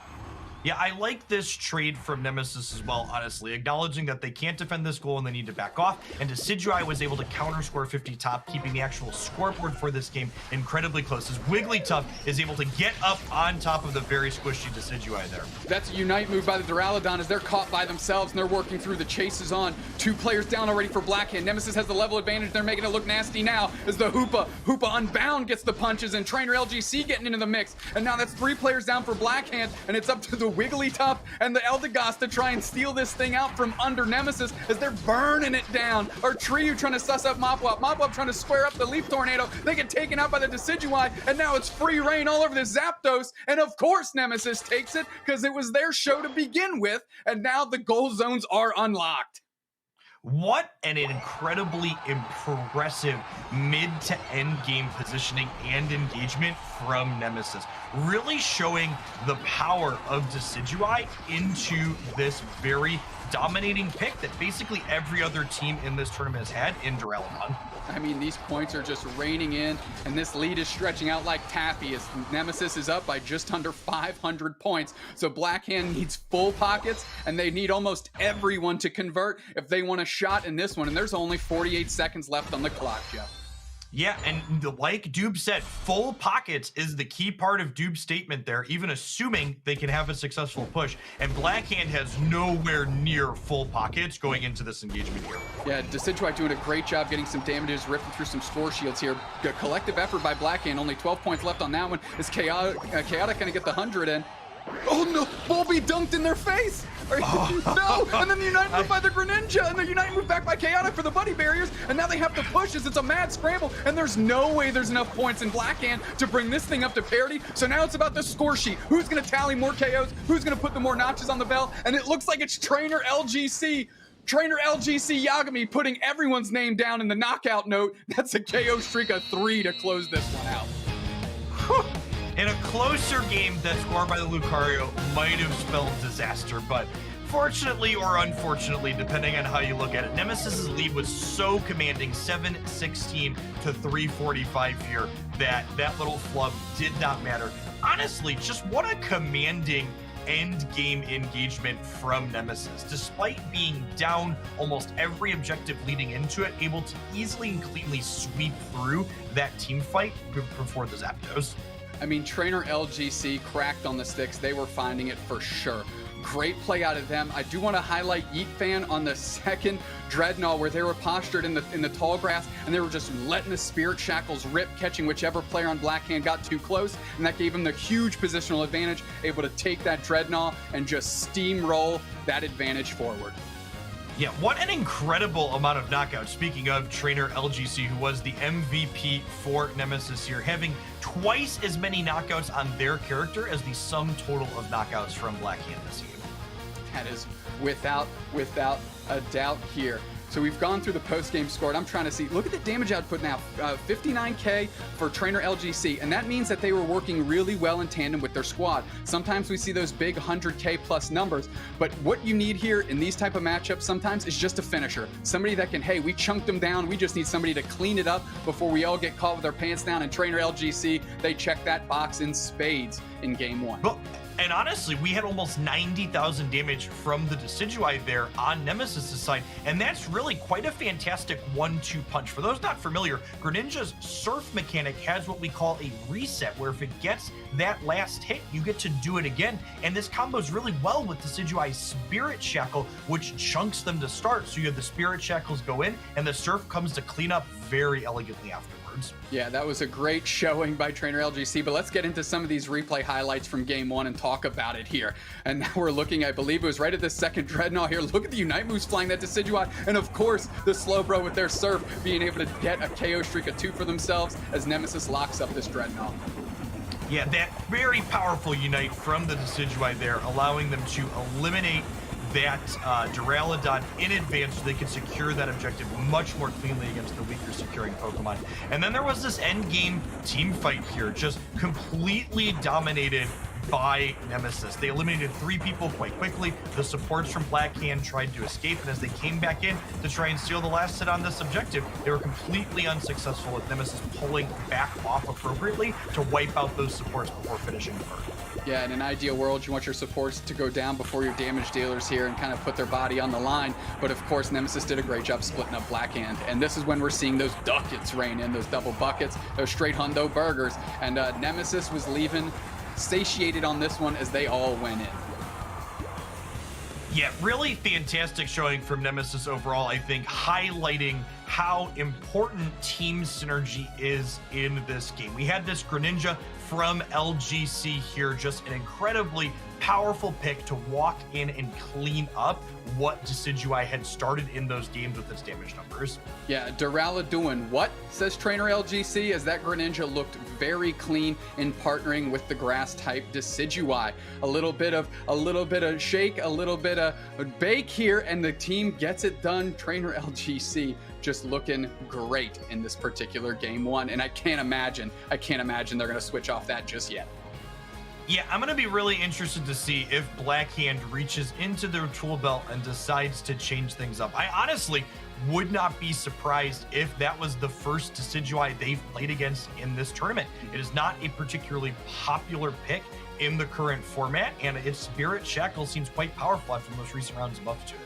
Yeah, I like this trade from Nemesis as well, honestly, acknowledging that they can't defend this goal and they need to back off, and Decidueye was able to counter score 50 top, keeping the actual scoreboard for this game incredibly close, as Wigglytuff is able to get up on top of the very squishy Decidueye there. That's a Unite move by the Duraludon as they're caught by themselves and they're working through. The chase is on. 2 players down already for Black Hand. Nemesis has the level advantage. They're making it look nasty now as the Hoopa Unbound gets the punches and Trainer LGC getting into the mix. And now that's 3 players down for Black Hand, and it's up to the Wigglytuff and the Eldegoss to try and steal this thing out from under Nemesis as they're burning it down. Our Triyu trying to suss up Mop-Wop. Mop-Wop trying to square up the Leaf Tornado. They get taken out by the Decidueye, and now it's free reign all over this Zapdos. And of course Nemesis takes it because it was their show to begin with, and now the goal zones are unlocked. What an incredibly impressive mid to end game positioning and engagement from Nemesis. Really showing the power of Decidueye into this very dominating pick that basically every other team in this tournament has had in Duraludon. I mean, these points are just raining in, and this lead is stretching out like taffy as Nemesis is up by just under 500 points. So Black Hand needs full pockets, and they need almost everyone to convert if they want a shot in this one. And there's only 48 seconds left on the clock, Jeff. Yeah, and like Doob said, full pockets is the key part of Doob's statement there, even assuming they can have a successful push. And Black Hand has nowhere near full pockets going into this engagement here. Yeah, Decidueye doing a great job getting some damages, ripping through some score shields here. Good collective effort by Black Hand, only 12 points left on that one. Is Chaotic gonna get the 100 in? Oh no, Volby dunked in their face! No, and then the Unite move by the Greninja, and the Unite move back by Chaotic for the buddy barriers, and now they have to push as it's a mad scramble, and there's no way there's enough points in Black Hand to bring this thing up to parity, so now it's about the score sheet. Who's gonna tally more KOs? Who's gonna put the more notches on the belt? And it looks like it's Trainer LGC. Trainer LGC Yagami putting everyone's name down in the knockout note. That's a KO streak of 3 to close this one out. Whew. In a closer game, that score by the Lucario might have spelled disaster, but fortunately or unfortunately, depending on how you look at it, Nemesis's lead was so commanding, 7-16 to 345 here, that little flub did not matter. Honestly, just what a commanding end game engagement from Nemesis. Despite being down almost every objective leading into it, able to easily and cleanly sweep through that team fight before the Zapdos. I mean, trainer LGC cracked on the sticks. They were finding it for sure. Great play out of them. I do want to highlight Yeet Fan on the second Dreadnought where they were postured in the tall grass and they were just letting the Spirit Shackles rip, catching whichever player on Blackhand got too close, and that gave them the huge positional advantage, able to take that Dreadnought and just steamroll that advantage forward. Yeah, what an incredible amount of knockouts. Speaking of trainer LGC, who was the MVP for Nemesis here, having twice as many knockouts on their character as the sum total of knockouts from Blackhand this game. That is without a doubt here. So we've gone through the post-game score, and I'm trying to see, look at the damage output now, 59K for trainer LGC, and that means that they were working really well in tandem with their squad. Sometimes we see those big 100K plus numbers, but what you need here in these type of matchups sometimes is just a finisher. Somebody that can, hey, we chunked them down, we just need somebody to clean it up before we all get caught with our pants down, and trainer LGC, they check that box in spades in game one. Well, and honestly, we had almost 90,000 damage from the Decidueye there on Nemesis' side, and that's really quite a fantastic 1-2 punch. For those not familiar, Greninja's Surf mechanic has what we call a reset, where if it gets that last hit, you get to do it again, and this combos really well with Decidueye's Spirit Shackle, which chunks them to start, so you have the Spirit Shackles go in, and the Surf comes to clean up very elegantly afterwards. Yeah, that was a great showing by trainer LGC, but let's get into some of these replay highlights from game one and talk about it here. And now we're looking, I believe it was right at the second Dreadnought here. Look at the Unite moves flying that Decidueye, and of course the Slowbro with their Surf being able to get a KO streak of 2 for themselves as Nemesis locks up this Dreadnought. Yeah, that very powerful Unite from the Decidueye there, allowing them to eliminate that Duraludon in advance so they could secure that objective much more cleanly against the weaker securing Pokemon. And then there was this end game team fight here, just completely dominated by Nemesis. They eliminated 3 people quite quickly. The supports from Blackhand tried to escape, and as they came back in to try and steal the last hit on this objective, they were completely unsuccessful with Nemesis pulling back off appropriately to wipe out those supports before finishing the bird. Yeah, in an ideal world, you want your supports to go down before your damage dealers here and kind of put their body on the line. But of course, Nemesis did a great job splitting up Blackhand. And this is when we're seeing those ducats rain in, those double buckets, those straight hundo burgers. And Nemesis was leaving satiated on this one as they all went in. Yeah, really fantastic showing from Nemesis overall, I think, highlighting how important team synergy is in this game. We had this Greninja from LGC here, just an incredibly powerful pick to walk in and clean up what Decidueye had started in those games with its damage numbers. Yeah, Duraludon, what? Says trainer LGC, as that Greninja looked very clean in partnering with the grass type Decidueye. A little bit of shake, a little bit of bake here, and the team gets it done. Trainer LGC just looking great in this particular game one, and I can't imagine they're gonna switch off that just yet. Yeah, I'm going to be really interested to see if Blackhand reaches into their tool belt and decides to change things up. I honestly would not be surprised if that was the first Decidueye they've played against in this tournament. It is not a particularly popular pick in the current format, and its Spirit Shackle seems quite powerful after the most recent rounds of buffs to it.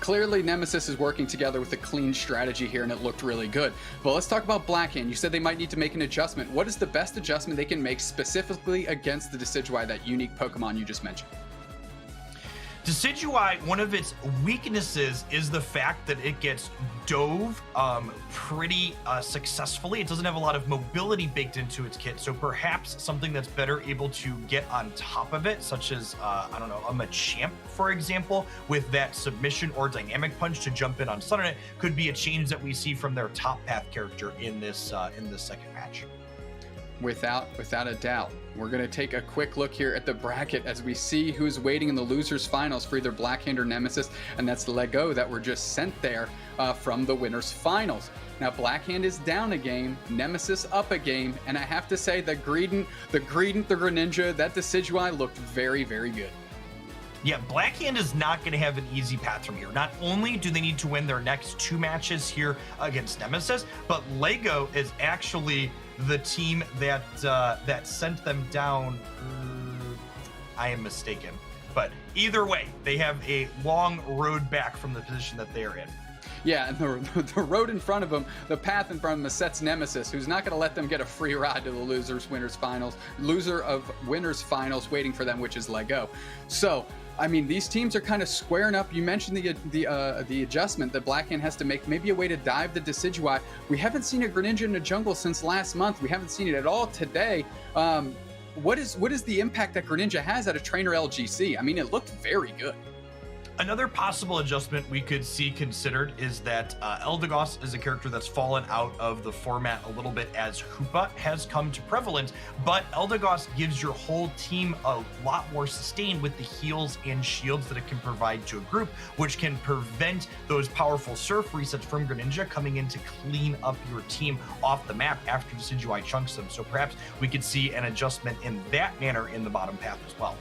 Clearly, Nemesis is working together with a clean strategy here, and it looked really good. But let's talk about Blackhand. You said they might need to make an adjustment. What is the best adjustment they can make specifically against the Decidueye, that unique Pokemon you just mentioned? Decidueye, one of its weaknesses is the fact that it gets dove pretty successfully. It doesn't have a lot of mobility baked into its kit, so perhaps something that's better able to get on top of it, such as, I don't know, a Machamp, for example, with that submission or dynamic punch to jump in on stun on it, could be a change that we see from their top path character in this second match. Without a doubt. We're going to take a quick look here at the bracket as we see who's waiting in the losers finals for either Blackhand or Nemesis, and that's Lego that were just sent there from the winners finals. Now Blackhand is down a game, Nemesis up a game, and I have to say the Greninja, that Decidueye looked very, very good. Yeah, Blackhand is not going to have an easy path from here. Not only do they need to win their next 2 matches here against Nemesis, but Lego is actually the team that sent them down. I am mistaken. But either way, they have a long road back from the position that they are in. Yeah, and the road in front of them, the path in front of them is Set's Nemesis, who's not going to let them get a free ride to the loser of winners finals waiting for them, which is Lego. So, I mean, these teams are kind of squaring up. You mentioned the adjustment that Blackhand has to make, maybe a way to dive the Decidueye. We haven't seen a Greninja in the jungle since last month. We haven't seen it at all today. What is the impact that Greninja has at a trainer LGC? I mean, it looked very good. Another possible adjustment we could see considered is that Eldegoss is a character that's fallen out of the format a little bit as Hoopa has come to prevalent, but Eldegoss gives your whole team a lot more sustain with the heals and shields that it can provide to a group, which can prevent those powerful surf resets from Greninja coming in to clean up your team off the map after Decidueye chunks them. So perhaps we could see an adjustment in that manner in the bottom path as well.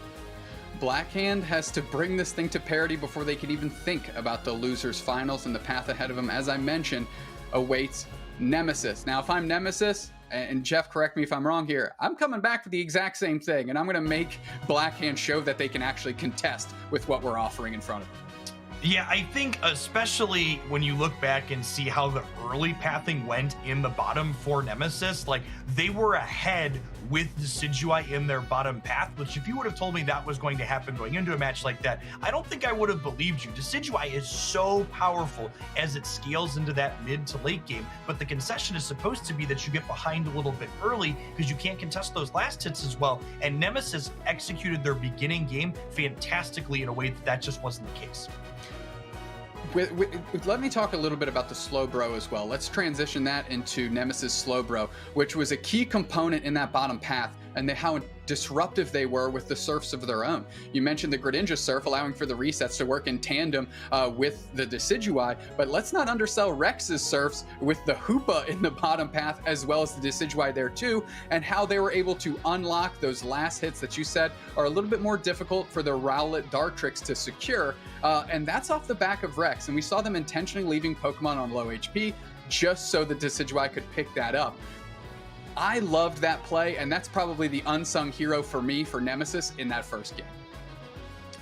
Blackhand has to bring this thing to parity before they can even think about the losers finals, and the path ahead of them, as I mentioned, awaits Nemesis. Now, if I'm Nemesis, and Jeff, correct me if I'm wrong here, I'm coming back for the exact same thing, and I'm going to make Blackhand show that they can actually contest with what we're offering in front of them. Yeah, I think especially when you look back and see how the early pathing went in the bottom for Nemesis, like they were ahead with Decidueye in their bottom path, which if you would have told me that was going to happen going into a match like that, I don't think I would have believed you. Decidueye is so powerful as it scales into that mid to late game, but the concession is supposed to be that you get behind a little bit early because you can't contest those last hits as well, and Nemesis executed their beginning game fantastically in a way that just wasn't the case. Let me talk a little bit about the Slowbro as well. Let's transition that into Nemesis Slowbro, which was a key component in that bottom path, and how disruptive they were with the surfs of their own. You mentioned the Greninja surf, allowing for the resets to work in tandem with the Decidueye, but let's not undersell Rex's surfs with the Hoopa in the bottom path, as well as the Decidueye there too, and how they were able to unlock those last hits that you said are a little bit more difficult for the Rowlet Dartrix to secure, and that's off the back of Rex, and we saw them intentionally leaving Pokemon on low HP just so the Decidueye could pick that up. I loved that play, and that's probably the unsung hero for me for Nemesis in that first game.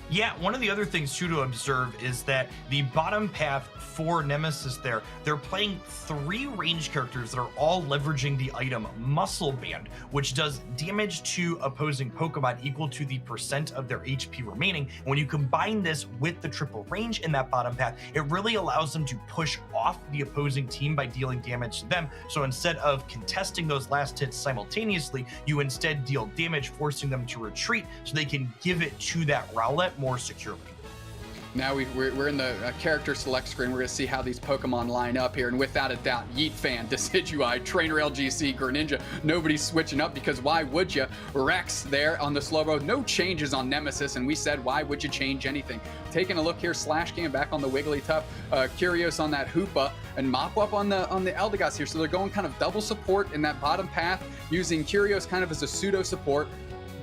Yeah, one of the other things too to observe is that the bottom path for Nemesis there, they're playing 3 range characters that are all leveraging the item Muscle Band, which does damage to opposing Pokemon equal to the % of their HP remaining. And when you combine this with the triple range in that bottom path, it really allows them to push off the opposing team by dealing damage to them. So instead of contesting those last hits simultaneously, you instead deal damage, forcing them to retreat so they can give it to that Rowlet more securely. Now we're in the character select screen. We're going to see how these Pokemon line up here. And without a doubt, Yeet Fan, Decidueye, Trainer LGC, Greninja, nobody's switching up because why would you? Rex there on the Slowbro, no changes on Nemesis. And we said, why would you change anything? Taking a look here, Slashcan back on the Wigglytuff, Curios on that Hoopa, and Mopwop on the Eldegoss here. So they're going kind of double support in that bottom path, using Curios kind of as a pseudo support,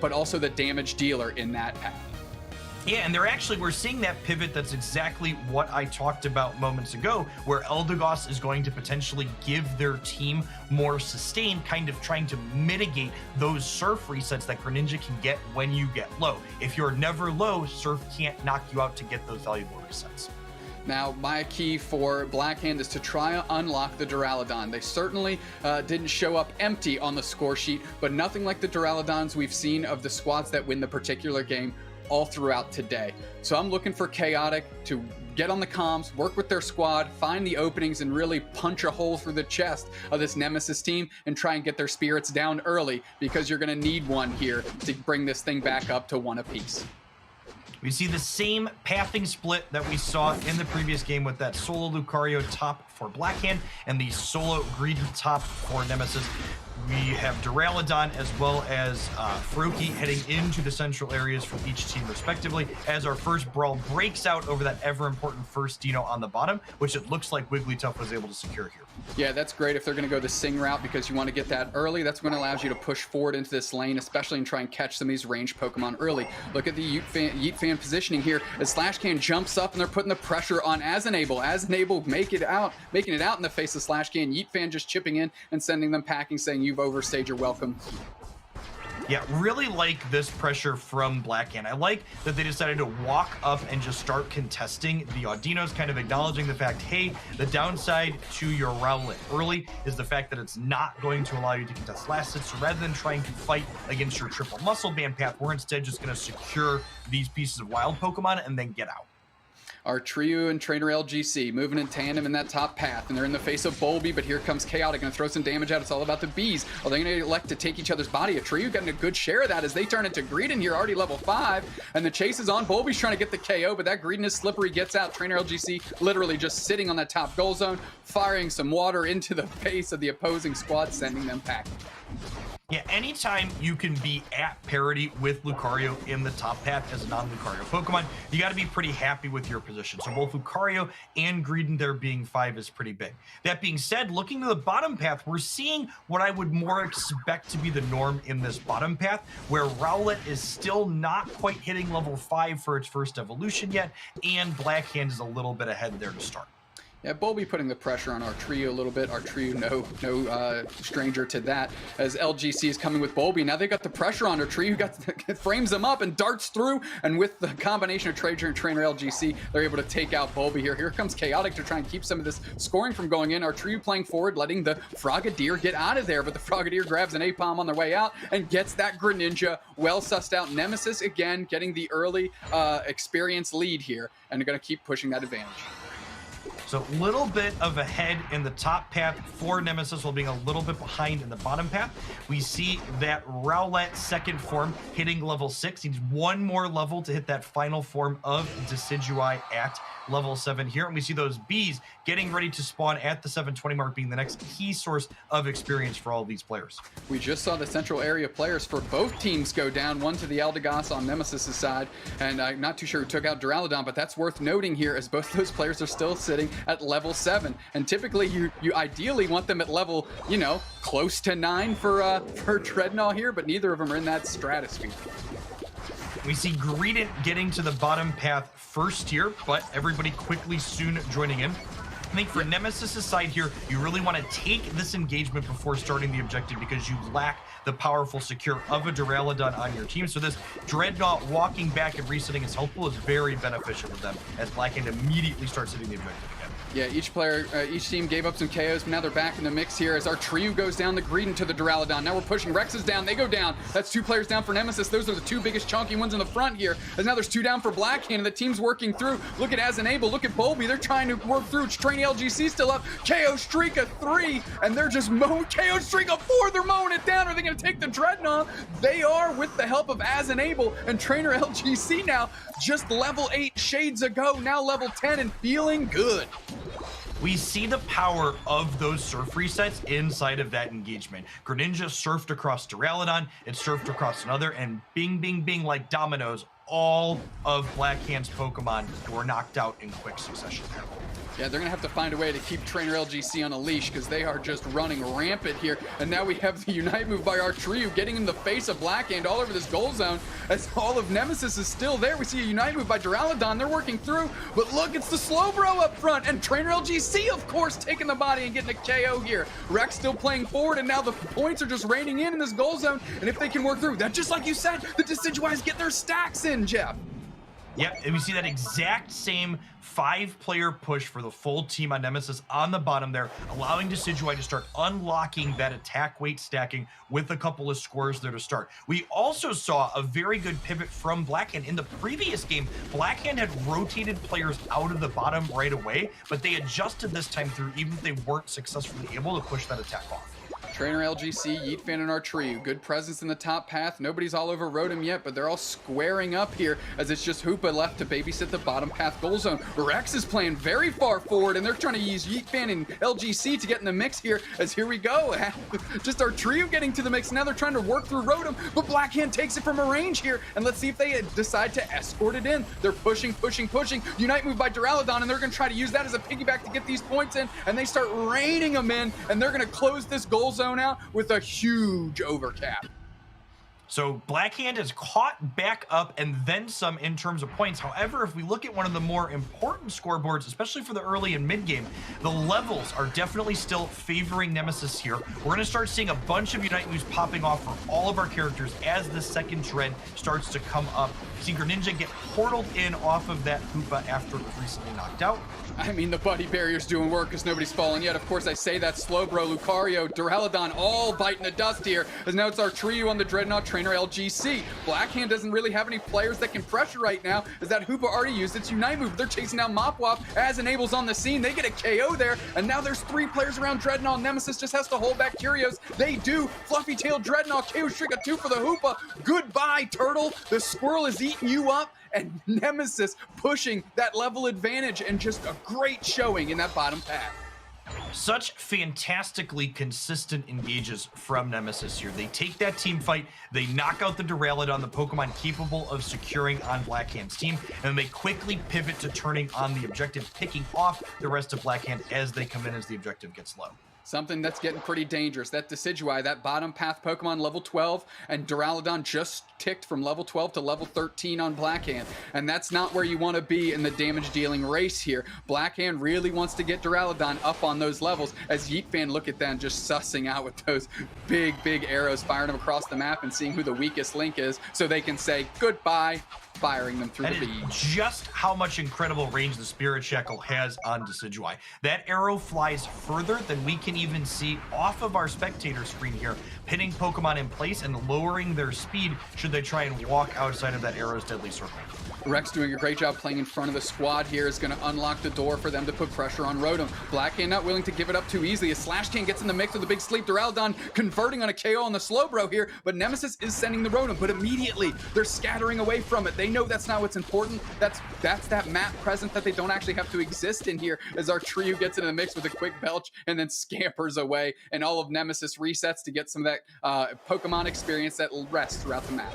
but also the damage dealer in that path. Yeah, and we're seeing that pivot. That's exactly what I talked about moments ago, where Eldegoss is going to potentially give their team more sustain, kind of trying to mitigate those surf resets that Greninja can get when you get low. If you're never low, surf can't knock you out to get those valuable resets. Now, my key for Blackhand is to try to unlock the Duraludon. They certainly didn't show up empty on the score sheet, but nothing like the Duraludons we've seen of the squads that win the particular game all throughout today. So I'm looking for Chaotic to get on the comms, work with their squad, find the openings, and really punch a hole through the chest of this Nemesis team and try and get their spirits down early, because you're going to need one here to bring this thing back up to 1 apiece. We see the same pathing split that we saw in the previous game with that solo Lucario top for Blackhand and the solo Greedy top for Nemesis. We have Duraludon as well as Froakie heading into the central areas for each team respectively, as our first brawl breaks out over that ever-important first Dino on the bottom, which it looks like Wigglytuff was able to secure here. Yeah, that's great if they're going to go the Sing route, because you want to get that early. That's what allows you to push forward into this lane, especially and try and catch some of these ranged Pokemon early. Look at the Yeet Fan positioning here as Slashcan jumps up and they're putting the pressure on Asenable. Asenable making it out in the face of Slashcan. Yeet Fan just chipping in and sending them packing, saying you've overstayed your welcome. Yeah, really like this pressure from Blackhand. I like that they decided to walk up and just start contesting the Audinos, kind of acknowledging the fact, hey, the downside to your Rowlet early is the fact that it's not going to allow you to contest last hit. So rather than trying to fight against your triple muscle band path, we're instead just going to secure these pieces of wild Pokemon and then get out. Our Trio and Trainer LGC moving in tandem in that top path, and they're in the face of Bulby, but here comes Chaotic, gonna throw some damage out. It's all about the bees. Are they gonna elect to take each other's body? A Trio getting a good share of that as they turn into Greedent here, already level 5, and the chase is on. Bulby's trying to get the KO, but that Greedent is slippery, gets out. Trainer LGC literally just sitting on that top goal zone, firing some water into the face of the opposing squad, sending them packing. Yeah, anytime you can be at parity with Lucario in the top path as a non-Lucario Pokemon, you got to be pretty happy with your position. So both Lucario and Greedent there being 5 is pretty big. That being said, looking to the bottom path, we're seeing what I would more expect to be the norm in this bottom path, where Rowlet is still not quite hitting level 5 for its first evolution yet, and Blackhand is a little bit ahead there to start. Yeah, Bulby putting the pressure on our Trio a little bit. Our Trio, no stranger to that, as LGC is coming with Bulby. Now they got the pressure on our Trio, frames them up and darts through, and with the combination of Trainer and Trainer LGC, they're able to take out Bulby here. Here comes Chaotic to try and keep some of this scoring from going in. Our Trio playing forward, letting the Frogadier get out of there, but the Frogadier grabs an A-Palm on their way out and gets that Greninja well sussed out. Nemesis, again, getting the early experience lead here, and they're going to keep pushing that advantage. So a little bit of a head in the top path for Nemesis while being a little bit behind in the bottom path. We see that Rowlet second form hitting level 6. He needs one more level to hit that final form of Decidueye at level 7 here. And we see those bees getting ready to spawn at the 720 mark, being the next key source of experience for all of these players. We just saw the central area players for both teams go down, one to the Eldegoss on Nemesis' side, and I'm not too sure who took out Duraludon, but that's worth noting here as both those players are still sitting at level 7. And typically you ideally want them at level, close to 9 for Dreadnought here, but neither of them are in that stratosphere. We see Greedent getting to the bottom path first here, but everybody quickly soon joining in. I think for Nemesis' side here, you really want to take this engagement before starting the objective because you lack the powerful secure of a Duraludon on your team. So this Dreadnought walking back and resetting his health pool is very beneficial to them as Blackhand immediately starts hitting the objective again. Yeah, each team gave up some KOs, but now they're back in the mix here as our Trio goes down the Greedent to the Duraludon. Now we're pushing Rexes down, they go down. That's 2 players down for Nemesis. Those are the 2 biggest chunky ones in the front here. As now there's 2 down for Blackhand, and the team's working through. Look at Asenable, look at Bulby, they're trying to work through. Train LGC still up, KO streak of 3, and they're just mowing, KO streak of 4, they're mowing it down. Are they gonna take the Dreadnought? They are, with the help of Asenable and Trainer LGC now, just level 8 shades ago, now level 10 and feeling good. We see the power of those surf resets inside of that engagement. Greninja surfed across Duraludon, it surfed across another, and bing, bing, bing, like dominoes, all of Blackhand's Pokemon were knocked out in quick succession there. Yeah, they're going to have to find a way to keep Trainer LGC on a leash because they are just running rampant here. And now we have the Unite move by our Trio getting in the face of Blackhand all over this goal zone as all of Nemesis is still there. We see a Unite move by Duraludon. They're working through, but look, it's the Slowbro up front and Trainer LGC, of course, taking the body and getting a KO here. Rex still playing forward, and now the points are just raining in this goal zone. And if they can work through that, just like you said, the Decidueyes get their stacks in, Jeff. Yep, and we see that exact same 5-player push for the full team on Nemesis on the bottom there, allowing Decidueye to start unlocking that attack weight stacking with a couple of scores there to start. We also saw a very good pivot from Blackhand. In the previous game, Blackhand had rotated players out of the bottom right away, but they adjusted this time through even if they weren't successfully able to push that attack off. Trainer LGC, Yeet Fan, and our Trio. Good presence in the top path. Nobody's all over Rotom yet, but they're all squaring up here as it's just Hoopa left to babysit the bottom path goal zone. Rex is playing very far forward, and they're trying to use Yeet Fan and LGC to get in the mix here, as here we go. Just our Trio getting to the mix. Now they're trying to work through Rotom, but Blackhand takes it from a range here, and let's see if they decide to escort it in. They're pushing. Unite move by Duraludon, and they're going to try to use that as a piggyback to get these points in, and they start raining them in, and they're going to close this goal zone out with a huge overcap. So Blackhand is caught back up and then some in terms of points. However, if we look at one of the more important scoreboards, especially for the early and mid game, the levels are definitely still favoring Nemesis here. We're going to start seeing a bunch of Unite moves popping off for all of our characters as the second dread starts to come up. See Greninja get portaled in off of that Hoopa after it was recently knocked out. I mean, the buddy barrier's doing work because nobody's fallen yet. Of course, I say that Slowbro, Lucario, Duraludon all biting the dust here, as now it's our trio on the Dreadnought Trainer LGC. Blackhand doesn't really have any players that can pressure right now, as that Hoopa already used its Unite move. They're chasing down Mopwop as Enable's on the scene. They get a KO there, and now there's 3 players around Dreadnought. Nemesis just has to hold back Curios. They do. Fluffy Tail Dreadnought, KO String a 2 for the Hoopa. Goodbye, Turtle. The squirrel is eating you up. And Nemesis pushing that level advantage, and just a great showing in that bottom path. Such fantastically consistent engages from Nemesis here. They take that team fight, they knock out the Duraludon, the Pokemon capable of securing on Blackhand's team, and they quickly pivot to turning on the objective, picking off the rest of Blackhand as they come in as the objective gets low. Something that's getting pretty dangerous. That Decidueye, that bottom path Pokemon level 12, and Duraludon just ticked from level 12 to level 13 on Blackhand. And that's not where you want to be in the damage dealing race here. Blackhand really wants to get Duraludon up on those levels, as Yeetfan look at them just sussing out with those big arrows, firing them across the map and seeing who the weakest link is so they can say goodbye, firing them through the bead. Just how much incredible range the Spirit Shackle has on Decidueye. That arrow flies further than we can even see off of our spectator screen here, pinning Pokemon in place and lowering their speed should they try and walk outside of that arrow's deadly circle. Rex doing a great job playing in front of the squad here is going to unlock the door for them to put pressure on Rotom. Blackhand not willing to give it up too easily as Slash Can gets in the mix with the big sleep. Duraludon converting on a KO on the Slowbro here, but Nemesis is sending the Rotom, but immediately they're scattering away from it. They know that's not what's important. That's that map present that they don't actually have to exist in here, as our trio gets into the mix with a quick belch and then scampers away, and all of Nemesis resets to get some of that Pokemon experience that rests throughout the map.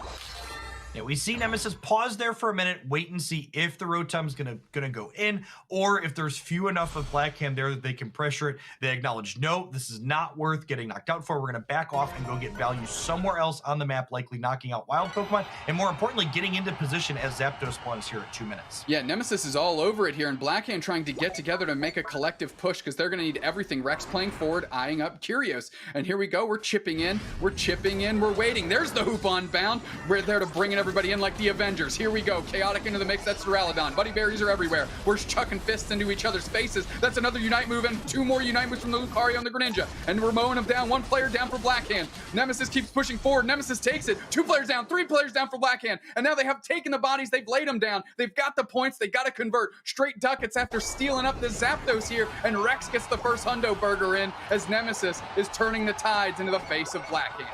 Yeah, we see Nemesis pause there for a minute, wait and see if the Rotom's gonna go in, or if there's few enough of Blackhand there that they can pressure it. They acknowledge, no, this is not worth getting knocked out for. We're gonna back off and go get value somewhere else on the map, likely knocking out wild Pokemon, and more importantly, getting into position as Zapdos spawns here at 2 minutes. Yeah, Nemesis is all over it here, and Blackhand trying to get together to make a collective push, because they're gonna need everything. Rex playing forward, eyeing up Curios, and here we go, we're chipping in, we're waiting. There's the Hoop on bound. We're there to bring it everybody in like the Avengers. Here we go. Chaotic into the mix. That's Duraludon. Buddy berries are everywhere. We're chucking fists into each other's faces. That's another Unite move, and 2 more Unite moves from the Lucario and the Greninja. And we're mowing them down. 1 player down for Blackhand. Nemesis keeps pushing forward. Nemesis takes it. 2 players down. 3 players down for Blackhand. And now they have taken the bodies. They've laid them down. They've got the points. They got to convert. Straight Ducats after stealing up the Zapdos here. And Rex gets the first Hundo Burger in, as Nemesis is turning the tides into the face of Blackhand.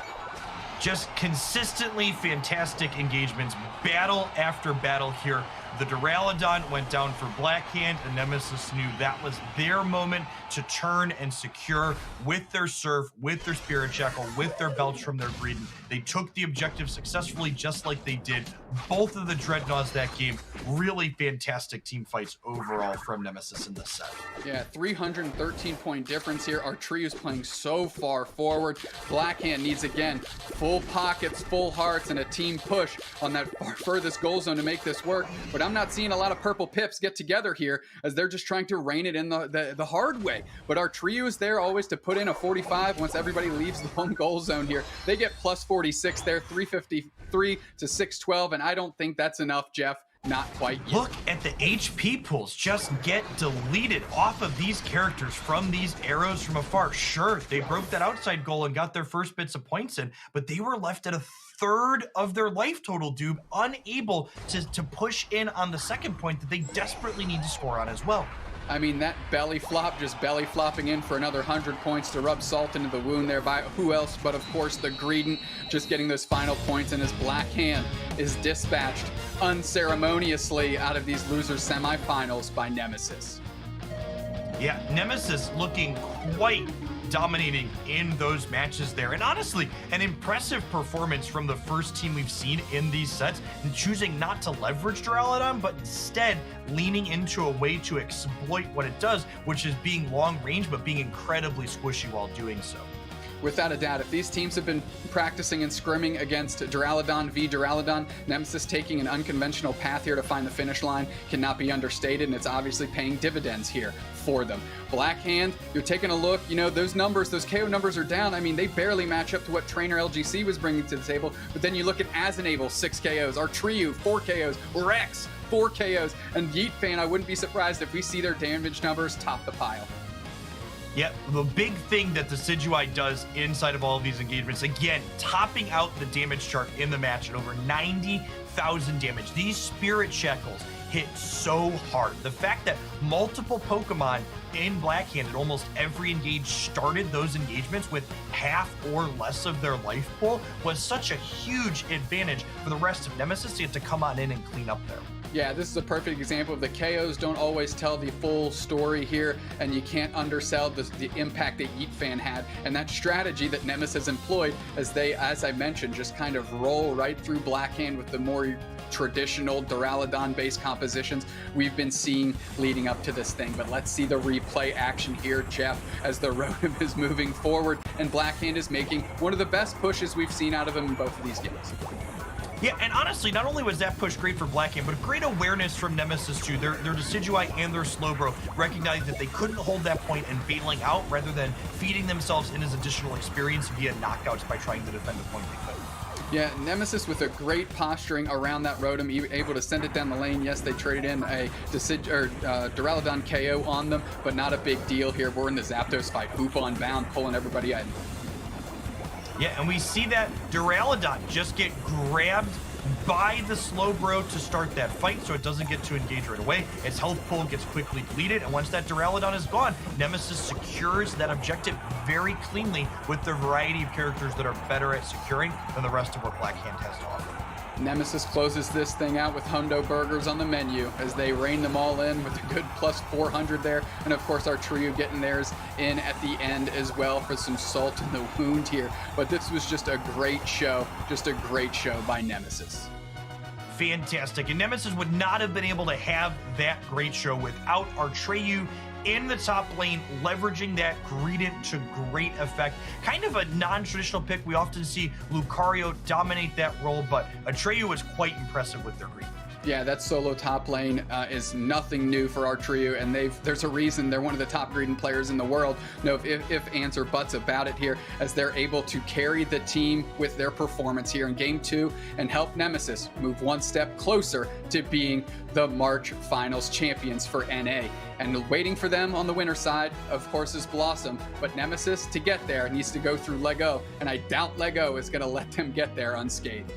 Just consistently fantastic engagements, battle after battle here. The Duraludon went down for Blackhand, and Nemesis knew that was their moment to turn and secure with their Surf, with their Spirit Shackle, with their Belch from their Greedent. They took the objective successfully, just like they did both of the Dreadnoughts that game. Really fantastic team fights overall from Nemesis in this set. Yeah, 313 point difference here. Our trio's playing so far forward. Blackhand needs, again, full pockets, full hearts, and a team push on that furthest goal zone to make this work. But I'm not seeing a lot of purple pips get together here, as they're just trying to rein it in the hard way. But our trio is there always to put in a 45 once everybody leaves the home goal zone here. They get plus 46 there, 353 to 612, and I don't think that's enough, Jeff. Not quite yet. Look at the HP pools just get deleted off of these characters from these arrows from afar. Sure, they broke that outside goal and got their first bits of points in, but they were left at a third of their life total, dude, unable to push in on the second point that they desperately need to score on as well. I mean, that belly flop, just belly flopping in for another 100 points to rub salt into the wound there by who else but, of course, the Greedent, just getting those final points, and his Blackhand is dispatched unceremoniously out of these losers semifinals by Nemesis. Yeah, Nemesis looking quite dominating in those matches there. And honestly, an impressive performance from the first team we've seen in these sets, and choosing not to leverage Duraludon, but instead leaning into a way to exploit what it does, which is being long range, but being incredibly squishy while doing so. Without a doubt, if these teams have been practicing and scrimming against Duraludon v Duraludon, Nemesis taking an unconventional path here to find the finish line cannot be understated, and it's obviously paying dividends here for them. Blackhand, you're taking a look, you know, those numbers, those KO numbers are down. I mean, they barely match up to what Trainer LGC was bringing to the table, but then you look at Asenable, 6 KOs, Artriu, 4 KOs, Rex, 4 KOs, and Yeet Fan, I wouldn't be surprised if we see their damage numbers top the pile. Yep, the big thing that the Decidueye does inside of all of these engagements, again, topping out the damage chart in the match at over 90,000 damage. These Spirit Shackles hit so hard. The fact that multiple Pokemon in Blackhand at almost every engage started those engagements with half or less of their life pool was such a huge advantage for the rest of Nemesis to get to come on in and clean up there. Yeah, this is a perfect example of the KOs don't always tell the full story here, and you can't undersell the impact that Yeet Fan had, and that strategy that Nemesis employed as they, as I mentioned, just kind of roll right through Blackhand with the more traditional Duraludon-based compositions we've been seeing leading up to this thing. But let's see the replay action here, Jeff, as the Rotom is moving forward, and Blackhand is making one of the best pushes we've seen out of him in both of these games. Yeah, and honestly, not only was that push great for Blackhand, but great awareness from Nemesis too. Their Decidueye and their Slowbro recognized that they couldn't hold that point and bailing out rather than feeding themselves in as additional experience via knockouts by trying to defend the point they could. Yeah, Nemesis with a great posturing around that Rotom, able to send it down the lane. Yes, they traded in a Duraludon KO on them, but not a big deal here. We're in the Zapdos fight. Hoopa unbound, pulling everybody in. Yeah, and we see that Duraludon just get grabbed by the Slowbro to start that fight, so it doesn't get to engage right away. Its health pool gets quickly deleted, and once that Duraludon is gone, Nemesis secures that objective very cleanly with the variety of characters that are better at securing than the rest of what Blackhand has to offer. Nemesis closes this thing out with Hundo Burgers on the menu as they rein them all in with a good plus 400 there. And of course, our trio getting theirs in at the end as well for some salt in the wound here. But this was just a great show by Nemesis. Fantastic. And Nemesis would not have been able to have that great show without Artriu in the top lane, leveraging that Greedent to great effect. Kind of a non-traditional pick. We often see Lucario dominate that role, but Artriu was quite impressive with their Greedent. Yeah, that solo top lane is nothing new for our trio, and there's a reason they're one of the top Greedent players in the world. No if ands, or buts about it here, as they're able to carry the team with their performance here in Game 2 and help Nemesis move one step closer to being the March Finals champions for NA. And waiting for them on the winner side, of course, is Blossom, but Nemesis, to get there, needs to go through Lego, and I doubt Lego is going to let them get there unscathed.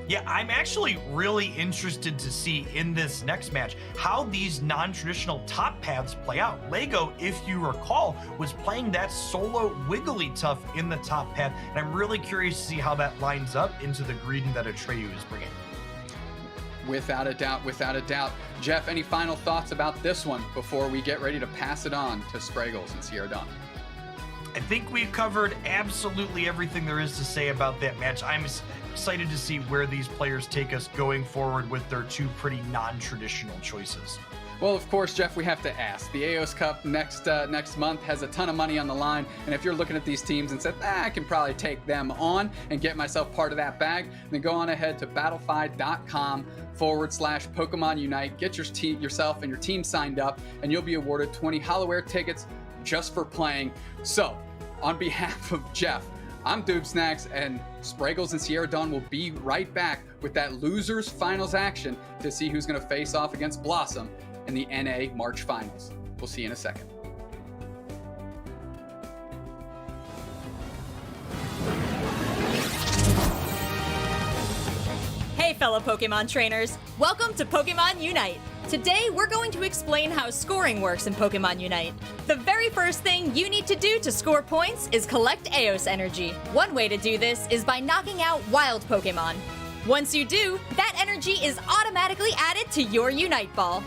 Yeah, I'm actually really interested to see in this next match how these non-traditional top paths play out. Lego, if you recall, was playing that solo Wigglytuff in the top path, and I'm really curious to see how that lines up into the Greedent that Atreyu is bringing. Without a doubt, without a doubt. Jeff, any final thoughts about this one before we get ready to pass it on to Spraggles and Sierra Dawn? I think we've covered absolutely everything there is to say about that match. I'm excited to see where these players take us going forward with their two pretty non-traditional choices. Well, of course, Jeff, we have to ask. The Aeos Cup next month has a ton of money on the line, and if you're looking at these teams and said, I can probably take them on and get myself part of that bag, then go on ahead to battlefy.com/Pokemon Unite. Get yourself and your team signed up, and you'll be awarded 20 Hollowware tickets just for playing. So, on behalf of Jeff, I'm Doob Snacks, and Spraggles and Sierra Dawn will be right back with that losers finals action to see who's going to face off against Blossom in the NA March Finals. We'll see you in a second. Hey fellow Pokemon trainers, welcome to Pokemon Unite. Today we're going to explain how scoring works in Pokemon Unite. The very first thing you need to do to score points is collect Aeos energy. One way to do this is by knocking out wild Pokemon. Once you do, that energy is automatically added to your Unite Ball.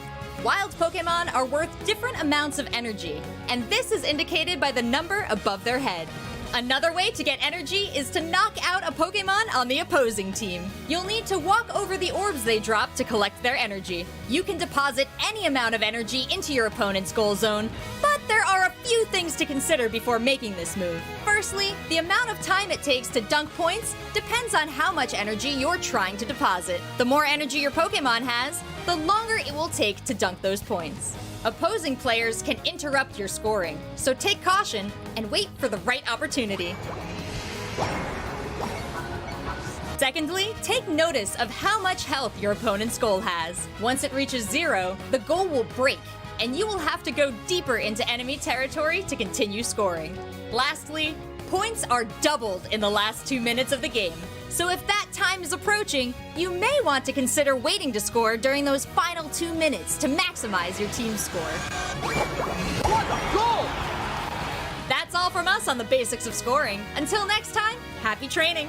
Wild Pokemon are worth different amounts of energy, and this is indicated by the number above their head. Another way to get energy is to knock out a Pokemon on the opposing team. You'll need to walk over the orbs they drop to collect their energy. You can deposit any amount of energy into your opponent's goal zone, but There are a few things to consider before making this move. Firstly, the amount of time it takes to dunk points depends on how much energy you're trying to deposit. The more energy your Pokémon has, the longer it will take to dunk those points. Opposing players can interrupt your scoring, so take caution and wait for the right opportunity. Secondly, take notice of how much health your opponent's goal has. Once it reaches 0, the goal will break, and you will have to go deeper into enemy territory to continue scoring. Lastly, points are doubled in the last 2 minutes of the game. So if that time is approaching, you may want to consider waiting to score during those final 2 minutes to maximize your team's score. What a goal! That's all from us on the basics of scoring. Until next time, happy training!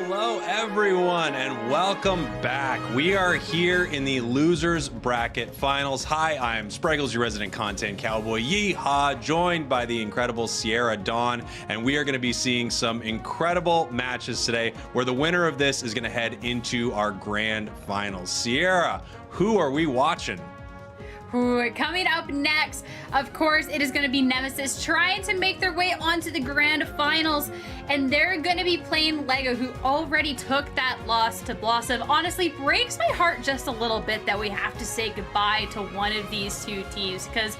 Hello, everyone, and welcome back. We are here in the Losers Bracket Finals. Hi, I'm Spreggles, your resident content cowboy. Yeehaw, joined by the incredible Sierra Dawn, and we are going to be seeing some incredible matches today, where the winner of this is going to head into our grand finals. Sierra, who are we watching? Coming up next, of course, it is going to be Nemesis trying to make their way onto the grand finals, and they're going to be playing Lego, who already took that loss to Blossom. Honestly, breaks my heart just a little bit that we have to say goodbye to one of these two teams, because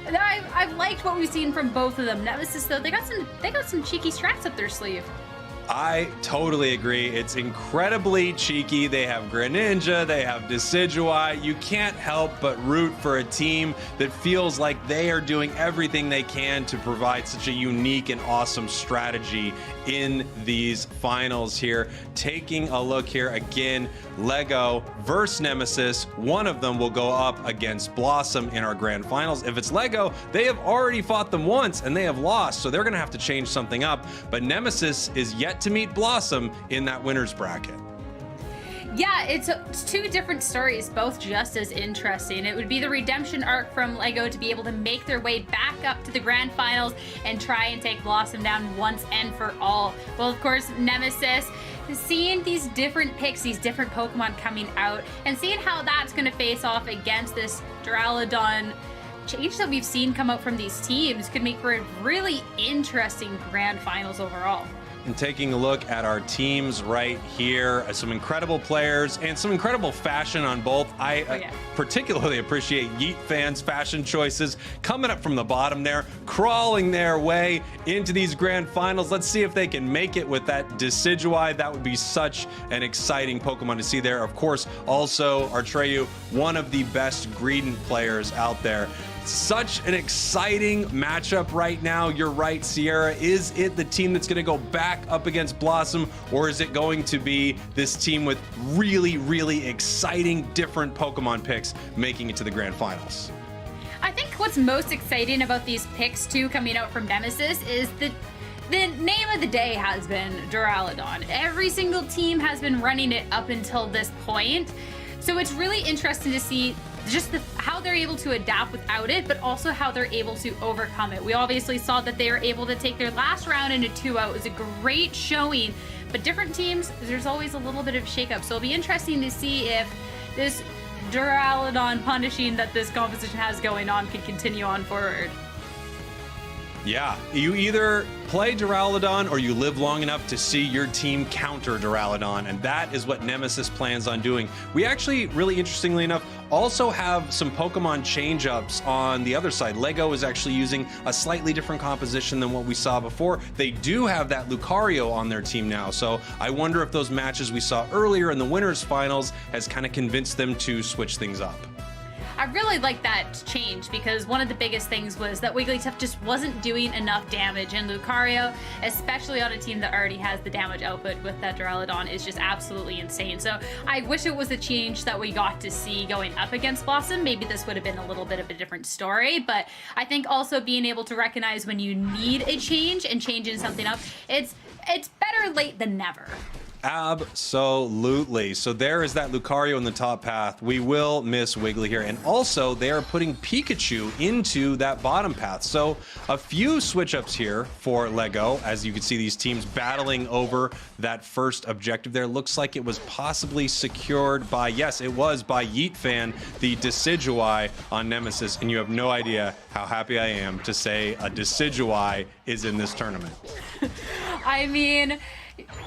I've liked what we've seen from both of them. Nemesis, though, they got some cheeky strats up their sleeve. I totally agree. It's incredibly cheeky. They have Greninja, they have Decidueye. You can't help but root for a team that feels like they are doing everything they can to provide such a unique and awesome strategy in these finals here. Taking a look here again, Lego versus Nemesis. One of them will go up against Blossom in our grand finals. If it's Lego, they have already fought them once and they have lost, so they're gonna have to change something up. But Nemesis is yet to meet Blossom in that winner's bracket. Yeah, it's two different stories, both just as interesting. It would be the redemption arc from Lego to be able to make their way back up to the grand finals and try and take Blossom down once and for all. Well, of course, Nemesis, seeing these different picks, these different Pokemon coming out, and seeing how that's going to face off against this Duraludon changes that we've seen come out from these teams could make for a really interesting grand finals overall. And taking a look at our teams right here, some incredible players and some incredible fashion on both. I particularly appreciate Yeet fans' fashion choices coming up from the bottom there, crawling their way into these grand finals. Let's see if they can make it with that Decidueye. That would be such an exciting Pokemon to see there. Of course, also Artreyu, one of the best Greedent players out there. Such an exciting matchup right now. You're right, Sierra. Is it the team that's going to go back up against Blossom, or is it going to be this team with really, really exciting different Pokemon picks making it to the grand finals? I think what's most exciting about these picks, too, coming out from Nemesis is that the name of the day has been Duraludon. Every single team has been running it up until this point. So it's really interesting to see just how they're able to adapt without it, but also how they're able to overcome it. We obviously saw that they were able to take their last round in a 2-out. It was a great showing, but different teams, there's always a little bit of shakeup. So it'll be interesting to see if this Duraludon punishing that this composition has going on can continue on forward. Yeah, you either play Duraludon or you live long enough to see your team counter Duraludon, and that is what Nemesis plans on doing. We actually, really interestingly enough, also have some Pokemon change-ups on the other side. LEGO is actually using a slightly different composition than what we saw before. They do have that Lucario on their team now, so I wonder if those matches we saw earlier in the winners finals has kind of convinced them to switch things up. I really like that change because one of the biggest things was that Wigglytuff just wasn't doing enough damage, and Lucario, especially on a team that already has the damage output with that Duraludon, is just absolutely insane. So I wish it was a change that we got to see going up against Blossom. Maybe this would have been a little bit of a different story, but I think also being able to recognize when you need a change and changing something up, it's better late than never. Absolutely. So there is that Lucario in the top path. We will miss Wiggly here. And also, they are putting Pikachu into that bottom path. So a few switch-ups here for LEGO. As you can see, these teams battling over that first objective there. Looks like it was possibly secured by, yes, it was by Yeet Fan, the Decidueye on Nemesis. And you have no idea how happy I am to say a Decidueye is in this tournament. I mean,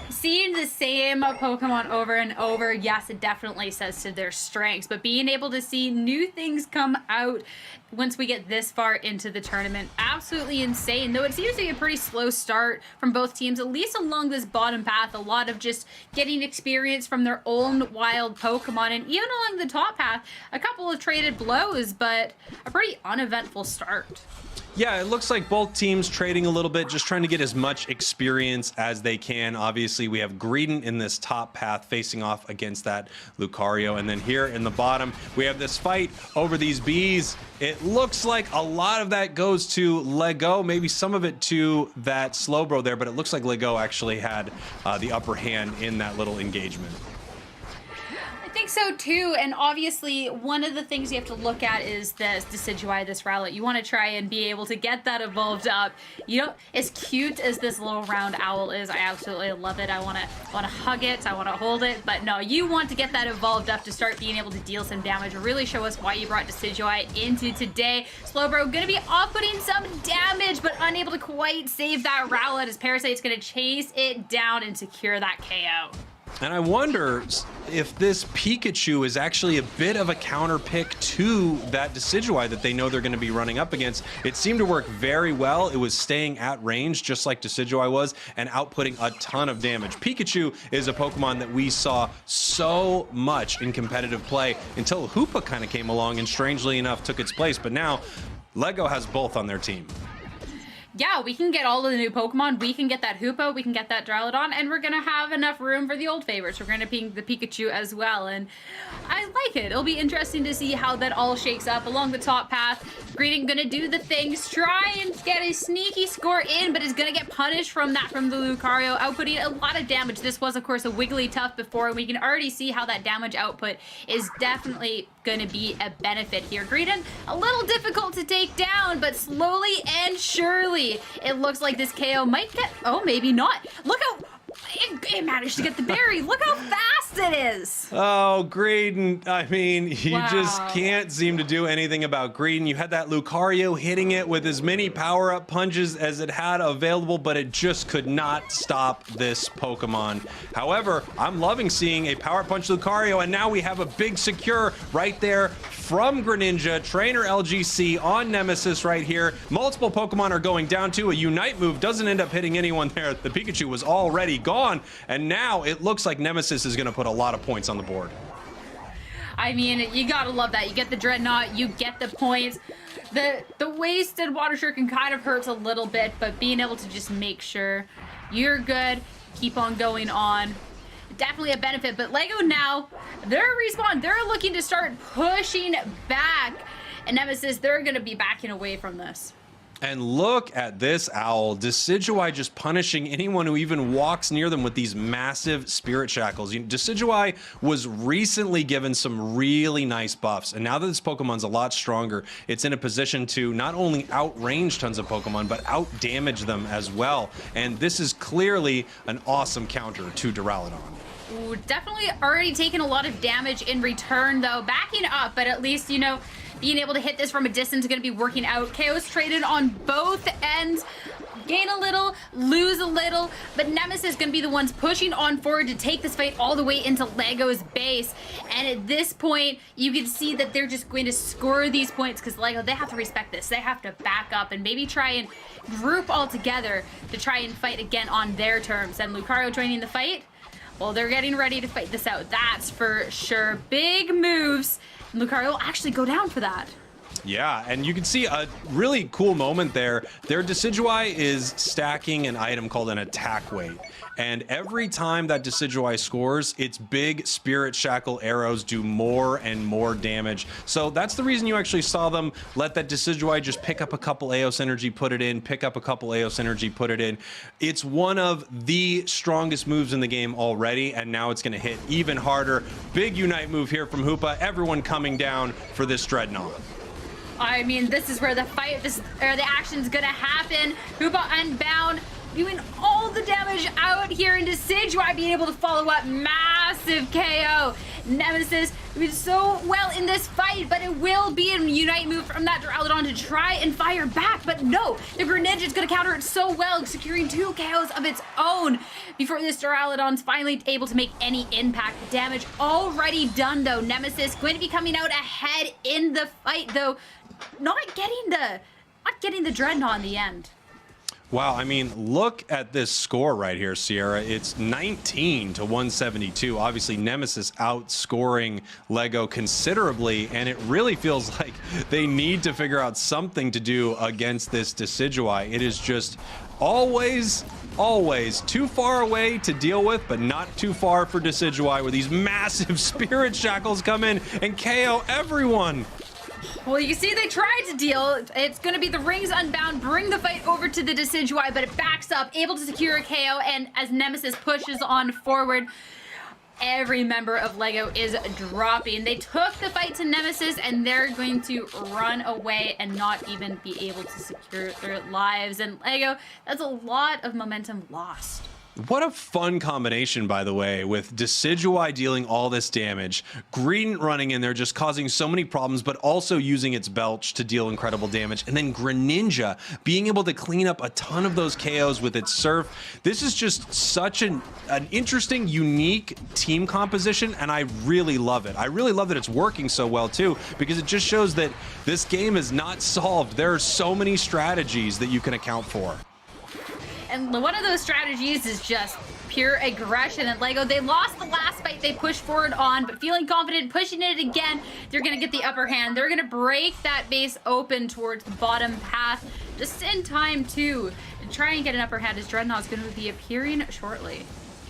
seeing the same Pokemon over and over, yes, it definitely says to their strengths, but being able to see new things come out once we get this far into the tournament, absolutely insane. Though it seems to be a pretty slow start from both teams, at least along this bottom path, a lot of just getting experience from their own wild Pokemon, and even along the top path, a couple of traded blows, but a pretty uneventful start. Yeah, it looks like both teams trading a little bit, just trying to get as much experience as they can. Obviously, we have Greedent in this top path facing off against that Lucario. And then here in the bottom, we have this fight over these bees. It looks like a lot of that goes to LEGO, maybe some of it to that Slowbro there, but it looks like LEGO actually had the upper hand in that little engagement. I think so too, and obviously one of the things you have to look at is this Decidueye, this Rowlet. You want to try and be able to get that evolved up. You know, as cute as this little round owl is, I absolutely love it. I want to hug it, I want to hold it, but no, you want to get that evolved up to start being able to deal some damage, really show us why you brought Decidueye into today. Slowbro gonna be outputting some damage, but unable to quite save that Rowlet as Parasite's gonna chase it down and secure that KO. And I wonder if this Pikachu is actually a bit of a counter pick to that Decidueye that they know they're going to be running up against. It seemed to work very well. It was staying at range just like Decidueye was and outputting a ton of damage. Pikachu is a Pokemon that we saw so much in competitive play until Hoopa kind of came along and strangely enough took its place. But now LEGO has both on their team. Yeah, we can get all of the new Pokemon. We can get that Hoopa, we can get that Duraludon, and we're gonna have enough room for the old favorites. We're gonna ping the Pikachu as well, and I like it. It'll be interesting to see how that all shakes up along the top path. Greedent gonna do the things, try and get a sneaky score in, but is gonna get punished from that from the Lucario, outputting a lot of damage. This was, of course, a Wigglytuff before, and we can already see how that damage output is definitely going to be a benefit here. Greedent, a little difficult to take down, but slowly and surely, it looks like this KO might get, oh, maybe not. Look how, it managed to get the berry. Look how fast it is. Oh, Greedon. I mean, you Wow. just can't seem to do anything about Greedon. You had that Lucario hitting it with as many power-up punches as it had available, but it just could not stop this Pokemon. However, I'm loving seeing a Power Punch Lucario, and now we have a big secure right there from Greninja. Trainer LGC on Nemesis right here. Multiple Pokemon are going down too. A Unite move doesn't end up hitting anyone there. The Pikachu was already gone, and now it looks like Nemesis is going to put a lot of points on the board. I mean, you gotta love that. You get the Dreadnought, you get the points. The wasted Water Shuriken kind of hurts a little bit, but being able to just make sure you're good, keep on going on, definitely a benefit. But LEGO now, they're respawn. They're looking to start pushing back. And Nemesis, they're going to be backing away from this. And look at this owl. Decidueye just punishing anyone who even walks near them with these massive spirit shackles. Decidueye was recently given some really nice buffs, and now that this Pokemon's a lot stronger, it's in a position to not only outrange tons of Pokemon, but outdamage them as well. And this is clearly an awesome counter to Duraludon. Ooh, definitely already taken a lot of damage in return, though. Backing up, but at least, you know, being able to hit this from a distance is going to be working out. KO's traded on both ends. Gain a little, lose a little, but Nemesis is going to be the ones pushing on forward to take this fight all the way into LEGO's base. And at this point, you can see that they're just going to score these points because LEGO, they have to respect this. They have to back up and maybe try and group all together to try and fight again on their terms. And Lucario joining the fight, well, they're getting ready to fight this out. That's for sure. Big moves. And Lucario will actually go down for that. Yeah, and you can see a really cool moment there. Their Decidueye is stacking an item called an attack weight. And every time that Decidueye scores, its big Spirit Shackle arrows do more and more damage. So that's the reason you actually saw them let that Decidueye just pick up a couple Aeos Energy, put it in, pick up a couple Aeos Energy, put it in. It's one of the strongest moves in the game already, and now it's going to hit even harder. Big Unite move here from Hoopa. Everyone coming down for this Dreadnought. I mean, this is where the fight, the action's gonna happen. Hoopa Unbound, doing all the damage out here, and Decidueye being able to follow up. Massive KO. Nemesis doing so well in this fight, but it will be a Unite move from that Duraludon to try and fire back. But no, the Greninja's gonna counter it so well, securing 2 KOs of its own before this Duraludon's finally able to make any impact. Damage already done though. Nemesis going to be coming out ahead in the fight though. Not getting the Dreadnought in the end. Wow, I mean, look at this score right here, Sierra. It's 19 to 172. Obviously, Nemesis outscoring LEGO considerably, and it really feels like they need to figure out something to do against this Decidueye. It is just always too far away to deal with, but not too far for Decidueye, where these massive Spirit Shackles come in and KO everyone. Well, you can see they tried to deal. It's going to be the Rings Unbound, bring the fight over to the Decidueye, but it backs up, able to secure a KO, and as Nemesis pushes on forward, every member of LEGO is dropping. They took the fight to Nemesis, and they're going to run away and not even be able to secure their lives. And LEGO, that's a lot of momentum lost. What a fun combination, by the way, with Decidueye dealing all this damage, Greedon running in there just causing so many problems, but also using its Belch to deal incredible damage, and then Greninja being able to clean up a ton of those KOs with its Surf. This is just such an interesting, unique team composition, and I really love it. I really love that it's working so well, too, because it just shows that this game is not solved. There are so many strategies that you can account for. And one of those strategies is just pure aggression. And LEGO, they lost the last fight they pushed forward on, but feeling confident, pushing it again, they're going to get the upper hand. They're going to break that base open towards the bottom path just in time, too, to try and get an upper hand as Dreadnought's going to be appearing shortly.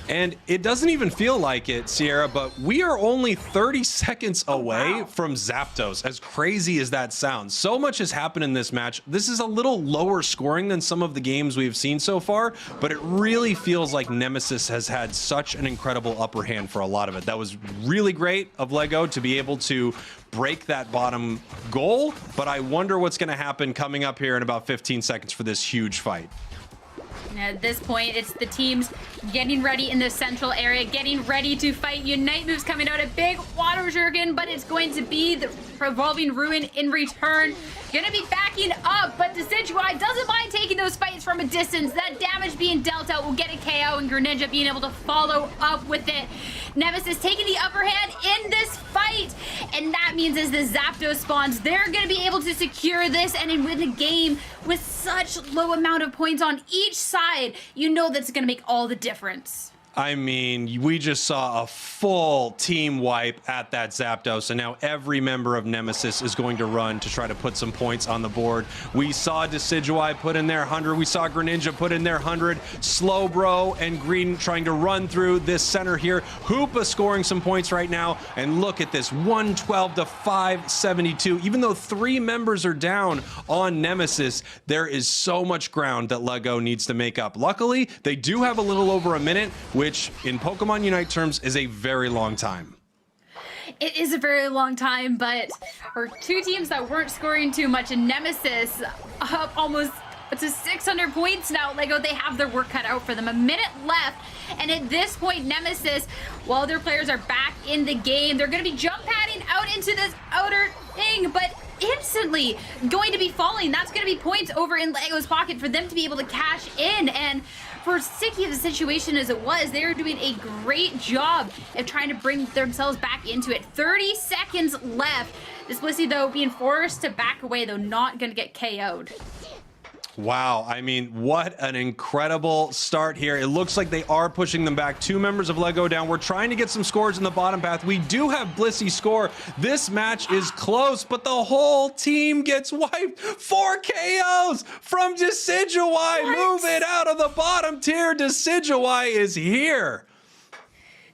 And it doesn't even feel like it, Sierra, but we are only 30 seconds away from Zapdos, as crazy as that sounds. So much has happened in this match. This is a little lower scoring than some of the games we've seen so far, but it really feels like Nemesis has had such an incredible upper hand for a lot of it. That was really great of LEGO to be able to break that bottom goal, but I wonder what's going to happen coming up here in about 15 seconds for this huge fight. At this point, it's the teams getting ready in the central area, getting ready to fight. Unite moves coming out, a big water Jurgen, but it's going to be the revolving ruin in return. Gonna be backing up, but Decidueye doesn't mind taking those fights from a distance. That damage being dealt out will get a KO, and Greninja being able to follow up with it. Nemesis taking the upper hand in this fight, and that means as the Zapdos spawns, they're gonna be able to secure this and win the game with such low amount of points on each side. You know that's gonna make all the difference. I mean, we just saw a full team wipe at that Zapdos, and now every member of Nemesis is going to run to try to put some points on the board. We saw Decidueye put in their 100. We saw Greninja put in their 100. Slowbro and Green trying to run through this center here. Hoopa scoring some points right now, and look at this, 112 to 572. Even though 3 members are down on Nemesis, there is so much ground that LEGO needs to make up. Luckily, they do have a little over a minute, which in Pokemon Unite terms is a very long time. It is a very long time, but for 2 teams that weren't scoring too much, and Nemesis up almost to 600 points now. LEGO, they have their work cut out for them. A minute left, and at this point, Nemesis, while their players are back in the game, they're going to be jump padding out into this outer thing, but instantly going to be falling. That's going to be points over in LEGO's pocket for them to be able to cash in. And for sticky of the situation as it was, they are doing a great job of trying to bring themselves back into it. 30 seconds left. This Blissey, though, being forced to back away, though not going to get KO'd. Wow, I mean, what an incredible start here. It looks like they are pushing them back. 2 members of LEGO down. We're trying to get some scores in the bottom path. We do have Blissey score. This match is close, but the whole team gets wiped. 4 KOs from Decidueye. Move it out of the bottom tier. Decidueye is here.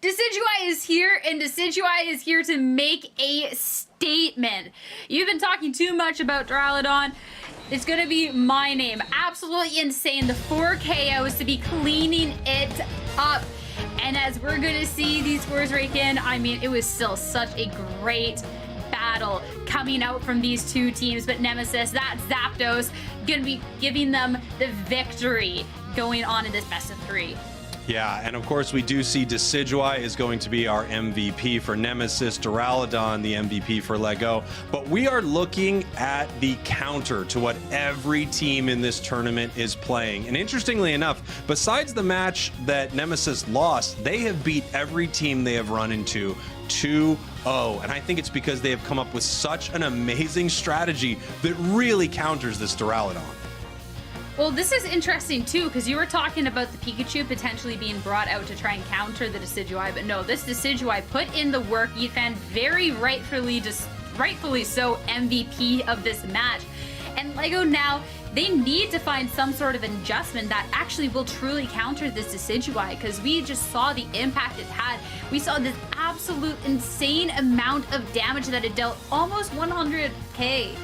Decidueye is here, and Decidueye is here to make a statement. You've been talking too much about Duraludon. It's gonna be my name. Absolutely insane. The 4 KOs to be cleaning it up. And as we're gonna see these scores rake in, I mean, it was still such a great battle coming out from these 2 teams. But Nemesis, that Zapdos, gonna be giving them the victory going on in this best of 3. Yeah, and of course we do see Decidueye is going to be our MVP for Nemesis, Duraludon the MVP for LEGO, but we are looking at the counter to what every team in this tournament is playing. And interestingly enough, besides the match that Nemesis lost, they have beat every team they have run into 2-0, and I think it's because they have come up with such an amazing strategy that really counters this Duraludon. Well, this is interesting too, because you were talking about the Pikachu potentially being brought out to try and counter the Decidueye, but no, this Decidueye put in the work. Ethan very rightfully so MVP of this match. And LEGO now, they need to find some sort of adjustment that actually will truly counter this Decidueye, because we just saw the impact it had. We saw this absolute insane amount of damage that it dealt, almost 100k.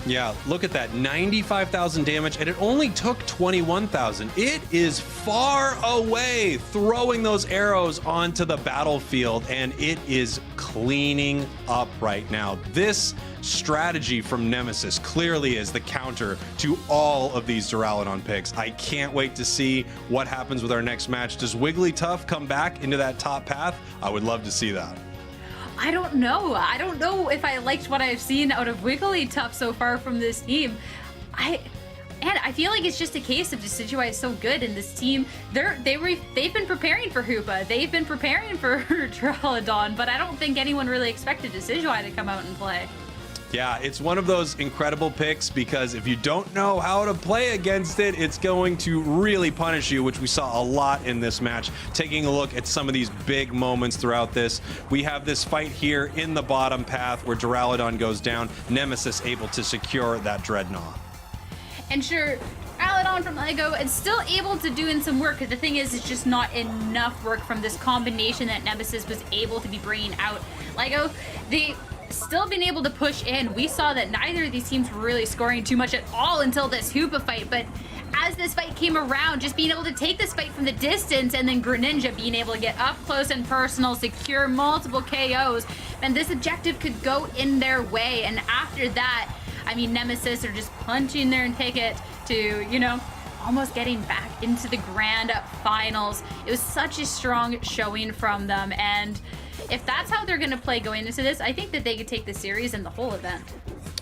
Yeah, look at that, 95,000 damage, and it only took 21,000. It is far away throwing those arrows onto the battlefield, and it is cleaning up right now. This strategy from Nemesis clearly is the counter to all of these Duraludon picks. I can't wait to see what happens with our next match. Does Wigglytuff come back into that top path? I would love to see that. I don't know. I don't know if I liked what I've seen out of Wigglytuff so far from this team. I feel like it's just a case of Decidueye is so good, and this team, they've been preparing for Hoopa. They've been preparing for Duraludon, but I don't think anyone really expected Decidueye to come out and play. Yeah, it's one of those incredible picks, because if you don't know how to play against it, it's going to really punish you, which we saw a lot in this match. Taking a look at some of these big moments throughout this, we have this fight here in the bottom path where Duraludon goes down, Nemesis able to secure that Dreadnought. And sure, Duraludon from LEGO is still able to do in some work, because the thing is, it's just not enough work from this combination that Nemesis was able to be bringing out. LEGO, they still been able to push in. We saw that neither of these teams were really scoring too much at all until this Hoopa fight, but as this fight came around, just being able to take this fight from the distance, and then Greninja being able to get up close and personal, secure multiple KOs, and this objective could go in their way. And after that, I mean, Nemesis are just punching their ticket to, you know, almost getting back into the grand finals. It was such a strong showing from them, and if that's how they're going to play going into this, I think that they could take the series and the whole event.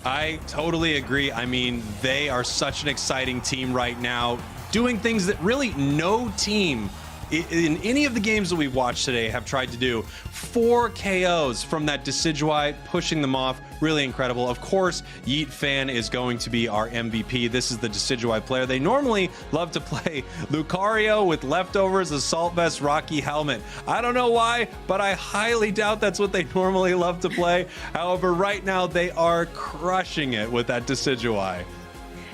I totally agree. I mean, they are such an exciting team right now, doing things that really no team in any of the games that we've watched today have tried to do. 4 KOs from that Decidueye, pushing them off. Really incredible. Of course, Yeet Fan is going to be our MVP. This is the Decidueye player. They normally love to play Lucario with leftovers, Assault Vest, Rocky Helmet. I don't know why, but I highly doubt that's what they normally love to play. However, right now they are crushing it with that Decidueye.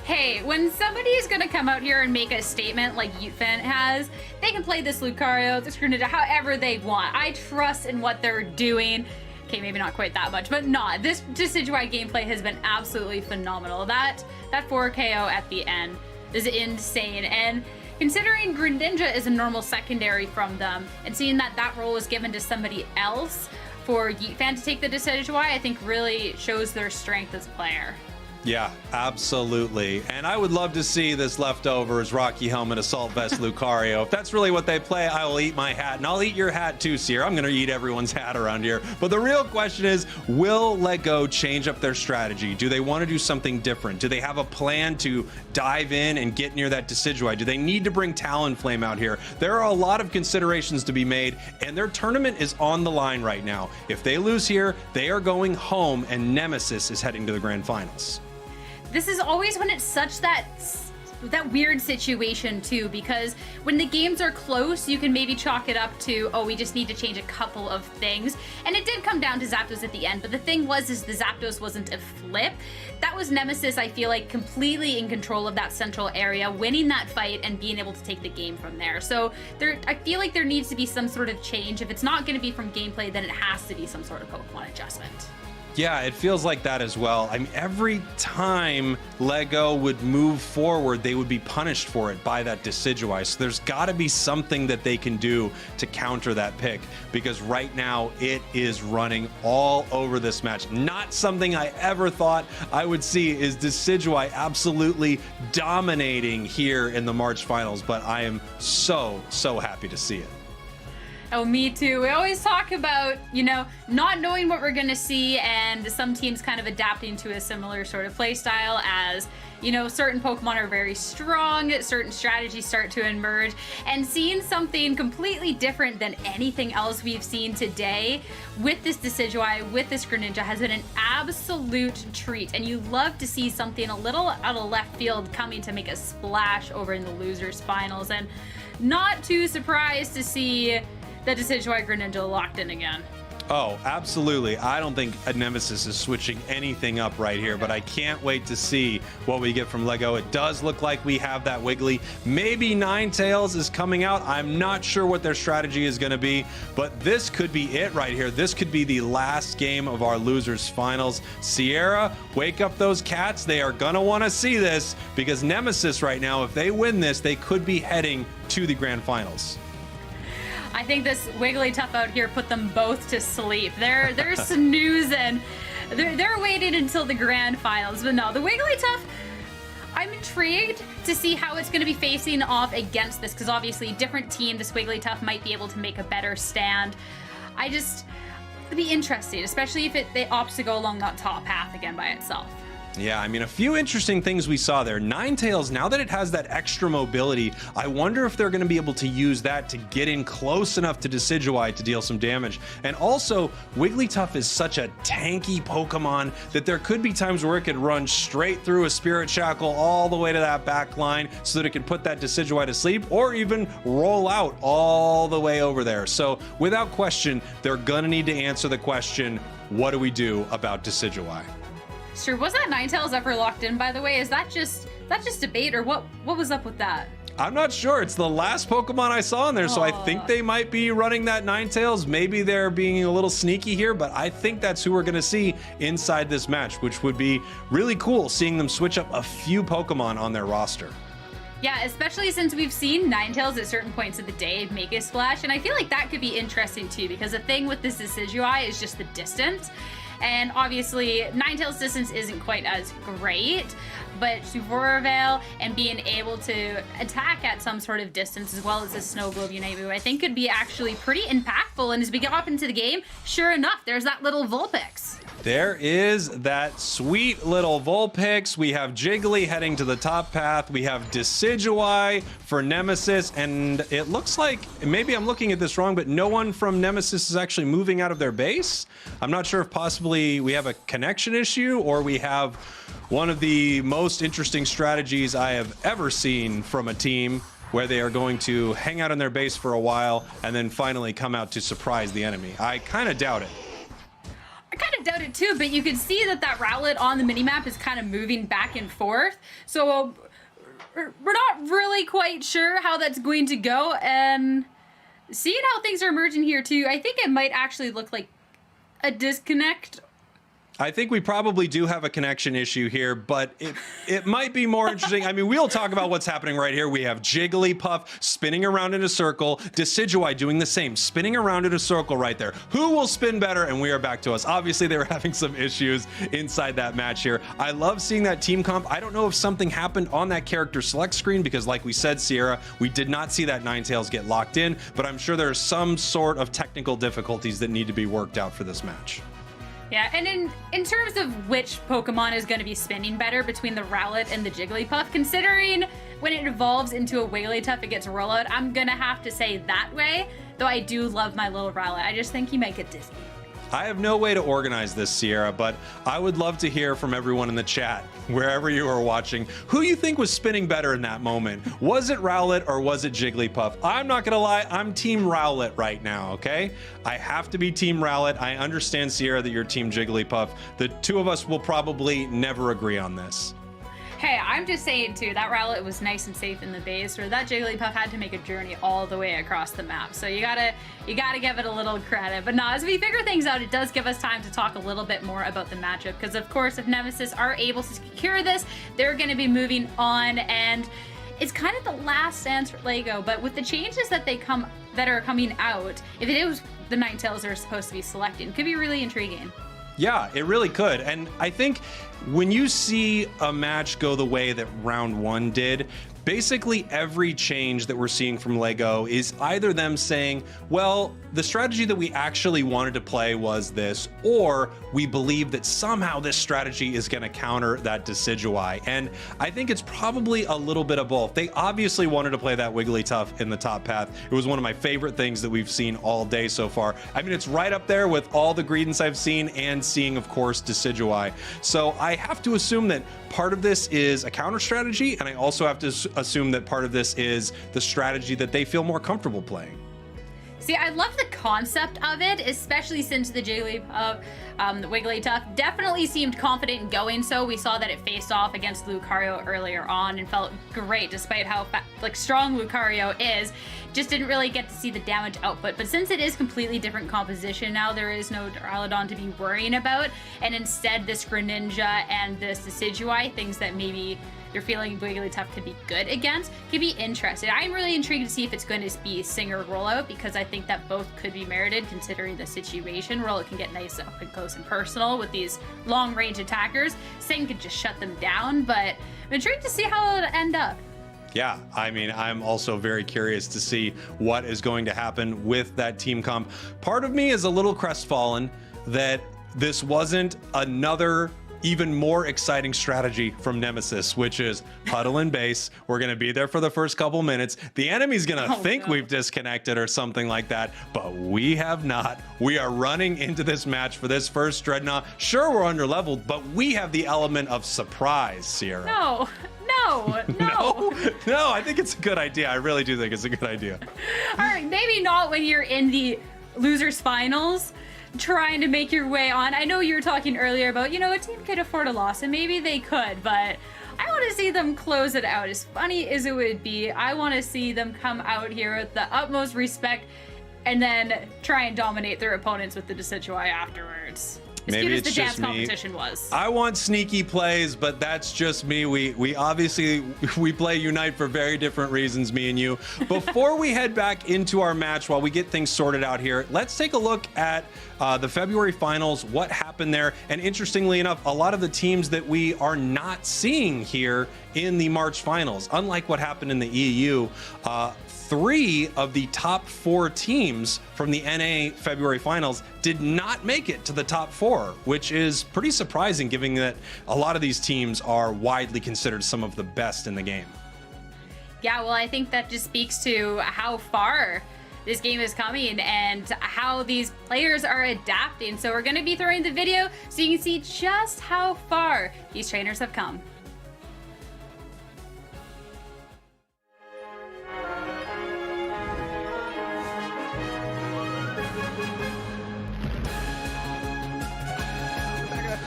Hey, when somebody is going to come out here and make a statement like Yeetfan has, they can play this Lucario, this Greninja, however they want. I trust in what they're doing. Okay, maybe not quite that much, but not. This Decidueye gameplay has been absolutely phenomenal. That 4 KO at the end is insane. And considering Greninja is a normal secondary from them, and seeing that role was given to somebody else for Yeetfan to take the Decidueye, I think really shows their strength as a player. Yeah, absolutely. And I would love to see this leftovers Rocky Helmet Assault Vest Lucario. If that's really what they play, I will eat my hat. And I'll eat your hat too, Sierra. I'm going to eat everyone's hat around here. But the real question is, will LEGO change up their strategy? Do they want to do something different? Do they have a plan to dive in and get near that Decidueye? Do they need to bring Talonflame out here? There are a lot of considerations to be made, and their tournament is on the line right now. If they lose here, they are going home, and Nemesis is heading to the grand finals. This is always when it's such that weird situation too, because when the games are close, you can maybe chalk it up to, oh, we just need to change a couple of things. And it did come down to Zapdos at the end, but the thing was the Zapdos wasn't a flip. That was Nemesis, I feel like, completely in control of that central area, winning that fight and being able to take the game from there. So I feel like there needs to be some sort of change. If it's not going to be from gameplay, then it has to be some sort of Pokemon adjustment. Yeah, it feels like that as well. I mean, every time LEGO would move forward, they would be punished for it by that Decidueye. So there's got to be something that they can do to counter that pick, because right now it is running all over this match. Not something I ever thought I would see is Decidueye absolutely dominating here in the March finals, but I am so happy to see it. Oh, me too. We always talk about, not knowing what we're going to see, and some teams kind of adapting to a similar sort of play style as, certain Pokemon are very strong, certain strategies start to emerge, and seeing something completely different than anything else we've seen today with this Decidueye, with this Greninja, has been an absolute treat. And you love to see something a little out of left field coming to make a splash over in the losers finals, and not too surprised to see the Decidueye Greninja locked in again. Oh, absolutely. I don't think a Nemesis is switching anything up right here, but I can't wait to see what we get from LEGO. It does look like we have that Wiggly. Maybe Ninetales is coming out. I'm not sure what their strategy is going to be, but this could be it right here. This could be the last game of our losers finals. Sierra, wake up those cats. They are going to want to see this, because Nemesis right now, if they win this, they could be heading to the grand finals. I think this Wigglytuff out here put them both to sleep. They're snoozing. They're waiting until the grand finals. But no, the Wigglytuff, I'm intrigued to see how it's going to be facing off against this, because obviously different team, this Wigglytuff might be able to make a better stand. It'd be interesting, especially if they opt to go along that top path again by itself. Yeah, I mean, a few interesting things we saw there. Ninetales, now that it has that extra mobility, I wonder if they're going to be able to use that to get in close enough to Decidueye to deal some damage. And also, Wigglytuff is such a tanky Pokemon that there could be times where it could run straight through a Spirit Shackle all the way to that back line so that it can put that Decidueye to sleep, or even roll out all the way over there. So without question, they're going to need to answer the question, what do we do about Decidueye? Sure, was that Ninetales ever locked in, by the way? Is that just debate, or what was up with that? I'm not sure. It's the last Pokemon I saw in there, so I think they might be running that Ninetales. Maybe they're being a little sneaky here, but I think that's who we're going to see inside this match, which would be really cool, seeing them switch up a few Pokemon on their roster. Yeah, especially since we've seen Ninetales at certain points of the day make a splash, and I feel like that could be interesting too, because the thing with this Decidueye is just the distance. And obviously, Ninetales' distance isn't quite as great, but Suvoroveil and being able to attack at some sort of distance as well as a Snow Globe Unite move, I think could be actually pretty impactful. And as we get up into the game, sure enough, there's that little Vulpix. There is that sweet little Vulpix. We have Jiggly heading to the top path. We have Decidueye for Nemesis, and it looks like, maybe I'm looking at this wrong, but no one from Nemesis is actually moving out of their base. I'm not sure if possibly we have a connection issue or we have one of the most interesting strategies I have ever seen from a team, where they are going to hang out in their base for a while and then finally come out to surprise the enemy. I kind of doubt it. I kind of doubt it too, but you can see that Rowlet on the minimap is kind of moving back and forth. So we're not really quite sure how that's going to go. And seeing how things are emerging here too, I think it might actually look like a disconnect. I think we probably do have a connection issue here, but it might be more interesting. I mean, we'll talk about what's happening right here. We have Jigglypuff spinning around in a circle, Decidueye doing the same, spinning around in a circle right there. Who will spin better? And we are back to us. Obviously, they were having some issues inside that match here. I love seeing that team comp. I don't know if something happened on that character select screen because, like we said, Sierra, we did not see that Ninetales get locked in, but I'm sure there's some sort of technical difficulties that need to be worked out for this match. Yeah, and in terms of which Pokemon is going to be spinning better between the Rowlet and the Jigglypuff, considering when it evolves into a Wigglytuff, it gets a rollout, I'm going to have to say that way, though I do love my little Rowlet. I just think he might get dizzy. I have no way to organize this, Sierra, but I would love to hear from everyone in the chat, wherever you are watching, who you think was spinning better in that moment. Was it Rowlet or was it Jigglypuff? I'm not gonna lie, I'm Team Rowlet right now, okay? I have to be Team Rowlet. I understand, Sierra, that you're Team Jigglypuff. The two of us will probably never agree on this. Hey, I'm just saying too, that Rowlet was nice and safe in the base, where that Jigglypuff had to make a journey all the way across the map. So you gotta give it a little credit. But no, as we figure things out, it does give us time to talk a little bit more about the matchup, because of course, if Nemesis are able to secure this, they're gonna be moving on, and it's kind of the last dance for LEGO. But with the changes that are coming out, if it is the Ninetales they're supposed to be selecting, it could be really intriguing. Yeah, it really could. And I think when you see a match go the way that round one did, basically every change that we're seeing from LEGO is either them saying, well, the strategy that we actually wanted to play was this, or we believe that somehow this strategy is going to counter that Decidueye. And I think it's probably a little bit of both. They obviously wanted to play that Wigglytuff in the top path. It was one of my favorite things that we've seen all day so far. I mean, it's right up there with all the Greedents I've seen and seeing, of course, Decidueye. So I have to assume that part of this is a counter strategy, and I also have to assume that part of this is the strategy that they feel more comfortable playing. See, I love the concept of it, especially since the Jigglypuff, the Wigglytuff definitely seemed confident in going so. We saw that it faced off against Lucario earlier on and felt great despite how strong Lucario is. Just didn't really get to see the damage output. But since it is completely different composition now, there is no Duraludon to be worrying about. And instead, this Greninja and this Decidueye, things that maybe you're feeling Wigglytuff could be good against, could be interesting. I'm really intrigued to see if it's going to be Sing or Rollout, because I think that both could be merited considering the situation. Rollout can get nice up and close and personal with these long-range attackers. Sing could just shut them down, but I'm intrigued to see how it'll end up. Yeah, I mean, I'm also very curious to see what is going to happen with that team comp. Part of me is a little crestfallen that this wasn't another even more exciting strategy from Nemesis, which is huddle in base. We're going to be there for the first couple minutes. The enemy's going to think we've disconnected or something like that, but we have not. We are running into this match for this first Dreadnought. Sure, we're under leveled, but we have the element of surprise, Sierra. No, I think it's a good idea. I really do think it's a good idea. All right, maybe not when you're in the losers finals trying to make your way on. I know you were talking earlier about, a team could afford a loss, and maybe they could, but I want to see them close it out. As funny as it would be, I want to see them come out here with the utmost respect and then try and dominate their opponents with the Decidueye afterwards. As Maybe cute as it's the dance just me. competition was. I want sneaky plays, but that's just me. We obviously play Unite for very different reasons, me and you. Before we head back into our match, while we get things sorted out here, let's take a look at the February finals. What happened happen there. And interestingly enough, a lot of the teams that we are not seeing here in the March finals, unlike what happened in the EU, 3 of the top 4 teams from the NA February finals did not make it to the top 4, which is pretty surprising given that a lot of these teams are widely considered some of the best in the game. Yeah, well, I think that just speaks to how far this game is coming and how these players are adapting. So we're going to be throwing the video so you can see just how far these trainers have come.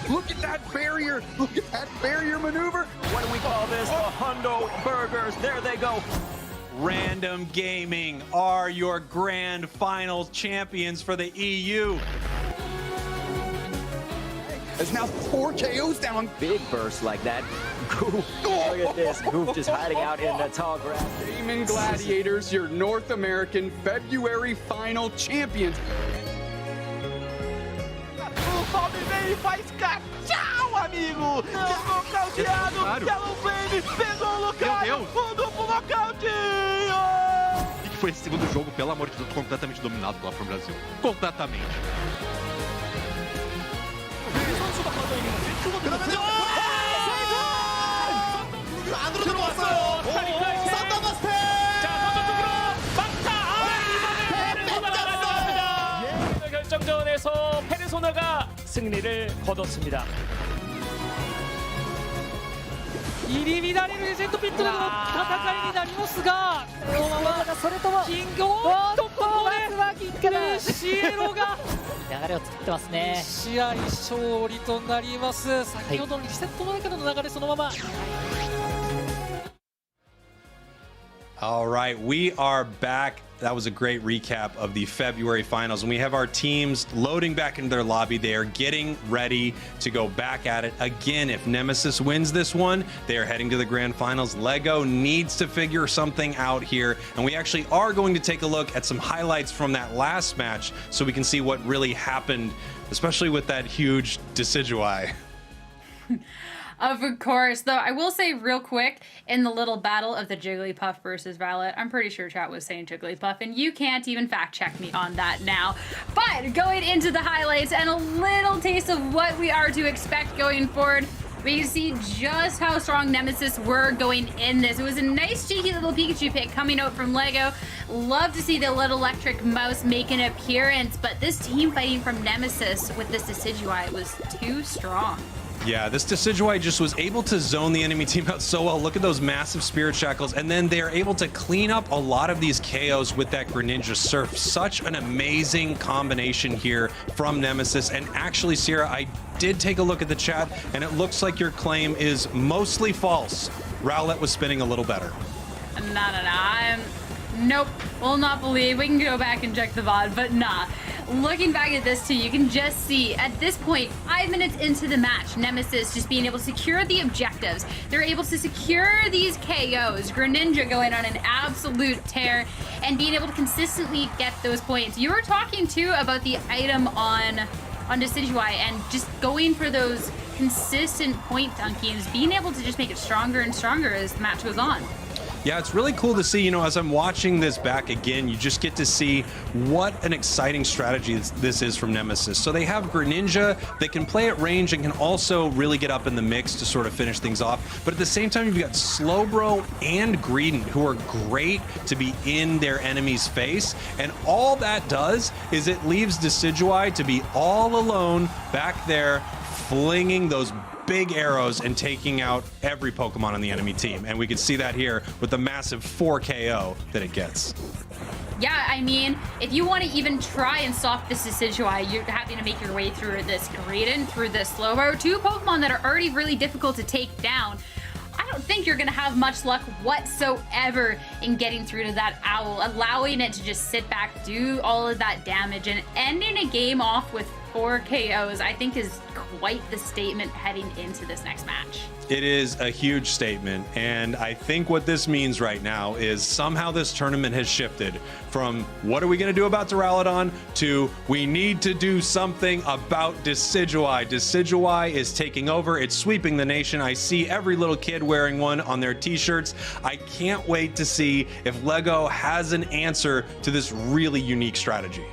Look at that barrier! Look at that barrier maneuver! What do we call this? The Hundo Burgers. There they go. Random Gaming are your grand finals champions for the EU. There's now 4 KOs down. Big burst like that. Goof. Look at this. Goof just hiding out in the tall grass. Damon Gladiators, your North American February final champions. O Palme vem e faz tchau, amigo! Chegou cauteado, Yellow Flame, pegou o Lucario, o duplo nocautinho! O que foi esse segundo jogo, pelo amor de Deus, completamente dominado pela From Brasil. Completamente. 안으로 들어왔어요! 썬더버스트! 결정전에서 페르소나가 승리를 거뒀습니다.入り乱れるセットピットの戦いになりますが、それともキングオンとここでルシエロが流れを作ってますね。試合勝利となります。先ほどのリセットの中の流れそのまま。All right, we are back. That was a great recap of the February finals. And we have our teams loading back into their lobby. They are getting ready to go back at it again. If Nemesis wins this one, they are heading to the grand finals. Lego needs to figure something out here. And we actually are going to take a look at some highlights from that last match so we can see what really happened, especially with that huge Decidueye. Of course, though, I will say real quick, in the little battle of the Jigglypuff versus Rowlet, I'm pretty sure chat was saying Jigglypuff, and you can't even fact check me on that now. But going into the highlights and a little taste of what we are to expect going forward, we can see just how strong Nemesis were going in this. It was a nice cheeky little Pikachu pick coming out from Lego. Love to see the little electric mouse make an appearance, but this team fighting from Nemesis with this Decidueye was too strong. Yeah, this Decidueye just was able to zone the enemy team out so well. Look at those massive Spirit Shackles, and then they are able to clean up a lot of these KOs with that Greninja Surf. Such an amazing combination here from Nemesis. And actually, Sierra, I did take a look at the chat, and it looks like your claim is mostly false. Rowlet was spinning a little better. Nope, will not believe. We can go back and check the VOD, but nah. Looking back at this too, you can just see at this point, 5 minutes into the match, Nemesis just being able to secure the objectives. They're able to secure these KOs. Greninja going on an absolute tear and being able to consistently get those points. You were talking too about the item on Decidueye and just going for those consistent point dunkings, being able to just make it stronger and stronger as the match goes on. Yeah, it's really cool to see, as I'm watching this back again, you just get to see what an exciting strategy this is from Nemesis. So they have Greninja that can play at range and can also really get up in the mix to sort of finish things off. But at the same time, you've got Slowbro and Greedent, who are great to be in their enemy's face. And all that does is it leaves Decidueye to be all alone back there, flinging those big arrows and taking out every Pokemon on the enemy team. And we can see that here with the massive 4 KO that it gets. Yeah, I mean, if you want to even try and stop this Decidueye, you're having to make your way through this Greedent, through this Slowbro, 2 Pokemon that are already really difficult to take down. I don't think you're going to have much luck whatsoever in getting through to that Owl, allowing it to just sit back, do all of that damage, and ending a game off with 4 KOs, I think is quite the statement heading into this next match. It is a huge statement, and I think what this means right now is somehow this tournament has shifted from what are we going to do about Duraludon to we need to do something about Decidueye. Decidueye is taking over. It's sweeping the nation. I see every little kid wearing one on their t-shirts. I can't wait to see if LEGO has an answer to this really unique strategy.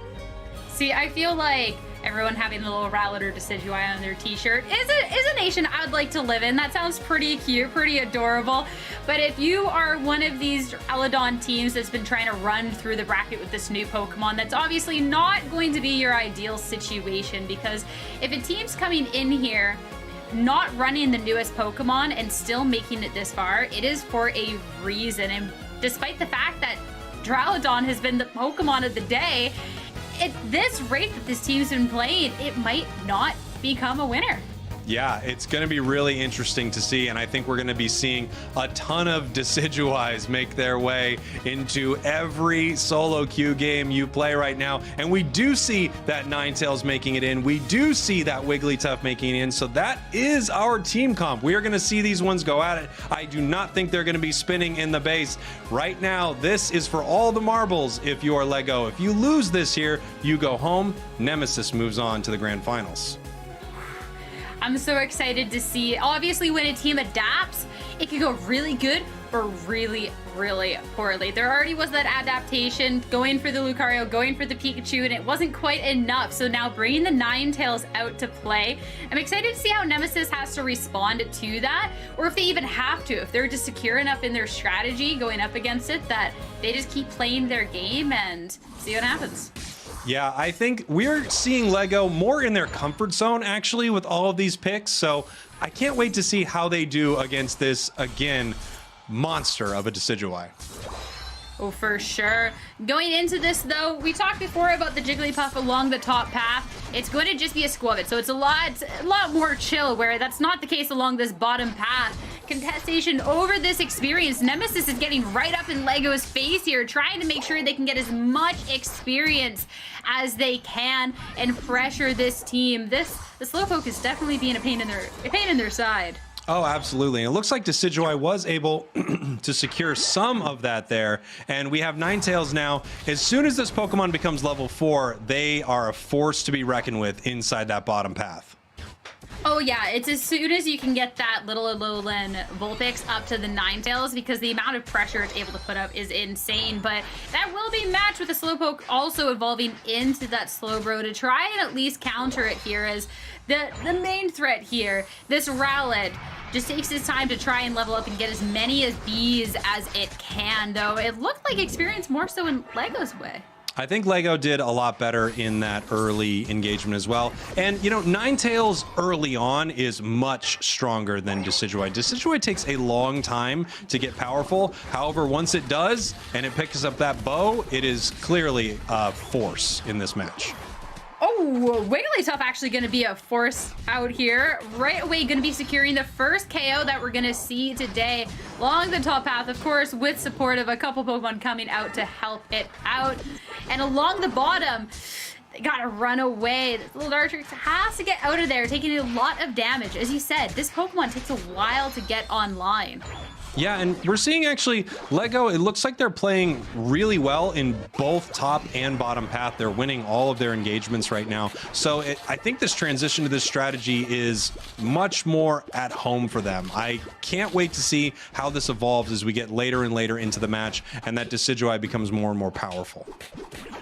See, I feel like everyone having a little Rowlet or Decidueye on their t-shirt is a nation I would like to live in. That sounds pretty cute, pretty adorable. But if you are one of these Duraludon teams that's been trying to run through the bracket with this new Pokemon, that's obviously not going to be your ideal situation, because if a team's coming in here not running the newest Pokemon and still making it this far, it is for a reason. And despite the fact that Duraludon has been the Pokemon of the day, at this rate that this team's been playing, it might not become a winner. Yeah, it's going to be really interesting to see, and I think we're going to be seeing a ton of Decidueyes make their way into every solo queue game you play right now. And we do see that Ninetales making it in. We do see that Wigglytuff making it in. So that is our team comp. We are going to see these ones go at it. I do not think they're going to be spinning in the base. Right now, this is for all the marbles if you are LEGO. If you lose this here, you go home. Nemesis moves on to the grand finals. I'm so excited to see. Obviously, when a team adapts, it can go really good or really, really poorly. There already was that adaptation, going for the Lucario, going for the Pikachu, and it wasn't quite enough. So now bringing the Ninetales out to play, I'm excited to see how Nemesis has to respond to that, or if they even have to, if they're just secure enough in their strategy going up against it that they just keep playing their game and see what happens. Yeah, I think we're seeing LEGO more in their comfort zone, actually, with all of these picks. So I can't wait to see how they do against this, again, monster of a Decidueye. Oh, for sure. Going into this, though, we talked before about the Jigglypuff along the top path. It's going to just be a Squavit, so it's a lot more chill, where that's not the case along this bottom path. Contestation over this experience. Nemesis is getting right up in LEGO's face here, trying to make sure they can get as much experience as they can and pressure this team. The Slowpoke is definitely being a pain in their side. Oh, absolutely. And it looks like Decidueye was able to secure some of that there. And we have Ninetales now. As soon as this Pokemon becomes level 4, they are a force to be reckoned with inside that bottom path. Oh yeah, it's as soon as you can get that little Alolan Vulpix up to the Ninetales, because the amount of pressure it's able to put up is insane. But that will be matched with a Slowpoke also evolving into that Slowbro to try and at least counter it here, as the main threat here, this Rowlet, just takes its time to try and level up and get as many as Bs as it can, though it looked like experience more so in LEGO's way. I think LEGO did a lot better in that early engagement as well. And, you know, Ninetales early on is much stronger than Decidueye. Decidueye takes a long time to get powerful. However, once it does and it picks up that bow, it is clearly a force in this match. Oh, Wigglytuff actually going to be a force out here. Right away, going to be securing the first KO that we're going to see today along the top path, of course, with support of a couple Pokemon coming out to help it out. And along the bottom, they got to run away. This little Dartrix has to get out of there, taking a lot of damage. As you said, this Pokemon takes a while to get online. Yeah, and we're seeing actually LEGO, it looks like they're playing really well in both top and bottom path. They're winning all of their engagements right now. So I think this transition to this strategy is much more at home for them. I can't wait to see how this evolves as we get later and later into the match and that Decidueye becomes more and more powerful.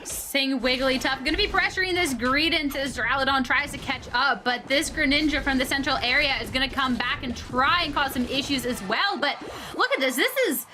Sing Wigglytuff going to be pressuring this Greedent as Duraludon tries to catch up, but this Greninja from the central area is going to come back and try and cause some issues as well. But look at this. This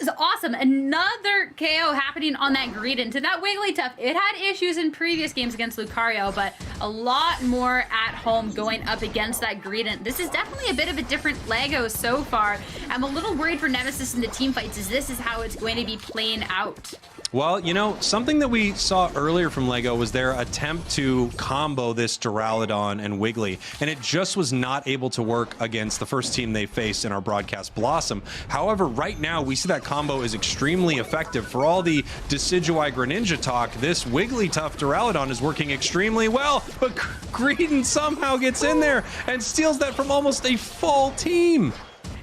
is awesome. Another KO happening on that Greedent. And that Wigglytuff, it had issues in previous games against Lucario, but a lot more at home going up against that Greedent. This is definitely a bit of a different LEGO so far. I'm a little worried for Nemesis in the team fights, as this is how it's going to be playing out. Well, you know, something that we saw earlier from LEGO was their attempt to combo this Duraludon and Wiggly, and it just was not able to work against the first team they faced in our broadcast, Blossom. However, right now, we see that combo is extremely effective. For all the Decidueye Greninja talk, this Wigglytuff Duraludon is working extremely well. but Greedon somehow gets in there and steals that from almost a full team.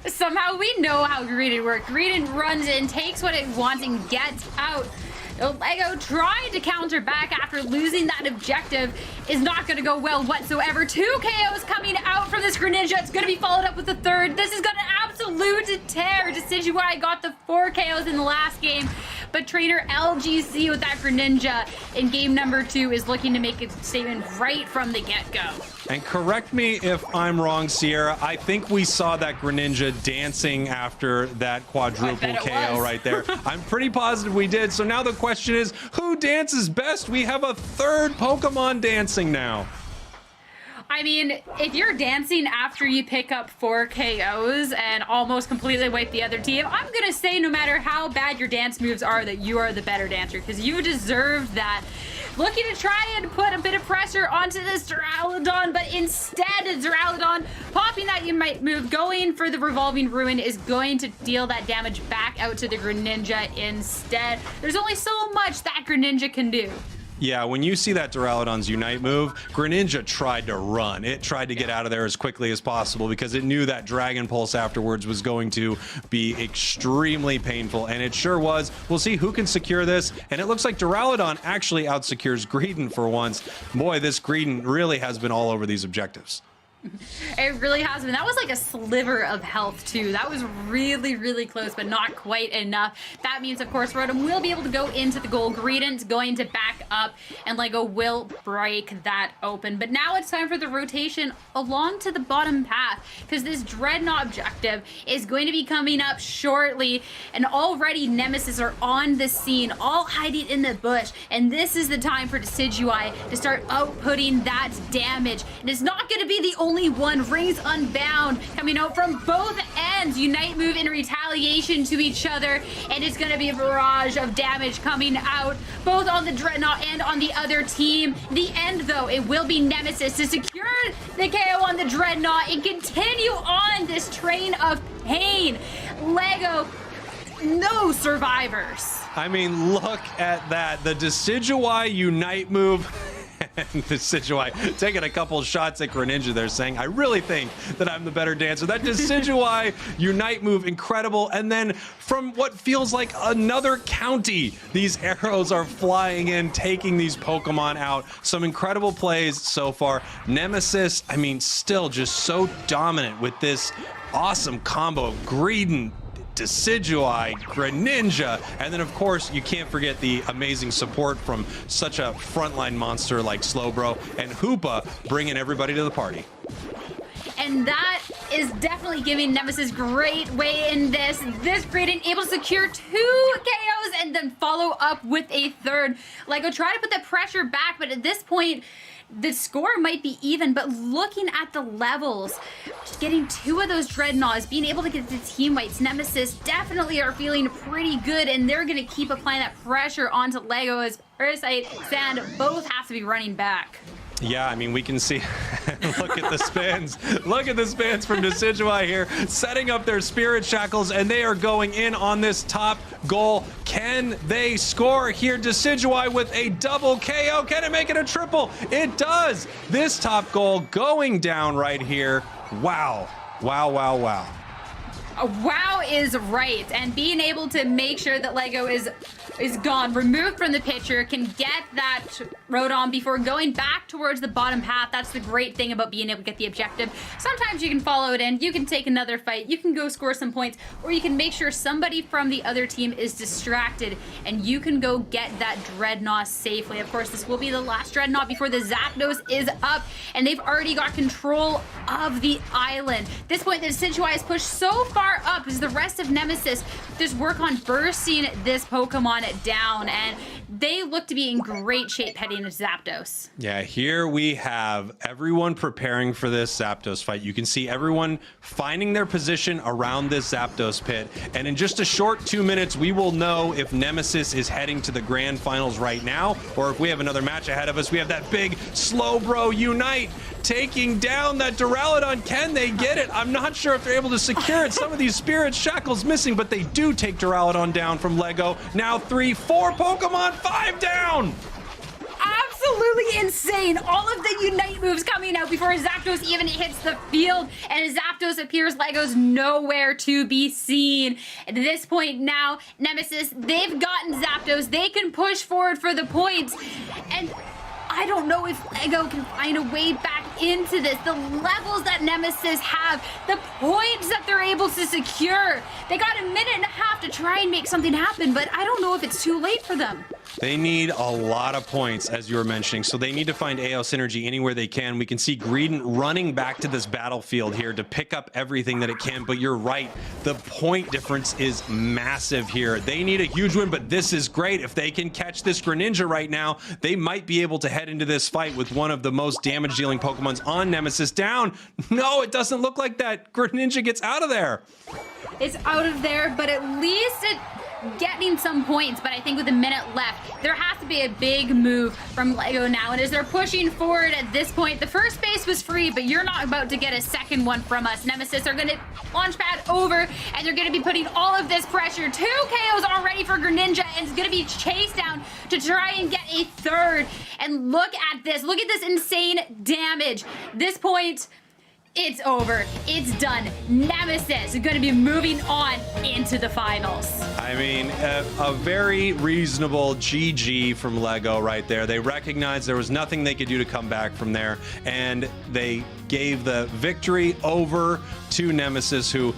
Somehow we know how Greedon works. Greedon runs in, takes what it wants, and gets out. Lego trying to counter back after losing that objective is not going to go well whatsoever. 2 KOs coming out from this Greninja. It's going to be followed up with a third. This is going to absolute tear. Decidueye got the 4 KOs in the last game, but trainer LGC with that Greninja in game number 2 is looking to make a statement right from the get-go. And correct me if I'm wrong, Sierra. I think we saw that Greninja dancing after that quadruple KO right there. I'm pretty positive we did. So now the question is, who dances best? We have a third Pokemon dancing now. I mean, if you're dancing after you pick up 4 KOs and almost completely wipe the other team, I'm going to say no matter how bad your dance moves are, that you are the better dancer because you deserve that. Looking to try and put a bit of pressure onto this Duraludon, but instead Duraludon popping that Unite move, going for the Revolving Ruin is going to deal that damage back out to the Greninja instead. There's only so much that Greninja can do. Yeah, when you see that Duraludon's Unite move, Greninja tried to run. It tried to get out of there as quickly as possible because it knew that Dragon Pulse afterwards was going to be extremely painful, and it sure was. We'll see who can secure this, and it looks like Duraludon actually outsecures Greedon for once. Boy, this Greedon really has been all over these objectives. It really has been. That was like a sliver of health too. That was really, really close, but not quite enough. That means, of course, Rotom will be able to go into the goal. Greedon's going to back up, and Lego will break that open. But now it's time for the rotation along to the bottom path, because this Dreadnought objective is going to be coming up shortly, and already Nemesis are on the scene, all hiding in the bush, and this is the time for Decidueye to start outputting that damage. And it's not going to be the only one. Rings Unbound coming out from both ends. Unite move in retaliation to each other, and it's going to be a barrage of damage coming out both on the Dreadnought and on the other team. The end, though, it will be Nemesis to secure the KO on the Dreadnought and continue on this train of pain. Lego, no survivors. I mean, look at that. The Decidueye Unite move. And Decidueye taking a couple shots at Greninja there, saying, I really think that I'm the better dancer. That Decidueye Unite move, incredible. And then from what feels like another county, these arrows are flying in, taking these Pokemon out. Some incredible plays so far. Nemesis, I mean, still just so dominant with this awesome combo of Greedon, Decidueye, Greninja, and then of course you can't forget the amazing support from such a frontline monster like Slowbro and Hoopa, bringing everybody to the party. And that is definitely giving Nemesis great way in this. This Greedon able to secure 2 KOs and then follow up with a third. Lego try to put that pressure back, but at this point the score might be even, but looking at the levels, getting 2 of those Dreadnoughts, being able to get the team wipes, Nemesis definitely are feeling pretty good, and they're going to keep applying that pressure onto Lego as Parasite, Sand both have to be running back. Yeah, I mean, we can see, look at the spins. Look at the spins from Decidueye here, setting up their Spirit Shackles, and they are going in on this top goal. Can they score here? Decidueye with a double KO. Can it make it a triple? It does. This top goal going down right here. Wow. Wow, wow, wow. Wow is right, and being able to make sure that Lego is gone, removed from the picture, can get that Rotom before going back towards the bottom path. That's the great thing about being able to get the objective. Sometimes you can follow it in, you can take another fight, you can go score some points, or you can make sure somebody from the other team is distracted and you can go get that Dreadnought safely. Of course, this will be the last Dreadnought before the Zapdos is up, and they've already got control of the island. At this point, the Decidueye is pushed so far up as the rest of Nemesis just work on bursting this Pokemon down, and they look to be in great shape heading into Zapdos. Yeah, here we have everyone preparing for this Zapdos fight. You can see everyone finding their position around this Zapdos pit, and in just a short 2 minutes we will know if Nemesis is heading to the grand finals right now, or if we have another match ahead of us. We have that big Slowbro Unite taking down that Duraludon. Can they get it? I'm not sure if they're able to secure it. Some of these Spirit Shackles missing, but they do take Duraludon down from Lego. Now 3, 4 Pokemon, 5 down! absolutely insane. All of the Unite moves coming out before Zapdos even hits the field, and as Zapdos appears, Lego's nowhere to be seen. At this point now, Nemesis, they've gotten Zapdos. They can push forward for the points, and I don't know if Lego can find a way back into this. The levels that Nemesis have, the points that they're able to secure. They got a minute and a half to try and make something happen, but I don't know if it's too late for them. They need a lot of points, as you were mentioning, so they need to find Aeos energy anywhere they can. We can see Greedent running back to this battlefield here to pick up everything that it can, but you're right. The point difference is massive here. They need a huge win, but this is great. If they can catch this Greninja right now, they might be able to head into this fight with one of the most damage-dealing Pokemons on Nemesis down. No, it doesn't look like that. Greninja gets out of there. It's out of there, but at least it getting some points. But I think with a minute left, there has to be a big move from Lego now. And as they're pushing forward at this point, the first base was free, but you're not about to get a second one from us. Nemesis are going to launch pad over, and they're going to be putting all of this pressure. 2 KOs already for Greninja, and it's going to be chased down to try and get a third. And look at this. Look at this insane damage. This point, it's over. It's done. Nemesis is going to be moving on into the finals. I mean, a very reasonable GG from Lego right there. They recognized there was nothing they could do to come back from there, and they gave the victory over to Nemesis, who,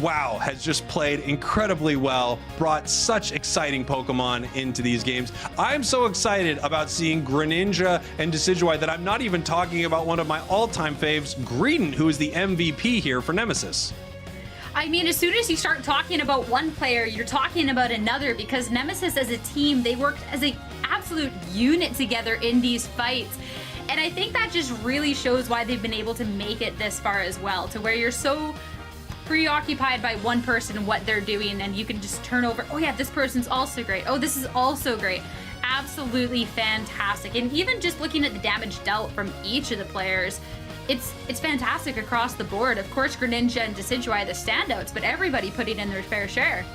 wow, has just played incredibly well, brought such exciting Pokemon into these games. I'm so excited about seeing Greninja and Decidueye that I'm not even talking about one of my all-time faves, Greedent, who is the MVP here for Nemesis. I mean, as soon as you start talking about one player, you're talking about another, because Nemesis as a team, they worked as an absolute unit together in these fights. And I think that just really shows why they've been able to make it this far as well, to where you're so preoccupied by one person and what they're doing, and you can just turn over, oh yeah, this person's also great, oh this is also great. Absolutely fantastic. And even just looking at the damage dealt from each of the players, it's fantastic across the board. Of course, Greninja and Decidueye the standouts, but everybody putting in their fair share.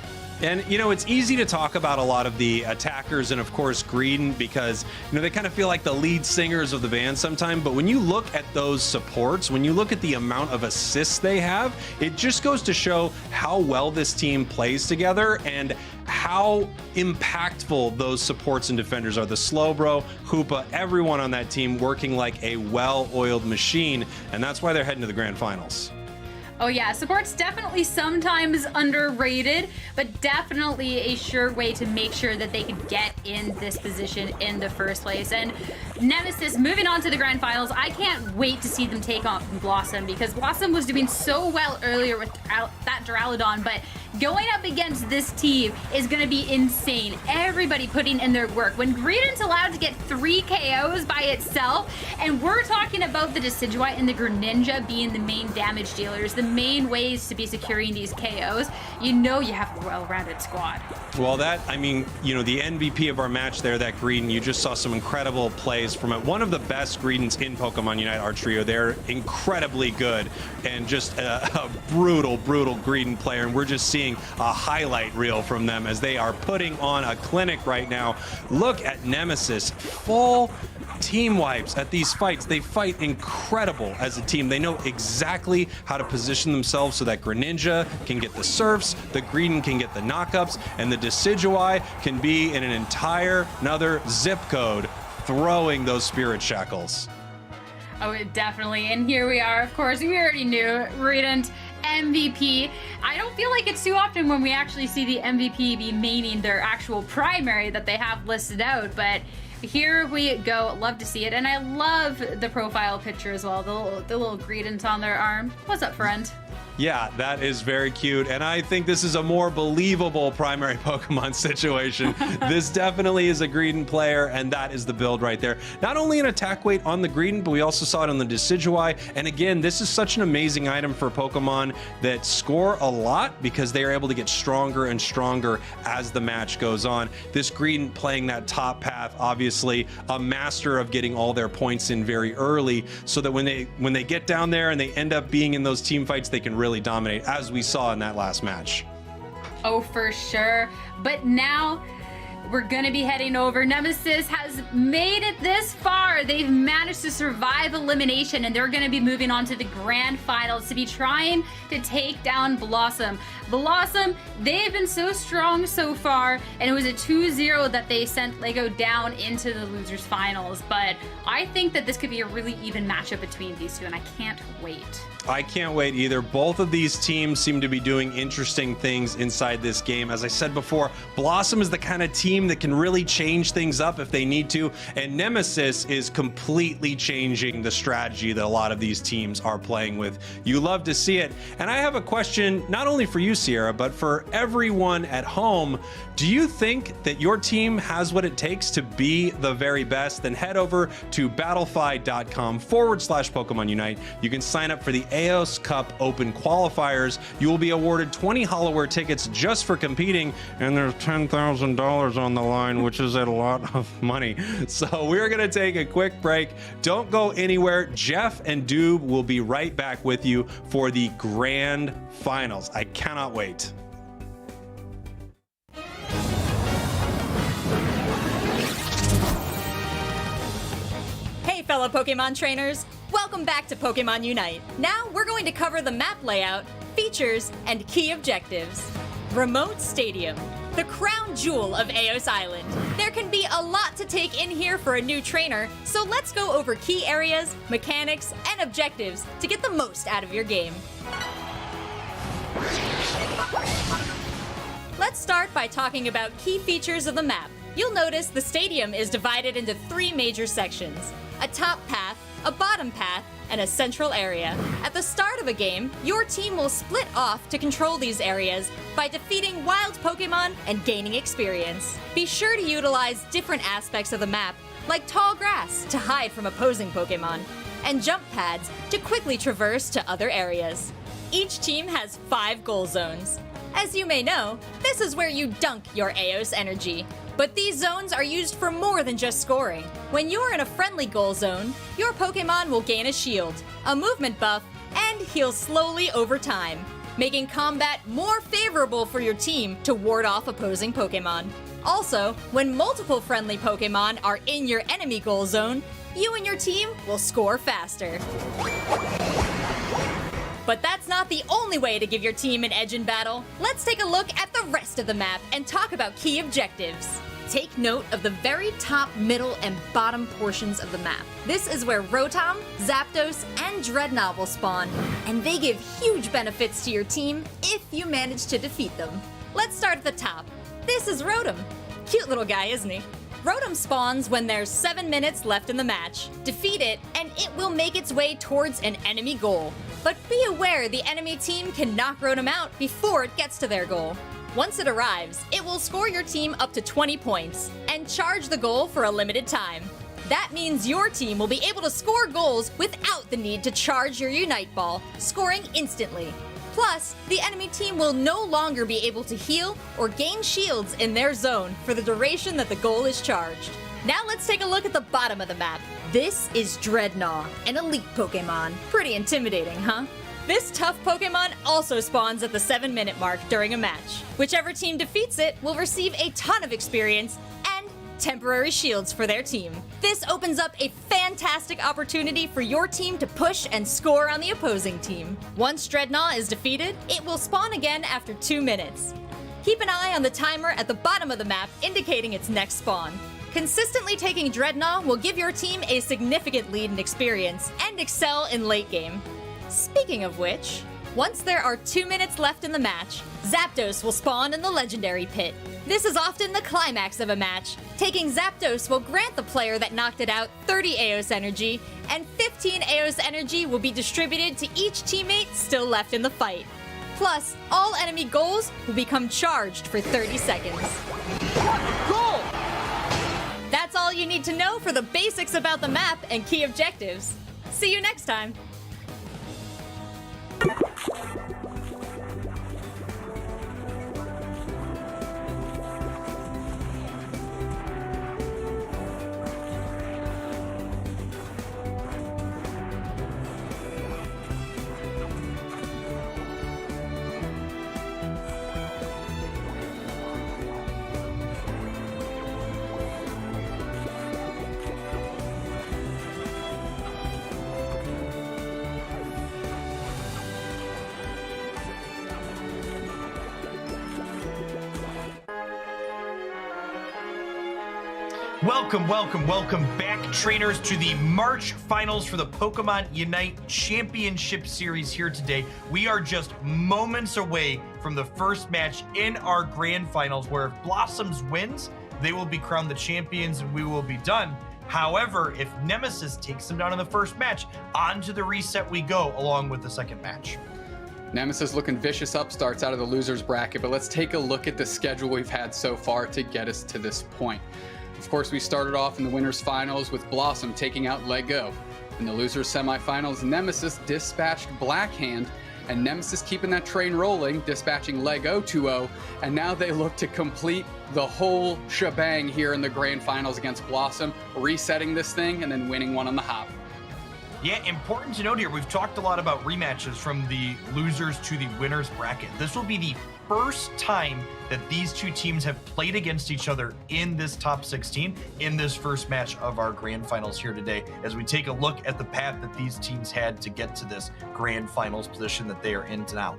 And, you know, it's easy to talk about a lot of the attackers and, of course, Greedent, because, you know, they kind of feel like the lead singers of the band sometimes. But when you look at those supports, when you look at the amount of assists they have, it just goes to show how well this team plays together and how impactful those supports and defenders are. The Slowbro, Hoopa, everyone on that team working like a well-oiled machine. And that's why they're heading to the grand finals. Oh yeah, support's definitely sometimes underrated, but definitely a sure way to make sure that they could get in this position in the first place. And Nemesis moving on to the grand finals, I can't wait to see them take on Blossom, because Blossom was doing so well earlier with that Duraludon, but going up against this team is going to be insane. Everybody putting in their work. When Greedent's allowed to get 3 KOs by itself, and we're talking about the Decidueye and the Greninja being the main damage dealers, the main ways to be securing these KOs, you know you have a well-rounded squad. Well, that, I mean, you know, the MVP of our match there, that Greedent, you just saw some incredible plays from it. One of the best Greedents in Pokemon Unite, our trio. They're incredibly good and just a brutal, brutal Greedent player. And we're just seeing a highlight reel from them as they are putting on a clinic right now. Look at Nemesis, full team wipes at these fights. They fight incredible as a team. They know exactly how to position themselves so that Greninja can get the surfs, the Greedent can get the knockups, and the Decidueye can be in an entire another zip code throwing those spirit shackles. Oh, definitely. And here we are. Of course, we already knew Greedent MVP. I don't feel like it's too often when we actually see the MVP be maining their actual primary that they have listed out, but here we go. Love to see it. And I love the profile picture as well. The little Greedent on their arm. What's up, friend? Yeah, that is very cute. And I think this is a more believable primary Pokemon situation. This definitely is a Greedent player, and that is the build right there. Not only an attack weight on the Greedent, but we also saw it on the Decidueye. And again, this is such an amazing item for Pokemon that score a lot because they are able to get stronger and stronger as the match goes on. This Greedent playing that top path, obviously a master of getting all their points in very early, so that when they get down there and they end up being in those team fights, they can really dominate, as we saw in that last match. Oh, for sure. But now we're gonna be heading over. Nemesis has made it this far. They've managed to survive elimination, and they're gonna be moving on to the grand finals to be trying to take down Blossom. Blossom, they've been so strong so far, and it was a 2-0 that they sent Lego down into the losers finals. But I think that this could be a really even matchup between these two, and I can't wait. I can't wait either. Both of these teams seem to be doing interesting things inside this game. As I said before, Blossom is the kind of team that can really change things up if they need to, and Nemesis is completely changing the strategy that a lot of these teams are playing with. You love to see it. And I have a question, not only for you, Sierra, but for everyone at home. Do you think that your team has what it takes to be the very best? Then head over to battlefy.com/Pokemon Unite. You can sign up for the Aeos Cup Open Qualifiers. You will be awarded 20 Hollowware tickets just for competing, and there's $10,000 on the line, which is a lot of money. So we're gonna take a quick break. Don't go anywhere. Jeff and Doob will be right back with you for the grand finals. I cannot wait. Hey fellow Pokemon trainers, welcome back to Pokemon Unite. Now we're going to cover the map layout, features, and key objectives. Remote Stadium, the crown jewel of Aeos Island. There can be a lot to take in here for a new trainer, so let's go over key areas, mechanics, and objectives to get the most out of your game. Let's start by talking about key features of the map. You'll notice the stadium is divided into 3 major sections: a top path, a bottom path, and a central area. At the start of a game, your team will split off to control these areas by defeating wild Pokemon and gaining experience. Be sure to utilize different aspects of the map, like tall grass to hide from opposing Pokemon, and jump pads to quickly traverse to other areas. Each team has 5 goal zones. As you may know, this is where you dunk your Aeos energy. But these zones are used for more than just scoring. When you're in a friendly goal zone, your Pokemon will gain a shield, a movement buff, and heal slowly over time, making combat more favorable for your team to ward off opposing Pokemon. Also, when multiple friendly Pokemon are in your enemy goal zone, you and your team will score faster. But that's not the only way to give your team an edge in battle. Let's take a look at the rest of the map and talk about key objectives. Take note of the very top, middle, and bottom portions of the map. This is where Rotom, Zapdos, and Dreadnought will spawn, and they give huge benefits to your team if you manage to defeat them. Let's start at the top. This is Rotom. Cute little guy, isn't he? Rotom spawns when there's 7 minutes left in the match. Defeat it, and it will make its way towards an enemy goal. But be aware the enemy team can knock Rotom out before it gets to their goal. Once it arrives, it will score your team up to 20 points and charge the goal for a limited time. That means your team will be able to score goals without the need to charge your Unite Ball, scoring instantly. Plus, the enemy team will no longer be able to heal or gain shields in their zone for the duration that the goal is charged. Now let's take a look at the bottom of the map. This is Dreadnought, an elite Pokemon. Pretty intimidating, huh? This tough Pokemon also spawns at the 7-minute mark during a match. Whichever team defeats it will receive a ton of experience and temporary shields for their team. This opens up a fantastic opportunity for your team to push and score on the opposing team. Once Dreadnought is defeated, it will spawn again after 2 minutes. Keep an eye on the timer at the bottom of the map indicating its next spawn. Consistently taking Dreadnought will give your team a significant lead in experience and excel in late game. Speaking of which, once there are 2 minutes left in the match, Zapdos will spawn in the Legendary Pit. This is often the climax of a match. Taking Zapdos will grant the player that knocked it out 30 Aeos energy, and 15 Aeos energy will be distributed to each teammate still left in the fight. Plus, all enemy goals will become charged for 30 seconds. Goal! That's all you need to know for the basics about the map and key objectives. See you next time! Welcome back, trainers, to the March finals for the Pokemon UNITE Championship Series here today. We are just moments away from the first match in our grand finals, where if Blossoms wins, they will be crowned the champions and we will be done. However, if Nemesis takes them down in the first match, on to the reset we go, along with the second match. Nemesis looking vicious upstarts out of the losers bracket, but let's take a look at the schedule we've had so far to get us to this point. Of course, we started off in the winners finals with Blossom taking out Lego. In the losers semifinals, Nemesis dispatched Blackhand, and Nemesis keeping that train rolling, dispatching Lego 2-0, and now they look to complete the whole shebang here in the grand finals against Blossom, resetting this thing and then winning one on the hop. Yeah, important to note here, we've talked a lot about rematches from the losers to the winners bracket. This will be the first time that these two teams have played against each other in this top 16 in this first match of our grand finals here today, as we take a look at the path that these teams had to get to this grand finals position that they are in now.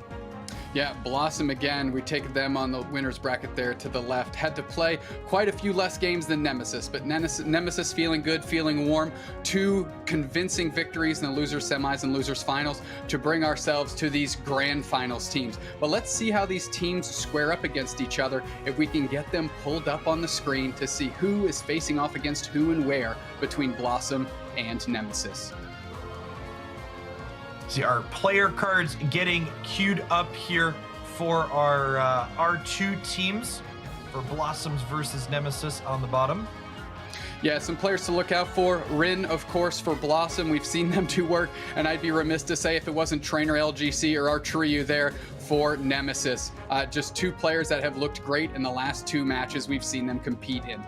Yeah, Blossom again, we take them on the winner's bracket there to the left. Had to play quite a few less games than Nemesis, but Nemesis feeling good, feeling warm. 2 convincing victories in the losers semis and losers finals to bring ourselves to these grand finals teams. But let's see how these teams square up against each other, if we can get them pulled up on the screen to see who is facing off against who and where between Blossom and Nemesis. See our player cards getting queued up here for our two teams for Blossoms versus Nemesis on the bottom. Yeah, some players to look out for. Rin, of course, for Blossom. We've seen them do work, and I'd be remiss to say if it wasn't Trainer LGC or our trio there for Nemesis. Just 2 players that have looked great in the last 2 matches we've seen them compete in.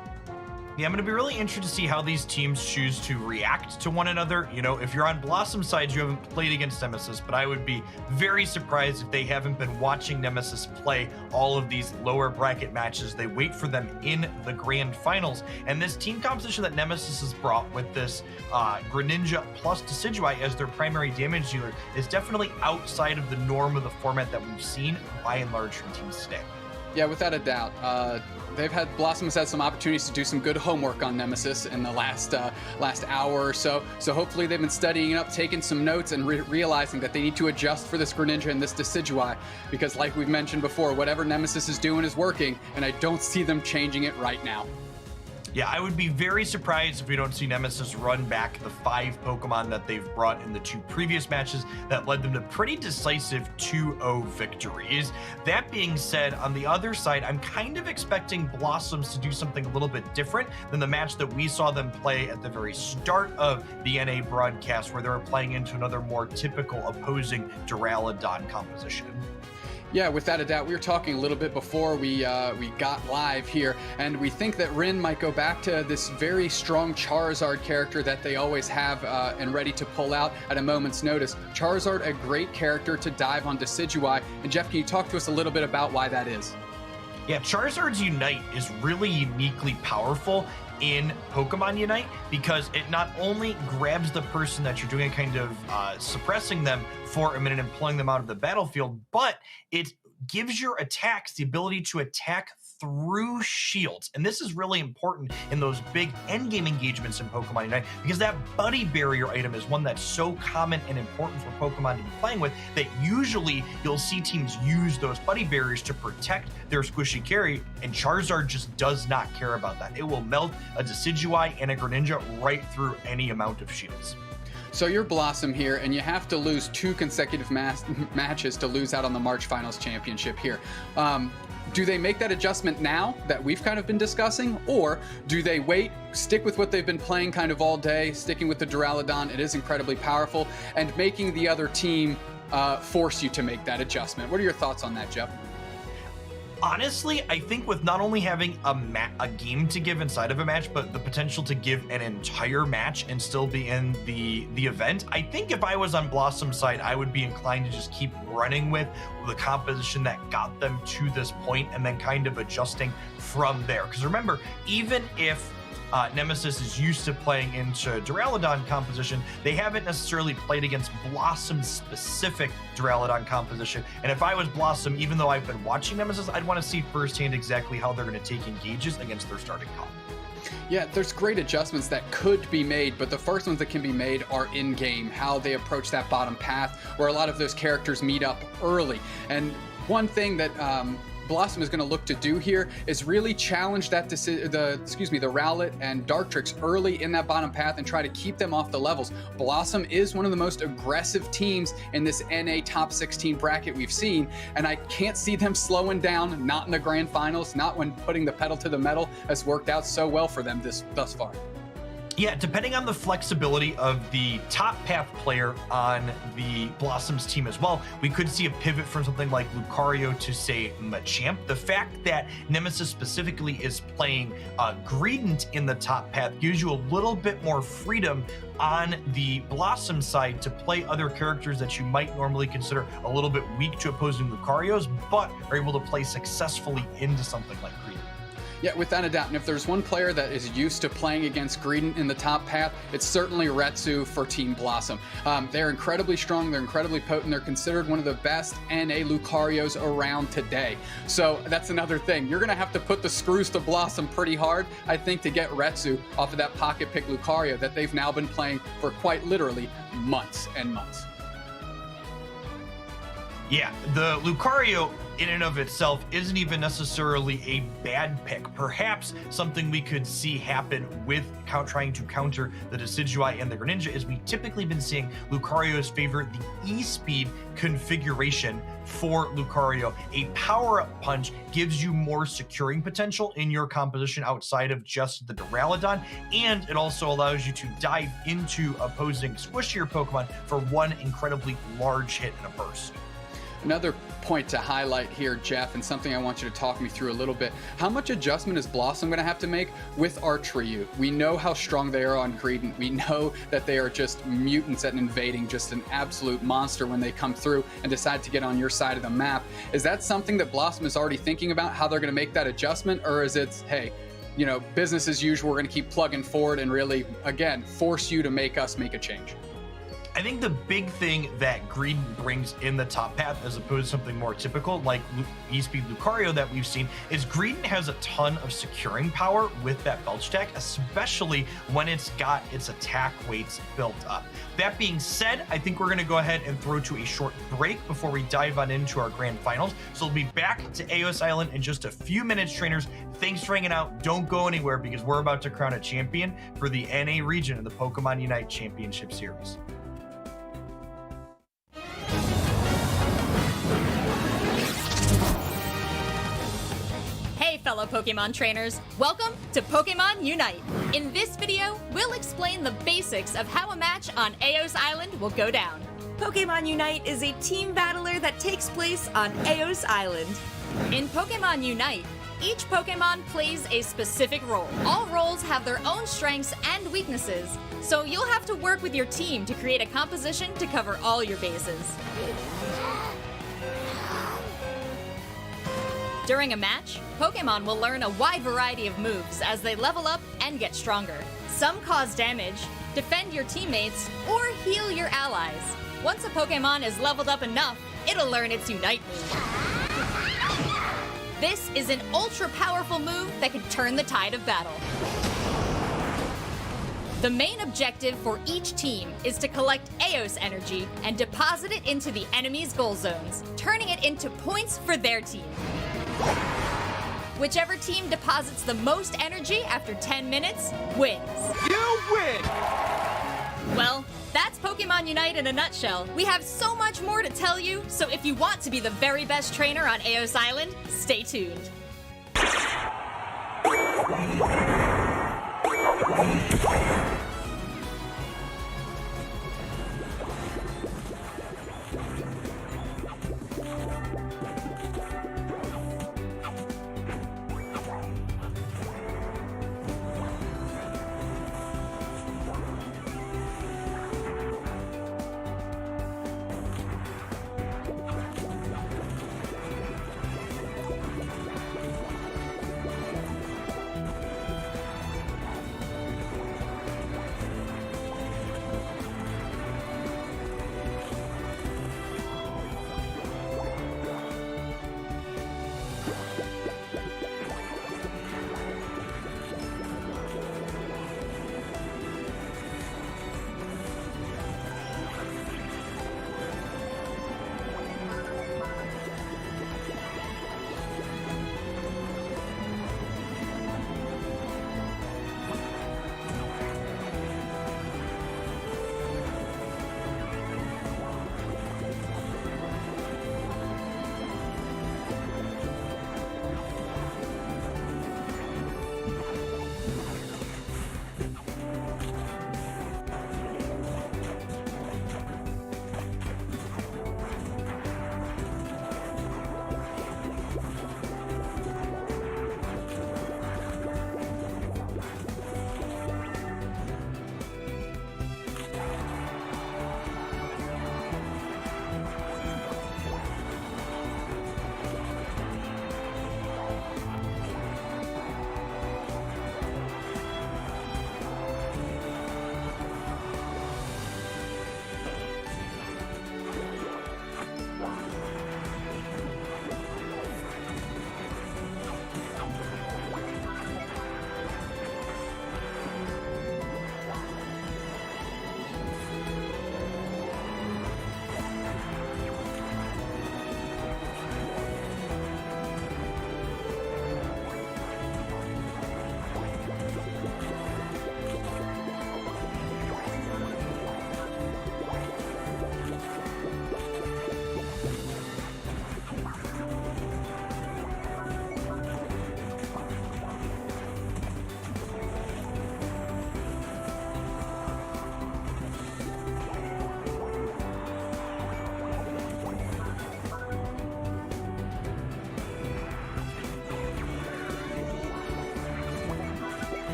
Yeah, I'm going to be really interested to see how these teams choose to react to one another. You know, if you're on Blossom side, you haven't played against Nemesis, but I would be very surprised if they haven't been watching Nemesis play all of these lower bracket matches. They wait for them in the grand finals. And this team composition that Nemesis has brought with this Greninja plus Decidueye as their primary damage dealer is definitely outside of the norm of the format that we've seen by and large from teams today. Yeah, without a doubt. Blossom has had some opportunities to do some good homework on Nemesis in the last hour or so. So hopefully they've been studying up, taking some notes, and realizing that they need to adjust for this Greninja and this Decidueye, because like we've mentioned before, whatever Nemesis is doing is working, and I don't see them changing it right now. Yeah, I would be very surprised if we don't see Nemesis run back the 5 Pokemon that they've brought in the 2 previous matches that led them to pretty decisive 2-0 victories. That being said, on the other side, I'm kind of expecting Blossoms to do something a little bit different than the match that we saw them play at the very start of the NA broadcast, where they were playing into another more typical opposing Duraludon composition. Yeah, without a doubt. We were talking a little bit before we got live here, and we think that Rin might go back to this very strong Charizard character that they always have and ready to pull out at a moment's notice. Charizard, a great character to dive on Decidueye. And Jeff, can you talk to us a little bit about why that is? Yeah, Charizard's Unite is really uniquely powerful in Pokemon Unite, because it not only grabs the person that you're doing a kind of suppressing them for a minute and pulling them out of the battlefield, but it gives your attacks the ability to attack through shields. And this is really important in those big endgame engagements in Pokemon Unite, because that buddy barrier item is one that's so common and important for Pokemon to be playing with, that usually you'll see teams use those buddy barriers to protect their squishy carry, and Charizard just does not care about that. It will melt a Decidueye and a Greninja right through any amount of shields. So you're Blossom here, and you have to lose 2 consecutive matches to lose out on the March Finals Championship here. Do they make that adjustment now that we've kind of been discussing, or do they wait, stick with what they've been playing kind of all day, sticking with the Duraludon? It is incredibly powerful, and making the other team force you to make that adjustment. What are your thoughts on that, Jeff? Honestly, I think with not only having a game to give inside of a match, but the potential to give an entire match and still be in the event, I think if I was on Blossom's side, I would be inclined to just keep running with the composition that got them to this point and then kind of adjusting from there. Because remember, even if Nemesis is used to playing into Duraludon composition, they haven't necessarily played against Blossom-specific Duraludon composition. And if I was Blossom, even though I've been watching Nemesis, I'd want to see firsthand exactly how they're going to take engages against their starting comp. Yeah, there's great adjustments that could be made, but the first ones that can be made are in-game, how they approach that bottom path, where a lot of those characters meet up early. And one thing that Blossom is going to look to do here is really challenge that the Rowlet and Dartrix early in that bottom path and try to keep them off the levels. Blossom is one of the most aggressive teams in this NA top 16 bracket we've seen, and I can't see them slowing down, not in the grand finals, not when putting the pedal to the metal has worked out so well for them thus far. Yeah, depending on the flexibility of the top path player on the Blossoms team as well, we could see a pivot from something like Lucario to, say, Machamp. The fact that Nemesis specifically is playing Greedent in the top path gives you a little bit more freedom on the Blossom side to play other characters that you might normally consider a little bit weak to opposing Lucarios, but are able to play successfully into something like Greedent. Yeah, without a doubt. And if there's one player that is used to playing against Greedent in the top path, it's certainly Retsu for Team Blossom. They're incredibly strong. They're incredibly potent. They're considered one of the best NA Lucarios around today. So that's another thing. You're going to have to put the screws to Blossom pretty hard, I think, to get Retsu off of that pocket pick Lucario that they've now been playing for quite literally months and months. Yeah, the Lucario in and of itself isn't even necessarily a bad pick. Perhaps something we could see happen with trying to counter the Decidueye and the Greninja is we typically been seeing Lucarios favor the E-Speed configuration for Lucario. A power-up punch gives you more securing potential in your composition outside of just the Duraludon, and it also allows you to dive into opposing squishier Pokemon for one incredibly large hit in a burst. Another point to highlight here, Jeff, and something I want you to talk me through a little bit. How much adjustment is Blossom going to have to make with Archery? We know how strong they are on Greedent. We know that they are just mutants at invading, just an absolute monster when they come through and decide to get on your side of the map. Is that something that Blossom is already thinking about, how they're going to make that adjustment? Or is it, hey, you know, business as usual, we're going to keep plugging forward and really, again, force you to make us make a change? I think the big thing that Greedent brings in the top path, as opposed to something more typical like E-Speed Lucario that we've seen, is Greedent has a ton of securing power with that Belch stack, especially when it's got its attack weights built up. That being said, I think we're going to go ahead and throw to a short break before we dive on into our grand finals. So we'll be back to Aeos Island in just a few minutes, trainers. Thanks for hanging out. Don't go anywhere because we're about to crown a champion for the NA region of the Pokémon UNITE Championship Series. Fellow Pokemon trainers, welcome to Pokemon Unite. In this video, we'll explain the basics of how a match on Aeos Island will go down. Pokemon Unite is a team battler that takes place on Aeos Island. In Pokemon Unite, each Pokemon plays a specific role. All roles have their own strengths and weaknesses, so you'll have to work with your team to create a composition to cover all your bases. During a match, Pokemon will learn a wide variety of moves as they level up and get stronger. Some cause damage, defend your teammates, or heal your allies. Once a Pokemon is leveled up enough, it'll learn its Unite move. This is an ultra-powerful move that can turn the tide of battle. The main objective for each team is to collect Aeos energy and deposit it into the enemy's goal zones, turning it into points for their team. Whichever team deposits the most energy after 10 minutes wins. You win! Well, that's Pokemon Unite in a nutshell. We have so much more to tell you, so if you want to be the very best trainer on Aeos Island, stay tuned.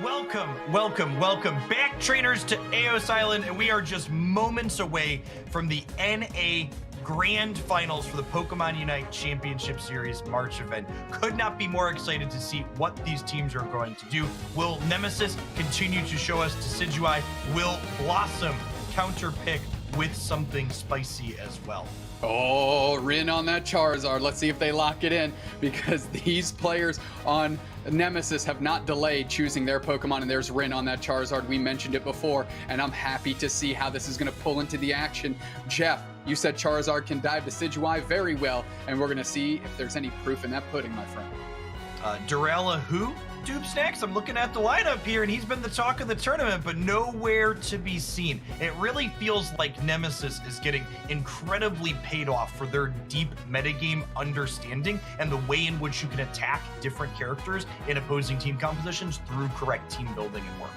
Welcome back, trainers, to Aeos Island, and we are just moments away from the NA Grand Finals for the Pokemon UNITE Championship Series March event. Could not be more excited to see what these teams are going to do. Will Nemesis continue to show us Decidueye? Will Blossom counterpick with something spicy as well? Oh, Rin on that Charizard. Let's see if they lock it in, because these players on Nemesis have not delayed choosing their Pokemon, and there's Rin on that Charizard. We mentioned it before, and I'm happy to see how this is going to pull into the action. Jeff, you said Charizard can dive Decidueye very well, and we're going to see if there's any proof in that pudding, my friend. Duraludon, Dupe Snacks, I'm looking at the lineup here, and he's been the talk of the tournament, but nowhere to be seen. It really feels like Nemesis is getting incredibly paid off for their deep metagame understanding and the way in which you can attack different characters in opposing team compositions through correct team building and work.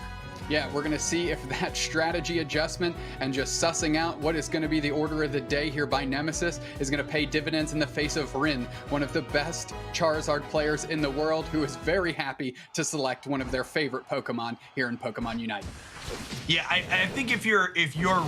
Yeah, we're going to see if that strategy adjustment and just sussing out what is going to be the order of the day here by Nemesis is going to pay dividends in the face of Rin, one of the best Charizard players in the world, who is very happy to select one of their favorite Pokemon here in Pokemon Unite. Yeah, I think if you're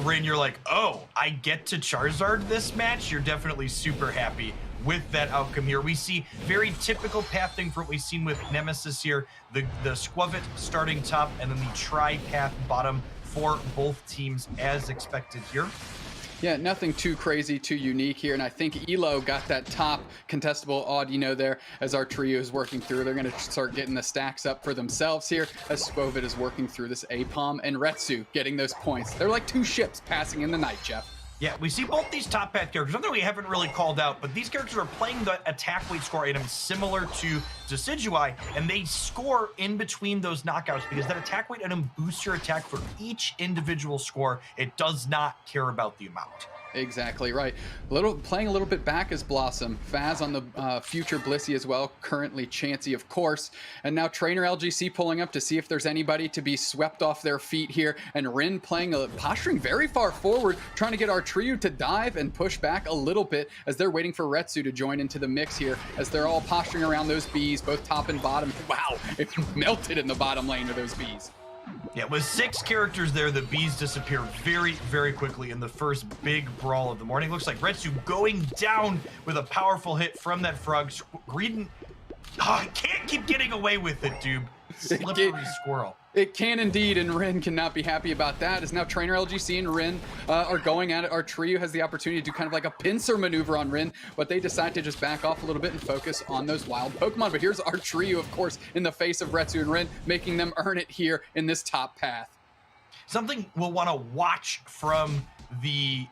Rin, you're like, oh, I get to Charizard this match. You're definitely super happy with that outcome here. We see very typical pathing from what we've seen with Nemesis here. The Squavit starting top, and then the tri-path bottom for both teams as expected here. Yeah, nothing too crazy, too unique here. And I think Elo got that top contestable Audino there as our trio is working through. They're going to start getting the stacks up for themselves here as Squavit is working through this Apom, and Retsu getting those points. They're like two ships passing in the night, Jeff. Yeah, we see both these top path characters, something we haven't really called out, but these characters are playing the attack weight score item similar to Decidueye, and they score in between those knockouts because that attack weight item boosts your attack for each individual score. It does not care about the amount. Exactly right. Playing a little bit back is Blossom. Faz on the future Blissey as well. Currently Chansey, of course. And now Trainer LGC pulling up to see if there's anybody to be swept off their feet here. And Rin posturing very far forward, trying to get our trio to dive and push back a little bit as they're waiting for Retsu to join into the mix here, as they're all posturing around those bees, both top and bottom. Wow, it melted in the bottom lane of those bees. Yeah, with 6 characters there, the bees disappear very, very quickly in the first big brawl of the morning. Looks like Retsu going down with a powerful hit from that frog. Greedon, can't keep getting away with it, dude. Slippery squirrel. It can indeed, and Rin cannot be happy about that, as now Trainer LGC and Rin are going at it. Our trio has the opportunity to do kind of like a pincer maneuver on Rin, but they decide to just back off a little bit and focus on those wild Pokemon. But here's our trio, of course, in the face of Retsu and Rin, making them earn it here in this top path. Something we'll want to watch from the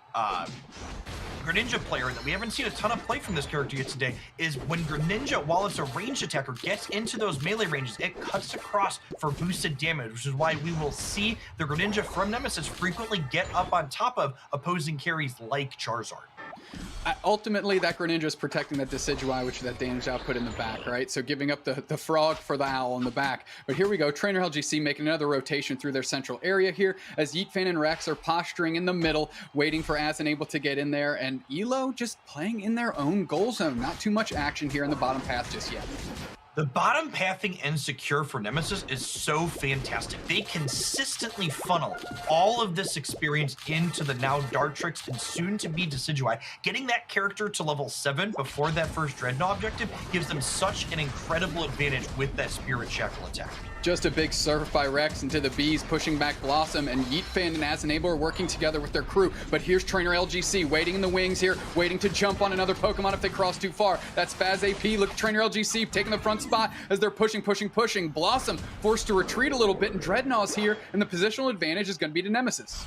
Greninja player that we haven't seen a ton of play from this character yet today is when Greninja, while it's a ranged attacker, gets into those melee ranges, it cuts across for boosted damage, which is why we will see the Greninja from Nemesis frequently get up on top of opposing carries like Charizard. Ultimately, that Greninja is protecting that Decidueye, which is that damage output in the back, right? So giving up the frog for the owl in the back. But here we go, Trainer LGC making another rotation through their central area here, as Yeetfan and Rex are posturing in the middle, waiting for Azenable to get in there, and Elo just playing in their own goal zone. Not too much action here in the bottom path just yet. The bottom pathing and secure for Nemesis is so fantastic. They consistently funnel all of this experience into the now Dartrix and soon to be Decidueye. Getting that character to level 7 before that first Dreadnought objective gives them such an incredible advantage with that Spirit Shackle attack. Just a big surf by Rex into the bees, pushing back Blossom, and Yeetfan and Azenable are working together with their crew. But here's Trainer LGC waiting in the wings here, waiting to jump on another Pokemon if they cross too far. That's Faz AP. Look, Trainer LGC taking the front spot as they're pushing. Blossom forced to retreat a little bit, and Dreadnaught's here, and the positional advantage is going to be to Nemesis.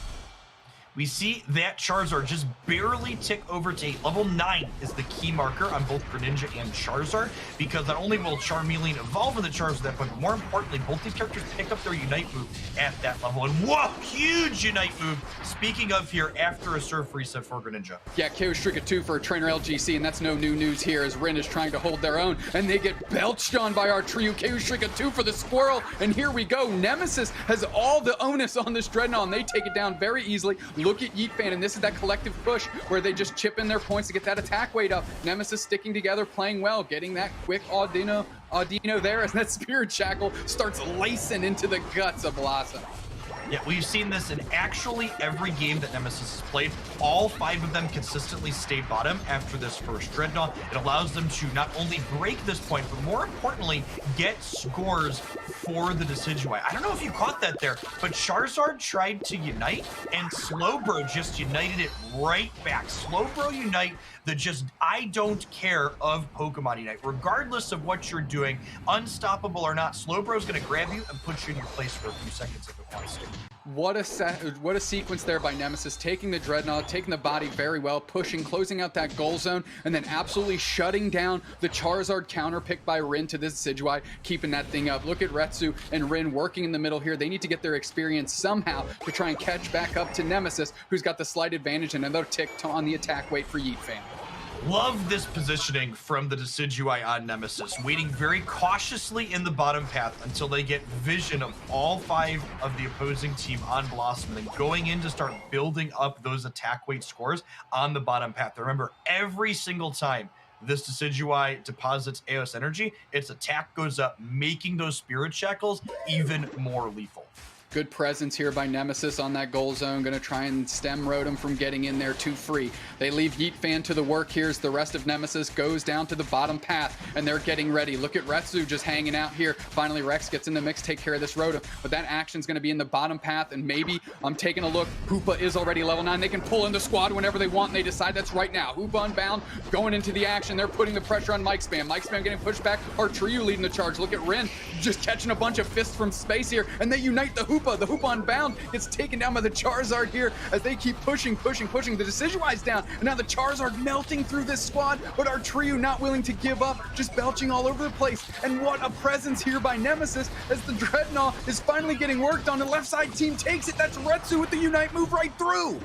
We see that Charizard just barely tick over to 8. Level 9 is the key marker on both Greninja and Charizard, because not only will Charmeleon evolve in the Charizard at that point, but more importantly, both these characters pick up their Unite move at that level. And whoa, huge Unite move. Speaking of here, after a Surf reset for Greninja. Yeah, KO Streak of 2 for Trainer LGC, and that's no new news here as Rin is trying to hold their own, and they get belched on by our trio. KO Streak of 2 for the Squirrel, and here we go. Nemesis has all the onus on this Dreadnought, and they take it down very easily. Look at Yeetfan, and this is that collective push where they just chip in their points to get that attack weight up. Nemesis sticking together, playing well, getting that quick Audino Audino there as that Spirit Shackle starts lacing into the guts of Blossom. Yeah, we've seen this in actually every game that Nemesis has played. All 5 of them consistently stay bottom after this first Dreadnought. It allows them to not only break this point, but more importantly, get scores for the Decidueye. I don't know if you caught that there, but Charizard tried to unite, and Slowbro just united it right back. Slowbro Unite, the just I don't care of Pokemon Unite. Regardless of what you're doing, unstoppable or not, Slowbro's gonna grab you and put you in your place for a few seconds if it wants to. What a sequence there by Nemesis, taking the Dreadnought, taking the body very well, pushing, closing out that goal zone, and then absolutely shutting down the Charizard counter picked by Rin to this Decidueye, keeping that thing up. Look at Retsu and Rin working in the middle here. They need to get their experience somehow to try and catch back up to Nemesis, who's got the slight advantage and another tick on the attack weight for Yeet Fan. Love this positioning from the Decidueye on Nemesis, waiting very cautiously in the bottom path until they get vision of all 5 of the opposing team on Blossom, and then going in to start building up those attack weight scores on the bottom path. Remember, every single time this Decidueye deposits Aeos energy, its attack goes up, making those Spirit Shackles even more lethal. Good presence here by Nemesis on that goal zone. Going to try and stem Rotom from getting in there too free. They leave Yeet Fan to the work here as the rest of Nemesis goes down to the bottom path, and they're getting ready. Look at Retsu just hanging out here. Finally, Rex gets in the mix, take care of this Rotom. But that action's going to be in the bottom path, and maybe I'm taking a look. Hoopa is already level 9. They can pull in the squad whenever they want, and they decide that's right now. Hoopa Unbound going into the action. They're putting the pressure on Mike Spam. Mike Spam getting pushed back. Artriu leading the charge. Look at Rin just catching a bunch of fists from space here, and they unite the Hoopa. The Hoopa Unbound gets taken down by the Charizard here as they keep pushing. The Decidueye's down, and now the Charizard melting through this squad, but Artriu not willing to give up, just belching all over the place. And what a presence here by Nemesis as the Dreadnought is finally getting worked on. The left side team takes it. That's Retsu with the Unite move right through.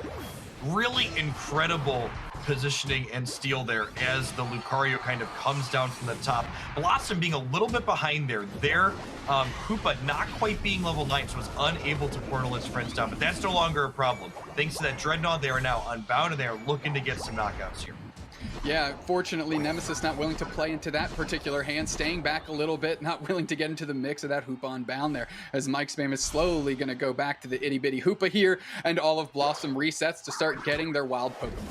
Really incredible positioning and steal there as the Lucario kind of comes down from the top. Blossom being a little bit behind there. Hoopa not quite being level 9, so was unable to portal its friends down, but that's no longer a problem. Thanks to that Dreadnought, they are now unbound, and they are looking to get some knockouts here. Yeah, fortunately, Nemesis not willing to play into that particular hand, staying back a little bit, not willing to get into the mix of that Hoopa Unbound there, as Mike Spam is slowly going to go back to the itty-bitty Hoopa here, and all of Blossom resets to start getting their wild Pokemon.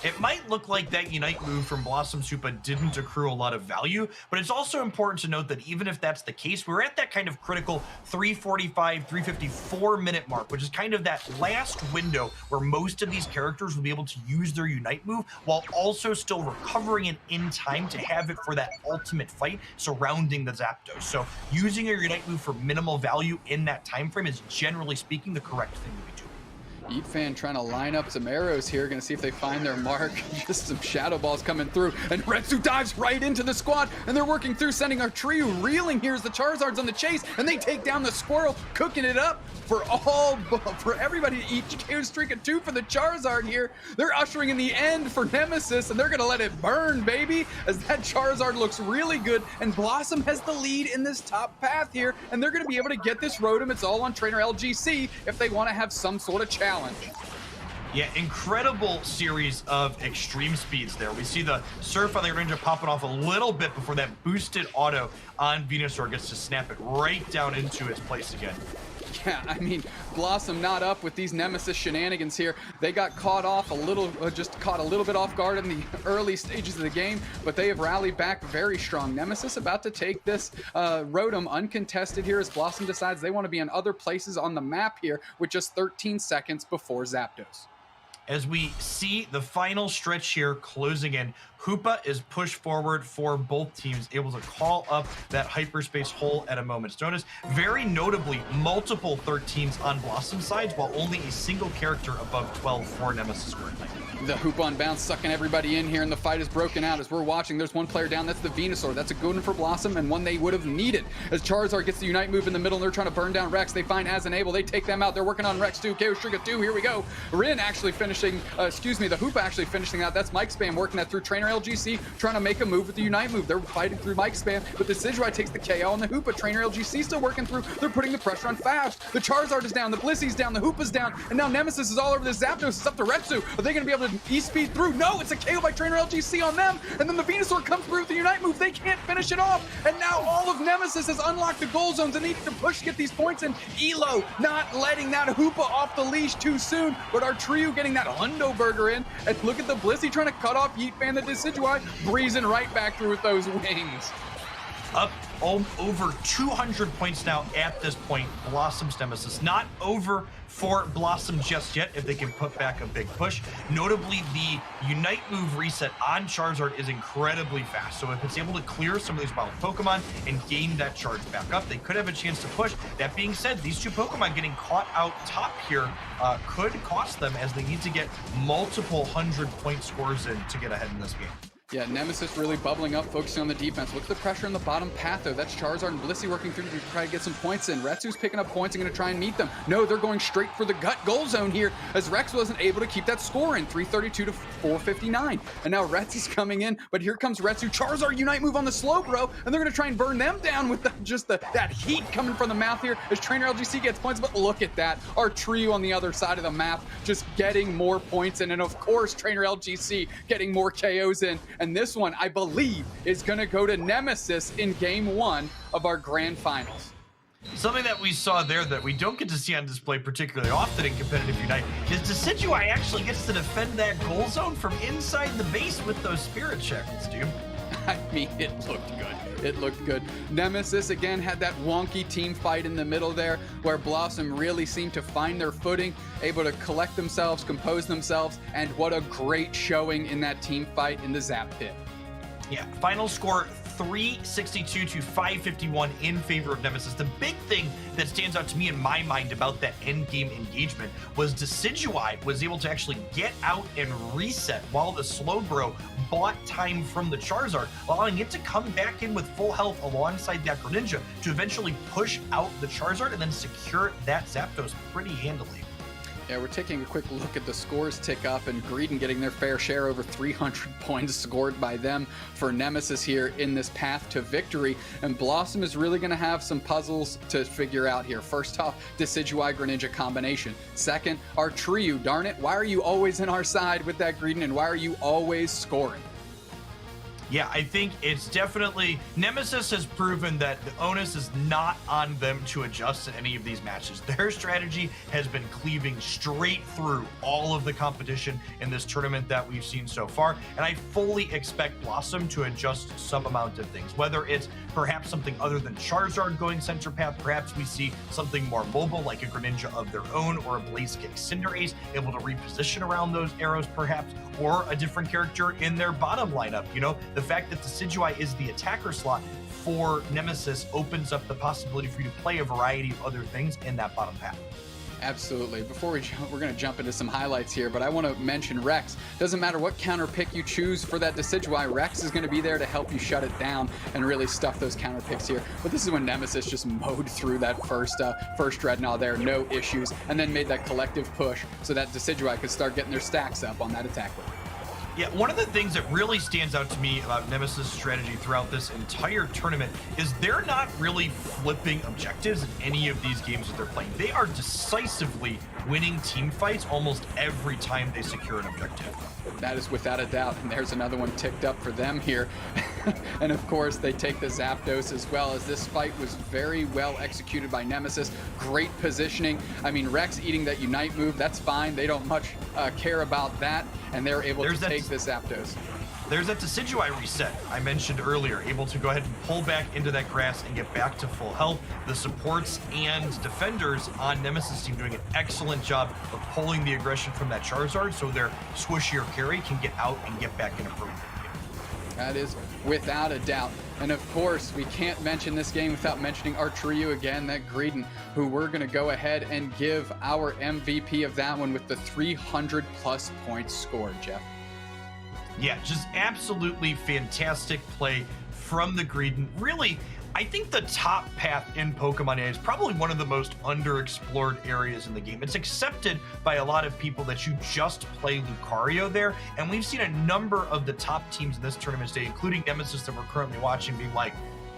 It might look like that Unite move from Blossom Hoopa didn't accrue a lot of value, but it's also important to note that even if that's the case, we're at that kind of critical 345, 354 minute mark, which is kind of that last window where most of these characters will be able to use their Unite move while also still recovering it in time to have it for that ultimate fight surrounding the Zapdos. So using your Unite move for minimal value in that time frame is generally speaking the correct thing to be doing. Yeet Fan trying to line up some arrows here, gonna see if they find their mark. Just some shadow balls coming through, and Retsu dives right into the squad, and they're working through, sending Artriu reeling here as the Charizard's on the chase, and they take down the Squirrel, cooking it up for everybody to eat. KO streak of 2 for the Charizard here. They're ushering in the end for Nemesis, and they're gonna let it burn, baby, as that Charizard looks really good, and Blossom has the lead in this top path here, and they're gonna be able to get this Rotom. It's all on trainer LGC if they want to have some sort of challenge. Yeah, incredible series of extreme speeds there. We see the Surf on the Ranger popping off a little bit before that boosted auto on Venusaur gets to snap it right down into its place again. Yeah, I mean, Blossom not up with these Nemesis shenanigans here. They got caught off a little, just caught a little bit off guard in the early stages of the game, but they have rallied back very strong. Nemesis about to take this Rotom uncontested here as Blossom decides they want to be in other places on the map here with just 13 seconds before Zapdos. As we see the final stretch here closing in, Hoopa is pushed forward for both teams, able to call up that hyperspace hole at a moment's notice. Very notably, multiple 13s on Blossom sides, while only a single character above 12 for Nemesis currently. The Hoopa Unbound sucking everybody in here, and the fight is broken out as we're watching. There's one player down, that's the Venusaur. That's a good one for Blossom, and one they would have needed. As Charizard gets the Unite move in the middle, and they're trying to burn down Rex. They find As Enable, they take them out. They're working on Rex too. KO Sugar 2, here we go. Rin actually finishing, the Hoopa actually finishing out. That's Mike Spam working that through trainer Trainer LGC trying to make a move with the Unite move. They're fighting through mic spam, but the Decidueye takes the KO on the Hoopa. Trainer LGC still working through. They're putting the pressure on Fabs. The Charizard is down, the Blissey's down, the Hoopa's down, and now Nemesis is all over this Zapdos. It's up to Retsu. Are they going to be able to E-speed through? No, it's a KO by Trainer LGC on them, and then the Venusaur comes through with the Unite move. They can't finish it off, and now all of Nemesis has unlocked the goal zones and needing to push to get these points in. Elo not letting that Hoopa off the leash too soon, but our trio getting that Hundo Burger in, and look at the Blissey trying to cut off Yeet Fan the Decidueye, breezing right back through with those wings. Up over 200 points now at this point. Blossom's Nemesis not over for Blossom just yet if they can put back a big push. Notably, the Unite move reset on Charizard is incredibly fast. So if it's able to clear some of these wild Pokemon and gain that charge back up, they could have a chance to push. That being said, these two Pokemon getting caught out top here could cost them, as they need to get multiple 100-point scores in to get ahead in this game. Yeah, Nemesis really bubbling up, focusing on the defense. Look at the pressure in the bottom path, though. That's Charizard and Blissey working through to try to get some points in. Retsu's picking up points and going to try and meet them. No, they're going straight for the gut goal zone here, as Rex wasn't able to keep that score in, 332 to 459. And now Retz is coming in, but here comes Retsu. Charizard Unite move on the slow, bro, and they're going to try and burn them down with that heat coming from the mouth here as Trainer LGC gets points. But look at that. Our trio on the other side of the map just getting more points in, and of course, Trainer LGC getting more KOs in. And this one, I believe, is going to go to Nemesis in game 1 of our grand finals. Something that we saw there that we don't get to see on display particularly often in competitive Unite is Decidueye actually gets to defend that goal zone from inside the base with those Spirit Shackles, dude. I mean, it looked good. It looked good. Nemesis again had that wonky team fight in the middle there where Blossom really seemed to find their footing, able to collect themselves, compose themselves, and what a great showing in that team fight in the Zap Pit. Yeah, final score 362 to 551 in favor of Nemesis. The big thing that stands out to me in my mind about that end game engagement was Decidueye was able to actually get out and reset while the Slowbro bought time from the Charizard, allowing it to come back in with full health alongside that Greninja to eventually push out the Charizard and then secure that Zapdos pretty handily. Yeah, we're taking a quick look at the scores tick up, and Greedon getting their fair share, over 300 points scored by them for Nemesis here in this path to victory. And Blossom is really going to have some puzzles to figure out here. First off, Decidueye Greninja combination. Second, our trio. Darn it, why are you always in our side with that Greedon, and why are you always scoring? Yeah, I think it's definitely, Nemesis has proven that the onus is not on them to adjust in any of these matches. Their strategy has been cleaving straight through all of the competition in this tournament that we've seen so far, and I fully expect Blossom to adjust some amount of things, whether it's perhaps something other than Charizard going center path, perhaps we see something more mobile like a Greninja of their own, or a Blaziken Cinderace able to reposition around those arrows perhaps, or a different character in their bottom lineup. You know, the fact that Decidueye is the attacker slot for Nemesis opens up the possibility for you to play a variety of other things in that bottom path. Absolutely. Before we're going to jump into some highlights here, but I want to mention Rex. Doesn't matter what counter pick you choose for that Decidueye, Rex is going to be there to help you shut it down and really stuff those counter picks here. But this is when Nemesis just mowed through that first Dreadnought there, no issues, and then made that collective push so that Decidueye could start getting their stacks up on that attack rate. Yeah, one of the things that really stands out to me about Nemesis' strategy throughout this entire tournament is they're not really flipping objectives in any of these games that they're playing. They are decisively winning team fights almost every time they secure an objective. That is without a doubt, and there's another one ticked up for them here. And of course, they take the Zapdos as well, as this fight was very well executed by Nemesis. Great positioning. I mean, Rex eating that Unite move, that's fine. They don't much care about that, and they're able to take this Zapdos. There's that Decidueye reset I mentioned earlier, able to go ahead and pull back into that grass and get back to full health. The supports and defenders on Nemesis team doing an excellent job of pulling the aggression from that Charizard so their swishier carry can get out and get back in a program. That is without a doubt. And of course, we can't mention this game without mentioning our trio again, that Greedon, who we're going to go ahead and give our MVP of that one with the 300 plus points scored, Jeff. Yeah, just absolutely fantastic play from the Greedent. Really, I think the top path in Pokemon UNITE is probably one of the most underexplored areas in the game. It's accepted by a lot of people that you just play Lucario there, and we've seen a number of the top teams in this tournament today, including Nemesis that we're currently watching, being like,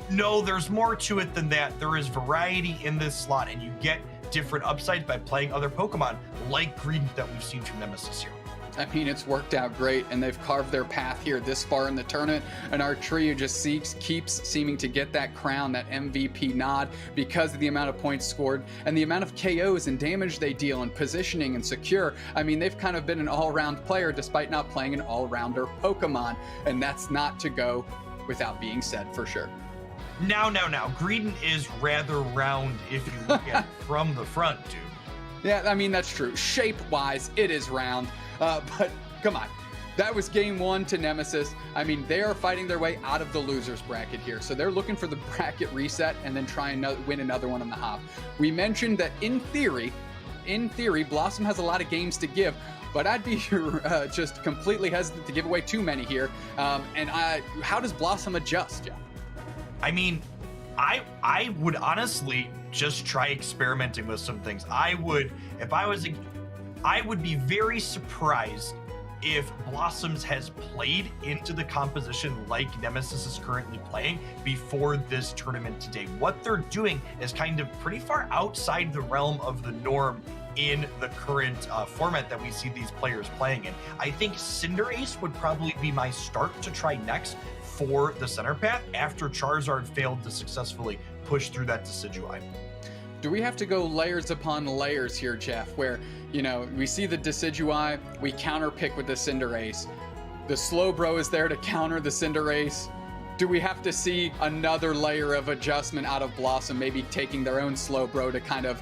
no, there's more to it than that. There is variety in this slot, and you get different upsides by playing other Pokemon like Greedent that we've seen from Nemesis here. I mean, it's worked out great, and they've carved their path here this far in the tournament, and our trio just keeps seeming to get that crown, that MVP nod, because of the amount of points scored and the amount of KOs and damage they deal and positioning and secure. I mean, they've kind of been an all-round player despite not playing an all-rounder Pokemon, and that's not to go without being said for sure. Now, Greedent is rather round if you look at it from the front, dude. Yeah, I mean, that's true. Shape-wise, it is round. But come on, that was game one to Nemesis. I mean, they are fighting their way out of the losers bracket here. So they're looking for the bracket reset and then try and win another one on the hop. We mentioned that in theory, Blossom has a lot of games to give, but I'd be just completely hesitant to give away too many here. How does Blossom adjust, Jeff? I mean, I would honestly just try experimenting with some things. I would be very surprised if Blossoms has played into the composition like Nemesis is currently playing before this tournament today. What they're doing is kind of pretty far outside the realm of the norm in the current format that we see these players playing in. I think Cinderace would probably be my start to try next for the center path after Charizard failed to successfully push through that Decidueye. Do we have to go layers upon layers here, Jeff, where, you know, we see the Decidueye, we counter pick with the Cinderace. The Slowbro is there to counter the Cinderace. Do we have to see another layer of adjustment out of Blossom, maybe taking their own Slowbro to kind of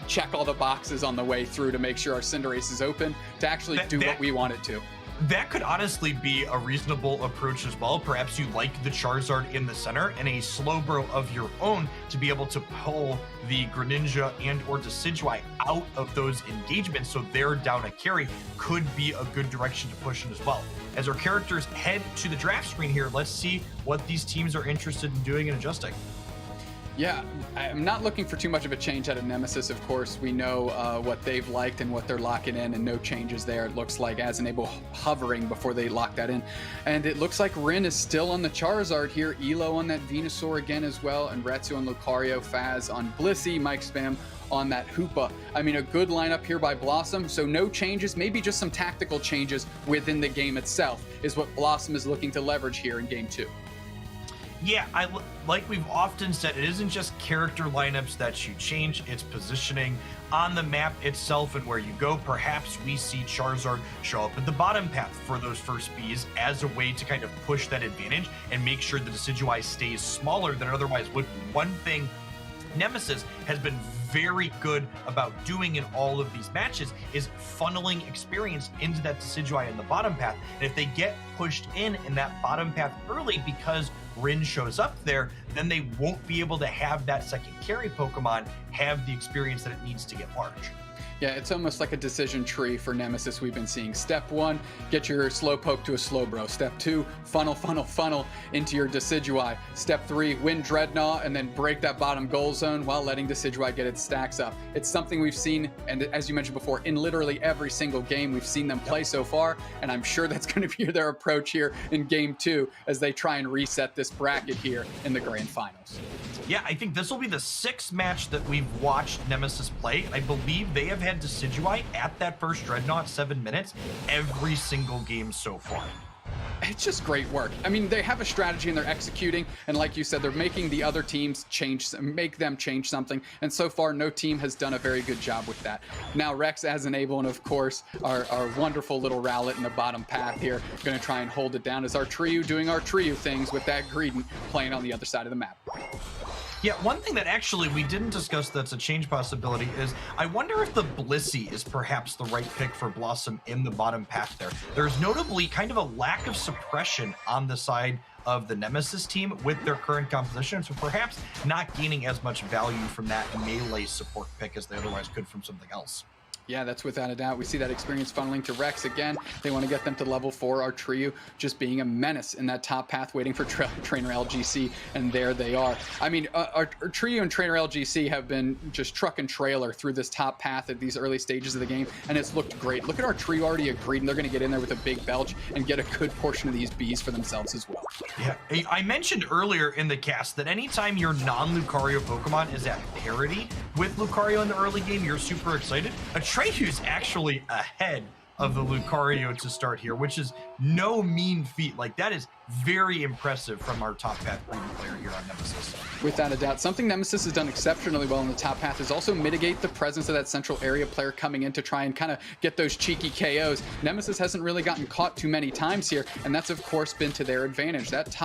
check all the boxes on the way through to make sure our Cinderace is open to actually do what we want it to? That could honestly be a reasonable approach as well. Perhaps you like the Charizard in the center and a Slowbro of your own to be able to pull the Greninja and or Decidueye out of those engagements so they're down a carry could be a good direction to push in as well. As our characters head to the draft screen here, let's see what these teams are interested in doing and adjusting. Yeah, I'm not looking for too much of a change out of Nemesis, of course. We know what they've liked and what they're locking in, and no changes there. It looks like as Enable hovering before they lock that in. And it looks like Rin is still on the Charizard here, Elo on that Venusaur again as well, and Retsu on Lucario, Faz on Blissey, Mike Spam on that Hoopa. I mean, a good lineup here by Blossom, so no changes, maybe just some tactical changes within the game itself is what Blossom is looking to leverage here in Game 2. Yeah, like we've often said, it isn't just character lineups that you change, it's positioning on the map itself and where you go. Perhaps we see Charizard show up at the bottom path for those first Bs as a way to kind of push that advantage and make sure the Decidueye stays smaller than it otherwise would. One thing Nemesis has been very good about doing in all of these matches is funneling experience into that Decidueye in the bottom path. And if they get pushed in that bottom path early because Rin shows up there, then they won't be able to have that second carry Pokemon have the experience that it needs to get large. Yeah, it's almost like a decision tree for Nemesis we've been seeing. Step 1, get your Slowpoke to a Slowbro. Step 2, funnel into your Decidueye. Step 3, win Dreadnought and then break that bottom goal zone while letting Decidueye get its stacks up. It's something we've seen, and as you mentioned before, in literally every single game we've seen them play so far, and I'm sure that's going to be their approach here in Game 2 as they try and reset this bracket here in the Grand Finals. Yeah, I think this will be the 6th match that we've watched Nemesis play. I believe they have had Decidueye at that first Dreadnought 7 minutes every single game so far. It's just great work. I mean, they have a strategy and they're executing, and like you said, they're making the other teams make them change something, and so far no team has done a very good job with that. Now Rex as Enable, and of course our wonderful little Rowlet in the bottom path here, going to try and hold it down as our trio doing our trio things with that Greedent playing on the other side of the map. Yeah, one thing that actually we didn't discuss that's a change possibility is I wonder if the Blissey is perhaps the right pick for Blossom in the bottom path there. There's notably kind of a lack of suppression on the side of the Nemesis team with their current composition, so perhaps not gaining as much value from that melee support pick as they otherwise could from something else. Yeah, that's without a doubt. We see that experience funneling to Rex again. They want to get them to level 4. Our Trio just being a menace in that top path, waiting for Trainer LGC, and there they are. I mean, our Trio and Trainer LGC have been just truck and trailer through this top path at these early stages of the game, and it's looked great. Look at our Trio already agreed, and they're going to get in there with a big belch and get a good portion of these Bs for themselves as well. Yeah, I mentioned earlier in the cast that anytime your non-Lucario Pokemon is at parity with Lucario in the early game, you're super excited. Atreus actually ahead of the Lucario to start here, which is no mean feat. Like, that is very impressive from our top path player here on Nemesis. Without a doubt. Something Nemesis has done exceptionally well in the top path is also mitigate the presence of that central area player coming in to try and kind of get those cheeky KOs. Nemesis hasn't really gotten caught too many times here, and that's of course been to their advantage. That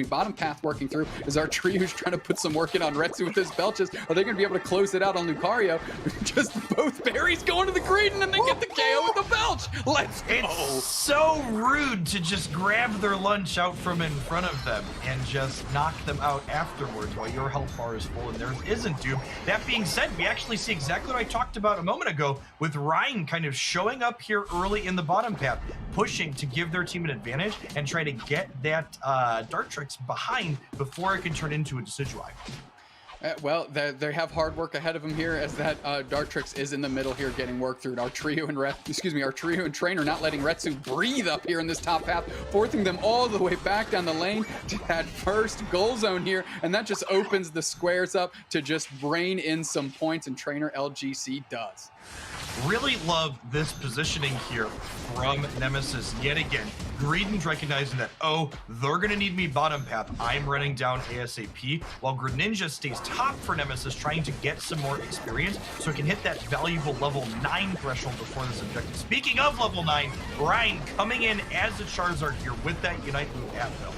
bottom path working through is our Tree, who's trying to put some work in on Retsu with his belches. Are they going to be able to close it out on Lucario? Just both berries going to the green, and then they get the KO with the belch. Let's go. It's so rude to just grab their lunch out from in front of them and just knock them out afterwards while your health bar is full and theirs isn't, Dude. That being said, we actually see exactly what I talked about a moment ago with Ryan kind of showing up here early in the bottom path, pushing to give their team an advantage and try to get that Dartrix behind before it can turn into a Decidueye. Well, they have hard work ahead of them here, as that Dartrix is in the middle here getting work through it. Our Trio and Trainer not letting Retsu breathe up here in this top path, forcing them all the way back down the lane to that first goal zone here, and that just opens the squares up to just rain in some points, and Trainer LGC does. Really love this positioning here from Nemesis yet again. Greedent's recognizing that, oh, they're going to need me bottom path. I'm running down ASAP, while Greninja stays top for Nemesis, trying to get some more experience so it can hit that valuable level 9 threshold before this objective. Speaking of level 9, Ryan coming in as the Charizard here with that Unite move at Bill.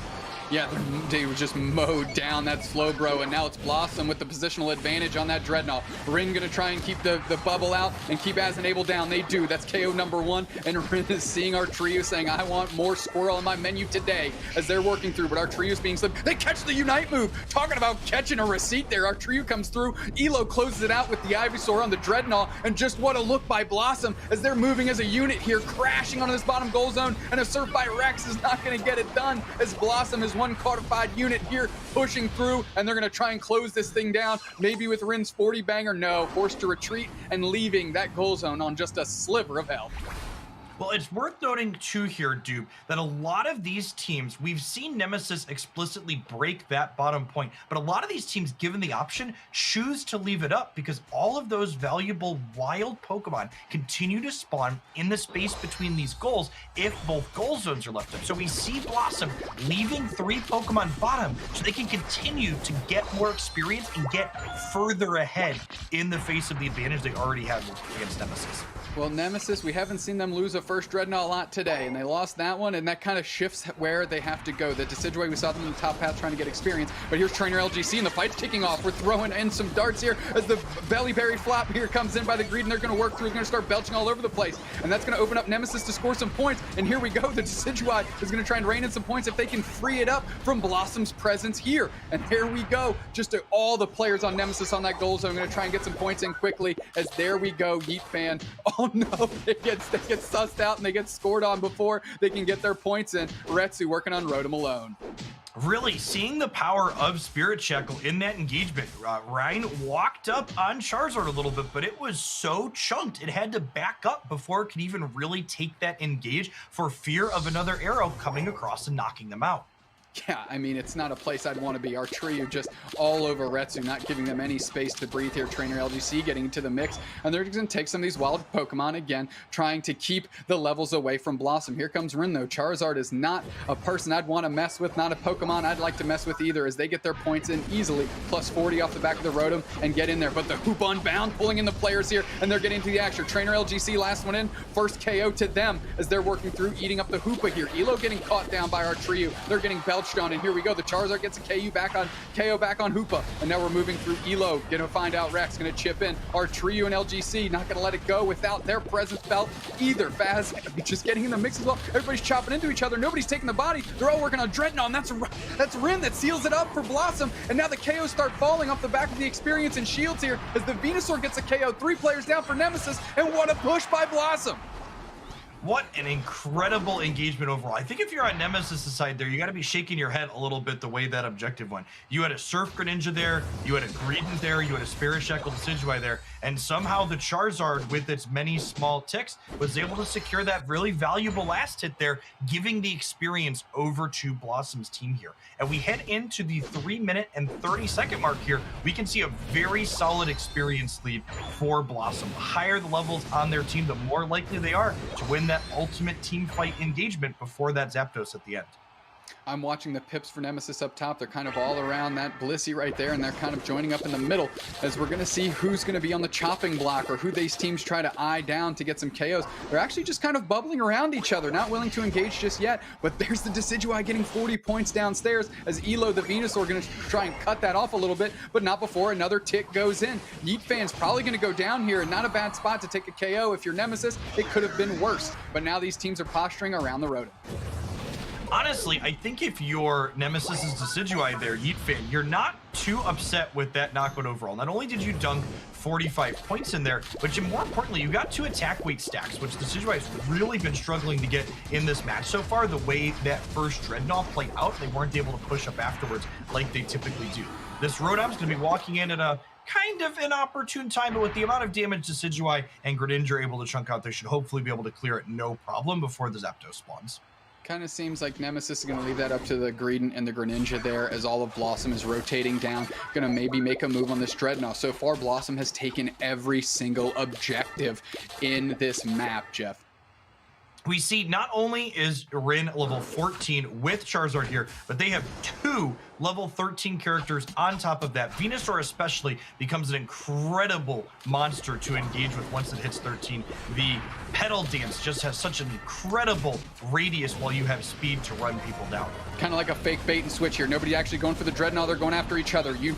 Yeah, they were just mowed down that Slowbro, and now it's Blossom with the positional advantage on that Dreadnought. Rin gonna try and keep the bubble out and keep As and Able down. They do. That's KO number 1, and Rin is seeing our Trio saying, I want more squirrel on my menu today, as they're working through, but our Trio's being slipped. They catch the Unite move. Talking about catching a receipt there. Our Trio comes through. Elo closes it out with the Ivysaur on the Dreadnought, and just what a look by Blossom as they're moving as a unit here, crashing onto this bottom goal zone, and a Surf by Rex is not gonna get it done, as Blossom is one codified unit here pushing through, and they're going to try and close this thing down, maybe with Rin's 40 banger. No, forced to retreat and leaving that goal zone on just a sliver of health. Well, it's worth noting too here, Dupe, that a lot of these teams, we've seen Nemesis explicitly break that bottom point, but a lot of these teams, given the option, choose to leave it up because all of those valuable wild Pokemon continue to spawn in the space between these goals if both goal zones are left up. So we see Blossom leaving 3 Pokemon bottom so they can continue to get more experience and get further ahead in the face of the advantage they already have against Nemesis. Well, Nemesis, we haven't seen them lose a first Dreadnought a lot today, and they lost that one, and that kind of shifts where they have to go. The Decidueye, we saw them in the top path trying to get experience, but here's Trainer LGC, and the fight's kicking off. We're throwing in some darts here as the Belly Berry Flop here comes in by the Greed, and they're going to work through. They're going to start belching all over the place, and that's going to open up Nemesis to score some points, and here we go. The Decidueye is going to try and rain in some points if they can free it up from Blossom's presence here, and here we go. Just all the players on Nemesis on that goal zone are going to try and get some points in quickly, as there we go. Yeet fan. Oh no, they get sussed out and they get scored on before they can get their points in. Retsu working on Rotom alone. Really seeing the power of Spirit Shackle in that engagement. Ryan walked up on Charizard a little bit, but it was so chunked it had to back up before it could even really take that engage for fear of another arrow coming across and knocking them out. Yeah, I mean, it's not a place I'd want to be. Our Trio just all over Retsu, not giving them any space to breathe here. Trainer LGC getting into the mix, and they're going to take some of these wild Pokemon again, trying to keep the levels away from Blossom. Here comes Rin, though. Charizard is not a person I'd want to mess with, not a Pokemon I'd like to mess with either, as they get their points in easily, plus 40 off the back of the Rotom, and get in there. But the Hoopa Unbound pulling in the players here, and they're getting to the action. Trainer LGC, last one in, first KO to them, as they're working through, eating up the Hoopa here. Elo getting caught down by our Trio. They're getting belched Sean, and here we go. The Charizard gets a KO back on Hoopa, and now we're moving through Elo. Gonna find out Rex, gonna chip in. Our Trio and LGC not gonna let it go without their presence felt either. Faz just getting in the mix as well. Everybody's chopping into each other. Nobody's taking the body. They're all working on Dreadnought, and that's Rin that seals it up for Blossom. And now the KOs start falling off the back of the experience and shields here as the Venusaur gets a KO. 3 players down for Nemesis, and what a push by Blossom. What an incredible engagement overall. I think if you're on Nemesis' side there, you got to be shaking your head a little bit the way that objective went. You had a Surf Greninja there, you had a Greedent there, you had a Spirit Shackle Decidueye there, and somehow the Charizard, with its many small ticks, was able to secure that really valuable last hit there, giving the experience over to Blossom's team here. And we head into the 3-minute and 30-second mark here. We can see a very solid experience lead for Blossom. The higher the levels on their team, the more likely they are to win that ultimate team fight engagement before that Zapdos at the end. I'm watching the pips for Nemesis up top. They're kind of all around that Blissey right there, and they're kind of joining up in the middle as we're going to see who's going to be on the chopping block or who these teams try to eye down to get some KOs. They're actually just kind of bubbling around each other, not willing to engage just yet, but there's the Decidueye getting 40 points downstairs as Elo, the Venusaur, going to try and cut that off a little bit, but not before another tick goes in. Yeet Fan's probably going to go down here, and not a bad spot to take a KO. If you're Nemesis, it could have been worse, but now these teams are posturing around the road. Honestly, I think if your Nemesis is Decidueye there, Yeet Fan, you're not too upset with that knockout overall. Not only did you dunk 45 points in there, but more importantly, you got 2 attack weight stacks, which Decidueye has really been struggling to get in this match so far. The way that first Dreadnought played out, they weren't able to push up afterwards like they typically do. This Rotom's going to be walking in at a kind of inopportune time, but with the amount of damage Decidueye and Greninja are able to chunk out, they should hopefully be able to clear it no problem before the Zapdos spawns. Kind of seems like Nemesis is going to leave that up to the Greedent and the Greninja there as all of Blossom is rotating down. Going to maybe make a move on this Dreadnought. So far, Blossom has taken every single objective in this map, Jeff. We see not only is Rin level 14 with Charizard here, but they have 2 level 13 characters on top of that. Venusaur especially becomes an incredible monster to engage with once it hits 13. The Petal Dance just has such an incredible radius while you have speed to run people down. Kind of like a fake bait and switch here. Nobody actually going for the Dreadnought. They're going after each other. You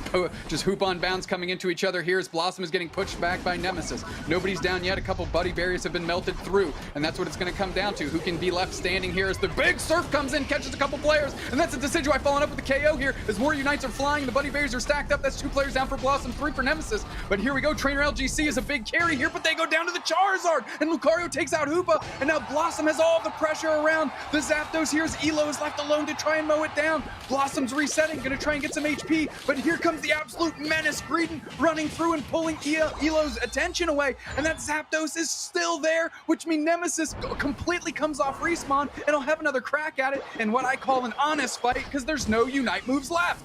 just hoop on bounds coming into each other here as Blossom is getting pushed back by Nemesis. Nobody's down yet. A couple buddy berries have been melted through, and that's what it's going to come down to. Who can be left standing here as the big Surf comes in, catches a couple players, and that's a Decidueye following up with the KO here as more Unites are flying. The buddy berries are stacked up. That's 2 players down for Blossom, 3 for Nemesis. But here we go. Trainer LGC is a big carry here, but they go down to the Charizard, and Lucario takes out Hoopa, and now Blossom has all the pressure around the Zapdos here as Elo is left alone to try and mow it down. Blossom's resetting, gonna try and get some HP, but here comes the absolute menace. Greedent running through and pulling Elo's attention away, and that Zapdos is still there, which means Nemesis completely comes off respawn, and he'll have another crack at it in what I call an honest fight, because there's no Unite moves left.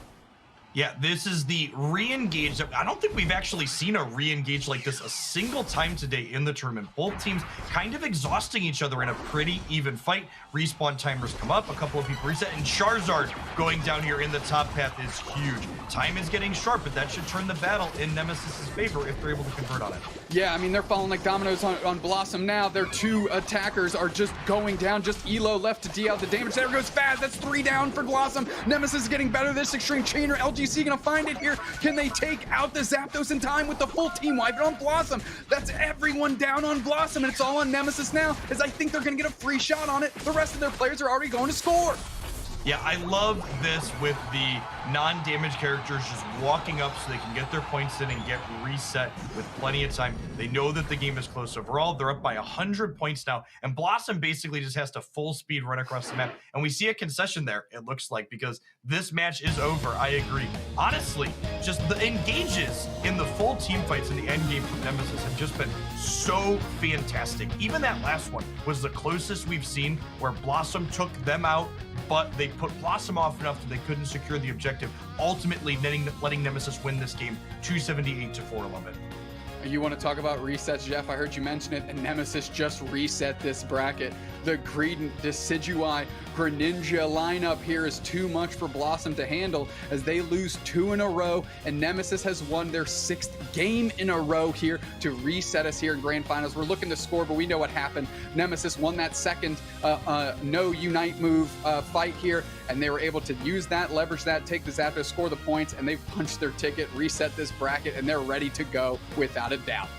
Yeah, this is the re-engage. I don't think we've actually seen a re-engage like this a single time today in the tournament. Both teams kind of exhausting each other in a pretty even fight. Respawn timers come up, a couple of people reset, and Charizard going down here in the top path is huge. Time is getting sharp, but that should turn the battle in Nemesis's favor if they're able to convert on it. Yeah, I mean, they're falling like dominoes on Blossom now. Their 2 attackers are just going down. Just Elo left to deal out the damage. There goes Faz. That's 3 down for Blossom. Nemesis is getting better. This extreme chainer. LGC gonna find it here. Can they take out the Zapdos in time with the full team wipe it on Blossom? That's everyone down on Blossom, and it's all on Nemesis now, as I think they're gonna get a free shot on it. The rest of their players are already going to score. Yeah, I love this with the non-damage characters just walking up so they can get their points in and get reset with plenty of time. They know that the game is close overall. They're up by 100 points now, and Blossom basically just has to full speed run across the map. And we see a concession there, it looks like, because this match is over. I agree. Honestly, just the engages in the full team fights in the end game from Nemesis have just been so fantastic. Even that last one was the closest we've seen where Blossom took them out, but they put Blossom off enough that they couldn't secure the objective, ultimately letting Nemesis win this game 278 to 411. You want to talk about resets, Jeff? I heard you mention it, and Nemesis just reset this bracket. The Greedent, Decidueye, Greninja lineup here is too much for Blossom to handle as they lose 2 in a row, and Nemesis has won their 6th game in a row here to reset us here in Grand Finals. We're looking to score, but we know what happened. Nemesis won that 2nd no Unite move fight here, and they were able to use that, leverage that, take the Zapdos, score the points, and they've punched their ticket, reset this bracket, and they're ready to go without a doubt.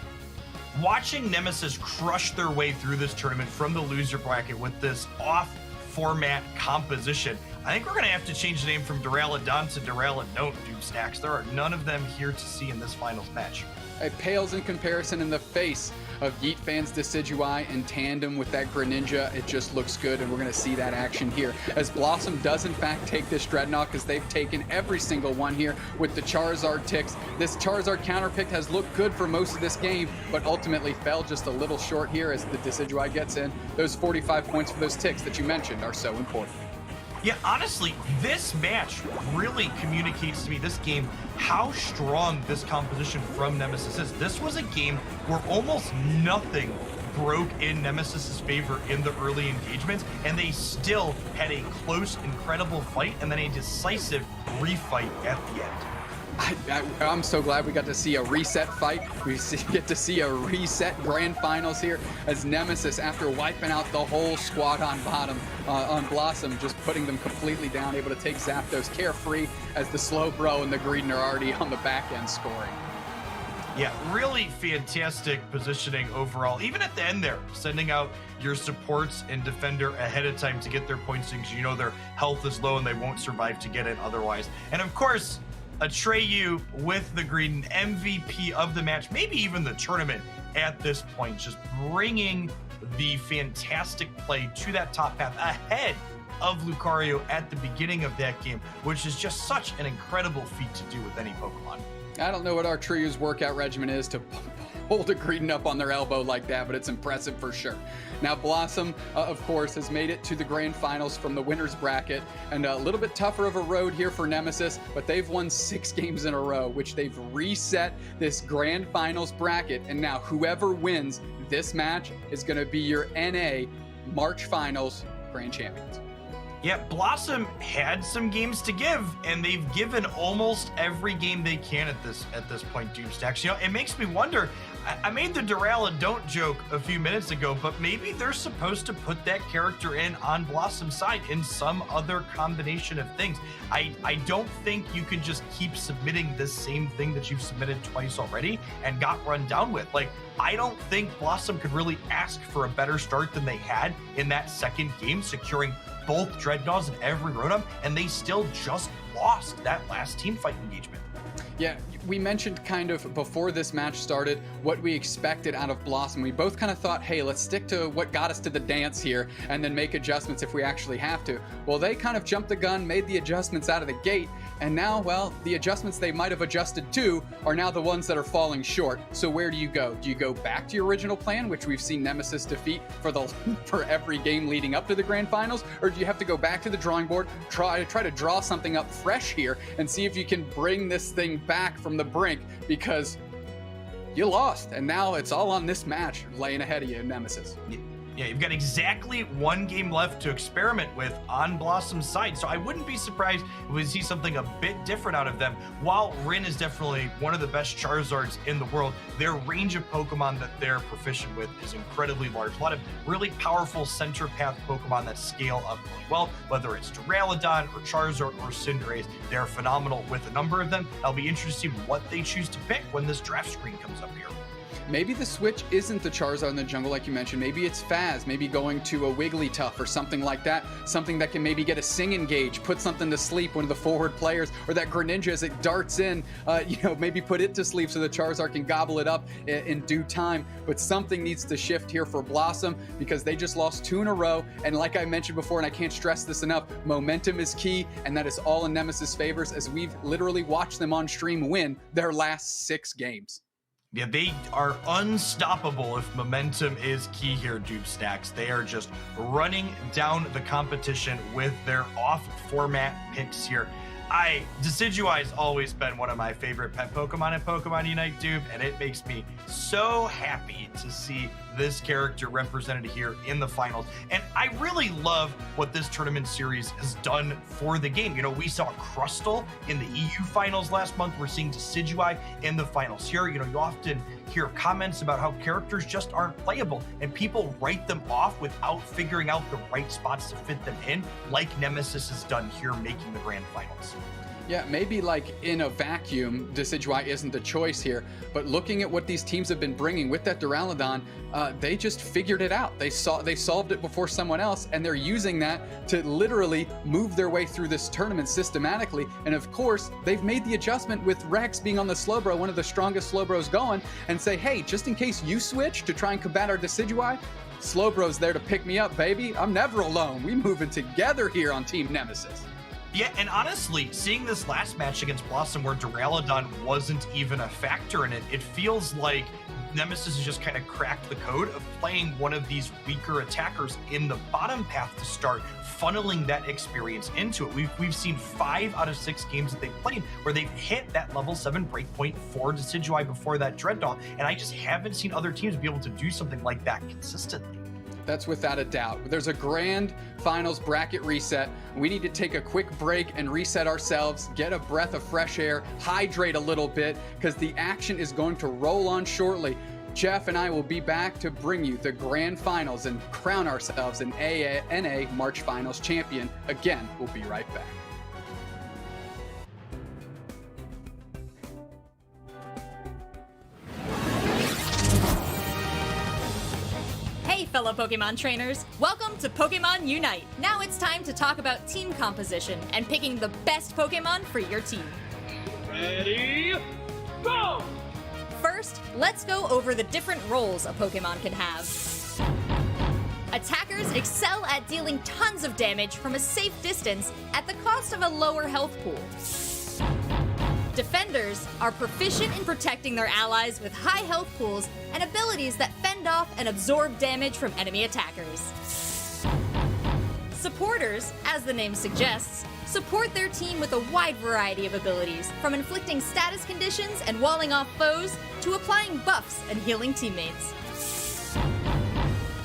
Watching Nemesis crush their way through this tournament from the loser bracket with this off-format composition, I think we're going to have to change the name from Duraludon to Duraludon, Dude Snacks. There are none of them here to see in this finals match. It pales in comparison in the face of Yeet Fan's Decidueye in tandem with that Greninja. It just looks good, and we're going to see that action here. As Blossom does, in fact, take this Dreadnought, because they've taken every single one here with the Charizard ticks. This Charizard counter pick has looked good for most of this game, but ultimately fell just a little short here as the Decidueye gets in. Those 45 points for those ticks that you mentioned are so important. Yeah, honestly, this match really communicates to me, this game, how strong this composition from Nemesis is. This was a game where almost nothing broke in Nemesis's favor in the early engagements, and they still had a close, incredible fight, and then a decisive refight at the end. I'm so glad we got to see a reset fight. We get to see a reset grand finals here as Nemesis, after wiping out the whole squad on bottom, on Blossom, just putting them completely down, able to take Zapdos carefree as the Slowbro and the Greedent are already on the back end scoring. Yeah, really fantastic positioning overall. Even at the end there, sending out your supports and defender ahead of time to get their points because you know their health is low and they won't survive to get it otherwise. And of course, Atreyu with the Greedent, MVP of the match, maybe even the tournament at this point, just bringing the fantastic play to that top path ahead of Lucario at the beginning of that game, which is just such an incredible feat to do with any Pokemon. I don't know what Artreyu's workout regimen is to hold a Greedent up on their elbow like that, but it's impressive for sure. Now Blossom, of course, has made it to the grand finals from the winner's bracket, and a little bit tougher of a road here for Nemesis, but they've won 6 games in a row, which they've reset this grand finals bracket, and now whoever wins this match is going to be your NA March Finals Grand Champions. Yeah, Blossom had some games to give, and they've given almost every game they can at this point, Doomstacks. You know, it makes me wonder, I made the Duraludon joke a few minutes ago, but maybe they're supposed to put that character in on Blossom's side in some other combination of things. I don't think you can just keep submitting the same thing that you've submitted twice already and got run down with. Like, I don't think Blossom could really ask for a better start than they had in that second game, securing both Dreadnoughts in every Rotom, and they still just lost that last team fight engagement. Yeah, we mentioned kind of before this match started what we expected out of Blossom. We both kind of thought, hey, let's stick to what got us to the dance here and then make adjustments if we actually have to. Well, they kind of jumped the gun, made the adjustments out of the gate, and now, well, the adjustments they might have adjusted to are now the ones that are falling short. So where do you go? Do you go back to your original plan, which we've seen Nemesis defeat for every game leading up to the grand finals, or do you have to go back to the drawing board, try to draw something up fresh here and see if you can bring this thing back from the brink, because you lost and now it's all on this match laying ahead of you, Nemesis. Yeah, you've got exactly 1 game left to experiment with on Blossom's side, so I wouldn't be surprised if we see something a bit different out of them. While Rin is definitely one of the best Charizards in the world, their range of Pokemon that they're proficient with is incredibly large. A lot of really powerful center path Pokemon that scale up really well, whether it's Duraludon or Charizard or Cinderace. They're phenomenal with a number of them. I'll be interested to see what they choose to pick when this draft screen comes up here. Maybe the switch isn't the Charizard in the jungle like you mentioned. Maybe it's Faz, maybe going to a Wigglytuff or something like that. Something that can maybe get a Sing Engage, put something to sleep, one of the forward players, or that Greninja as it darts in, maybe put it to sleep so the Charizard can gobble it up in due time. But something needs to shift here for Blossom because they just lost 2 in a row. And like I mentioned before, and I can't stress this enough, momentum is key, and that is all in Nemesis' favors as we've literally watched them on stream win their last 6 games. Yeah, they are unstoppable if momentum is key here, Dupe Stacks. They are just running down the competition with their off-format picks here. Decidueye's always been one of my favorite pet Pokemon in Pokemon Unite, Dupe, and it makes me so happy to see this character represented here in the finals. And I really love what this tournament series has done for the game. You know, we saw Crustle in the EU finals last month. We're seeing Decidueye in the finals here. You know, you often hear comments about how characters just aren't playable and people write them off without figuring out the right spots to fit them in, like Nemesis has done here, making the grand finals. Yeah, maybe like in a vacuum, Decidueye isn't the choice here, but looking at what these teams have been bringing with that Duraludon, they just figured it out. They solved it before someone else, and they're using that to literally move their way through this tournament systematically. And of course, they've made the adjustment with Rex being on the Slowbro, one of the strongest Slowbros going, and say, hey, just in case you switch to try and combat our Decidueye, Slowbro's there to pick me up, baby. I'm never alone. We moving together here on Team Nemesis. Yeah, and honestly, seeing this last match against Blossom where Duraludon wasn't even a factor in it, it feels like Nemesis has just kind of cracked the code of playing one of these weaker attackers in the bottom path to start funneling that experience into it. We've seen 5 out of 6 games that they've played where they've hit that level 7 breakpoint for Decidueye before that Dreadnought, and I just haven't seen other teams be able to do something like that consistently. That's without a doubt. There's a grand finals bracket reset. We need to take a quick break and reset ourselves, get a breath of fresh air, hydrate a little bit, because the action is going to roll on shortly. Jeff and I will be back to bring you the grand finals and crown ourselves an NA March Finals champion. Again, we'll be right back. Fellow Pokemon trainers, welcome to Pokemon UNITE. Now it's time to talk about team composition and picking the best Pokemon for your team. Ready, go! First, let's go over the different roles a Pokemon can have. Attackers excel at dealing tons of damage from a safe distance at the cost of a lower health pool. Defenders are proficient in protecting their allies with high health pools and abilities that fend off and absorb damage from enemy attackers. Supporters, as the name suggests, support their team with a wide variety of abilities, from inflicting status conditions and walling off foes to applying buffs and healing teammates.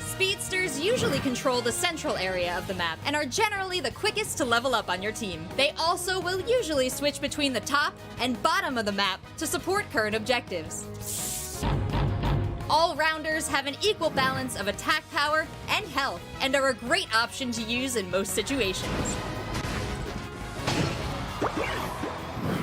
Speedsters usually control the central area of the map and are generally the quickest to level up on your team. They also will usually switch between the top and bottom of the map to support current objectives. All-rounders have an equal balance of attack power and health and are a great option to use in most situations.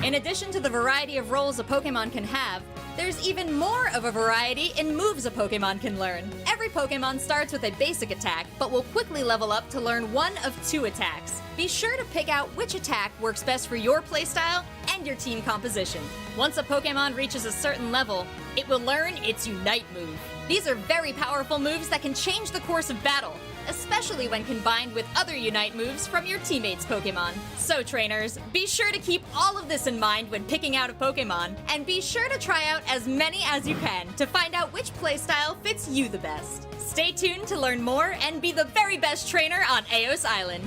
In addition to the variety of roles a Pokemon can have, there's even more of a variety in moves a Pokemon can learn. Every Pokemon starts with a basic attack, but will quickly level up to learn one of 2 attacks. Be sure to pick out which attack works best for your playstyle and your team composition. Once a Pokemon reaches a certain level, it will learn its Unite move. These are very powerful moves that can change the course of battle, especially when combined with other Unite moves from your teammates' Pokemon. So trainers, be sure to keep all of this in mind when picking out a Pokemon, and be sure to try out as many as you can to find out which playstyle fits you the best. Stay tuned to learn more and be the very best trainer on Aeos Island.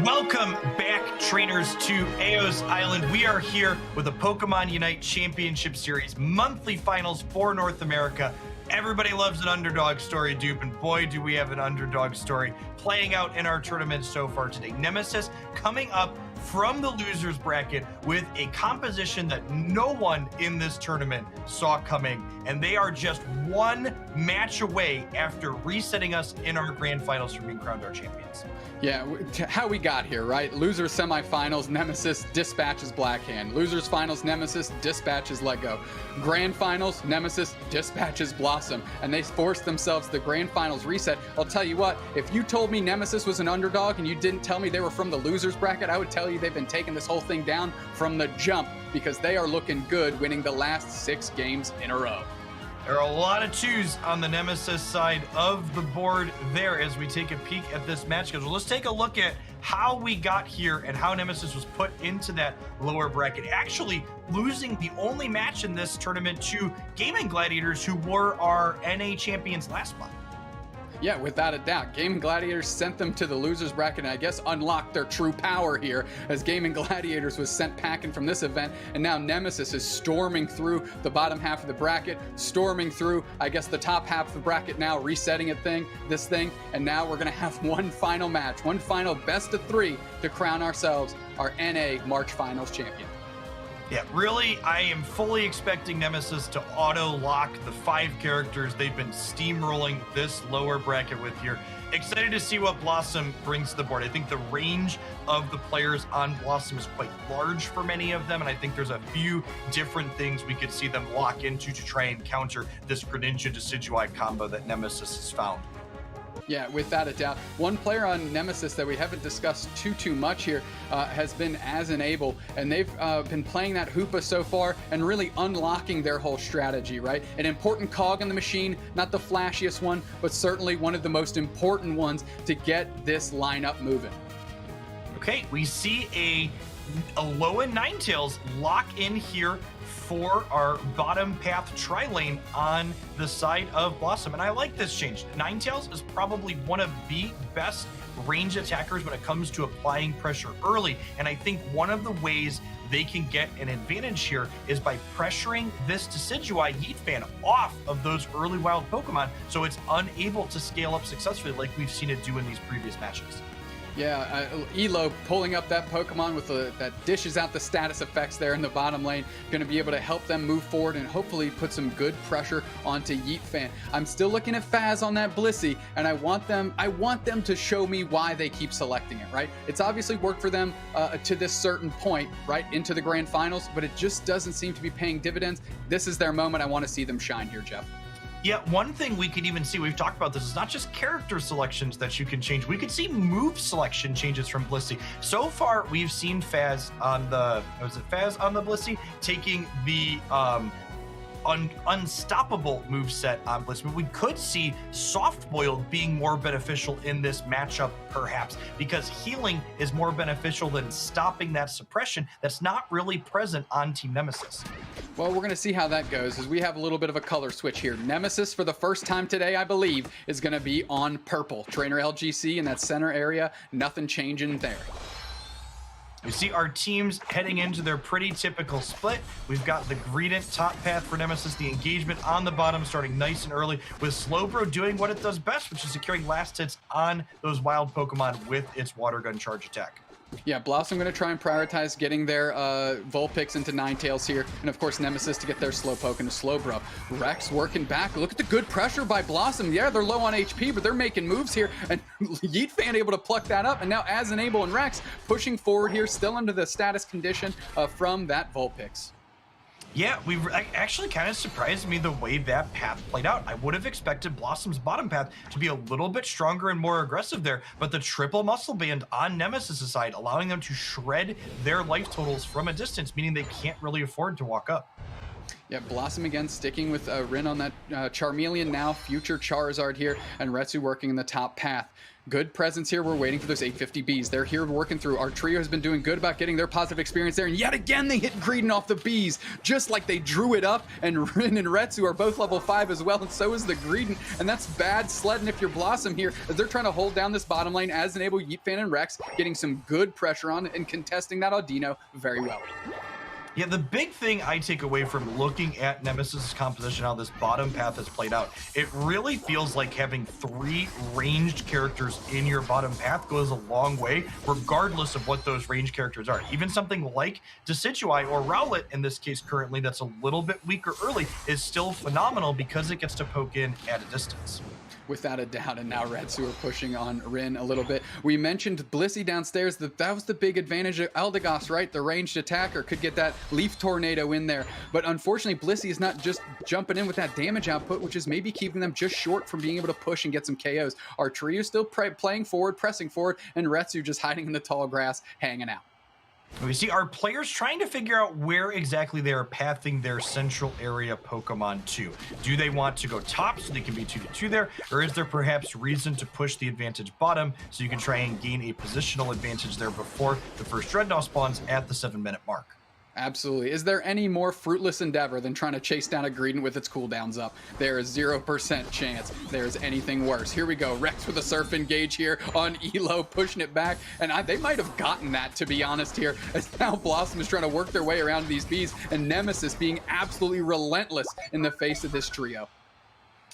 Welcome back, trainers, to Aeos Island. We are here with the Pokemon UNITE Championship Series monthly finals for North America. Everybody loves an underdog story, Dupe, and boy, do we have an underdog story playing out in our tournament so far today. Nemesis coming up from the losers bracket with a composition that no one in this tournament saw coming, and they are just one match away after resetting us in our grand finals from being crowned our champions. Yeah, how we got here, right? Losers semifinals, Nemesis dispatches Blackhand. Losers finals, Nemesis dispatches Lego. Grand finals, Nemesis dispatches Blossom. And they forced themselves the grand finals reset. I'll tell you what, if you told me Nemesis was an underdog and you didn't tell me they were from the losers bracket, I would tell you they've been taking this whole thing down from the jump because they are looking good, winning the last 6 games in a row. There are a lot of twos on the Nemesis side of the board there as we take a peek at this match schedule. Let's take a look at how we got here and how Nemesis was put into that lower bracket, actually losing the only match in this tournament to Gaming Gladiators, who were our NA champions last month. Yeah, without a doubt. Gaming Gladiators sent them to the losers bracket and I guess unlocked their true power here as Gaming Gladiators was sent packing from this event, and now Nemesis is storming through the bottom half of the bracket, storming through, I guess, the top half of the bracket now, resetting this thing, and now we're going to have one final match, one final best of 3 to crown ourselves our NA March Finals champion. Yeah, really, I am fully expecting Nemesis to auto-lock the 5 characters they've been steamrolling this lower bracket with here. Excited to see what Blossom brings to the board. I think the range of the players on Blossom is quite large for many of them, and I think there's a few different things we could see them lock into to try and counter this Greninja Decidueye combo that Nemesis has found. Yeah, without a doubt. One player on Nemesis that we haven't discussed too much here has been As Enable, and they've been playing that Hoopa so far and really unlocking their whole strategy, right? An important cog in the machine, not the flashiest one, but certainly one of the most important ones to get this lineup moving. Okay, we see a Alola Ninetales lock in here for our bottom path tri-lane on the side of Blossom. And I like this change. Ninetales is probably one of the best range attackers when it comes to applying pressure early. And I think one of the ways they can get an advantage here is by pressuring this Decidueye Yeet Fan off of those early wild Pokemon so it's unable to scale up successfully like we've seen it do in these previous matches. Yeah, Elo pulling up that Pokemon with that dishes out the status effects there in the bottom lane, going to be able to help them move forward and hopefully put some good pressure onto Yeet Fan. I'm still looking at Faz on that Blissey, and I want them to show me why they keep selecting it, right? It's obviously worked for them to this certain point, right, into the grand finals, but it just doesn't seem to be paying dividends. This is their moment. I want to see them shine here, Jeff. Yeah, one thing we could even see, we've talked about this, is not just character selections that you can change. We could see move selection changes from Blissey. So far, we've seen Faz on the, Faz on the Blissey taking the unstoppable moveset on Blissey. But we could see Soft Boiled being more beneficial in this matchup, perhaps, because healing is more beneficial than stopping that suppression that's not really present on Team Nemesis. Well, we're going to see how that goes as we have a little bit of a color switch here. Nemesis, for the first time today, I believe, is going to be on purple. Trainer LGC in that center area, nothing changing there. You see our teams heading into their pretty typical split. We've got the Greedent top path for Nemesis, the engagement on the bottom starting nice and early, with Slowbro doing what it does best, which is securing last hits on those wild Pokemon with its Water Gun charge attack. Yeah, Blossom going to try and prioritize getting their Vulpix into Ninetales here, and of course Nemesis to get their Slowpoke into Slowbro. Rex working back. Look at the good pressure by Blossom. Yeah, they're low on HP, but they're making moves here, and Yeet Fan able to pluck that up, and now As Enable and Rex pushing forward here, still under the status condition from that Vulpix. Yeah, actually kind of surprised me the way that path played out. I would have expected Blossom's bottom path to be a little bit stronger and more aggressive there, but the triple muscle band on Nemesis' side, allowing them to shred their life totals from a distance, meaning they can't really afford to walk up. Yeah, Blossom again sticking with Rin on that Charmeleon now, future Charizard here, and Retsu working in the top path. Good presence here. We're waiting for those 850Bs. They're here working through. Our trio has been doing good about getting their positive experience there. And yet again, they hit Greedon off the Bs, just like they drew it up. And Rin and Retsu are both level 5 as well. And so is the Greedon. And that's bad sledding if you're Blossom here, as they're trying to hold down this bottom lane as enable Yeetfan and Rex, getting some good pressure on and contesting that Audino very well. Yeah, the big thing I take away from looking at Nemesis' composition, how this bottom path has played out, it really feels like having 3 ranged characters in your bottom path goes a long way, regardless of what those ranged characters are. Even something like Decidueye or Rowlet, in this case currently, that's a little bit weaker early, is still phenomenal because it gets to poke in at a distance. Without a doubt, and now Retsu are pushing on Rin a little bit. We mentioned Blissey downstairs. That was the big advantage of Eldegoss, right? The ranged attacker could get that Leaf Tornado in there. But unfortunately, Blissey is not just jumping in with that damage output, which is maybe keeping them just short from being able to push and get some KOs. Our trio still playing forward, pressing forward, and Retsu just hiding in the tall grass, hanging out. We see our players trying to figure out where exactly they are pathing their central area Pokemon to. Do they want to go top so they can be 2-2 there, or is there perhaps reason to push the advantage bottom so you can try and gain a positional advantage there before the first Dreadnought spawns at the 7-minute mark? Absolutely. Is there any more fruitless endeavor than trying to chase down a Greedon with its cooldowns up? There is 0% chance there is anything worse. Here we go. Rex with a Surf Engage here on Elo, pushing it back. And they might have gotten that, to be honest, here, as now Blossom is trying to work their way around these bees, and Nemesis being absolutely relentless in the face of this trio.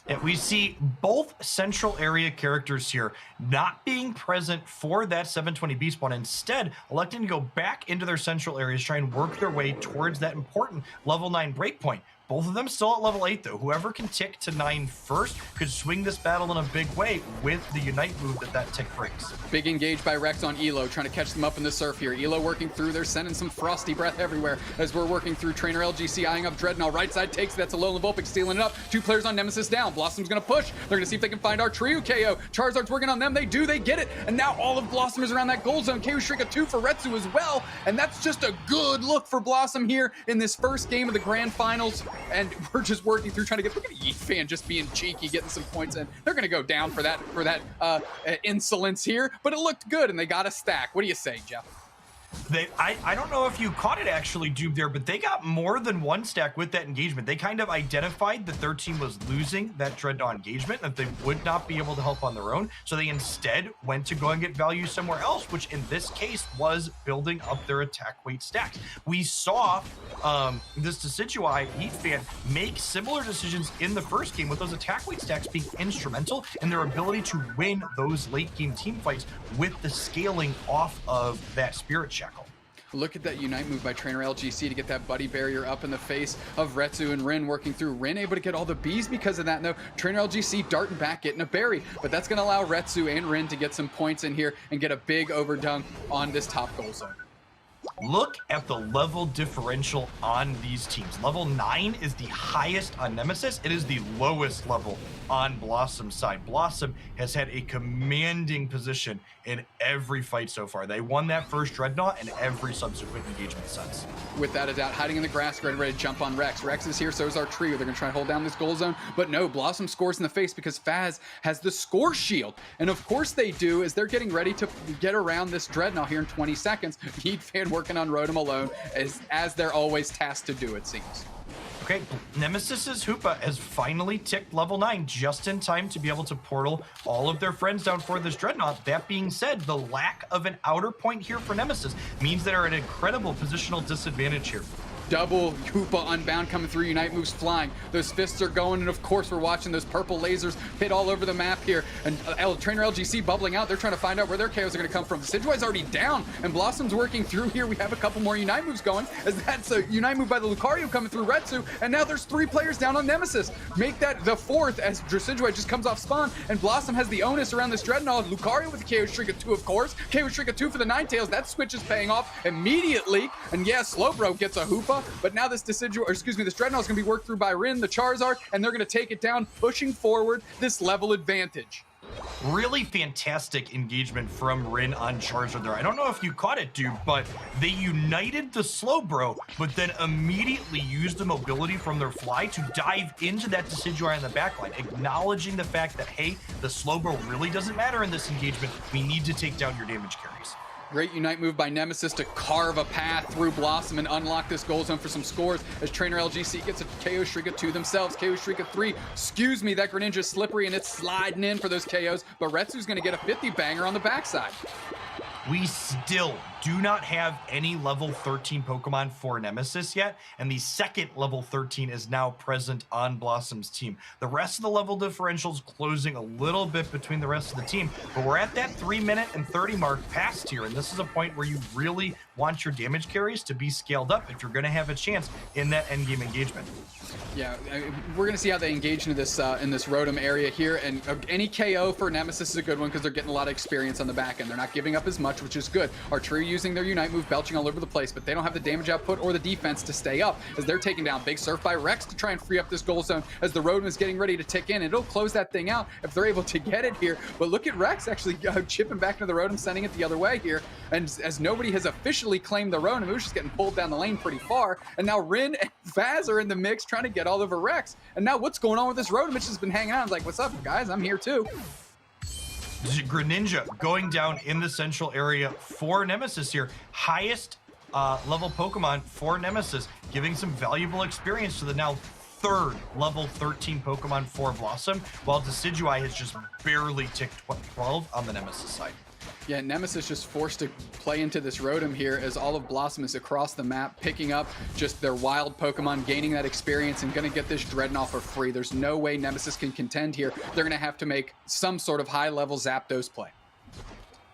And we see both central area characters here not being present for that 720B spawn, instead electing to go back into their central areas, try and work their way towards that important level 9 breakpoint. Both of them still at level 8 though. Whoever can tick to 9 first could swing this battle in a big way with the Unite move that tick brings. Big engage by Rex on Elo, trying to catch them up in the surf here. Elo working through, they're sending some Frosty Breath everywhere as we're working through. Trainer LGC eyeing up Dreadnought. Right side takes, that's a Alolan Vulpix stealing it up. 2 players on Nemesis down. Blossom's gonna push. They're gonna see if they can find our trio KO. Charizard's working on them, they do, they get it. And now all of Blossom is around that gold zone. KO Shrika 2 for Retsu as well. And that's just a good look for Blossom here in this first game of the grand finals. And we're just working through trying to get, look at Yeetfan just being cheeky, getting some points in. They're gonna go down for that insolence here, but it looked good and they got a stack. What do you say, Jeff? I don't know if you caught it actually, Dube, there, but they got more than 1 stack with that engagement. They kind of identified that their team was losing that Dreadnought engagement, that they would not be able to help on their own. So they instead went to go and get value somewhere else, which in this case was building up their attack weight stacks. We saw this Decidueye Yeetfan make similar decisions in the first game, with those attack weight stacks being instrumental in their ability to win those late game team fights with the scaling off of that Spirit Shackle. Look at that Unite move by Trainer LGC to get that Buddy Barrier up in the face of Retsu and Rin working through. Rin able to get all the bees because of that. No, Trainer LGC darting back, getting a berry, but that's going to allow Retsu and Rin to get some points in here and get a big overdunk on this top goal zone. Look at the level differential on these teams. Level 9 is the highest on Nemesis. It is the lowest level on Blossom's side. Blossom has had a commanding position in every fight so far. They won that first Dreadnought and every subsequent engagement since. Without a doubt, hiding in the grass, ready to jump on Rex. Rex is here, so is our trio. They're going to try and hold down this goal zone, but no, Blossom scores in the face because Faz has the score shield. And of course they do, as they're getting ready to get around this Dreadnought here in 20 seconds. Yeetfan working on Rotom alone, as they're always tasked to do, it seems. Okay, Nemesis's Hoopa has finally ticked level 9 just in time to be able to portal all of their friends down for this Dreadnought. That being said, the lack of an outer point here for Nemesis means they are at an incredible positional disadvantage here. Double Hoopa Unbound coming through, Unite moves flying. Those fists are going, and of course we're watching those purple lasers hit all over the map here. And Trainer LGC bubbling out. They're trying to find out where their KOs are going to come from. Decidueye's already down, and Blossom's working through here. We have a couple more Unite moves going, as that's a Unite move by the Lucario coming through Retsu, and now there's 3 players down on Nemesis. Make that the 4th as Decidueye just comes off spawn, and Blossom has the onus around this Dreadnought. Lucario with the KO Shrika 2, of course. KO Shrika 2 for the Ninetales. That switch is paying off immediately, and yeah, Slowbro gets a Hoopa. But now this this Dreadnought is going to be worked through by Rin, the Charizard, and they're going to take it down, pushing forward this level advantage. Really fantastic engagement from Rin on Charizard there. I don't know if you caught it, dude, but they united the Slowbro, but then immediately used the mobility from their fly to dive into that Decidueye on the backline, acknowledging the fact that, hey, the Slowbro really doesn't matter in this engagement. We need to take down your damage carries. Great Unite move by Nemesis to carve a path through Blossom and unlock this goal zone for some scores as Trainer LGC gets a KO Shrika to themselves. KO Shrika 3. Excuse me, that Greninja's slippery and it's sliding in for those KOs, but Retsu's going to get a 50 banger on the backside. We still do not have any level 13 Pokemon for Nemesis yet, and the second level 13 is now present on Blossom's team. The rest of the level differentials closing a little bit between the rest of the team, but we're at that 3-minute and 30 mark past here, and this is a point where you really want your damage carries to be scaled up if you're going to have a chance in that endgame engagement. Yeah, we're going to see how they engage into this in this Rotom area here, and any KO for Nemesis is a good one because they're getting a lot of experience on the back end. They're not giving up as much, which is good. Archery using their Unite move, belching all over the place, but they don't have the damage output or the defense to stay up as they're taking down Big Surf by Rex to try and free up this goal zone as the Rotom is getting ready to tick in, and it'll close that thing out if they're able to get it here. But look at Rex actually chipping back into the Rotom, sending it the other way here, and as nobody has officially claimed the Rotom, it was just getting pulled down the lane pretty far, and now Rin and Faz are in the mix trying to get all over Rex. And now what's going on with this Rotom? It's just been hanging out. I was like, what's up, guys? I'm here too. Greninja going down in the central area for Nemesis here. Highest level Pokemon for Nemesis, giving some valuable experience to the now third level 13 Pokemon for Blossom, while Decidueye has just barely ticked 12 on the Nemesis side. Yeah, Nemesis just forced to play into this Rotom here as all of Blossom is across the map, picking up just their wild Pokemon, gaining that experience, and going to get this Dreadnought for free. There's no way Nemesis can contend here. They're going to have to make some sort of high-level Zapdos play.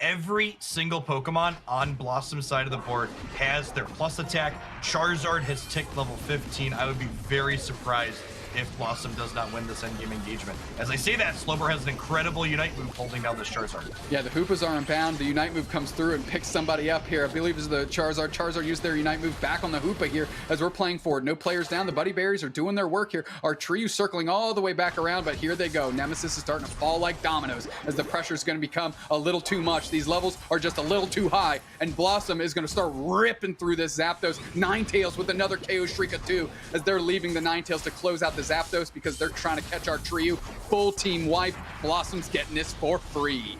Every single Pokemon on Blossom's side of the board has their plus attack. Charizard has ticked level 15. I would be very surprised if Blossom does not win this endgame engagement. As I say that, Slowbro has an incredible Unite move holding down this Charizard. Yeah, the Hoopas are unbound. The Unite move comes through and picks somebody up here. I believe it's the Charizard. Charizard used their Unite move back on the Hoopa here as we're playing forward. No players down. The Buddy Berries are doing their work here. Our Trio circling all the way back around, but here they go. Nemesis is starting to fall like dominoes as the pressure is going to become a little too much. These levels are just a little too high, and Blossom is going to start ripping through this Zapdos. Ninetales with another KO Shrika too as they're leaving the Ninetales to close out the Zapdos because they're trying to catch our Trio. Full team wipe. Blossom's getting this for free.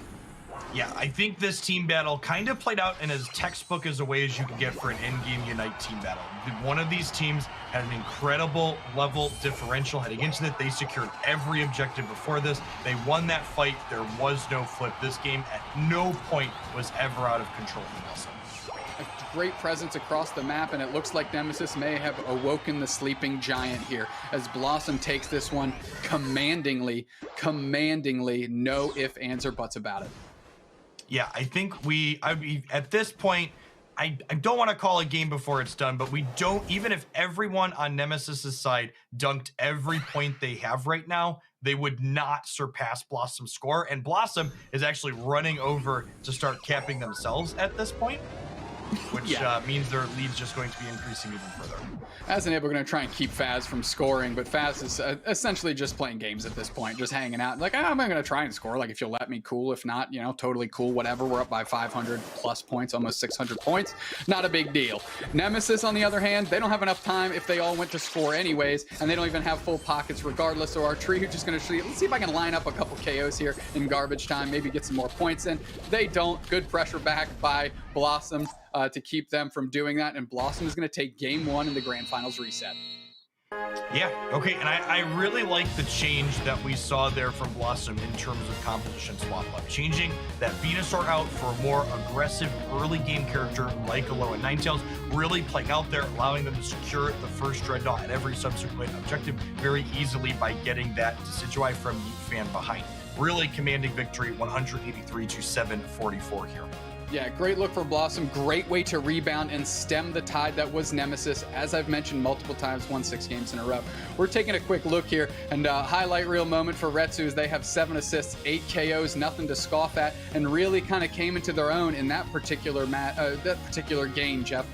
Yeah, I think this team battle kind of played out in as textbook as a way as you can get for an endgame Unite team battle. One of these teams had an incredible level differential heading into it. They secured every objective before this. They won that fight. There was no flip. This game at no point was ever out of control for Blossom. A great presence across the map, and it looks like Nemesis may have awoken the sleeping giant here as Blossom takes this one commandingly, no ifs, ands, or buts about it. Yeah, I think at this point, I don't want to call a game before it's done, but we don't, even if everyone on Nemesis's side dunked every point they have right now, they would not surpass Blossom's score, and Blossom is actually running over to start capping themselves at this point, which means their lead's just going to be increasing even further. As an ape, we're going to try and keep Faz from scoring, but Faz is essentially just playing games at this point, just hanging out. Like, I'm going to try and score. Like, if you'll let me, cool. If not, you know, totally cool, whatever. We're up by 500 plus points, almost 600 points. Not a big deal. Nemesis, on the other hand, they don't have enough time if they all went to score anyways, and they don't even have full pockets regardless. So our Trio just going to let's see if I can line up a couple KOs here in garbage time, maybe get some more points in. They don't. Good pressure back by Blossom to keep them from doing that, and Blossom is going to take game one in the grand finals reset. Yeah, okay, and I really like the change that we saw there from Blossom in terms of composition swap up. Changing that Venusaur out for a more aggressive early game character like Alola Ninetales, really playing out there, allowing them to secure the first Dreadnought at every subsequent objective very easily by getting that Decidueye from Yeet Fan behind. Really commanding victory, 183 to 744 here. Yeah, great look for Blossom. Great way to rebound and stem the tide that was Nemesis. As I've mentioned multiple times, won 6 games in a row. We're taking a quick look here, and highlight reel moment for Retsu is they have 7 assists, 8 KOs, nothing to scoff at, and really kind of came into their own in that particular game, Jeff.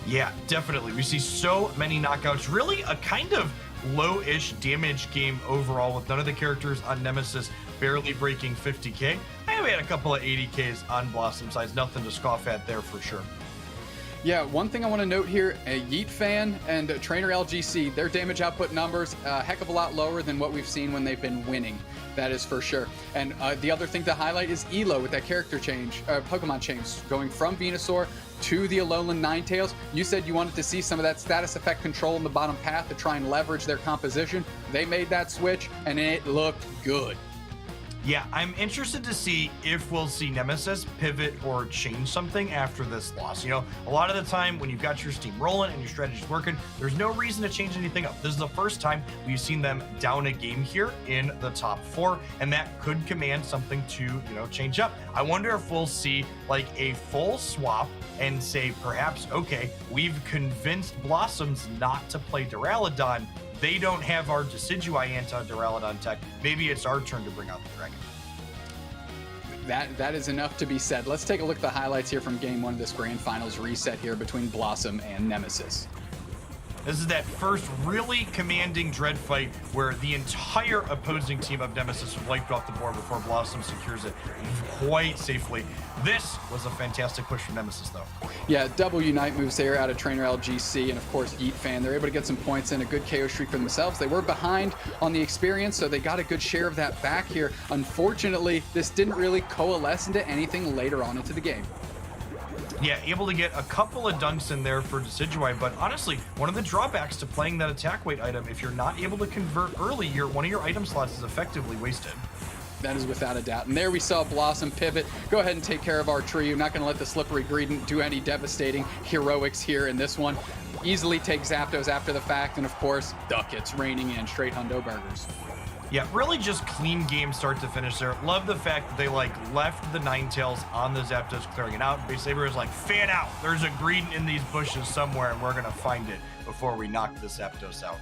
Yeah, definitely. We see so many knockouts. Really a kind of low-ish damage game overall, with none of the characters on Nemesis barely breaking 50k. We had a couple of 80ks on Blossom sides, nothing to scoff at there for sure. Yeah, one thing I want to note here, a Yeet fan and Trainer LGC, their damage output numbers a heck of a lot lower than what we've seen when they've been winning. That is for sure. And the other thing to highlight is Elo with that character change, Pokemon change, going from Venusaur to the Alolan Ninetales. You said you wanted to see some of that status effect control in the bottom path to try and leverage their composition. They made that switch, and it looked good. Yeah, I'm interested to see if we'll see Nemesis pivot or change something after this loss. You know, a lot of the time when you've got your steam rolling and your strategy's working, there's no reason to change anything up. This is the first time we've seen them down a game here in the top 4, and that could command something to, you know, change up. I wonder if we'll see like a full swap and say perhaps, okay, we've convinced Blossoms not to play Duraludon. They don't have our Decidueye anti-Duraludon tech. Maybe it's our turn to bring out the Dragon. That is enough to be said. Let's take a look at the highlights here from Game 1 of this Grand Finals reset here between Blossom and Nemesis. This is that first really commanding dread fight where the entire opposing team of Nemesis was wiped off the board before Blossom secures it quite safely. This was a fantastic push from Nemesis, though. Yeah, double Unite moves there out of Trainer LGC and, of course, Yeet Fan. They're able to get some points in, a good KO streak for themselves. They were behind on the experience, so they got a good share of that back here. Unfortunately, this didn't really coalesce into anything later on into the game. Yeah, able to get a couple of dunks in there for Decidueye, but honestly, one of the drawbacks to playing that attack weight item, if you're not able to convert early, one of your item slots is effectively wasted. That is without a doubt. And there we saw Blossom pivot. Go ahead and take care of our tree. You're not going to let the Slippery Greedent do any devastating heroics here in this one. Easily take Zapdos after the fact, and of course, Duckets raining in straight hundo burgers. Yeah, really just clean game start to finish there. Love the fact that they left the Ninetales on the Zapdos clearing it out. Basically, everyone's like, fan out. There's a Greedent in these bushes somewhere, and we're going to find it before we knock the Zapdos out.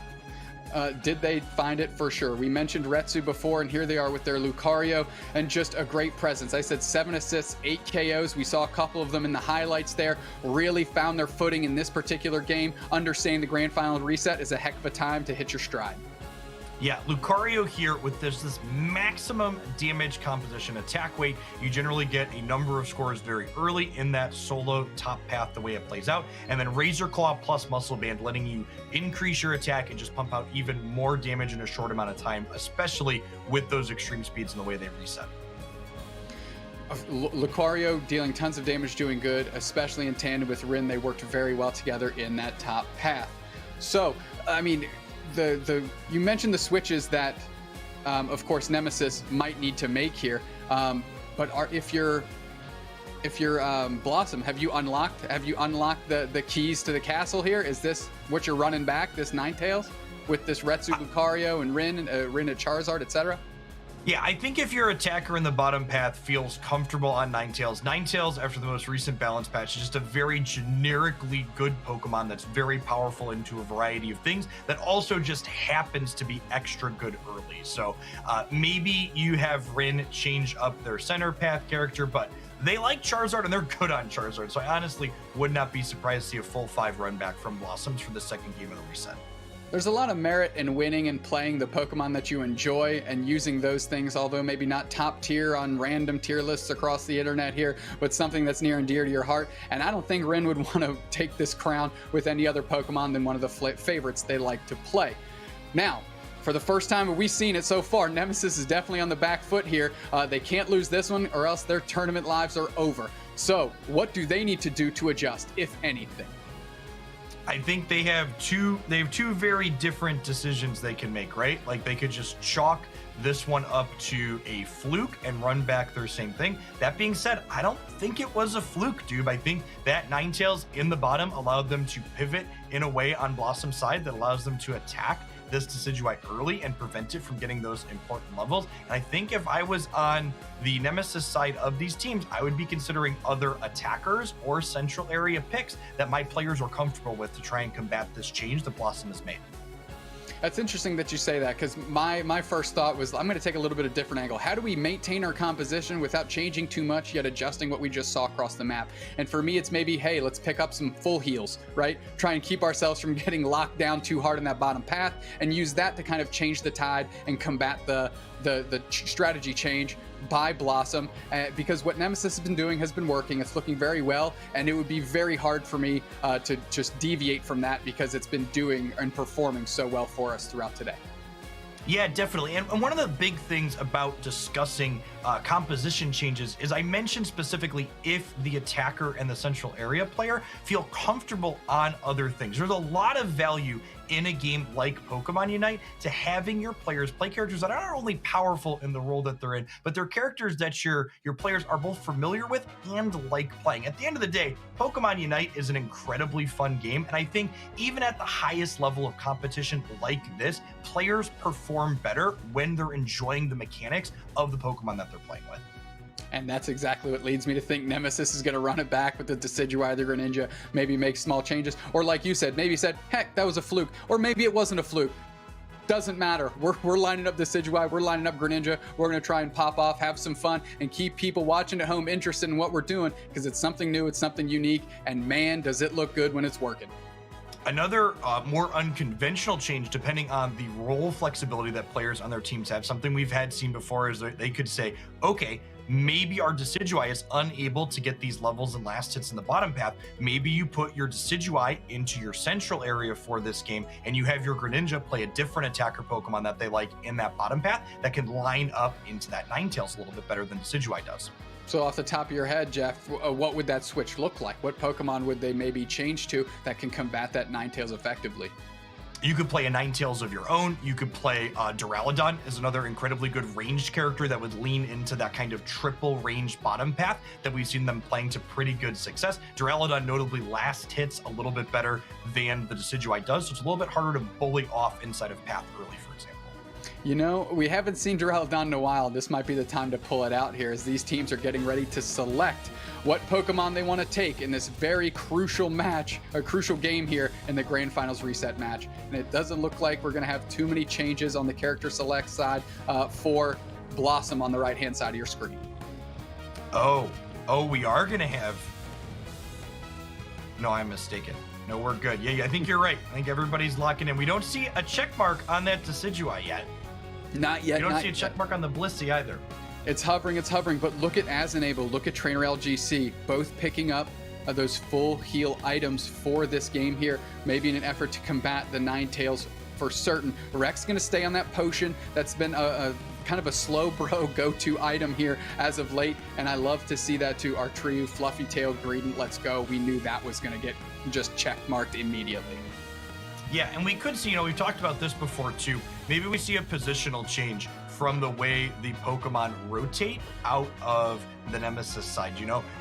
Did they find it? For sure. We mentioned Retsu before, and here they are with their Lucario, and just a great presence. I said 7 assists, 8 KOs. We saw a couple of them in the highlights there. Really found their footing in this particular game. Understanding the Grand Final reset is a heck of a time to hit your stride. Yeah, Lucario here with this maximum damage composition attack weight. You generally get a number of scores very early in that solo top path, the way it plays out. And then Razor Claw plus Muscle Band, letting you increase your attack and just pump out even more damage in a short amount of time, especially with those extreme speeds and the way they reset. Lucario dealing tons of damage, doing good, especially in tandem with Rin. They worked very well together in that top path. So, I mean, you mentioned the switches that, of course, Nemesis might need to make here. But if you're Blossom, have you unlocked the keys to the castle here? Is this what you're running back, this Ninetales, with this Retsu, Lucario, and Rin at Charizard, etc.? Yeah, I think if your attacker in the bottom path feels comfortable on Ninetales, after the most recent balance patch, is just a very generically good Pokemon that's very powerful into a variety of things that also just happens to be extra good early. So maybe you have Rin change up their center path character, but they like Charizard and they're good on Charizard. So I honestly would not be surprised to see a full 5 run back from Blossoms for the second game of the reset. There's a lot of merit in winning and playing the Pokemon that you enjoy and using those things, although maybe not top tier on random tier lists across the internet here, but something that's near and dear to your heart. And I don't think Rin would want to take this crown with any other Pokemon than one of the favorites they like to play. Now, for the first time we've seen it so far, Nemesis is definitely on the back foot here. They can't lose this one or else their tournament lives are over. So what do they need to do to adjust, if anything? I think they have two very different decisions they can make, right? Like they could just chalk this one up to a fluke and run back their same thing. That being said, I don't think it was a fluke, dude. I think that Ninetales in the bottom allowed them to pivot in a way on Blossom's side that allows them to attack this Decidueye early and prevent it from getting those important levels. And I think if I was on the Nemesis side of these teams, I would be considering other attackers or central area picks that my players are comfortable with to try and combat this change that Blossom has made. That's interesting that you say that, because my first thought was I'm going to take a little bit of different angle. How do we maintain our composition without changing too much, yet adjusting what we just saw across the map? And for me, it's maybe, hey, let's pick up some full heals, right? Try and keep ourselves from getting locked down too hard in that bottom path, and use that to kind of change the tide and combat the strategy change by Blossom, because what Nemesis has been doing has been working. It's looking very well, and it would be very hard for me to just deviate from that, because it's been doing and performing so well for us throughout today. Yeah, definitely. And one of the big things about discussing composition changes is I mentioned specifically if the attacker and the central area player feel comfortable on other things. There's a lot of value in a game like Pokemon Unite to having your players play characters that are not only powerful in the role that they're in, but they're characters that your players are both familiar with and like playing. At the end of the day, Pokemon Unite is an incredibly fun game, and I think even at the highest level of competition like this, players perform better when they're enjoying the mechanics of the Pokemon that they're playing with. And that's exactly what leads me to think Nemesis is going to run it back with the Decidueye, the Greninja, maybe make small changes. Or like you said, maybe said, heck, that was a fluke. Or maybe it wasn't a fluke. Doesn't matter. We're lining up Decidueye, we're lining up Greninja. We're going to try and pop off, have some fun, and keep people watching at home interested in what we're doing, because it's something new, it's something unique, and man, does it look good when it's working. Another more unconventional change, depending on the role flexibility that players on their teams have, something we've seen before is they could say, okay, maybe our Decidueye is unable to get these levels and last hits in the bottom path. Maybe you put your Decidueye into your central area for this game, and you have your Greninja play a different attacker Pokemon that they like in that bottom path that can line up into that Ninetales a little bit better than Decidueye does. So off the top of your head, Jeff, what would that switch look like? What Pokemon would they maybe change to that can combat that Ninetales effectively? You could play a Ninetales of your own. You could play Duraludon is another incredibly good ranged character that would lean into that kind of triple ranged bottom path that we've seen them playing to pretty good success. Duraludon notably last hits a little bit better than the Decidueye does, so it's a little bit harder to bully off inside of path early, for example. You know, we haven't seen Duraludon in a while. This might be the time to pull it out here, as these teams are getting ready to select what Pokemon they want to take in this very crucial match, a crucial game here in the Grand Finals reset match. And it doesn't look like we're going to have too many changes on the character select side for Blossom on the right-hand side of your screen. Oh, we are going to have... No, I'm mistaken. No, we're good. Yeah, I think you're right. I think everybody's locking in. We don't see a check mark on that Decidueye yet. Not yet. You don't see a check mark on the Blissey either. It's hovering, but look at As Enable, look at Trainer LGC, both picking up those full heal items for this game here, maybe in an effort to combat the Ninetales for certain. Rex going to stay on that potion. That's been a kind of a slow bro go-to item here as of late, and I love to see that too. Our Trio, Fluffy Tail, Greedent, let's go. We knew that was going to get just check marked immediately. Yeah, and we could see, we've talked about this before too. Maybe we see a positional change from the way the Pokemon rotate out of the Nemesis side.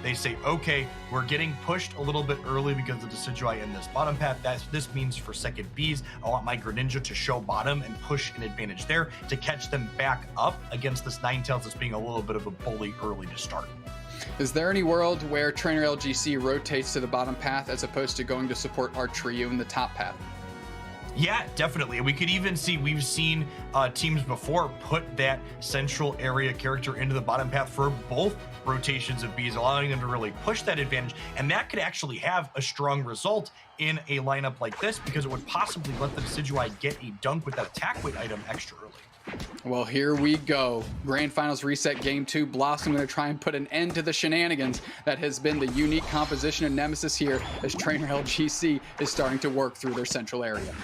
They say, okay, we're getting pushed a little bit early because of the Decidueye in this bottom path. This means for second Bs, I want my Greninja to show bottom and push an advantage there to catch them back up against this Ninetales that's being a little bit of a bully early to start. Is there any world where Trainer LGC rotates to the bottom path as opposed to going to support our Trio in the top path? Yeah, definitely. We could even see, we've seen teams before put that central area character into the bottom path for both rotations of Bs, allowing them to really push that advantage. And that could actually have a strong result in a lineup like this, because it would possibly let the Decidueye get a dunk with that attack weight item extra early. Well, here we go. Grand Finals reset game 2. Blossom going to try and put an end to the shenanigans that has been the unique composition of Nemesis here, as Trainer LGC is starting to work through their central area.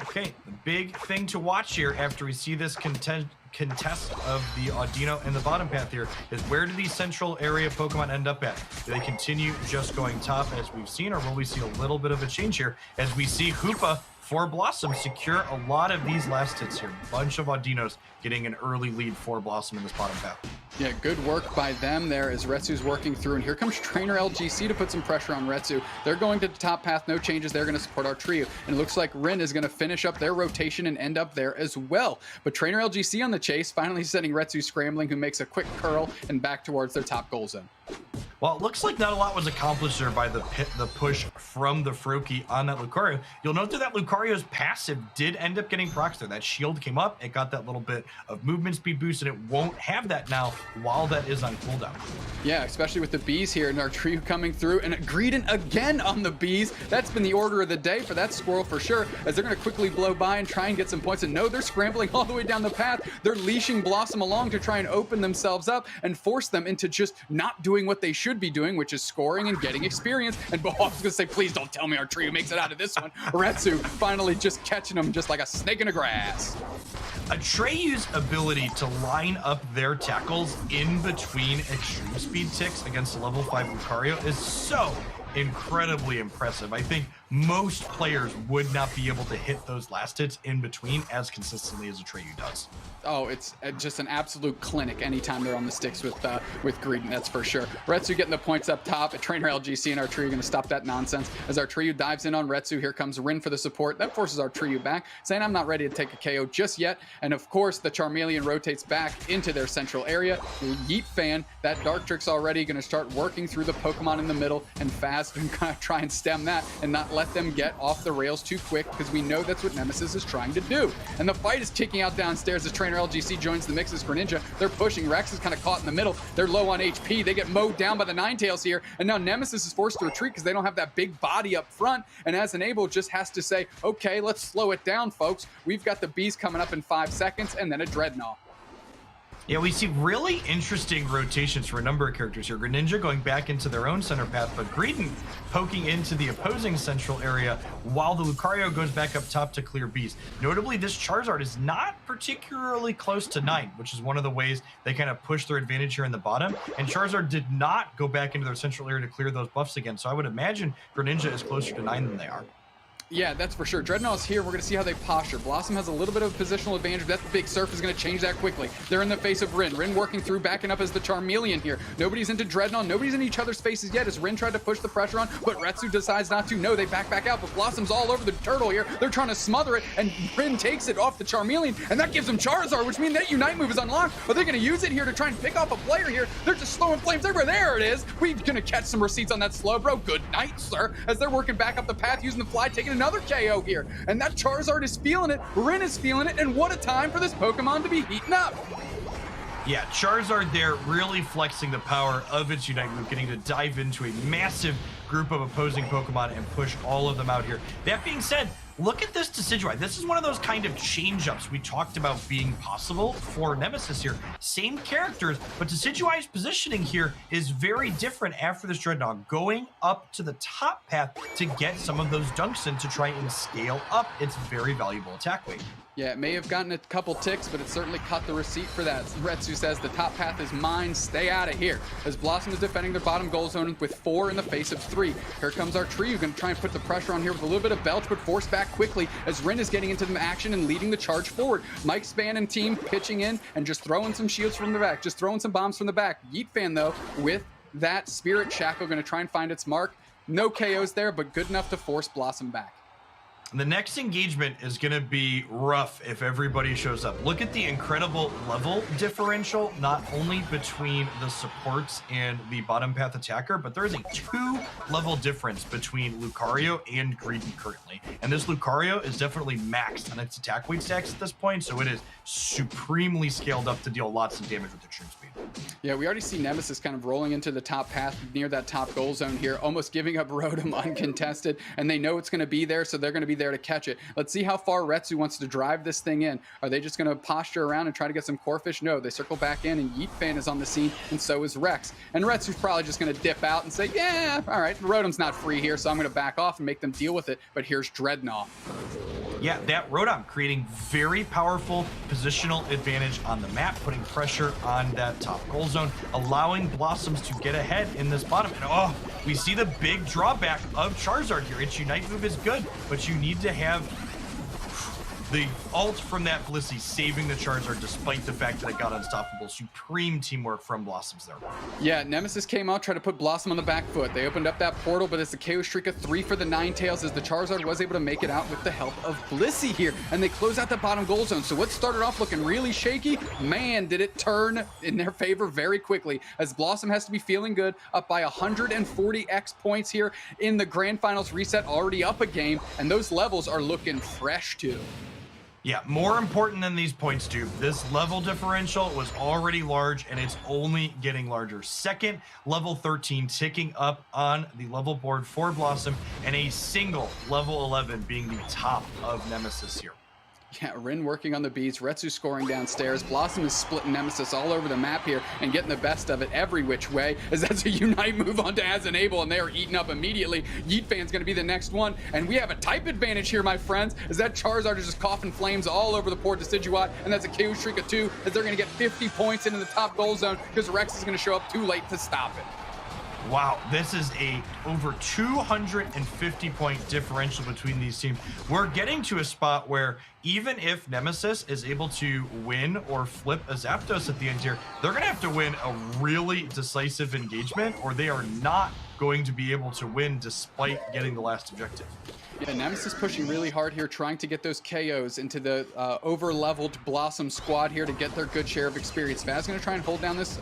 Okay, the big thing to watch here after we see this contest of the Audino and the bottom path here is, where do these central area Pokemon end up at? Do they continue just going top as we've seen, or will we see a little bit of a change here as we see Hoopa for Blossom secure a lot of these last hits here? A bunch of Audinos getting an early lead for Blossom in this bottom path. Yeah, good work by them there as Retsu's working through, and here comes Trainer LGC to put some pressure on Retsu. They're going to the top path, no changes. They're going to support our Trio, and it looks like Rin is going to finish up their rotation and end up there as well. But Trainer LGC on the chase, finally sending Retsu scrambling, who makes a quick curl and back towards their top goal zone. Well, it looks like not a lot was accomplished there by the push from the Froakie on that Lucario. You'll note that Lucario's passive did end up getting procs there. That shield came up, it got that little bit of movement speed boost, and it won't have that now while that is on cooldown. Yeah, especially with the bees here and our trio coming through, and Greedent again on the bees. That's been the order of the day for that squirrel for sure, as they're going to quickly blow by and try and get some points. And no, they're scrambling all the way down the path. They're leashing Blossom along to try and open themselves up and force them into just not doing what they should be doing, which is scoring and getting experience. And I was going to say, please don't tell me our trio makes it out of this one. Retsu finally just catching them just like a snake in the grass. Atreyu's ability to line up their tackles in between extreme speed ticks against a level 5 Lucario is so incredibly impressive. I think most players would not be able to hit those last hits in between as consistently as Atreyu does. Oh, it's just an absolute clinic anytime they're on the sticks with Greedent, that's for sure. Retsu getting the points up top. Trainer LGC and Artreyu going to stop that nonsense. As Artreyu dives in on Retsu, here comes Rin for the support. That forces Artreyu back, saying I'm not ready to take a KO just yet. And of course, the Charmeleon rotates back into their central area. Yeet Fan, that Dartrix already going to start working through the Pokemon in the middle, and Faz can kind of try and stem that and not let them get off the rails too quick, because we know that's what Nemesis is trying to do. And the fight is kicking out downstairs as Trainer LGC joins the mix as Greninja. They're pushing. Rex is kind of caught in the middle. They're low on HP. They get mowed down by the Ninetales here, and now Nemesis is forced to retreat because they don't have that big body up front, and as Enable just has to say, okay, let's slow it down, folks. We've got the bees coming up in 5 seconds, and then a Dreadnought. Yeah, we see really interesting rotations for a number of characters here. Greninja going back into their own center path, but Greedent poking into the opposing central area while the Lucario goes back up top to clear bees. Notably, this Charizard is not particularly close to 9, which is one of the ways they kind of push their advantage here in the bottom. And Charizard did not go back into their central area to clear those buffs again, so I would imagine Greninja is closer to 9 than they are. Yeah, that's for sure. Dreadnought's here. We're going to see how they posture. Blossom has a little bit of a positional advantage, but that big surf is going to change that quickly. They're in the face of Rin. Rin working through, backing up as the Charmeleon here. Nobody's into Dreadnought. Nobody's in each other's faces yet as Rin tried to push the pressure on, but Retsu decides not to. No, they back out, but Blossom's all over the turtle here. They're trying to smother it, and Rin takes it off the Charmeleon, and that gives them Charizard, which means that Unite move is unlocked. Are they going to use it here to try and pick off a player here? They're just slowing flames everywhere. There it is. We're going to catch some receipts on that slow, bro. Good night, sir. As they're working back up the path using the fly, taking another KO here. And that Charizard is feeling it, Rin is feeling it, and what a time for this Pokemon to be heating up. Yeah, Charizard there really flexing the power of its Unite move, getting to dive into a massive group of opposing Pokemon and push all of them out here. That being said, look at this Decidueye. This is one of those kind of change-ups we talked about being possible for Nemesis here. Same characters, but Decidueye's positioning here is very different after this Dreadnought, going up to the top path to get some of those dunks in to try and scale up its very valuable attack weight. Yeah, it may have gotten a couple ticks, but it certainly cut the receipt for that. Retsu says the top path is mine, stay out of here. As Blossom is defending their bottom goal zone with 4 in the face of 3. Here comes our trio, going to try and put the pressure on here with a little bit of belch, but forced back quickly as Rin is getting into the action and leading the charge forward. Mike Span and team pitching in and just throwing some shields from the back, just throwing some bombs from the back. Yeet Fan, though, with that Spirit Shackle, going to try and find its mark. No KOs there, but good enough to force Blossom back. The next engagement is going to be rough if everybody shows up. Look at the incredible level differential, not only between the supports and the bottom path attacker, but there is a 2-level difference between Lucario and Greedent currently. And this Lucario is definitely maxed on its attack weight stacks at this point, so it is supremely scaled up to deal lots of damage with extreme speed. Yeah, we already see Nemesis kind of rolling into the top path near that top goal zone here, almost giving up Rotom uncontested, and they know it's going to be there, so they're going to be there to catch it. Let's see how far Retsu wants to drive this thing in. Are they just going to posture around and try to get some Corphish? No, they circle back in, and Yeet Fan is on the scene, and so is Rex. And Retsu's probably just going to dip out and say, yeah, all right, Rotom's not free here, so I'm going to back off and make them deal with it, but here's Dreadnought. Yeah, that Rotom creating very powerful positional advantage on the map, putting pressure on that top goal zone, allowing Blossoms to get ahead in this bottom. And oh, we see the big drawback of Charizard here. Its Unite move is good, but you need to have The ult from that Blissey saving the Charizard despite the fact that it got unstoppable. Supreme teamwork from Blossoms there. Yeah, Nemesis came out, tried to put Blossom on the back foot. They opened up that portal, but it's the KO streak of 3 for the Ninetales as the Charizard was able to make it out with the help of Blissey here. And they close out the bottom goal zone. So what started off looking really shaky, man, did it turn in their favor very quickly as Blossom has to be feeling good, up by 140x points here in the Grand Finals reset, already up a game, and those levels are looking fresh too. Yeah, more important than these points, dude. This level differential was already large, and it's only getting larger. Second, level 13 ticking up on the level board for Blossom, and a single level 11 being the top of Nemesis here. Yeah, Rin working on the beats, Retsu scoring downstairs. Blossom is splitting Nemesis all over the map here and getting the best of it every which way, as that's a Unite move onto As Enable, and they are eaten up immediately. Yeet Fan's gonna be the next one, and we have a type advantage here, my friends, as that Charizard is just coughing flames all over the board to Decidueye, and that's a KO streak of 2, as they're gonna get 50 points into the top goal zone, because Rex is gonna show up too late to stop it. Wow, this is a over 250 point differential between these teams. We're getting to a spot where even if Nemesis is able to win or flip a Zapdos at the end here, they're gonna have to win a really decisive engagement, or they are not going to be able to win despite getting the last objective. Yeah, Nemesis pushing really hard here, trying to get those KOs into the over-leveled Blossom squad here to get their good share of experience. Faz going to try and hold down this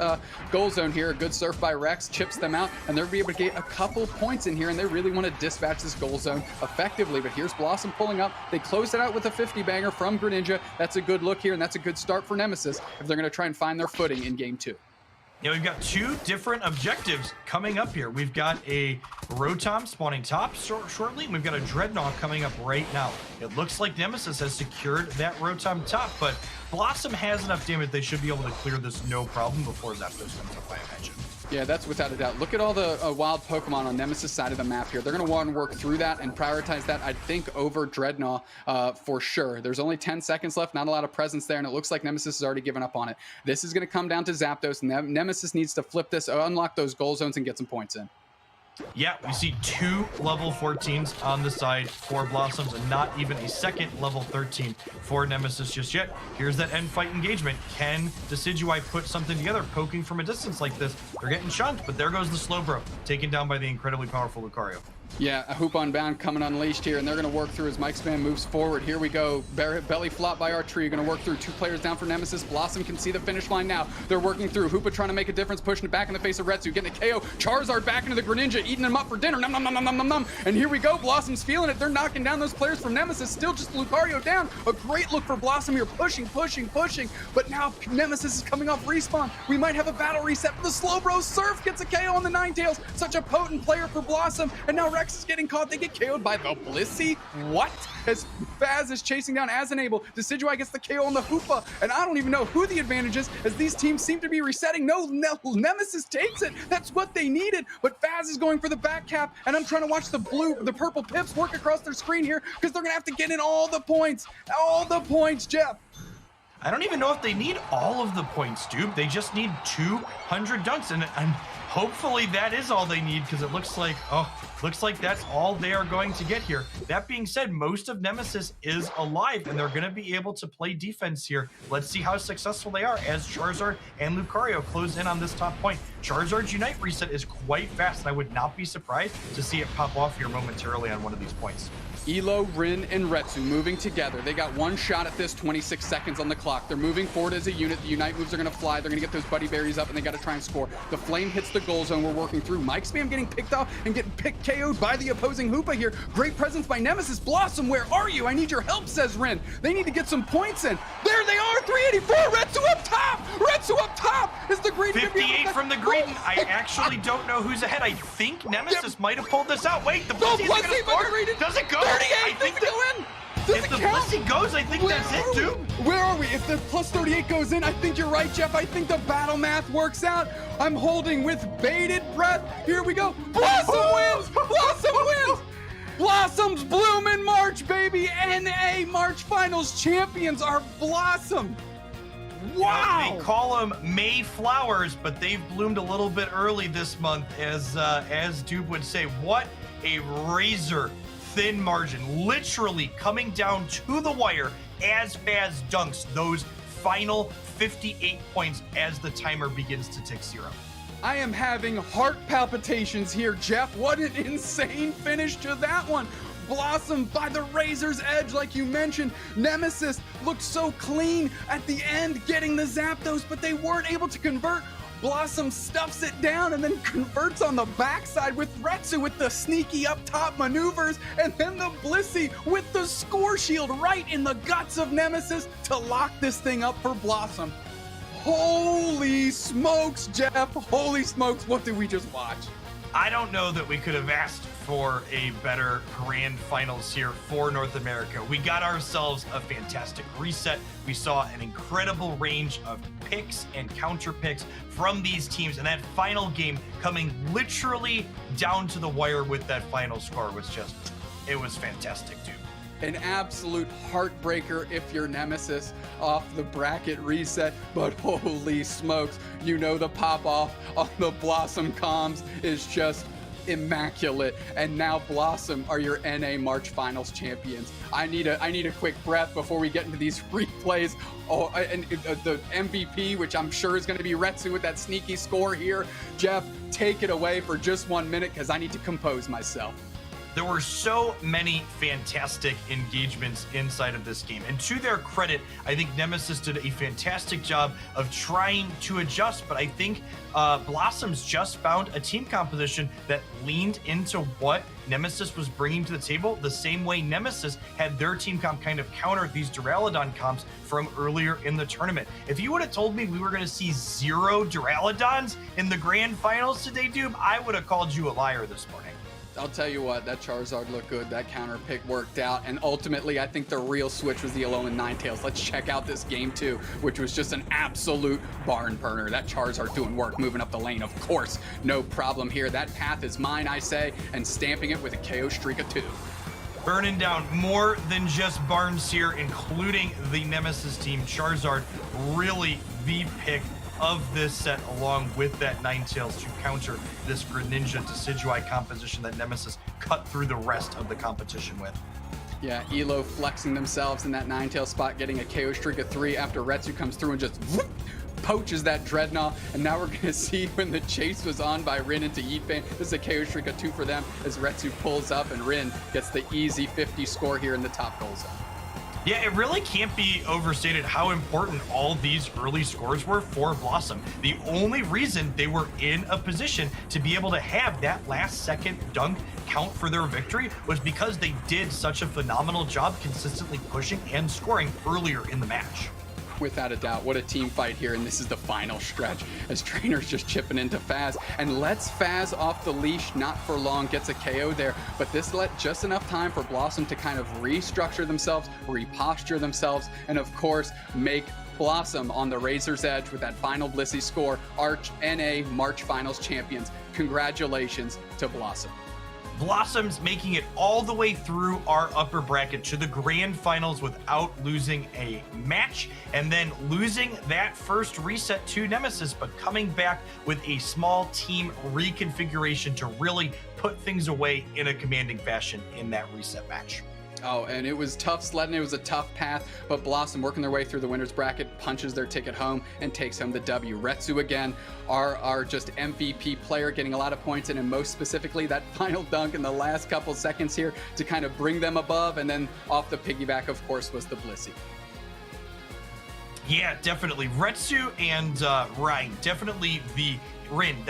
goal zone here. A good surf by Rex, chips them out, and they'll be able to get a couple points in here, and they really want to dispatch this goal zone effectively. But here's Blossom pulling up. They close it out with a 50-banger from Greninja. That's a good look here, and that's a good start for Nemesis if they're going to try and find their footing in Game 2. Yeah, we've got 2 different objectives coming up here. We've got a Rotom spawning top shortly, and we've got a Dreadnought coming up right now. It looks like Nemesis has secured that Rotom top, but Blossom has enough damage they should be able to clear this no problem before Zapdos comes up, I imagine. Yeah, that's without a doubt. Look at all the wild Pokemon on Nemesis' side of the map here. They're going to want to work through that and prioritize that, I think, over Dreadnought for sure. There's only 10 seconds left, not a lot of presence there, and it looks like Nemesis has already given up on it. This is going to come down to Zapdos, and Nemesis needs to flip this, unlock those goal zones, and get some points in. Yeah, we see 2 level 14s on the side for Blossoms, and not even a second level 13 for Nemesis just yet. Here's that end fight engagement. Can Decidueye put something together? Poking from a distance like this, they're getting chunked, but there goes the Slowbro, taken down by the incredibly powerful Lucario. Yeah, a Hoopa Unbound coming unleashed here, and they're going to work through as Mike Spam moves forward. Here we go. Belly flop by our tree. Going to work through 2 players down for Nemesis. Blossom can see the finish line now. They're working through. Hoopa trying to make a difference, pushing it back in the face of Retsu, getting a KO. Charizard back into the Greninja, eating them up for dinner. Nom, nom, nom, nom, nom, nom, nom. And here we go. Blossom's feeling it. They're knocking down those players from Nemesis. Still just Lucario down. A great look for Blossom here, pushing. But now Nemesis is coming off respawn. We might have a battle reset for the Slowbro. Surf gets a KO on the Ninetales. Such a potent player for Blossom. And now Rex is getting caught. They get KO'd by the Blissey. What? As Faz is chasing down As Enable, Decidueye gets the KO on the Hoopa, and I don't even know who the advantage is, as these teams seem to be resetting. No, Nemesis takes it. That's what they needed, but Faz is going for the back cap, and I'm trying to watch the purple pips work across their screen here, because they're gonna have to get in all the points, Jeff. I don't even know if they need all of the points, dude. They just need 200 dunks, and hopefully that is all they need, because it looks like that's all they are going to get here. That being said, most of Nemesis is alive, and they're going to be able to play defense here. Let's see how successful they are as Charizard and Lucario close in on this top point. Charizard's Unite reset is quite fast, and I would not be surprised to see it pop off here momentarily on one of these points. Elo, Rin, and Retsu moving together. They got 1 shot at this, 26 seconds on the clock. They're moving forward as a unit. The Unite moves are going to fly. They're going to get those Buddy Berries up, and they got to try and score. The Flame hits the goal zone. We're working through. Mike Spam getting picked off and getting KO'd by the opposing Hoopa here. Great presence by Nemesis. Blossom, where are you? I need your help, says Rin. They need to get some points in. There they are, 384. Retsu up top. Retsu up top is the green. 58 from the green. I actually don't know who's ahead. I think Nemesis might have pulled this out. Wait, the Blissey is going to score. Does it go? 38. Does it go in? If the Blissey goes, I think that's it, dude. Where are we? If the plus 38 goes in, I think you're right, Jeff. I think the battle math works out. I'm holding with bated breath. Here we go. Blossom wins! Blossom wins! Blossoms bloom in March, baby. NA March Finals champions are Blossom. Wow! They call them May flowers, but they've bloomed a little bit early this month, as Dupe would say. What a razor thin margin, literally coming down to the wire as dunks those final 58 points as the timer begins to tick 0. I am having heart palpitations here, Jeff. What an insane finish to that one. Blossom by the razor's edge, like you mentioned. Nemesis looked so clean at the end, getting the Zapdos, but they weren't able to convert. Blossom stuffs it down and then converts on the backside with Retsu with the sneaky up top maneuvers, and then the Blissey with the score shield right in the guts of Nemesis to lock this thing up for Blossom. Holy smokes, Jeff. Holy smokes, what did we just watch? I don't know that we could have asked for a better grand finals here for North America. We got ourselves a fantastic reset. We saw an incredible range of picks and counter picks from these teams, and that final game coming literally down to the wire with that final score was just, it was fantastic, dude. An absolute heartbreaker if you're Nemesis off the bracket reset, but holy smokes, you know the pop off on the Blossom comms is just immaculate. And now Blossom are your NA March Finals champions. I need a quick breath before we get into these replays. Oh, and the MVP, which I'm sure is going to be Retsu with that sneaky score here. Jeff, take it away for just 1 minute because I need to compose myself. There were so many fantastic engagements inside of this game. And to their credit, I think Nemesis did a fantastic job of trying to adjust. But I think Blossoms just found a team composition that leaned into what Nemesis was bringing to the table, the same way Nemesis had their team comp kind of counter these Duraludon comps from earlier in the tournament. If you would have told me we were going to see 0 Duraludons in the grand finals today, Doob, I would have called you a liar this morning. I'll tell you what, that Charizard looked good. That counter pick worked out. And ultimately, I think the real switch was the Alolan Ninetales. Let's check out this game too, which was just an absolute barn burner. That Charizard doing work, moving up the lane, of course. No problem here. That path is mine, I say, and stamping it with a KO streak of 2. Burning down more than just Barnes here, including the Nemesis team. Charizard really the pick of this set, along with that Ninetales to counter this Greninja Decidueye composition that Nemesis cut through the rest of the competition with. Yeah, Elo flexing themselves in that Ninetales spot, getting a KO streak of 3 after Retsu comes through and just whoop, poaches that Dreadnought. And now we're going to see when the chase was on by Rin into Yeetbane. This is a KO streak of 2 for them as Retsu pulls up and Rin gets the easy 50 score here in the top goal zone. Yeah, it really can't be overstated how important all these early scores were for Blossom. The only reason they were in a position to be able to have that last second dunk count for their victory was because they did such a phenomenal job consistently pushing and scoring earlier in the match. Without a doubt, what a team fight here, and this is the final stretch as Trainer's just chipping into Faz and lets Faz off the leash, not for long, gets a KO there, but this let just enough time for Blossom to kind of restructure themselves, reposture themselves, and of course, make Blossom on the razor's edge with that final Blissey score, Arch NA March Finals champions. Congratulations to Blossom. Blossoms making it all the way through our upper bracket to the grand finals without losing a match, and then losing that first reset to Nemesis, but coming back with a small team reconfiguration to really put things away in a commanding fashion in that reset match. Oh, and it was tough sledding. It was a tough path, but Blossom working their way through the winner's bracket, punches their ticket home and takes home the W. Retsu again, our just MVP player, getting a lot of points in, and most specifically that final dunk in the last couple seconds here to kind of bring them above, and then off the piggyback, of course, was the Blissey. Yeah, definitely. Retsu and Ryan, definitely the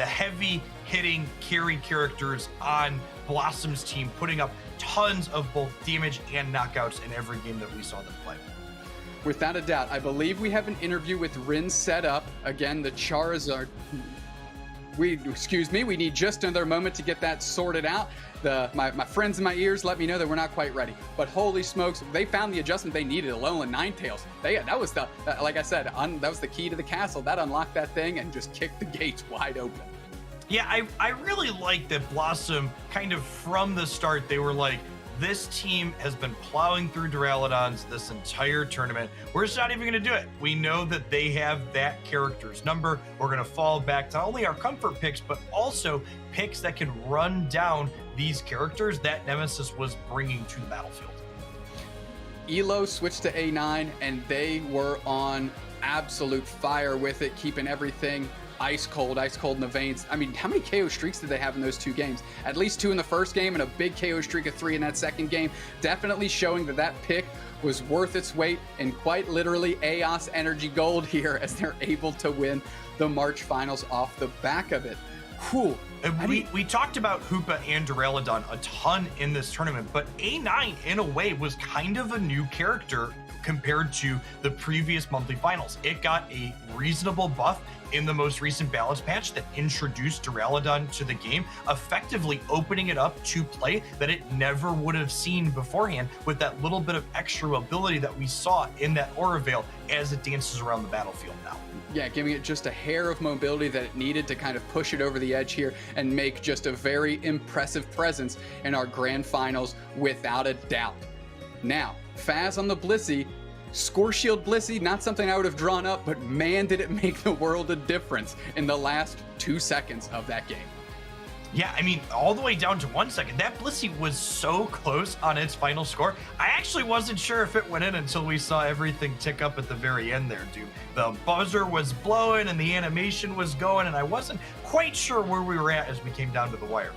heavy hitting carry characters on Blossom's team, putting up tons of both damage and knockouts in every game that we saw them play. Without a doubt, I believe we have an interview with Rin set up. Again, the Charizard. We need just another moment to get that sorted out. My friends in my ears let me know that we're not quite ready. But holy smokes, they found the adjustment they needed. Alolan Ninetales. That was like I said, that was the key to the castle. That unlocked that thing and just kicked the gates wide open. Yeah, I really like that Blossom kind of from the start, they were like, this team has been plowing through Duraludons this entire tournament. We're just not even going to do it. We know that they have that character's number. We're going to fall back to not only our comfort picks, but also picks that can run down these characters that Nemesis was bringing to the battlefield. Elo switched to A9, and they were on absolute fire with it, keeping everything ice cold in the veins. I mean, how many KO streaks did they have in those 2 games? At least 2 in the first game and a big KO streak of 3 in that second game. Definitely showing that pick was worth its weight in quite literally Aeos energy gold here, as they're able to win the March finals off the back of it. Whew. We talked about Hoopa and Duraludon a ton in this tournament, but A9 in a way was kind of a new character compared to the previous monthly finals. It got a reasonable buff in the most recent balance patch that introduced Duraludon to the game, effectively opening it up to play that it never would have seen beforehand, with that little bit of extra mobility that we saw in that Aura Veil as it dances around the battlefield now. Yeah, giving it just a hair of mobility that it needed to kind of push it over the edge here and make just a very impressive presence in our grand finals without a doubt. Now, Faz on the Blissey, Score Shield Blissey, not something I would have drawn up, but man, did it make the world a difference in the last 2 seconds of that game. Yeah, I mean, all the way down to 1 second. That Blissey was so close on its final score. I actually wasn't sure if it went in until we saw everything tick up at the very end there, dude. The buzzer was blowing and the animation was going, and I wasn't quite sure where we were at as we came down to the wire.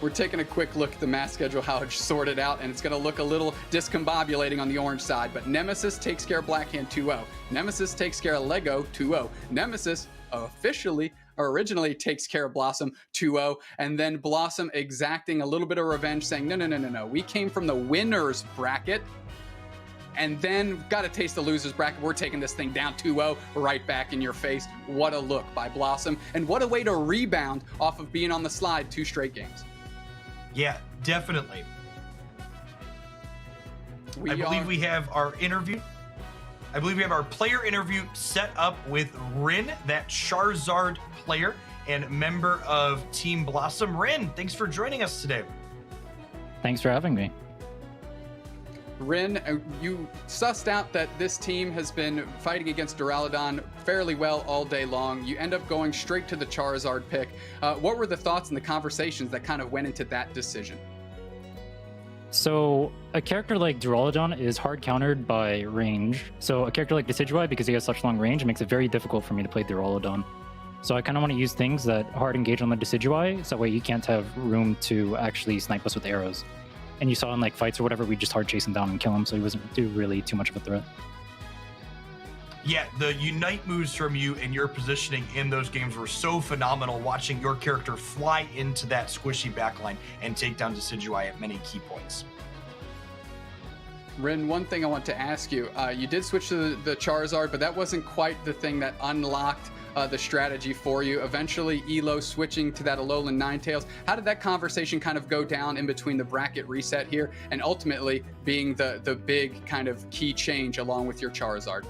We're taking a quick look at the mass schedule, how it's sorted out, and it's going to look a little discombobulating on the orange side, but Nemesis takes care of Blackhand 2-0. Nemesis takes care of Lego 2-0. Nemesis originally takes care of Blossom 2-0, and then Blossom exacting a little bit of revenge, saying, no, we came from the winner's bracket, and then got to taste the loser's bracket. We're taking this thing down 2-0 right back in your face. What a look by Blossom, and what a way to rebound off of being on the slide 2 straight games. Yeah, definitely. I believe we have our player interview set up with Rin, that Charizard player and member of Team Blossom. Rin, thanks for joining us today. Thanks for having me. Rin, you sussed out that this team has been fighting against Duraludon fairly well all day long. You end up going straight to the Charizard pick. What were the thoughts and the conversations that kind of went into that decision? So a character like Duraludon is hard countered by range. So a character like Decidueye, because he has such long range, makes it very difficult for me to play Duraludon. So I kind of want to use things that hard engage on the Decidueye, so that way you can't have room to actually snipe us with arrows. And you saw in like fights or whatever, we just hard chase him down and kill him, so he wasn't really too much of a threat. Yeah, the Unite moves from you and your positioning in those games were so phenomenal, watching your character fly into that squishy backline and take down Decidueye at many key points. Rin, one thing I want to ask you, you did switch to the Charizard, but that wasn't quite the thing that unlocked the strategy for you. Eventually, Elo switching to that Alolan Ninetales. How did that conversation kind of go down in between the bracket reset here and ultimately being the big kind of key change along with your Charizard?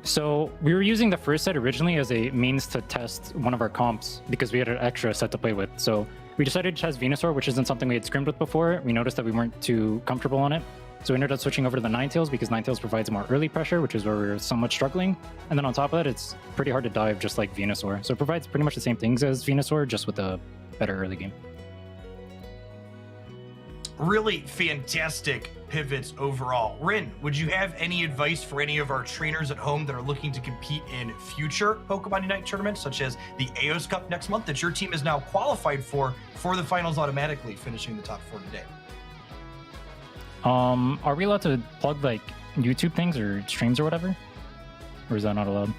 So we were using the first set originally as a means to test one of our comps because we had an extra set to play with. So we decided to test Venusaur, which isn't something we had scrimmed with before. We noticed that we weren't too comfortable on it. So we ended up switching over to the Ninetales because Ninetales provides more early pressure, which is where we were somewhat struggling. And then on top of that, it's pretty hard to dive just like Venusaur. So it provides pretty much the same things as Venusaur, just with a better early game. Really fantastic pivots overall. Rin, would you have any advice for any of our trainers at home that are looking to compete in future Pokemon Unite tournaments, such as the Aeos Cup next month that your team is now qualified for the finals automatically, finishing the top 4 today? Are we allowed to plug like YouTube things or streams or whatever? Or is that not allowed?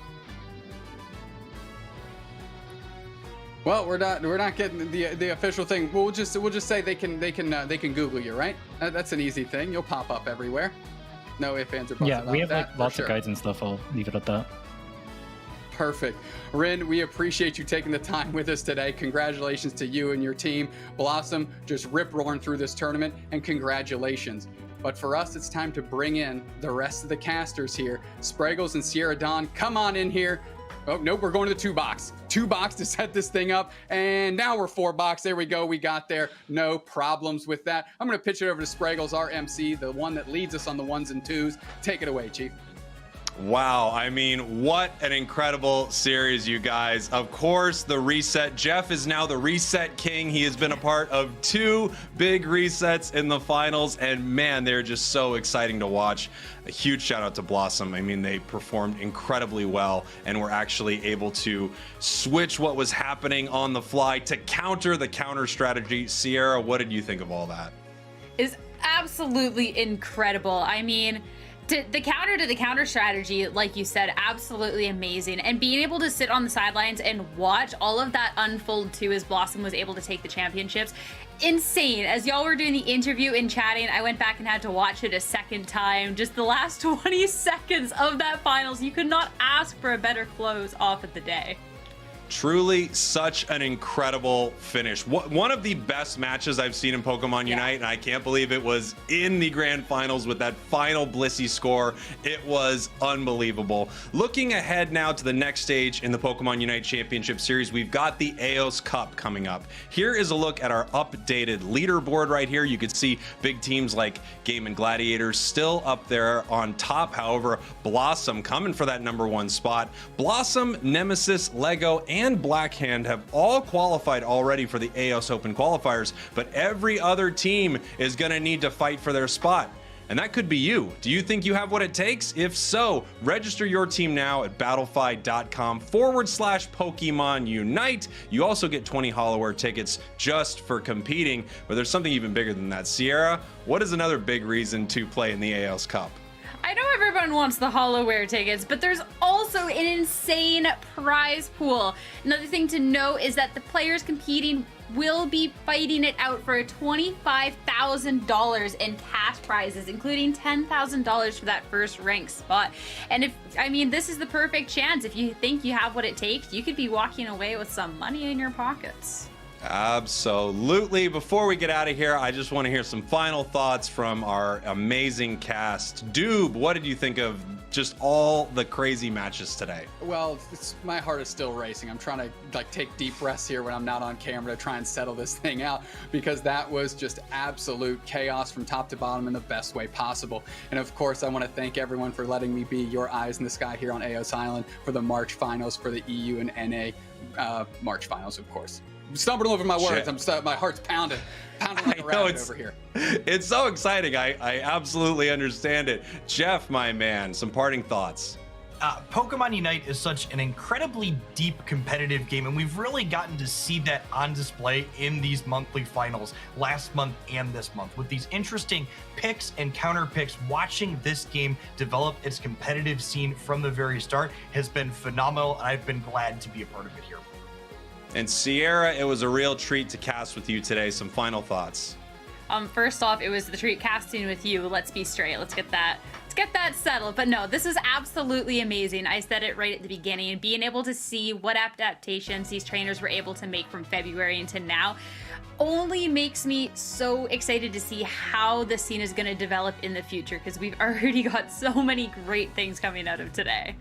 Well, we're not getting the official thing. We'll just say they can Google you, right? That's an easy thing. You'll pop up everywhere. No ifs, ands, or buts. Yeah, we have that, like lots of guides and stuff. I'll leave it at that. Perfect. Rin, we appreciate you taking the time with us today. Congratulations to you and your team. Blossom just rip-roaring through this tournament, and congratulations. But for us, it's time to bring in the rest of the casters here. Spraggles and Sierra Dawn, come on in here. Oh, nope, we're going to the 2-box. 2-box to set this thing up, and now we're 4-box. There we go, we got there. No problems with that. I'm going to pitch it over to Spraggles, our MC, the one that leads us on the 1s and 2s. Take it away, Chief. Wow, I mean, what an incredible series, you guys. Of course, the reset. Jeff is now the reset king. He has been a part of 2 big resets in the finals, and man, they're just so exciting to watch. A huge shout out to Blossom. I mean, they performed incredibly well and were actually able to switch what was happening on the fly to counter the counter strategy. Sierra, what did you think of all that? Is absolutely incredible. I mean, the counter to the counter strategy, like you said, absolutely amazing. And being able to sit on the sidelines and watch all of that unfold too as Blossom was able to take the championships, insane. As y'all were doing the interview and chatting, I went back and had to watch it a second time. Just the last 20 seconds of that finals, you could not ask for a better close off of the day. Truly such an incredible finish. One of the best matches I've seen in Pokemon Unite, and I can't believe it was in the grand finals with that final Blissey score. It was unbelievable. Looking ahead now to the next stage in the Pokemon Unite Championship Series, we've got the Aeos Cup coming up. Here is a look at our updated leaderboard right here. You can see big teams like Game and Gladiators still up there on top. However, Blossom coming for that #1 spot. Blossom, Nemesis, Lego, and Blackhand have all qualified already for the Aeos Open qualifiers, but every other team is going to need to fight for their spot. And that could be you. Do you think you have what it takes? If so, register your team now at battlefy.com/Pokemon Unite. You also get 20 Hollowware tickets just for competing, but there's something even bigger than that. Sierra, what is another big reason to play in the Aeos Cup? I know everyone wants the Hollowware tickets, but there's also an insane prize pool. Another thing to note is that the players competing will be fighting it out for $25,000 in cash prizes, including $10,000 for that first ranked spot. And this is the perfect chance. If you think you have what it takes, you could be walking away with some money in your pockets. Absolutely. Before we get out of here, I just want to hear some final thoughts from our amazing cast. Doob, what did you think of just all the crazy matches today? Well, my heart is still racing. I'm trying to take deep breaths here when I'm not on camera to try and settle this thing out, because that was just absolute chaos from top to bottom in the best way possible. And of course, I want to thank everyone for letting me be your eyes in the sky here on Aeos Island for the March finals, for the EU and NA March finals, of course. I'm stumbling over my words. My heart's pounding like a rabbit over here. It's so exciting. I absolutely understand it. Jeff, my man, some parting thoughts. Pokemon Unite is such an incredibly deep competitive game, and we've really gotten to see that on display in these monthly finals last month and this month with these interesting picks and counter picks. Watching this game develop its competitive scene from the very start has been phenomenal, and I've been glad to be a part of it here. And Sierra, it was a real treat to cast with you today. Some final thoughts. First off, it was the treat casting with you. Let's be straight. Let's get that settled. But no, this is absolutely amazing. I said it right at the beginning, and being able to see what adaptations these trainers were able to make from February into now only makes me so excited to see how the scene is going to develop in the future, because we've already got so many great things coming out of today.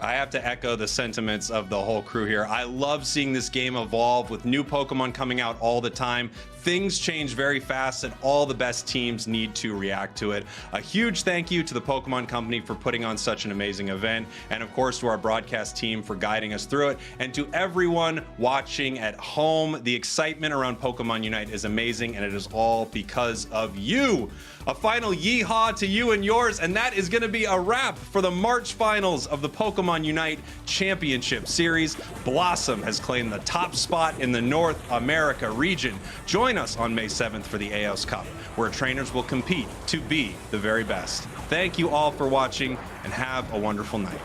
I have to echo the sentiments of the whole crew here. I love seeing this game evolve with new Pokemon coming out all the time. Things change very fast, and all the best teams need to react to it. A huge thank you to the Pokemon Company for putting on such an amazing event, and of course to our broadcast team for guiding us through it, and to everyone watching at home. The excitement around Pokemon Unite is amazing, and it is all because of you. A final yeehaw to you and yours, and that is going to be a wrap for the March finals of the Pokemon Unite Championship Series. Blossom has claimed the top spot in the North America region. Join us on May 7th for the Aeos Cup, where trainers will compete to be the very best. Thank you all for watching, and have a wonderful night.